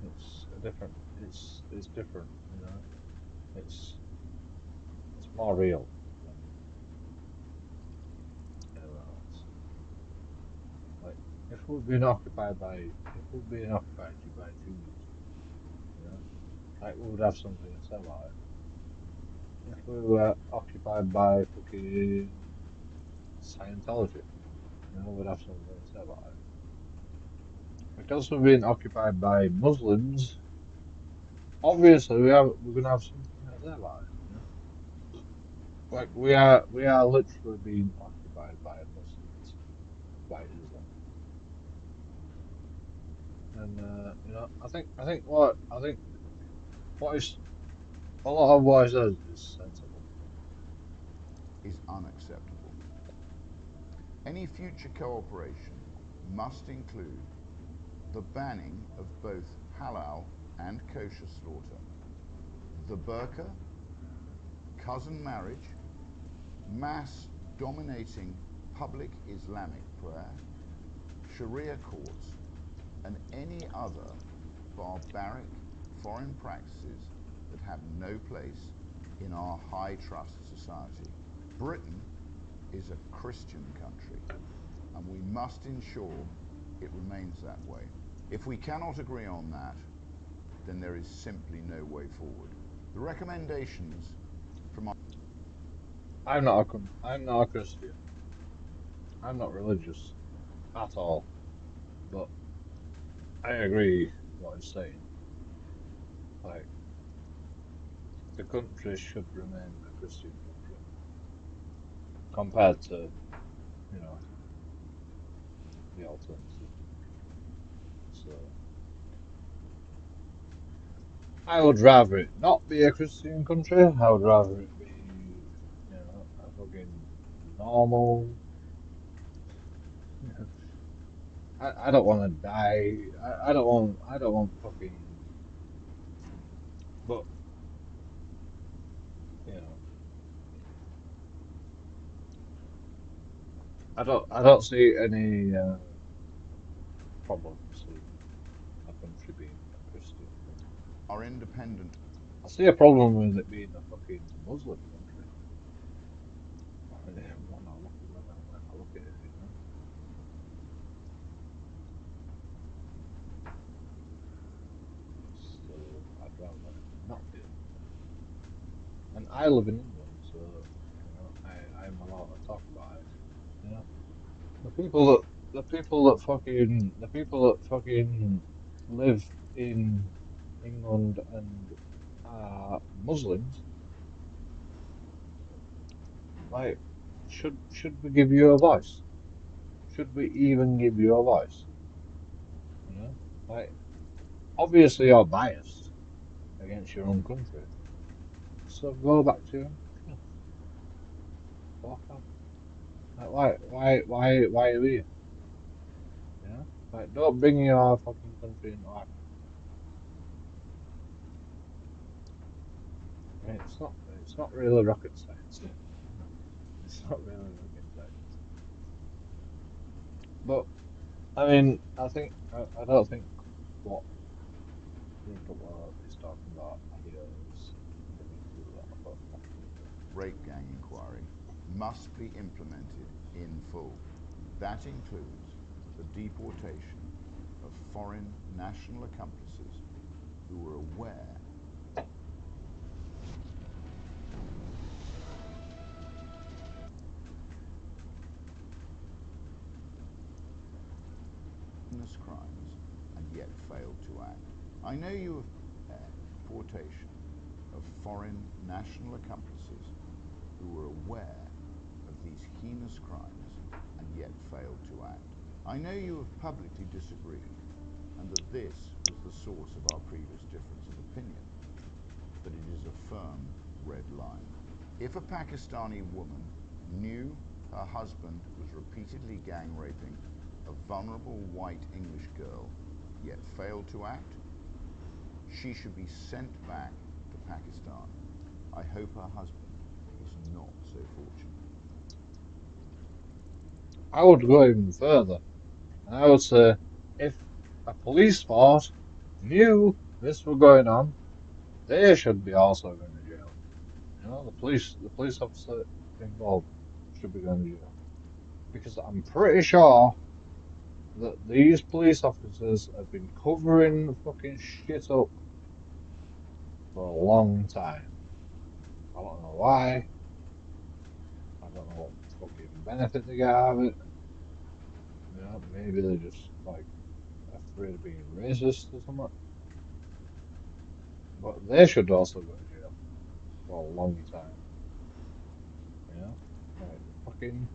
it's a different, it's different, It's it's more real than anyone else. Like if we're being occupied by Jews, you know, like we would have something to say about it. If we were occupied by fucking Scientology, we'd have something to say about it. Because we're being occupied by Muslims, obviously we're gonna have something to say about it. Like we are literally being occupied by Muslims, by Islam, and what is a lot of what he says is sensible. is unacceptable. Any future cooperation must include the banning of both halal and kosher slaughter, the burqa, cousin marriage, mass dominating public Islamic prayer, Sharia courts, and any other barbaric foreign practices that have no place in our high trust society. Britain is a Christian country, and we must ensure it remains that way. If we cannot agree on that, then there is simply no way forward. The recommendations from our I'm not a Christian. I'm not religious at all. But I agree what he's saying. Like the country should remain a Christian country compared to you know the alternative. So I would rather it not be a Christian country. I would rather it be a fucking normal. I don't want to die. I don't want fucking. But you know I don't see any problems in a country being a Christian country. independent I see a problem with it being a fucking Muslim country. When I look at it. So I'd rather not be a Muslim. And I live in England, so I'm allowed to talk about it. You know, the people that the people that fucking live in England and are Muslims, like, should we give you a voice? Should we even give you a voice? Like, obviously you're biased against your own country, so go back to your own country. Fuck off. Like, why are we here? Like, don't bring your fucking country into our country. I mean, it's not really rocket science. It's not really rocket science. But I mean, I don't think what the Butler is talking about here is anything to do with that. But rape gang inquiry must be implemented in full. That includes the deportation of foreign national accomplices who were aware of heinous crimes and yet failed to act. I know you have deportation of foreign national accomplices who were aware of these heinous crimes and yet failed to act. I know you have publicly disagreed and that this was the source of our previous difference of opinion, but it is a firm red line. If a Pakistani woman knew her husband was repeatedly gang raping a vulnerable white English girl, yet failed to act, she should be sent back to Pakistan. I hope her husband is not so fortunate. I would go even further, and I would say if a police force knew this was going on, they should be also going to jail. You know, the police officer involved should be going to jail because I'm pretty sure that these police officers have been covering fucking shit up for a long time. I don't know why. I don't know what fucking benefit they get out of it. You know, maybe they're just like afraid of being racist or something. But they should also go to jail for a long time. You know, like fucking.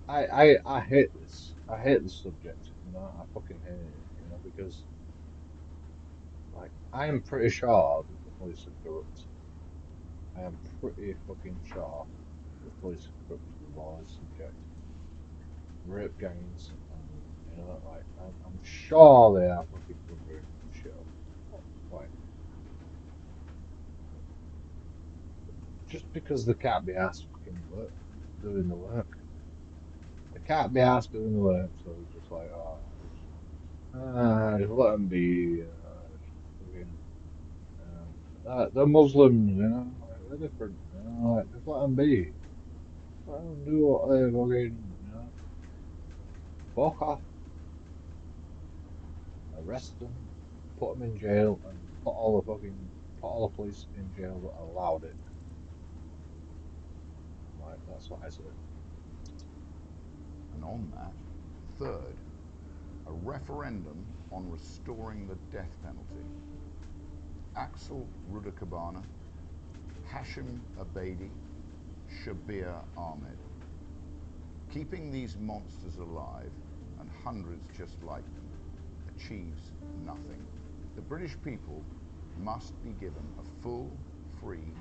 I hate this. I hate this subject. You know, I fucking hate it. You know, because like I am pretty sure that the police are corrupt. I am pretty fucking sure the police are corrupt with all this subject. Rape gangs and you know, like I'm sure they are fucking covering shit up. Like just because they can't be asked fucking work doing the work. They can't be asked doing the work, so they're just like, oh, just let them be. Just fucking, they're Muslims, you know, like they're different, you know, like just let them be. Let them do what they fucking, you know, fuck off, arrest them, put them in jail, and put all the police in jail that allowed it. Like that's what I say. And on that, third, a referendum on restoring the death penalty. Axel Rudakabana, Hashim Abedi, Shabir Ahmed. Keeping these monsters alive, and hundreds just like them, achieves nothing. The British people must be given a full, free,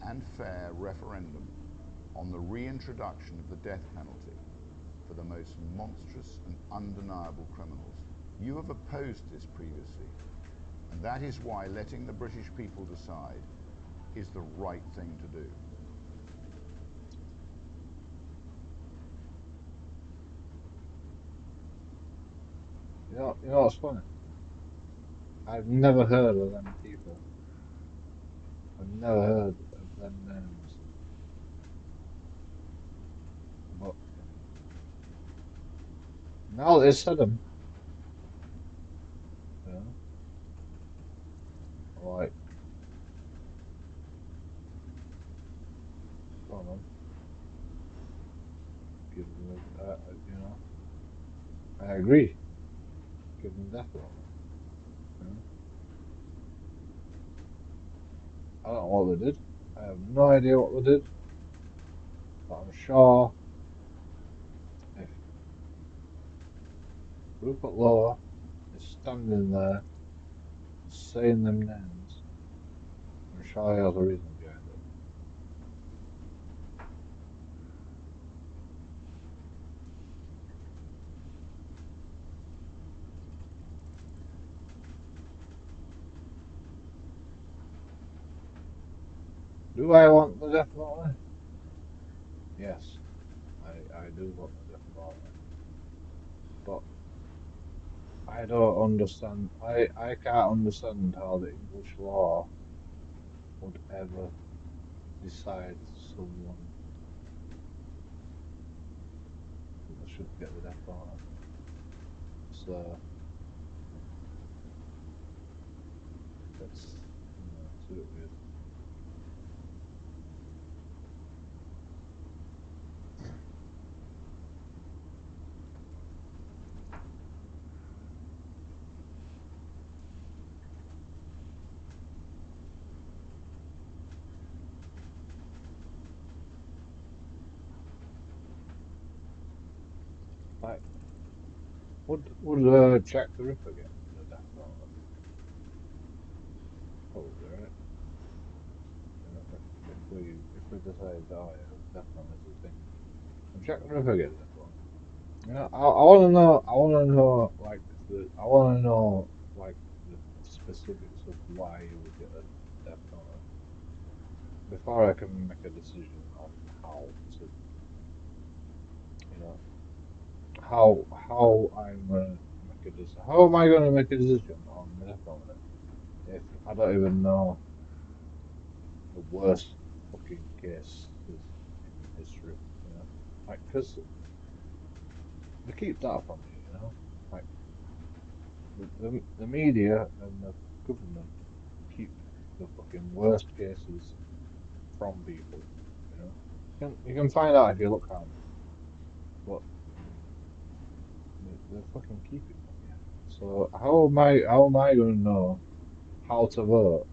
and fair referendum on the reintroduction of the death penalty for the most monstrous and undeniable criminals. You have opposed this previously, and that is why letting the British people decide is the right thing to do. You know what's funny? I've never heard of them people. I've never heard of them names. But now they said them, you know, like, I don't know, give them, you know, I agree, give them death row. You know, I don't know what they did. I have no idea what they did, but I'm sure if Rupert Lower is standing there saying them names, I'm sure he has a reason behind it. Do I want the death penalty? Yes, I do want the death penalty, but I don't understand. I can't understand how the English law would ever decide someone that should get the death penalty. So it's it's a bit weird. Like, would Jack the Ripper get the death penalty? Probably, right? You know, if we decide, oh yeah, the death penalty is a thing, would Jack the Ripper get the death penalty? Yeah, I want to know. I want to know like I want to know like the specifics of why you would get a death penalty before I can make a decision on how to, you know, how I'm gonna make a decision. How am I gonna make a decision on the death penalty if I don't even know the worst fucking cases in history? You know, like because they keep that from you. You know, like the media and the government keep the fucking worst cases from people. You know, you can find out if you look hard enough, but they fucking keep it from you. So how am I gonna know how to vote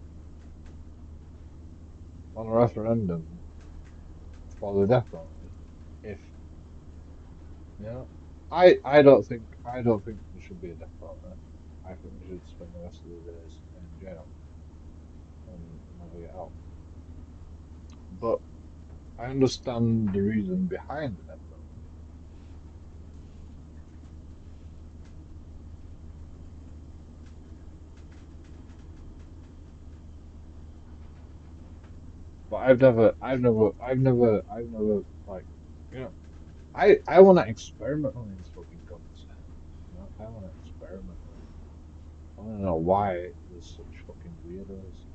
on a referendum for the death penalty if you know? I don't think there should be a death penalty. I think we should spend the rest of the days in jail and never get out. But I understand the reason behind the death penalty. But I've never like, you know, I want to experiment on these fucking guns. You know, I want to experiment on them. I want to know why there's such fucking weirdos.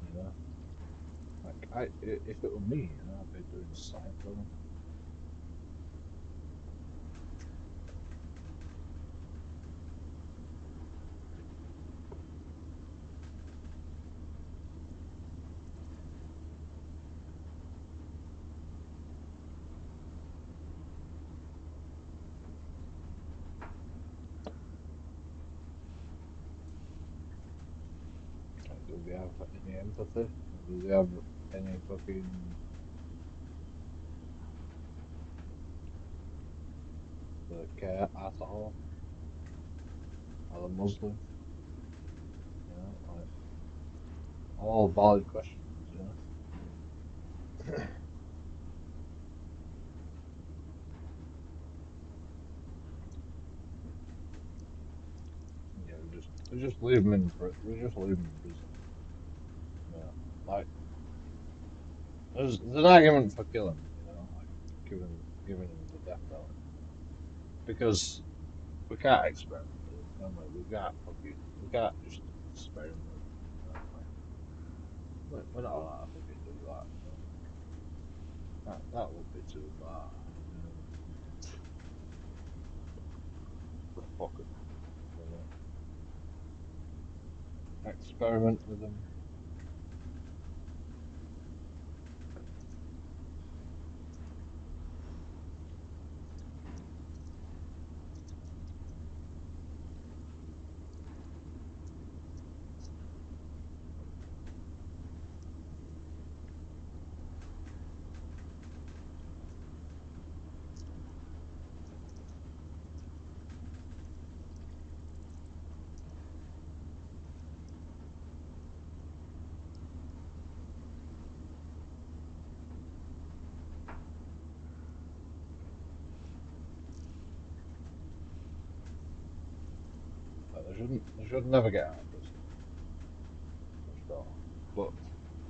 You know, like if it were me, you know, I'd be doing science on them. Like, do they have any empathy? Or do they have any fucking care at all? Are they Muslim? You know, like all valid questions. You know, yeah, we just leave them in we just leave them in prison. You know, like there's an argument for killing them. You know, like giving them the death penalty because we can't experiment with them, can we? We can't just experiment with them. You know, like we're not allowed to fucking do that. You know, that would be too far. You know, the fucking you know, experiment with them. Like they should never get out of prison for sure. But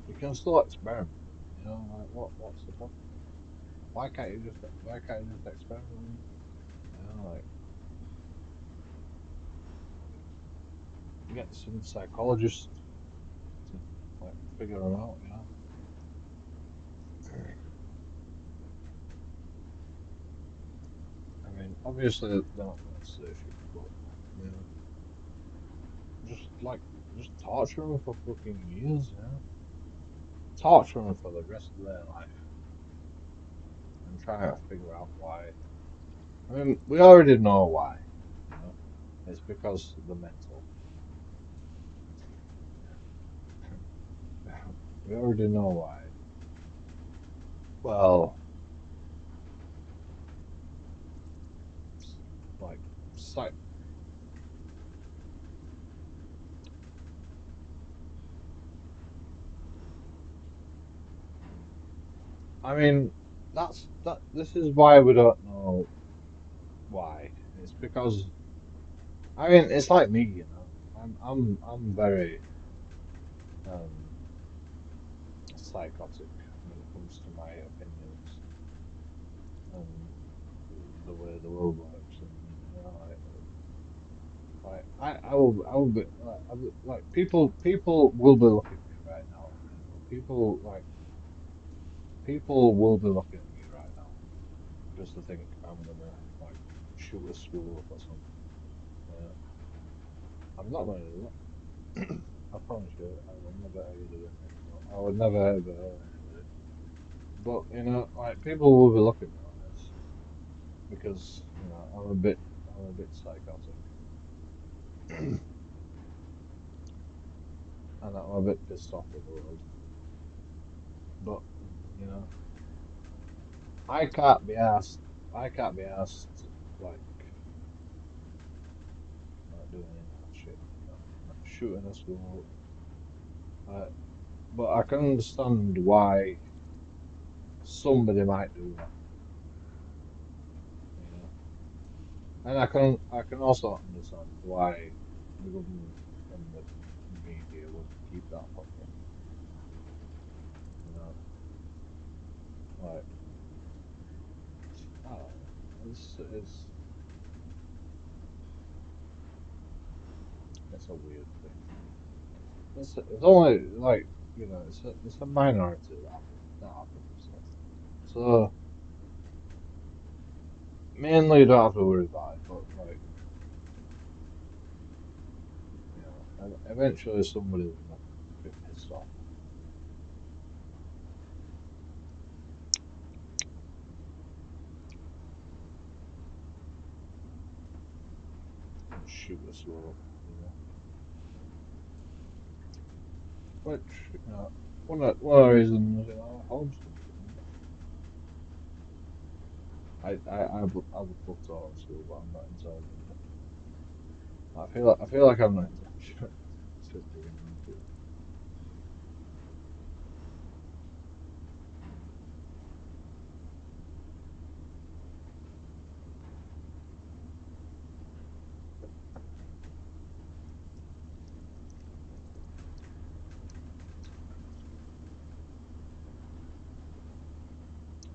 you can still experiment with them. You know, like what's the problem? Why can't you just experiment with them? You know, like get some psychologist to like figure them out. You know, I mean, obviously they're not going to say shit, but you know, just like just torture them for fucking years. You know, torture them for the rest of their life and try to figure out why. I mean, we already know why. You know, it's because they're mental. We already know why. Well, It's like, I mean, that. This is why we don't know why. It's because I mean, it's like me, you know. I'm very um psychotic when it comes to my opinions and the way the world works, and you know, I will be like people will be looking at me right now, you know. People will be looking at me right now just to think I'm gonna like shoot a school up or something. Yeah, I'm not gonna do that. I promise you, I will never ever do it. I would never ever hurt anybody. But you know, like people will be looking at me like this because you know I'm a bit psychotic, and I'm a bit pissed off with the world. But you know, I can't be asked. I can't be asked like doing any of that shit. You know, like shooting a school. But I can understand why somebody might do that. You know, and I can also understand why the government and the media would keep that from you. You know, like I don't know. It's a weird thing. It's only like you know it's a minority that happens. So mainly you don't have to worry about it, but like you know, eventually somebody's gonna get pissed off and shoot us all. You know, which you know one of the reasons you know I homeschool. You know, I would love to homeschool, but I'm not entirely. I feel like I'm not entirely sure. To be honest with you.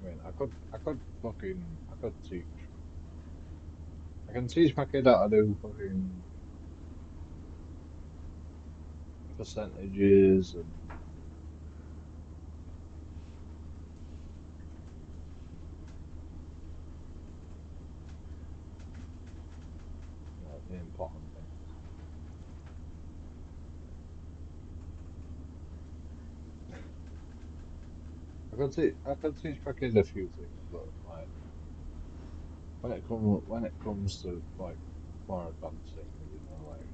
I mean, I could teach. I can teach my kid how to do fucking percentages and you know the important things. I could teach my kid a few things, but like when it comes to like more advanced things, you know, like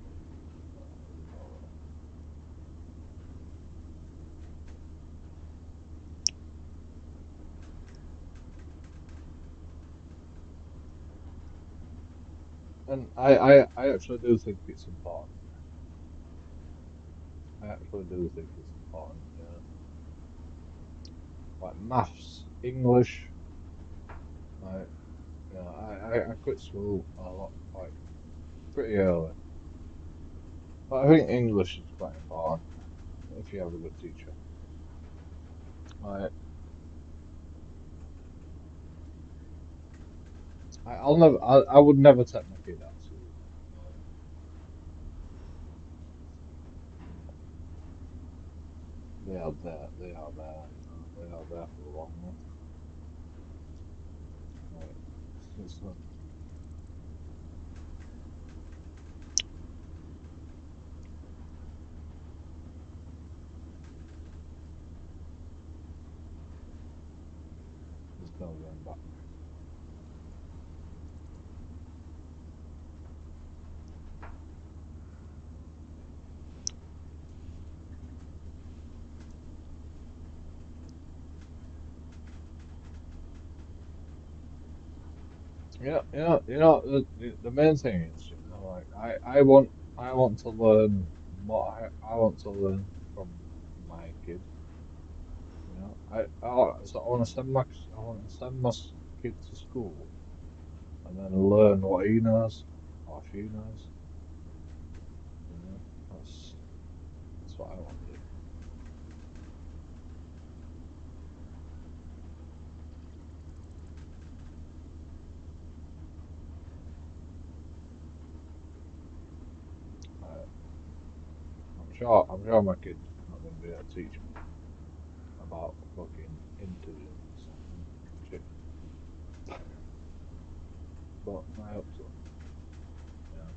there's no way. And I actually do think it's important. I actually do think it's important. You know, like maths, English. Like you know, I quit school a lot like pretty early. But I think English is quite important if you have a good teacher. Like I would never take my kid out of school. Like, they are there, you know, they are there for the long run. Like, it's not, there's no going back. The main thing is, like I want to learn what I want to learn from my kid. So I want to send kid to school and then learn what he knows or she knows. You know, that's that's what I want to do. I, I'm sure my kid's not going to be able to teach me about fucking integers and shit, but I hope so. Yeah.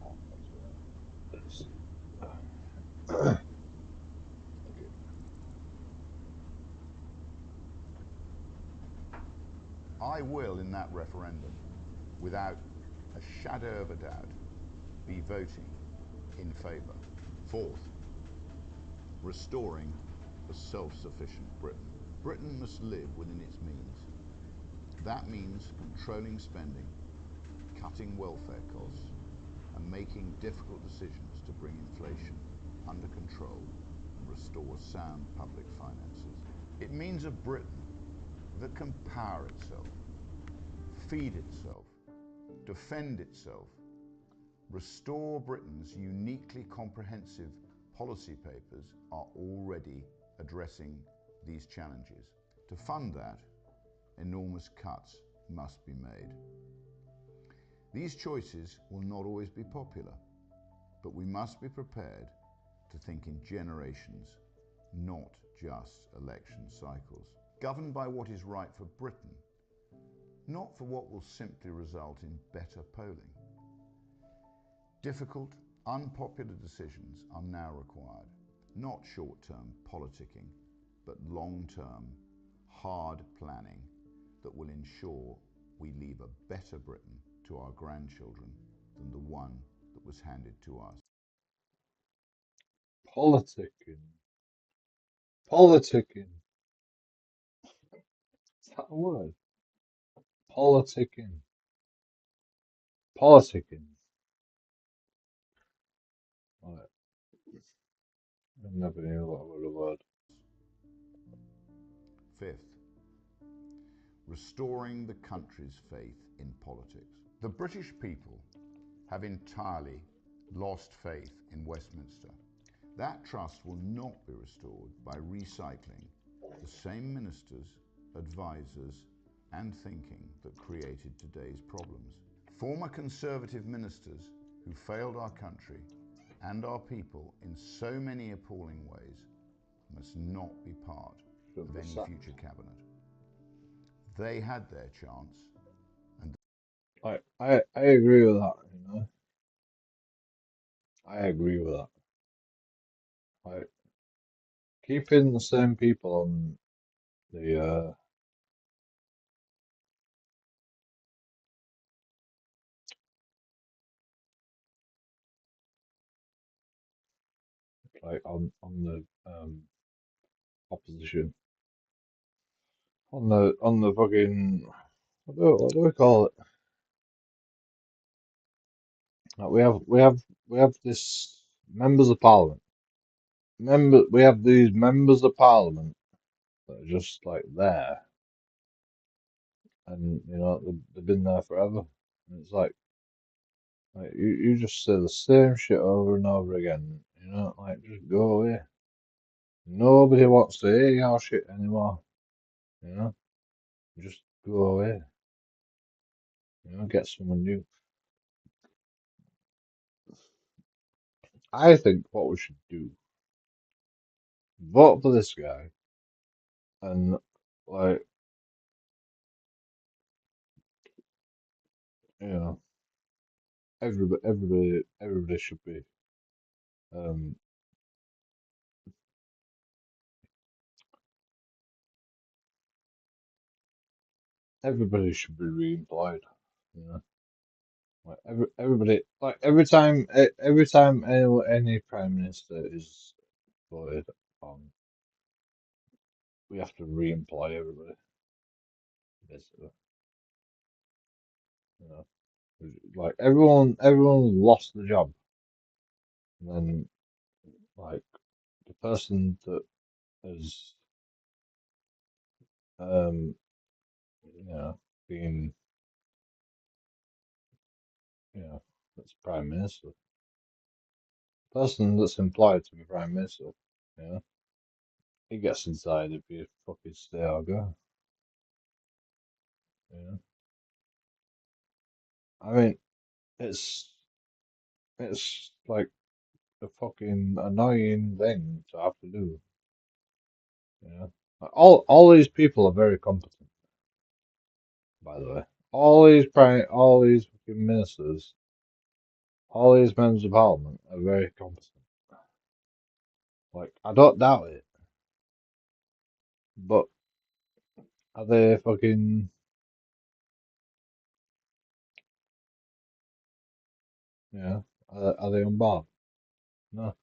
Oh, that's, okay. I will, in that referendum, without a shadow of a doubt, be voting in favour. Fourth, restoring a self-sufficient Britain. Britain must live within its means. That means controlling spending, cutting welfare costs, and making difficult decisions to bring inflation under control and restore sound public finances. It means a Britain that can power itself, feed itself, defend itself, Restore Britain's uniquely comprehensive policy papers are already addressing these challenges. To fund that, enormous cuts must be made. These choices will not always be popular, but we must be prepared to think in generations, not just election cycles. Governed by what is right for Britain, not for what will simply result in better polling. Difficult, unpopular decisions are now required, not short-term politicking, but long-term, hard planning that will ensure we leave a better Britain to our grandchildren than the one that was handed to us. Politicking. Politicking. Is that a word? Politicking. Politicking. Right. I never knew that was a word. Fifth, restoring the country's faith in politics. The British people have entirely lost faith in Westminster. That trust will not be restored by recycling the same ministers, advisors, and thinking that created today's problems. Former Conservative ministers who failed our country and our people in so many appalling ways must not be part Should of be any sacked. future cabinet. They had their chance, and I agree with that. I agree with that. Like keeping the same people on the like on the opposition on the fucking what do we call it? Like we have this members of parliament. We have these members of parliament that are just like there, and they've been there forever. And it's like you just say the same shit over and over again. Like just go away. Nobody wants to hear your shit anymore. You know, just go away. Get someone new. I think what we should do, vote for this guy, and like you know, everybody should be, um, everybody should be re-employed. You know, like everybody, like every time any prime minister is voted on, we have to re-employ everybody, basically. You know, like everyone lost the job, and then like the person that has, um, you know, been, you know, that's prime minister, person that's employed to be prime minister, you know, he gets inside if you fucking stay or go. You know, I mean, it's it's like a fucking annoying thing to have to do. You know, like, all these people are very competent, by the way. All these fucking ministers, all these members of parliament are very competent. Like, I don't doubt it, but are they fucking, you know, are they on board? No.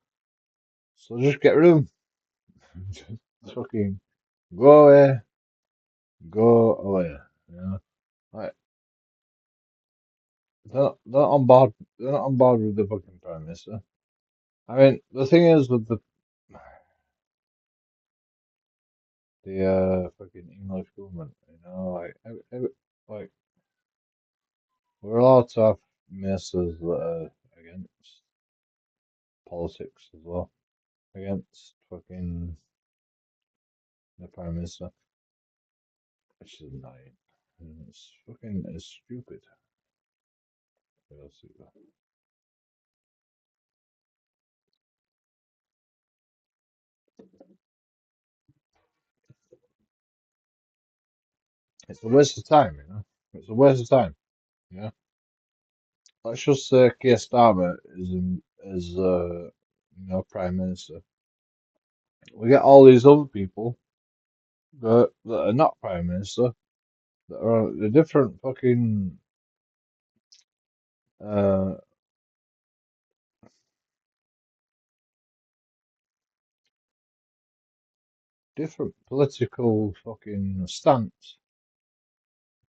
So just get rid of them. Just fucking go away, go away. You know, like they're not on board. They're not on board with the fucking prime minister. I mean, the thing is with the fucking English government, you know, like like we're allowed to have ministers that are against politics as well, against fucking the prime minister, which is annoying. And it's stupid. Basically. It's a waste of time, you know. It's a waste of time. Yeah. Let's just say Keir Starmer you know, prime minister. We get all these other people that are not prime minister that are a different fucking uh different political fucking stance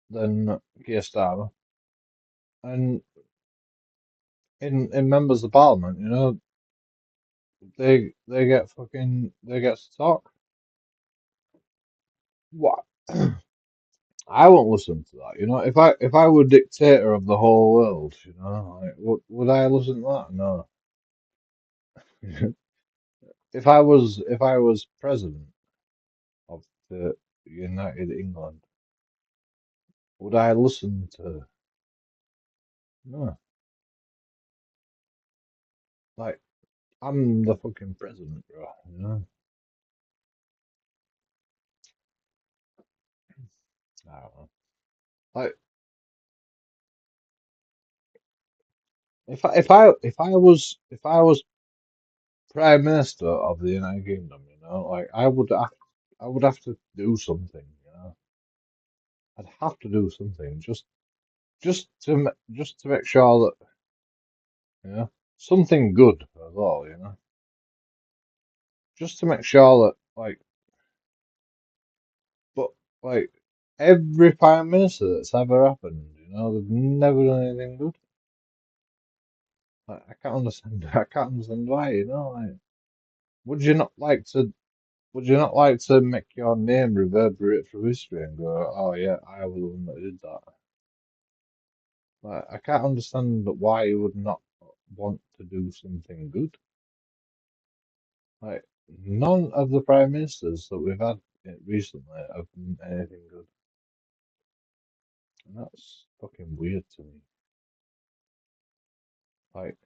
than Keir Starmer. And in members of parliament, you know, they get to talk. What? I won't listen to that. You know, if I were dictator of the whole world, you know, like, would I listen to that? No. If I was president of the United England, would I listen to? No. Like I'm the fucking president, bro. You know. I don't know. Like if I was prime minister of the United Kingdom, you know, like I would have to do something. You know, I'd have to do something just to make sure that, you know, something good as well, you know, just to make sure that, like, but like every prime minister that's ever happened, you know, they've never done anything good. Like, I can't understand. I can't understand why, you know. Like, would you not like to? Would you not like to make your name reverberate through history and go, "Oh yeah, I was the one that did that." Like, I can't understand why you would not want to do something good. Like, none of the prime ministers that we've had recently have done anything good. And that's fucking weird to me. Like,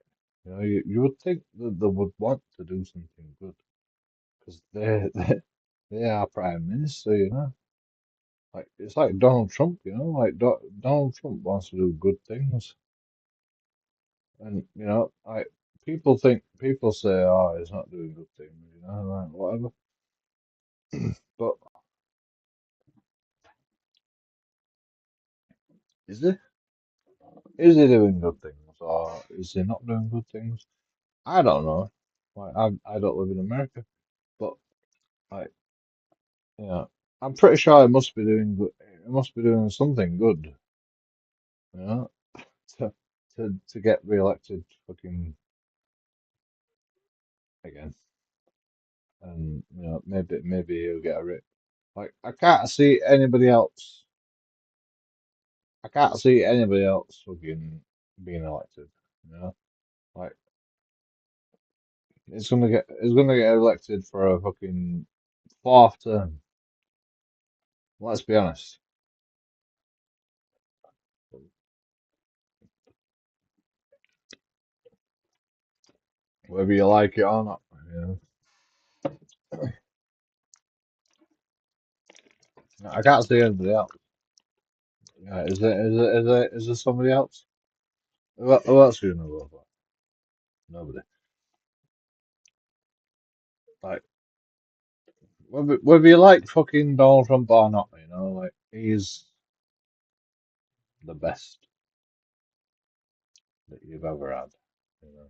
you know, you would think that they would want to do something good because they are prime minister, you know. Like it's like Donald Trump, you know, like Donald Trump wants to do good things, and like people say, oh, he's not doing good things, like whatever. But is he? Is he doing good things, or is he not doing good things? I don't know. Like I don't live in America, but like I'm pretty sure he must be doing good. He must be doing something good, you know, to to get re-elected fucking again, and maybe he'll get a rip. Like I can't see anybody else. I can't see anybody else fucking being elected. You know, like it's gonna get elected for a fucking fourth term. Let's be honest. Whether you like it or not. I can't see anybody else. Yeah, is there somebody else? Who else are you gonna vote for? Nobody. Like whether you like fucking Donald Trump or not, like he's the best that you've ever had. You know,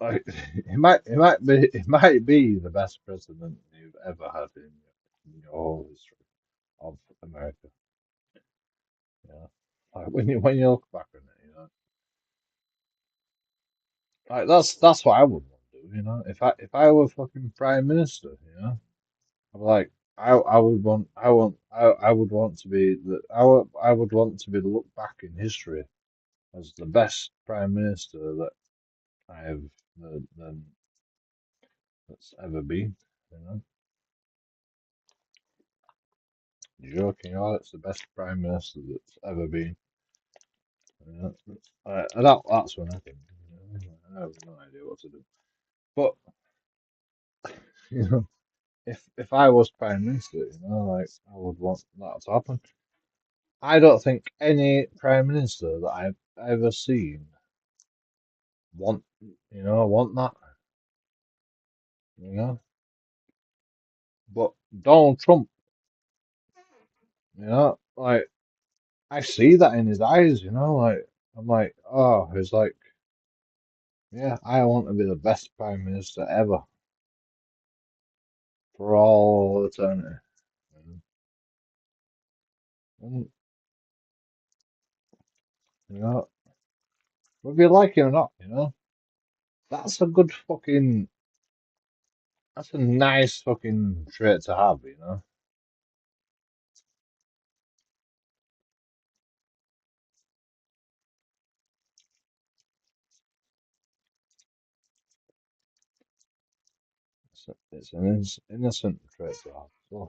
like it might be the best president you've ever had in your whole history of America. Like when you look back on it, like that's what I would want to do. If I were fucking prime minister, I'm like I would want to be I would want to be looked back in history as the best prime minister that I have that's ever been. You know, joking, oh, it's the best prime minister that's ever been. That's when I think. I have no idea what to do. But you know, if I was prime minister, like I would want that to happen. I don't think any prime minister that I've ever seen want that. You know, but Donald Trump, like I see that in his eyes. Like I'm like, oh, he's like, yeah, I want to be the best prime minister ever for all eternity. And, you know, whether you like it or not, that's a good fucking, that's a nice fucking trait to have. It's an innocent trait to have. So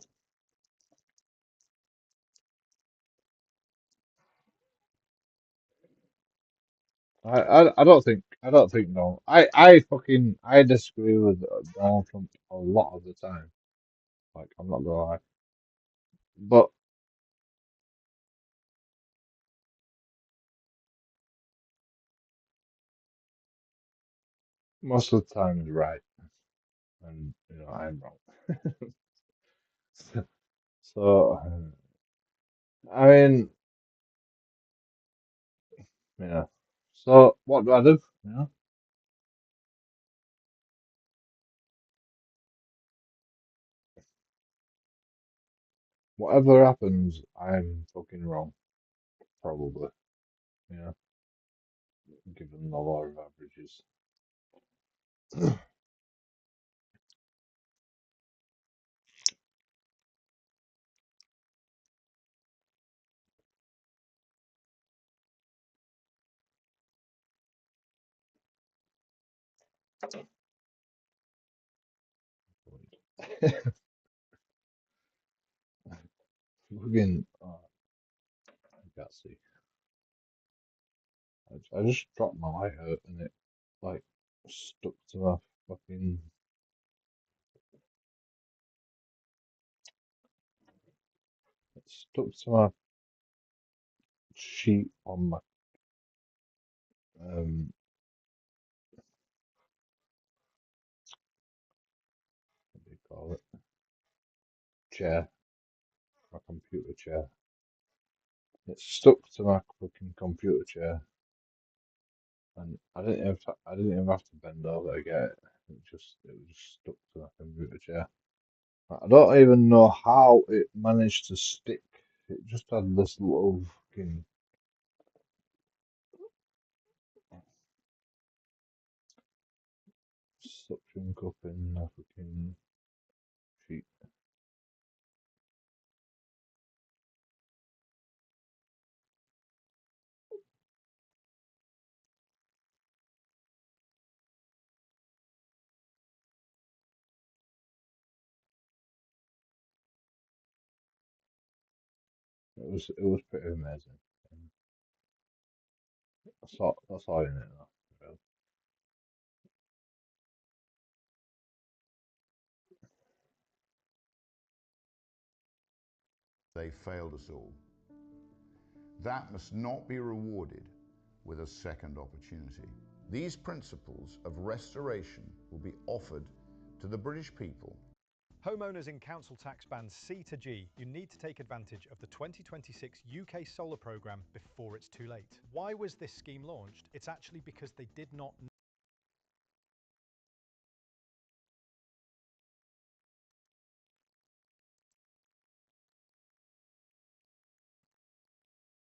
I don't think no. I disagree with Donald Trump a lot of the time. Like I'm not gonna lie, but most of the time he's right, and I'm wrong. So I mean, yeah. So what do I do? Whatever happens, I'm fucking wrong, probably. You know, given the law of averages. Fucking, I can't see. I just dropped my lighter and it like stuck to my fucking stuck to my sheet on my what do you call it? Chair, my computer chair. It's stuck to my fucking computer chair, and I didn't even have to bend over to get it. It was just stuck to my computer chair. I don't even know how it managed to stick. It just had this little fucking suction cup in the fucking sheet. It was pretty amazing. That's all in it though. Really. They failed us all. That must not be rewarded with a second opportunity. These principles of restoration will be offered to the British people. Homeowners in council tax bands C to G, you need to take advantage of the 2026 UK solar programme before it's too late. Why was this scheme launched? It's actually because they did not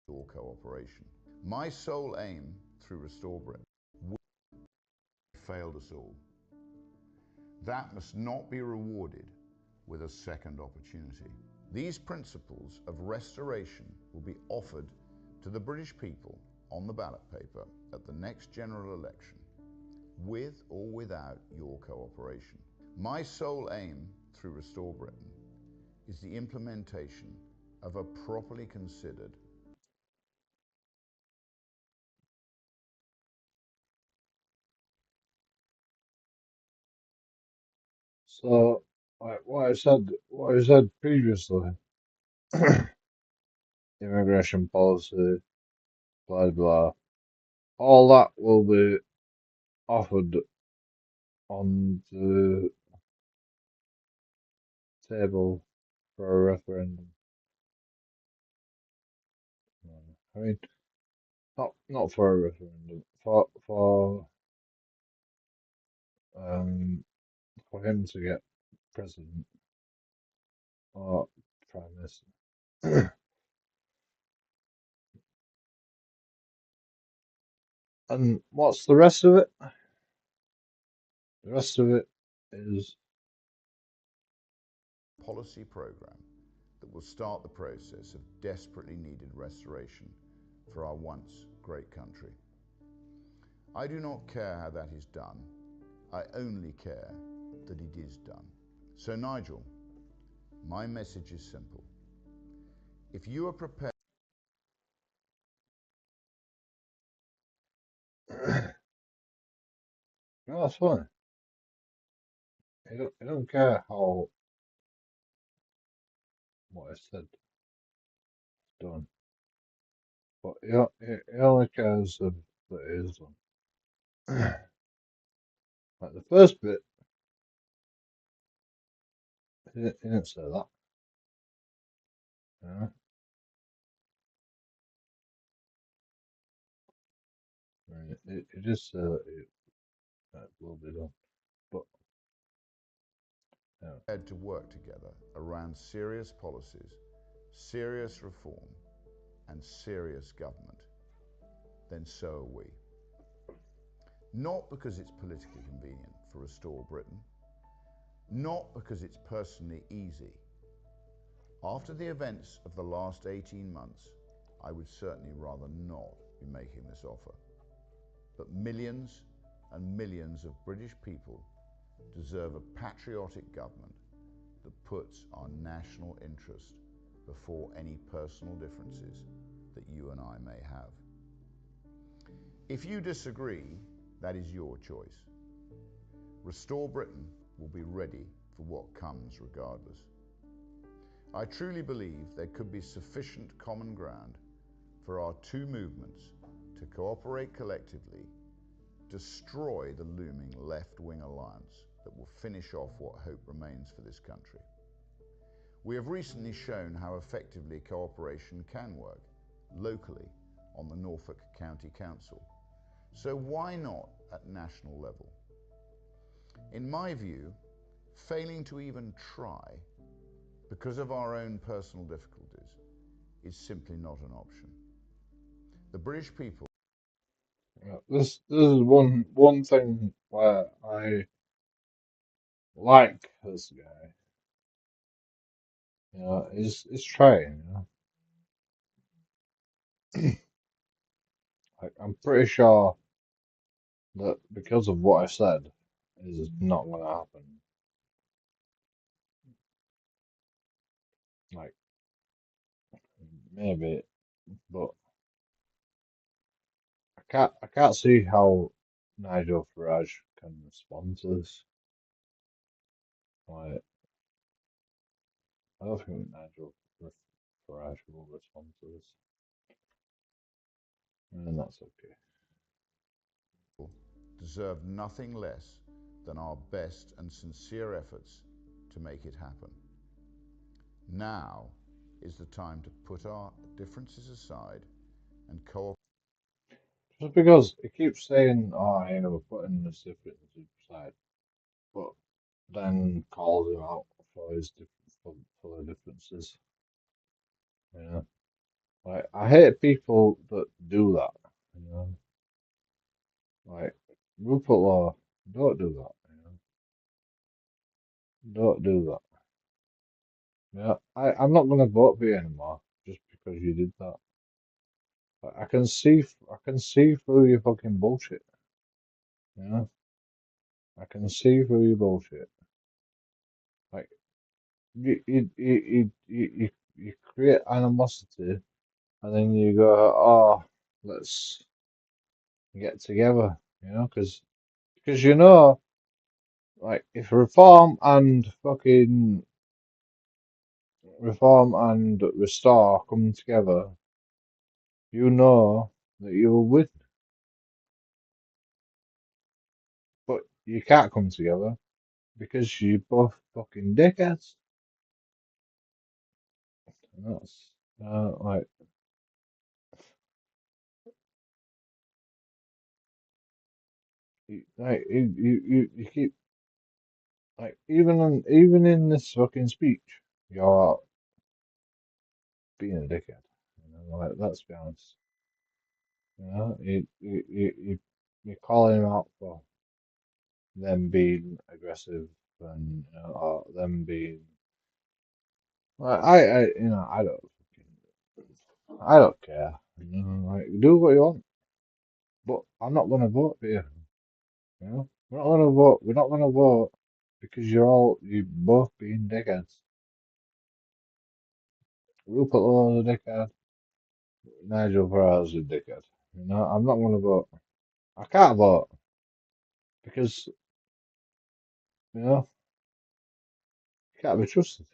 Your cooperation. My sole aim through Restore Britain failed us all. That must not be rewarded with a second opportunity. These principles of restoration will be offered to the British people on the ballot paper at the next general election, with or without your cooperation. My sole aim through Restore Britain is the implementation of a properly considered So, like what I said previously, immigration policy, blah blah, all that will be offered on the table for a referendum. I mean, not for a referendum, um for him to get president or prime minister. And what's the rest of it? The rest of it is policy programme that will start the process of desperately needed restoration for our once great country. I do not care how that is done. I only care that it is done. So Nigel, my message is simple. If you are prepared no, that's fine. I don't care how what I said is done, but he only cares if that it is done. Like the first bit, he didn't say that. You know? I mean, it just said that it will be done, but yeah. to work together around serious policies, serious reform, and serious government, then so are we. Not because it's politically convenient for Restore Britain, not because it's personally easy. After the events of the last 18 months, I would certainly rather not be making this offer. But millions and millions of British people deserve a patriotic government that puts our national interest before any personal differences that you and I may have. If you disagree, that is your choice. Restore Britain will be ready for what comes regardless. I truly believe there could be sufficient common ground for our two movements to cooperate collectively, destroy the looming left-wing alliance that will finish off what hope remains for this country. We have recently shown how effectively cooperation can work, locally on the Norfolk County Council. So why not at national level? In my view, failing to even try, because of our own personal difficulties, is simply not an option. The British people. Yeah, this is one thing where I like this guy. You know, is trying. You know, like I'm pretty sure that because of what I said, is not going to happen. Like maybe, but I can't see how Nigel Farage can respond to this. Like I don't think Nigel Farage will respond to this, and that's okay. Deserve nothing less than our best and sincere efforts to make it happen. Now is the time to put our differences aside and cooperate. Just because it keeps saying, "Oh, you know, we're putting this difference aside," but then calls him out for his for the differences. You know, like I hate people that do that. You know, like Rupert Law, don't do that. You know, don't do that. Yeah, I'm not gonna vote for you anymore just because you did that. Like, I can see through your fucking bullshit. You know, I can see through your bullshit. Like you create animosity and then you go, oh, let's get together. You know, because you know, like if reform and restore come together, you know that you will win. But you can't come together because you both fucking dickheads. And that's like you keep like even in this fucking speech, you're being a dickhead. You know, like let's be honest. You know, you're calling them out for them being aggressive and or them being like I don't care. You know, like do what you want, but I'm not gonna vote for you. You know, we're not gonna vote. We're not gonna vote because you both being dickheads. Rupert Law's a dickhead. Nigel Farage is a dickhead. You know, I'm not gonna vote. I can't vote because you know you can't be trusted.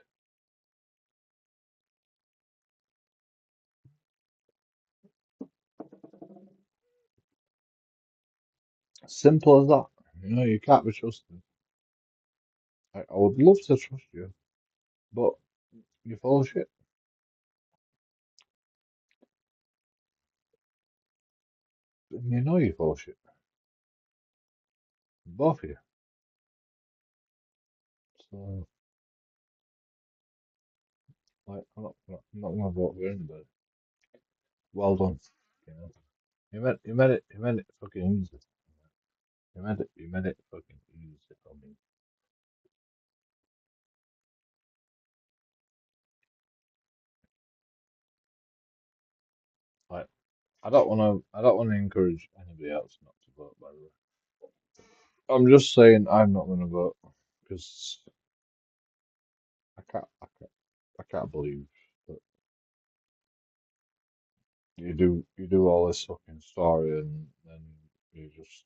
Simple as that. You know, you can't be trusted. I would love to trust you, but you're full of shit. And you know you're full of shit. Both of you. So, like, I'm not gonna vote for anybody. Well done. You know, you made it fucking easy. You made it fucking easy for me. Like, I don't wanna encourage anybody else not to vote. By the way, I'm just saying I'm not gonna vote because I can't believe that you do all this fucking story and then you just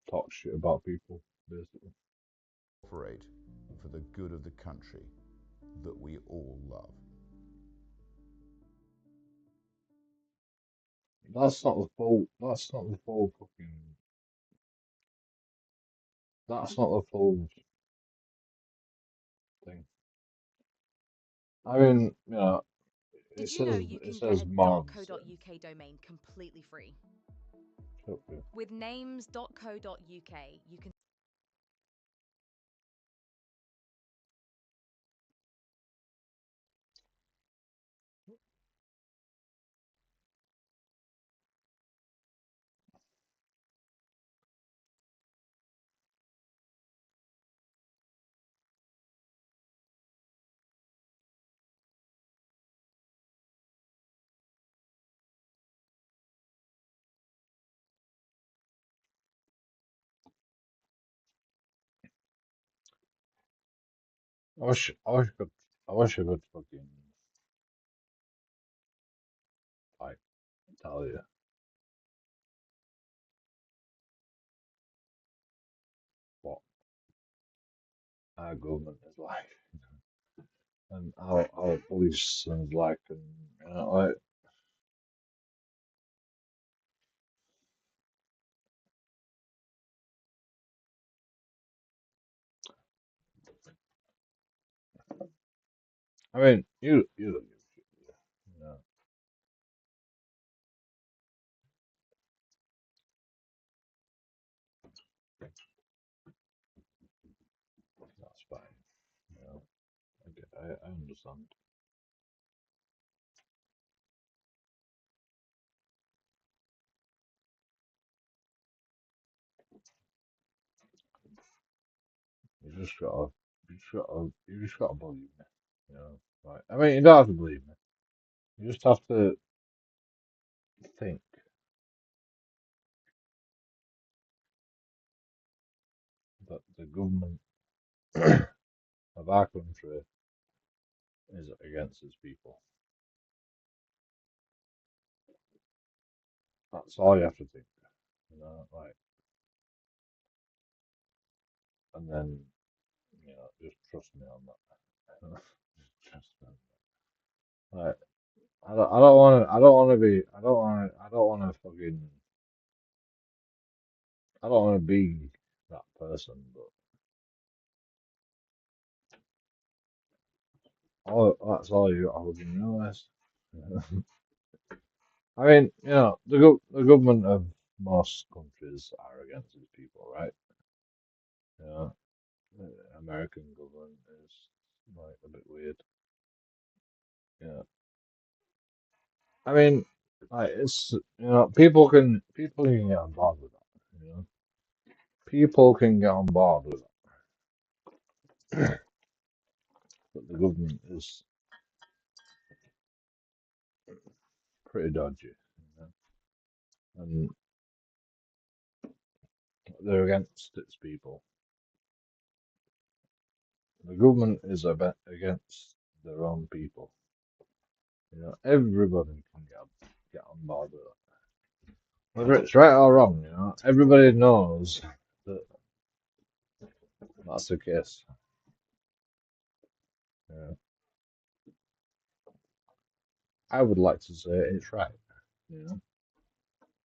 talk shit about people. basically. Operate for the good of the country that we all love. That's not the full. That's not the full fucking. That's not the full thing. I mean, Did you know you it can get says a more than .co.uk domain completely free? certain. With names.co.uk, you can I wish I could fucking like tell you what our government is like and how our police is like, and like I mean, you don't give a shit, do you? That's fine. You know, I understand. You just gotta, you just gotta believe me. You know, like I mean, you don't have to believe me. You just have to think that the government of our country is against its people. That's all you have to think. Like, and then just trust me on that. Just trust me. Like, I don't want to, I don't want to fucking, I don't want to be that person. But that's all you got to fucking realize. I mean, the government of most countries are against its people, right? You know, the American government is like a bit weird. Yeah, I mean, like it's people can get on board with that. People can get on board with that, but the government is pretty dodgy, and they're against its people. The government is a bit against their own people. Everybody can get on board with that. Whether it's right or wrong, everybody knows that that's the case. Yeah. I would like to say it's right. You know,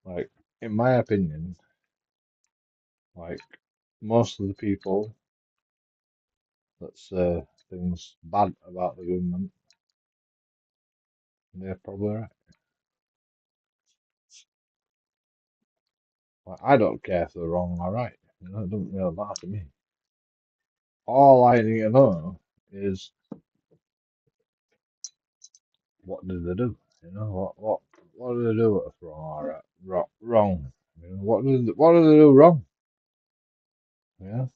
like in my opinion, like most of the people that say things bad about the government, they're probably right. Like, I don't care if they're wrong or right. It doesn't really matter to me. All I need to know is what did they do? What did they do that's wrong or right? Wrong. What did they do wrong? Yeah.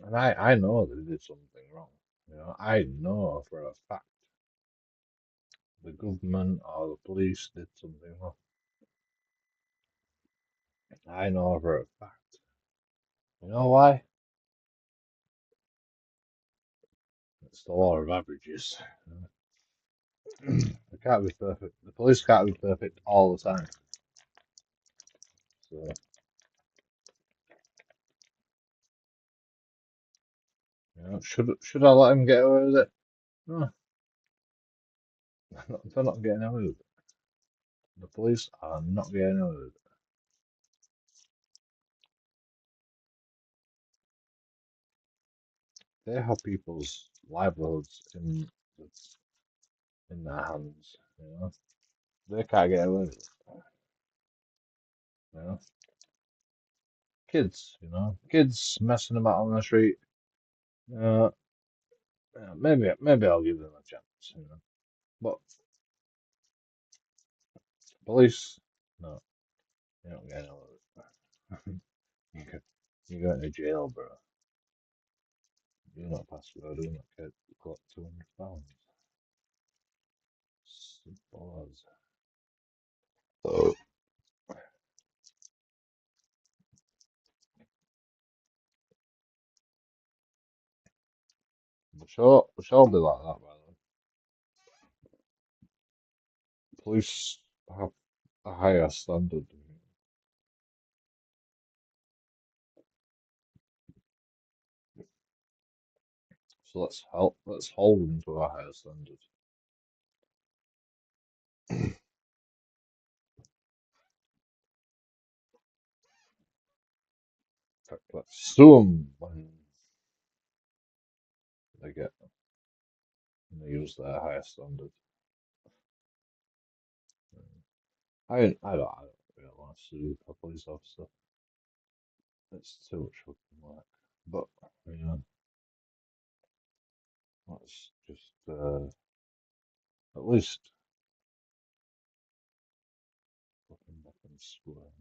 And I know they did something wrong. I know for a fact the government or the police did something wrong. I know for a fact. You know why? It's the law of averages. They can't be perfect. The police can't be perfect all the time. So, should I let him get away with it? No, they're not getting away with it. The police are not getting away with it. They have people's livelihoods in their hands. They can't get away with it. You know, kids. Kids messing about on the street. Uh, yeah, maybe I'll give them a chance. But police, no, you're not getting away with it. You're going to jail, bro. You're not password. You're not get got £200. Simple as. Oh. We shall be like that, by the way. Police have a higher standard. So let's hold them to a higher standard. In fact, let's sue them when they use their higher standard. I don't really want to sue a police officer. It's too much fucking work. But let's just at least fucking let them swear.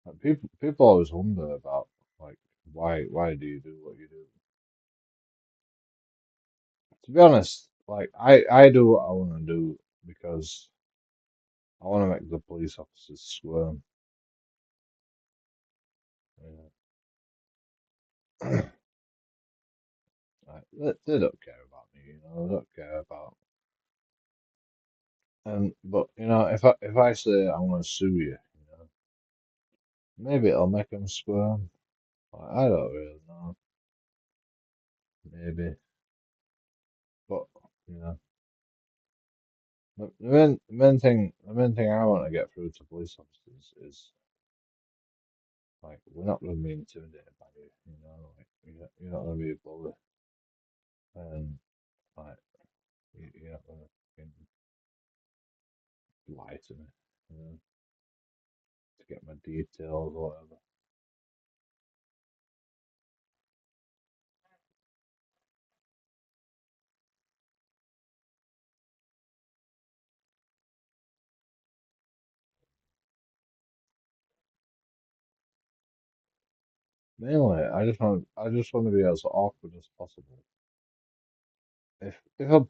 Like, people always wonder about, like, why do you do what you do? To be honest, like, I do what I want to do because I want to make the police officers squirm. Like, they don't care about me, they don't care about. But if I say I'm going to sue you, maybe it'll make them squirm. Like, I don't really know, maybe, but you know, the main thing I want to get through to police officers is, like, we're not going to be intimidated by you, like, you're not going to be a bully, and like, you're not going to lie to me, to get my details or whatever. Mainly, I just want to be as awkward as possible. If a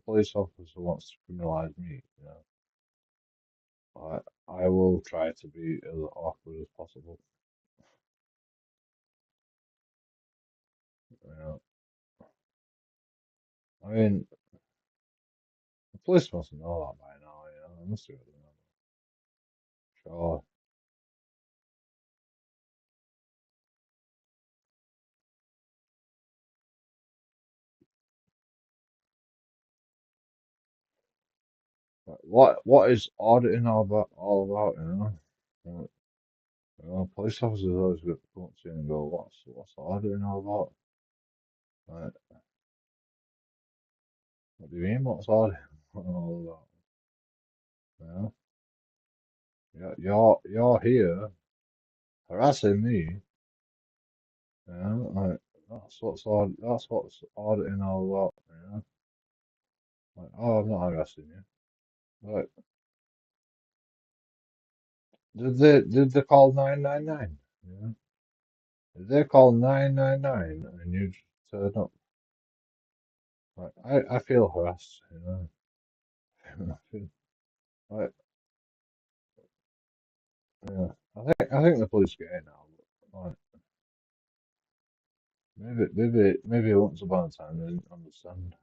police officer wants to criminalize me, I will try to be as awkward as possible. You know, I mean, the police must know that by now. They must have known. Sure. But what is auditing all about? Uh, police officers always go up to you and go, "What's auditing all about?" Like, what do you mean? What's auditing all about? You know, you're here harassing me. Like, that's what's auditing all about. Like, oh, I'm not harassing you. Like, did they call 999? Did they call 999 and you just turn up? Like, I feel harassed. I feel, like, Yeah, I think the police get it now. But, like, maybe once upon a time they didn't understand.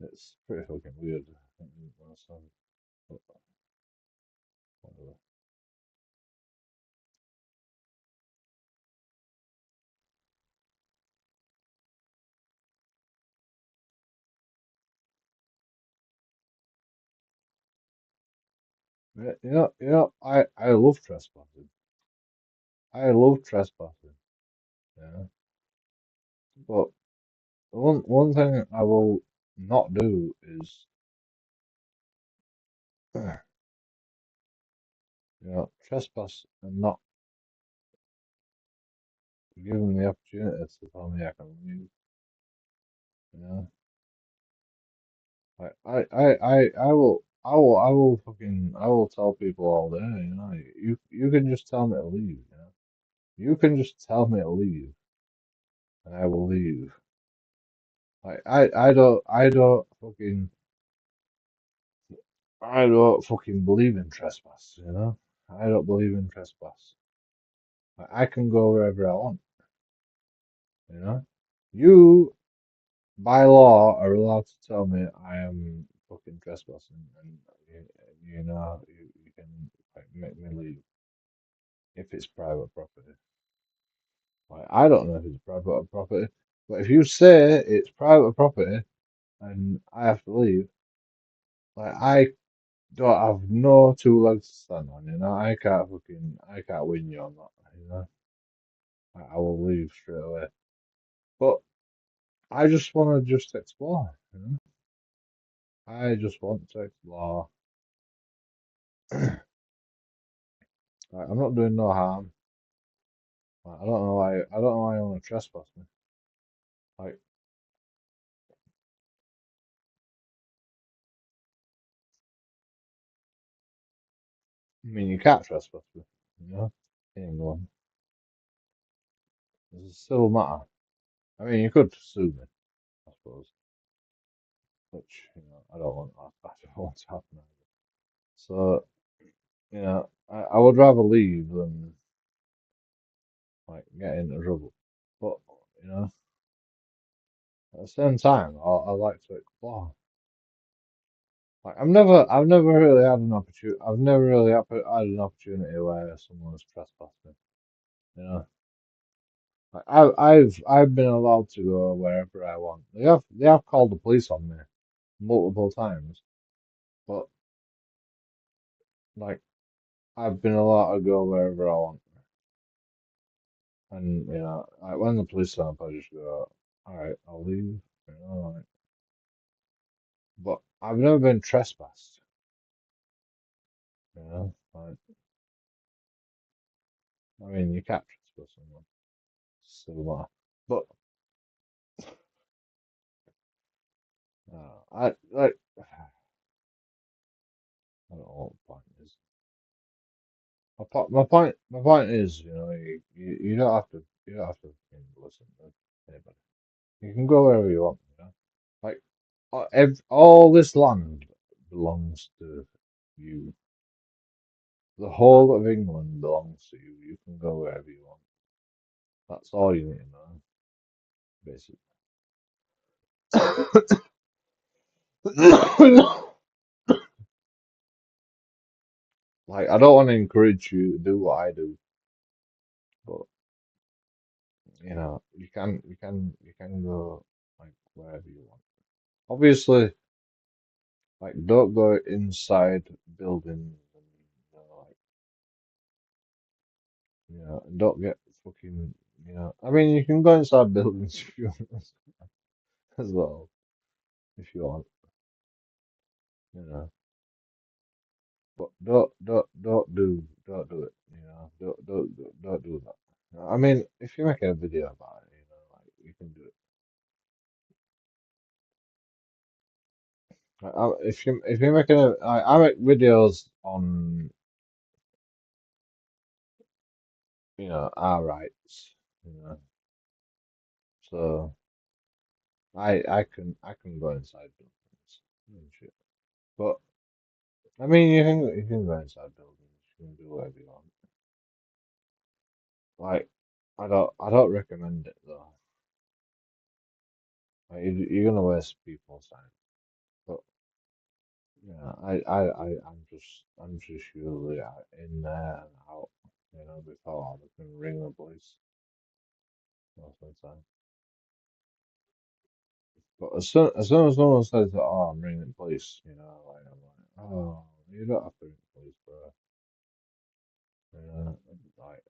It's pretty fucking weird. I didn't understand. But whatever. Yeah, I love trespassing. I love trespassing. Yeah, but one thing I will not do is, trespass and not give them the opportunity to tell me I can leave. You know, I will tell people all day. You can just tell me to leave. You can just tell me to leave, and I will leave. I don't fucking believe in trespass. I don't believe in trespass. I can go wherever I want. You know, you by law are allowed to tell me I am fucking trespassing, and you can like make me leave if it's private property. Like, I don't know if it's private property, but if you say it's private property and I have to leave, like I don't have no two legs to stand on. I can't win you on that. I will leave straight away. But I just want to just explore. I just want to explore. Like, I'm not doing no harm. Like, I don't know why. I don't know why you want to trespass me. Like, I mean, you can't trespass me. You know, in England, it's a civil matter. I mean, you could sue me, I suppose, which I don't want. I don't want to happen either. So, I would rather leave than like get into trouble. But you know, at the same time, I like to explore. Like I've never really had an opportunity. I've never really had an opportunity where someone has trespassed me. You know, like I've been allowed to go wherever I want. They have called the police on me multiple times, but like I've been allowed to go wherever I want. And like when the police turn up, I just go, all right, I'll leave. Like, but I've never been trespassed. Like I mean, you can't trespass someone, so what? But I like. I don't know what the point is. My point is, you don't have to listen to anybody. You can go wherever you want. Like all this land belongs to you. The whole of England belongs to you. You can go wherever you want. That's all you need to know, basically. Like I don't want to encourage you to do what I do, but you can go like wherever you want. Obviously, like, don't go inside buildings and don't get fucking. I mean, you can go inside buildings if you want as well, if you want. You know, but don't do it. Don't do that. I mean, if you're making a video about it, like you can do it. If you're making I make videos on our rights. You know, so. I can go inside buildings and shit. But I mean, you can go inside buildings. You can do whatever you want. Like, I don't recommend it though. Like, you're gonna waste people's time. But yeah, I'm just usually in there and out. Before I can ring the police most of the time. But as soon as someone says that, oh, I'm ringing the police, like I'm like, oh, you don't have to ring the police, bro. Like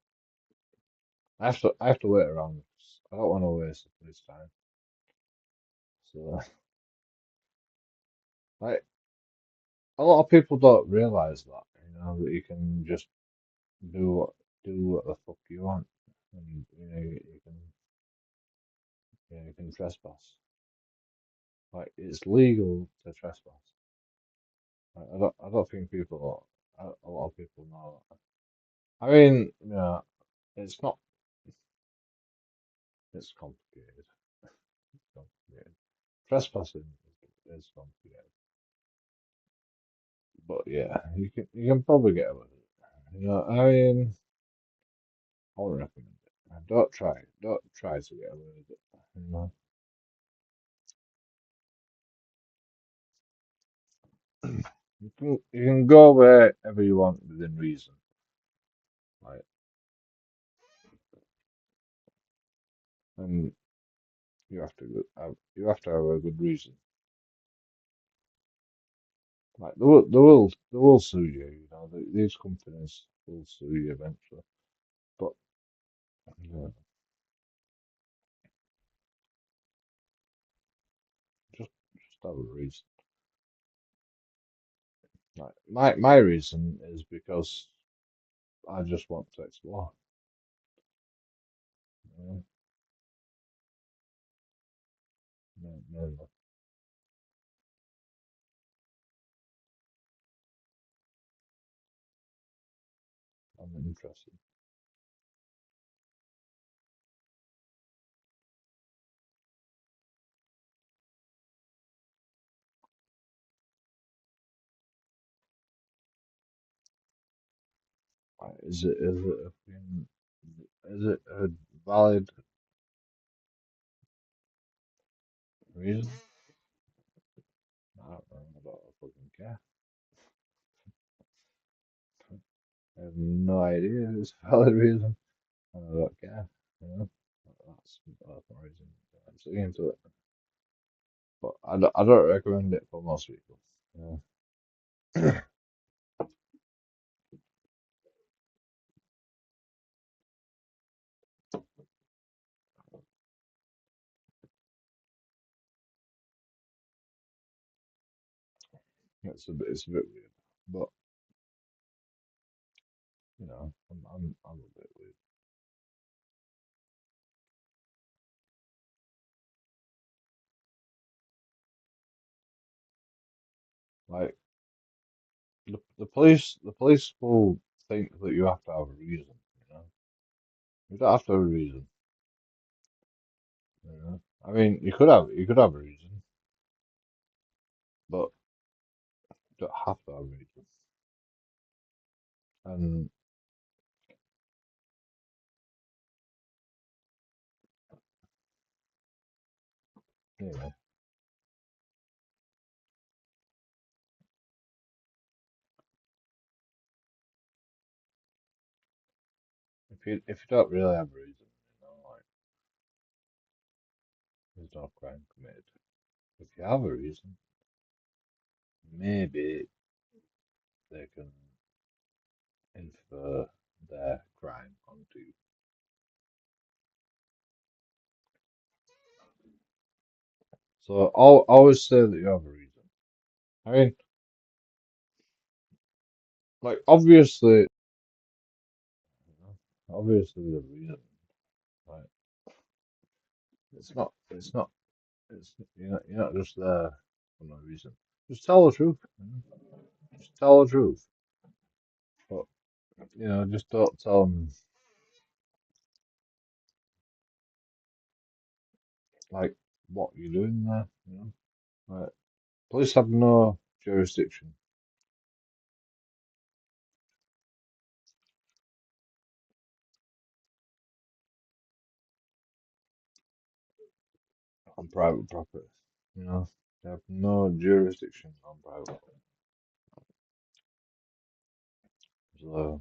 I have to wait around. 'Cause I don't want to waste the police time. So like a lot of people don't realize that, that you can just do what do what the fuck you want, and you can trespass. Like it's legal to trespass. Like, I don't think a lot of people know that. I mean, it's not. It's complicated. It's complicated. Trespassing is complicated, but yeah, you can probably get away with it. I mean, I wouldn't recommend it. Don't try. Don't try to get away with it. You know, you can go wherever you want within reason. Like, and you have to have a good reason. Like they will sue you. These companies will sue you eventually. But yeah, just have a reason. Like my reason is because I just want to explore. You know? Mainly, I'm interested. Like, is it a valid reason? I don't know. I don't fucking care. I have no idea if it's a valid reason. And I don't care. You know, that's my reason. I'm sticking into it. But I don't recommend it for most people. You it's a bit weird. But I'm a bit weird. Like the police will think that you have to have a reason. You know, you don't have to have a reason. I mean, you could have a reason, but you don't have to have a reason. And you know, if you don't really have a reason, like there's no crime committed. If you have a reason, maybe they can infer their crime onto you. So I'll always say that you have a reason. I mean, like obviously the reason. Like it's not. You're not just there for no reason. Just tell the truth. Just tell the truth. But just don't tell them like what you're doing there. Like police have no jurisdiction. on private property. You know, they have no jurisdiction on private property. So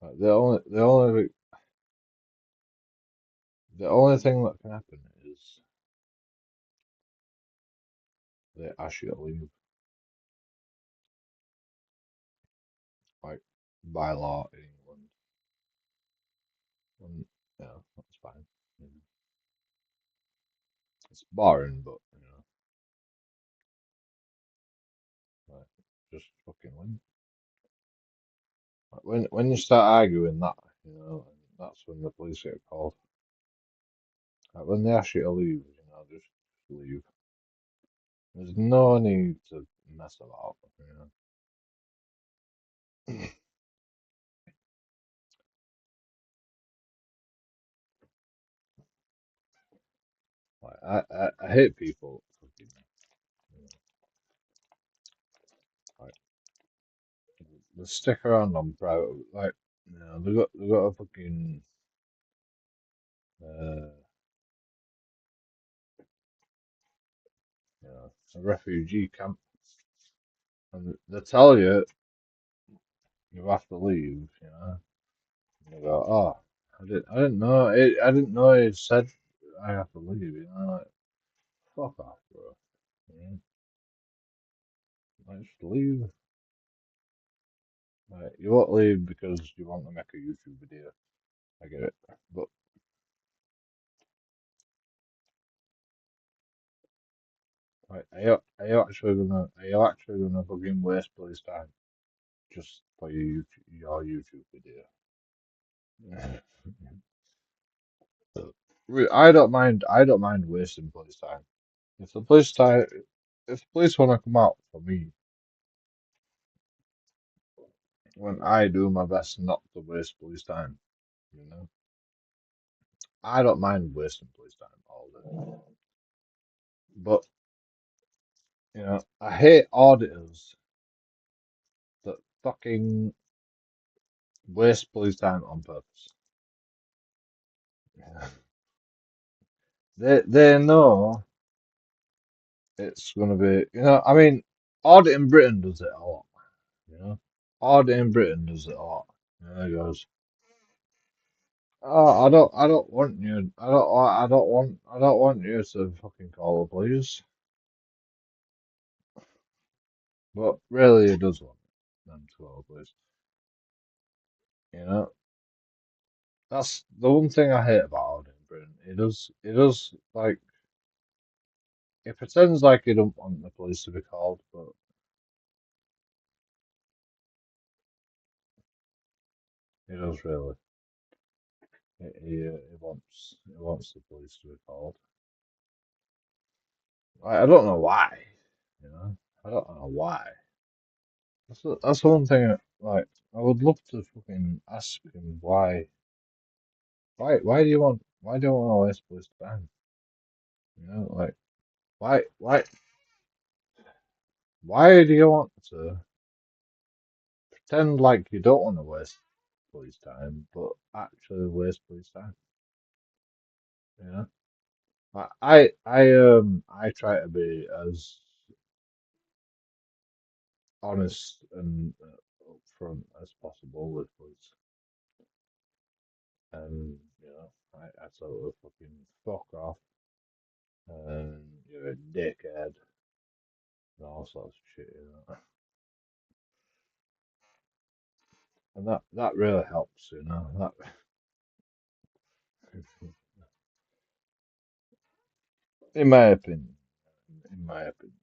like, the only thing that can happen is they ask you to leave, like by law in England. And, yeah, that's fine. You know, it's boring, but like, just fucking leave. Like, when you start arguing that, that's when the police get called. Like, when they ask you to leave, just leave. There's no need to mess about. Like, I hate people fucking, like, they stick around on private, like, they got a fucking uh a refugee camp, and they tell you you have to leave. And they go, oh, I didn't know I didn't know it said I have to leave. Like, fuck off, bro. Like, just leave. Like, you won't leave because you want to make a YouTube video. I get it, but like, are you actually gonna fucking waste police time just for your YouTube video? I don't mind wasting police time. If the police time, if the police want to come out for me, when I do my best not to waste police time, you know, I don't mind wasting police time all day. But I hate auditors that fucking waste police time on purpose. They know it's gonna be, I mean, audit in Britain does it a lot, you know. Audit in Britain does it a lot. He goes, oh, I don't want you, I don't want you to fucking call the police. But really, he does want them to call the police. You know, that's the one thing I hate about audit in Britain. He does like, he pretends like he don't want the police to be called, but he does really. He wants the police to be called. I don't know why. You know, I don't know why. That's the one thing. Like, I would love to fucking ask him why. Why do you want to waste police time? Like, why do you want to pretend like you don't want to waste police time, but actually waste police time? You know, I try to be as honest and upfront as possible with police, and I tell them fucking fuck off, and you're a dickhead, and all sorts of shit. And that really helps. In my opinion, in my opinion.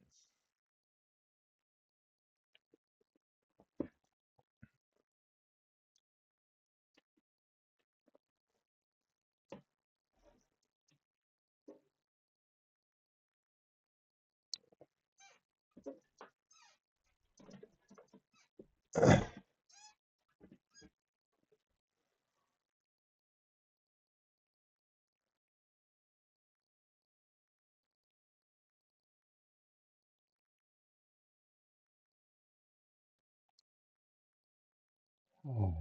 Oh.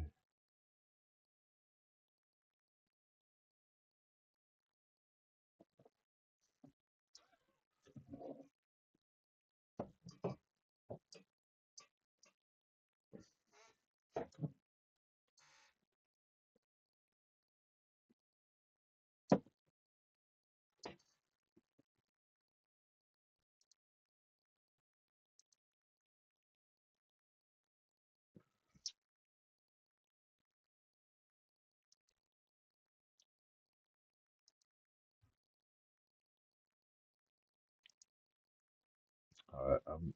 Alright, I'm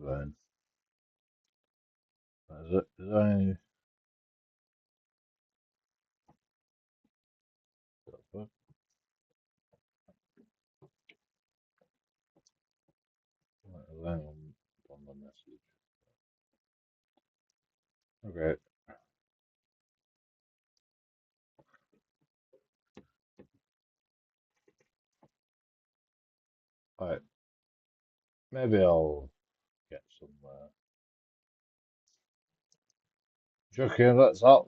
going. Is there any? What the fuck? Right, is there anyone on the message? Okay. Alright, maybe I'll get some. Joking, that's all.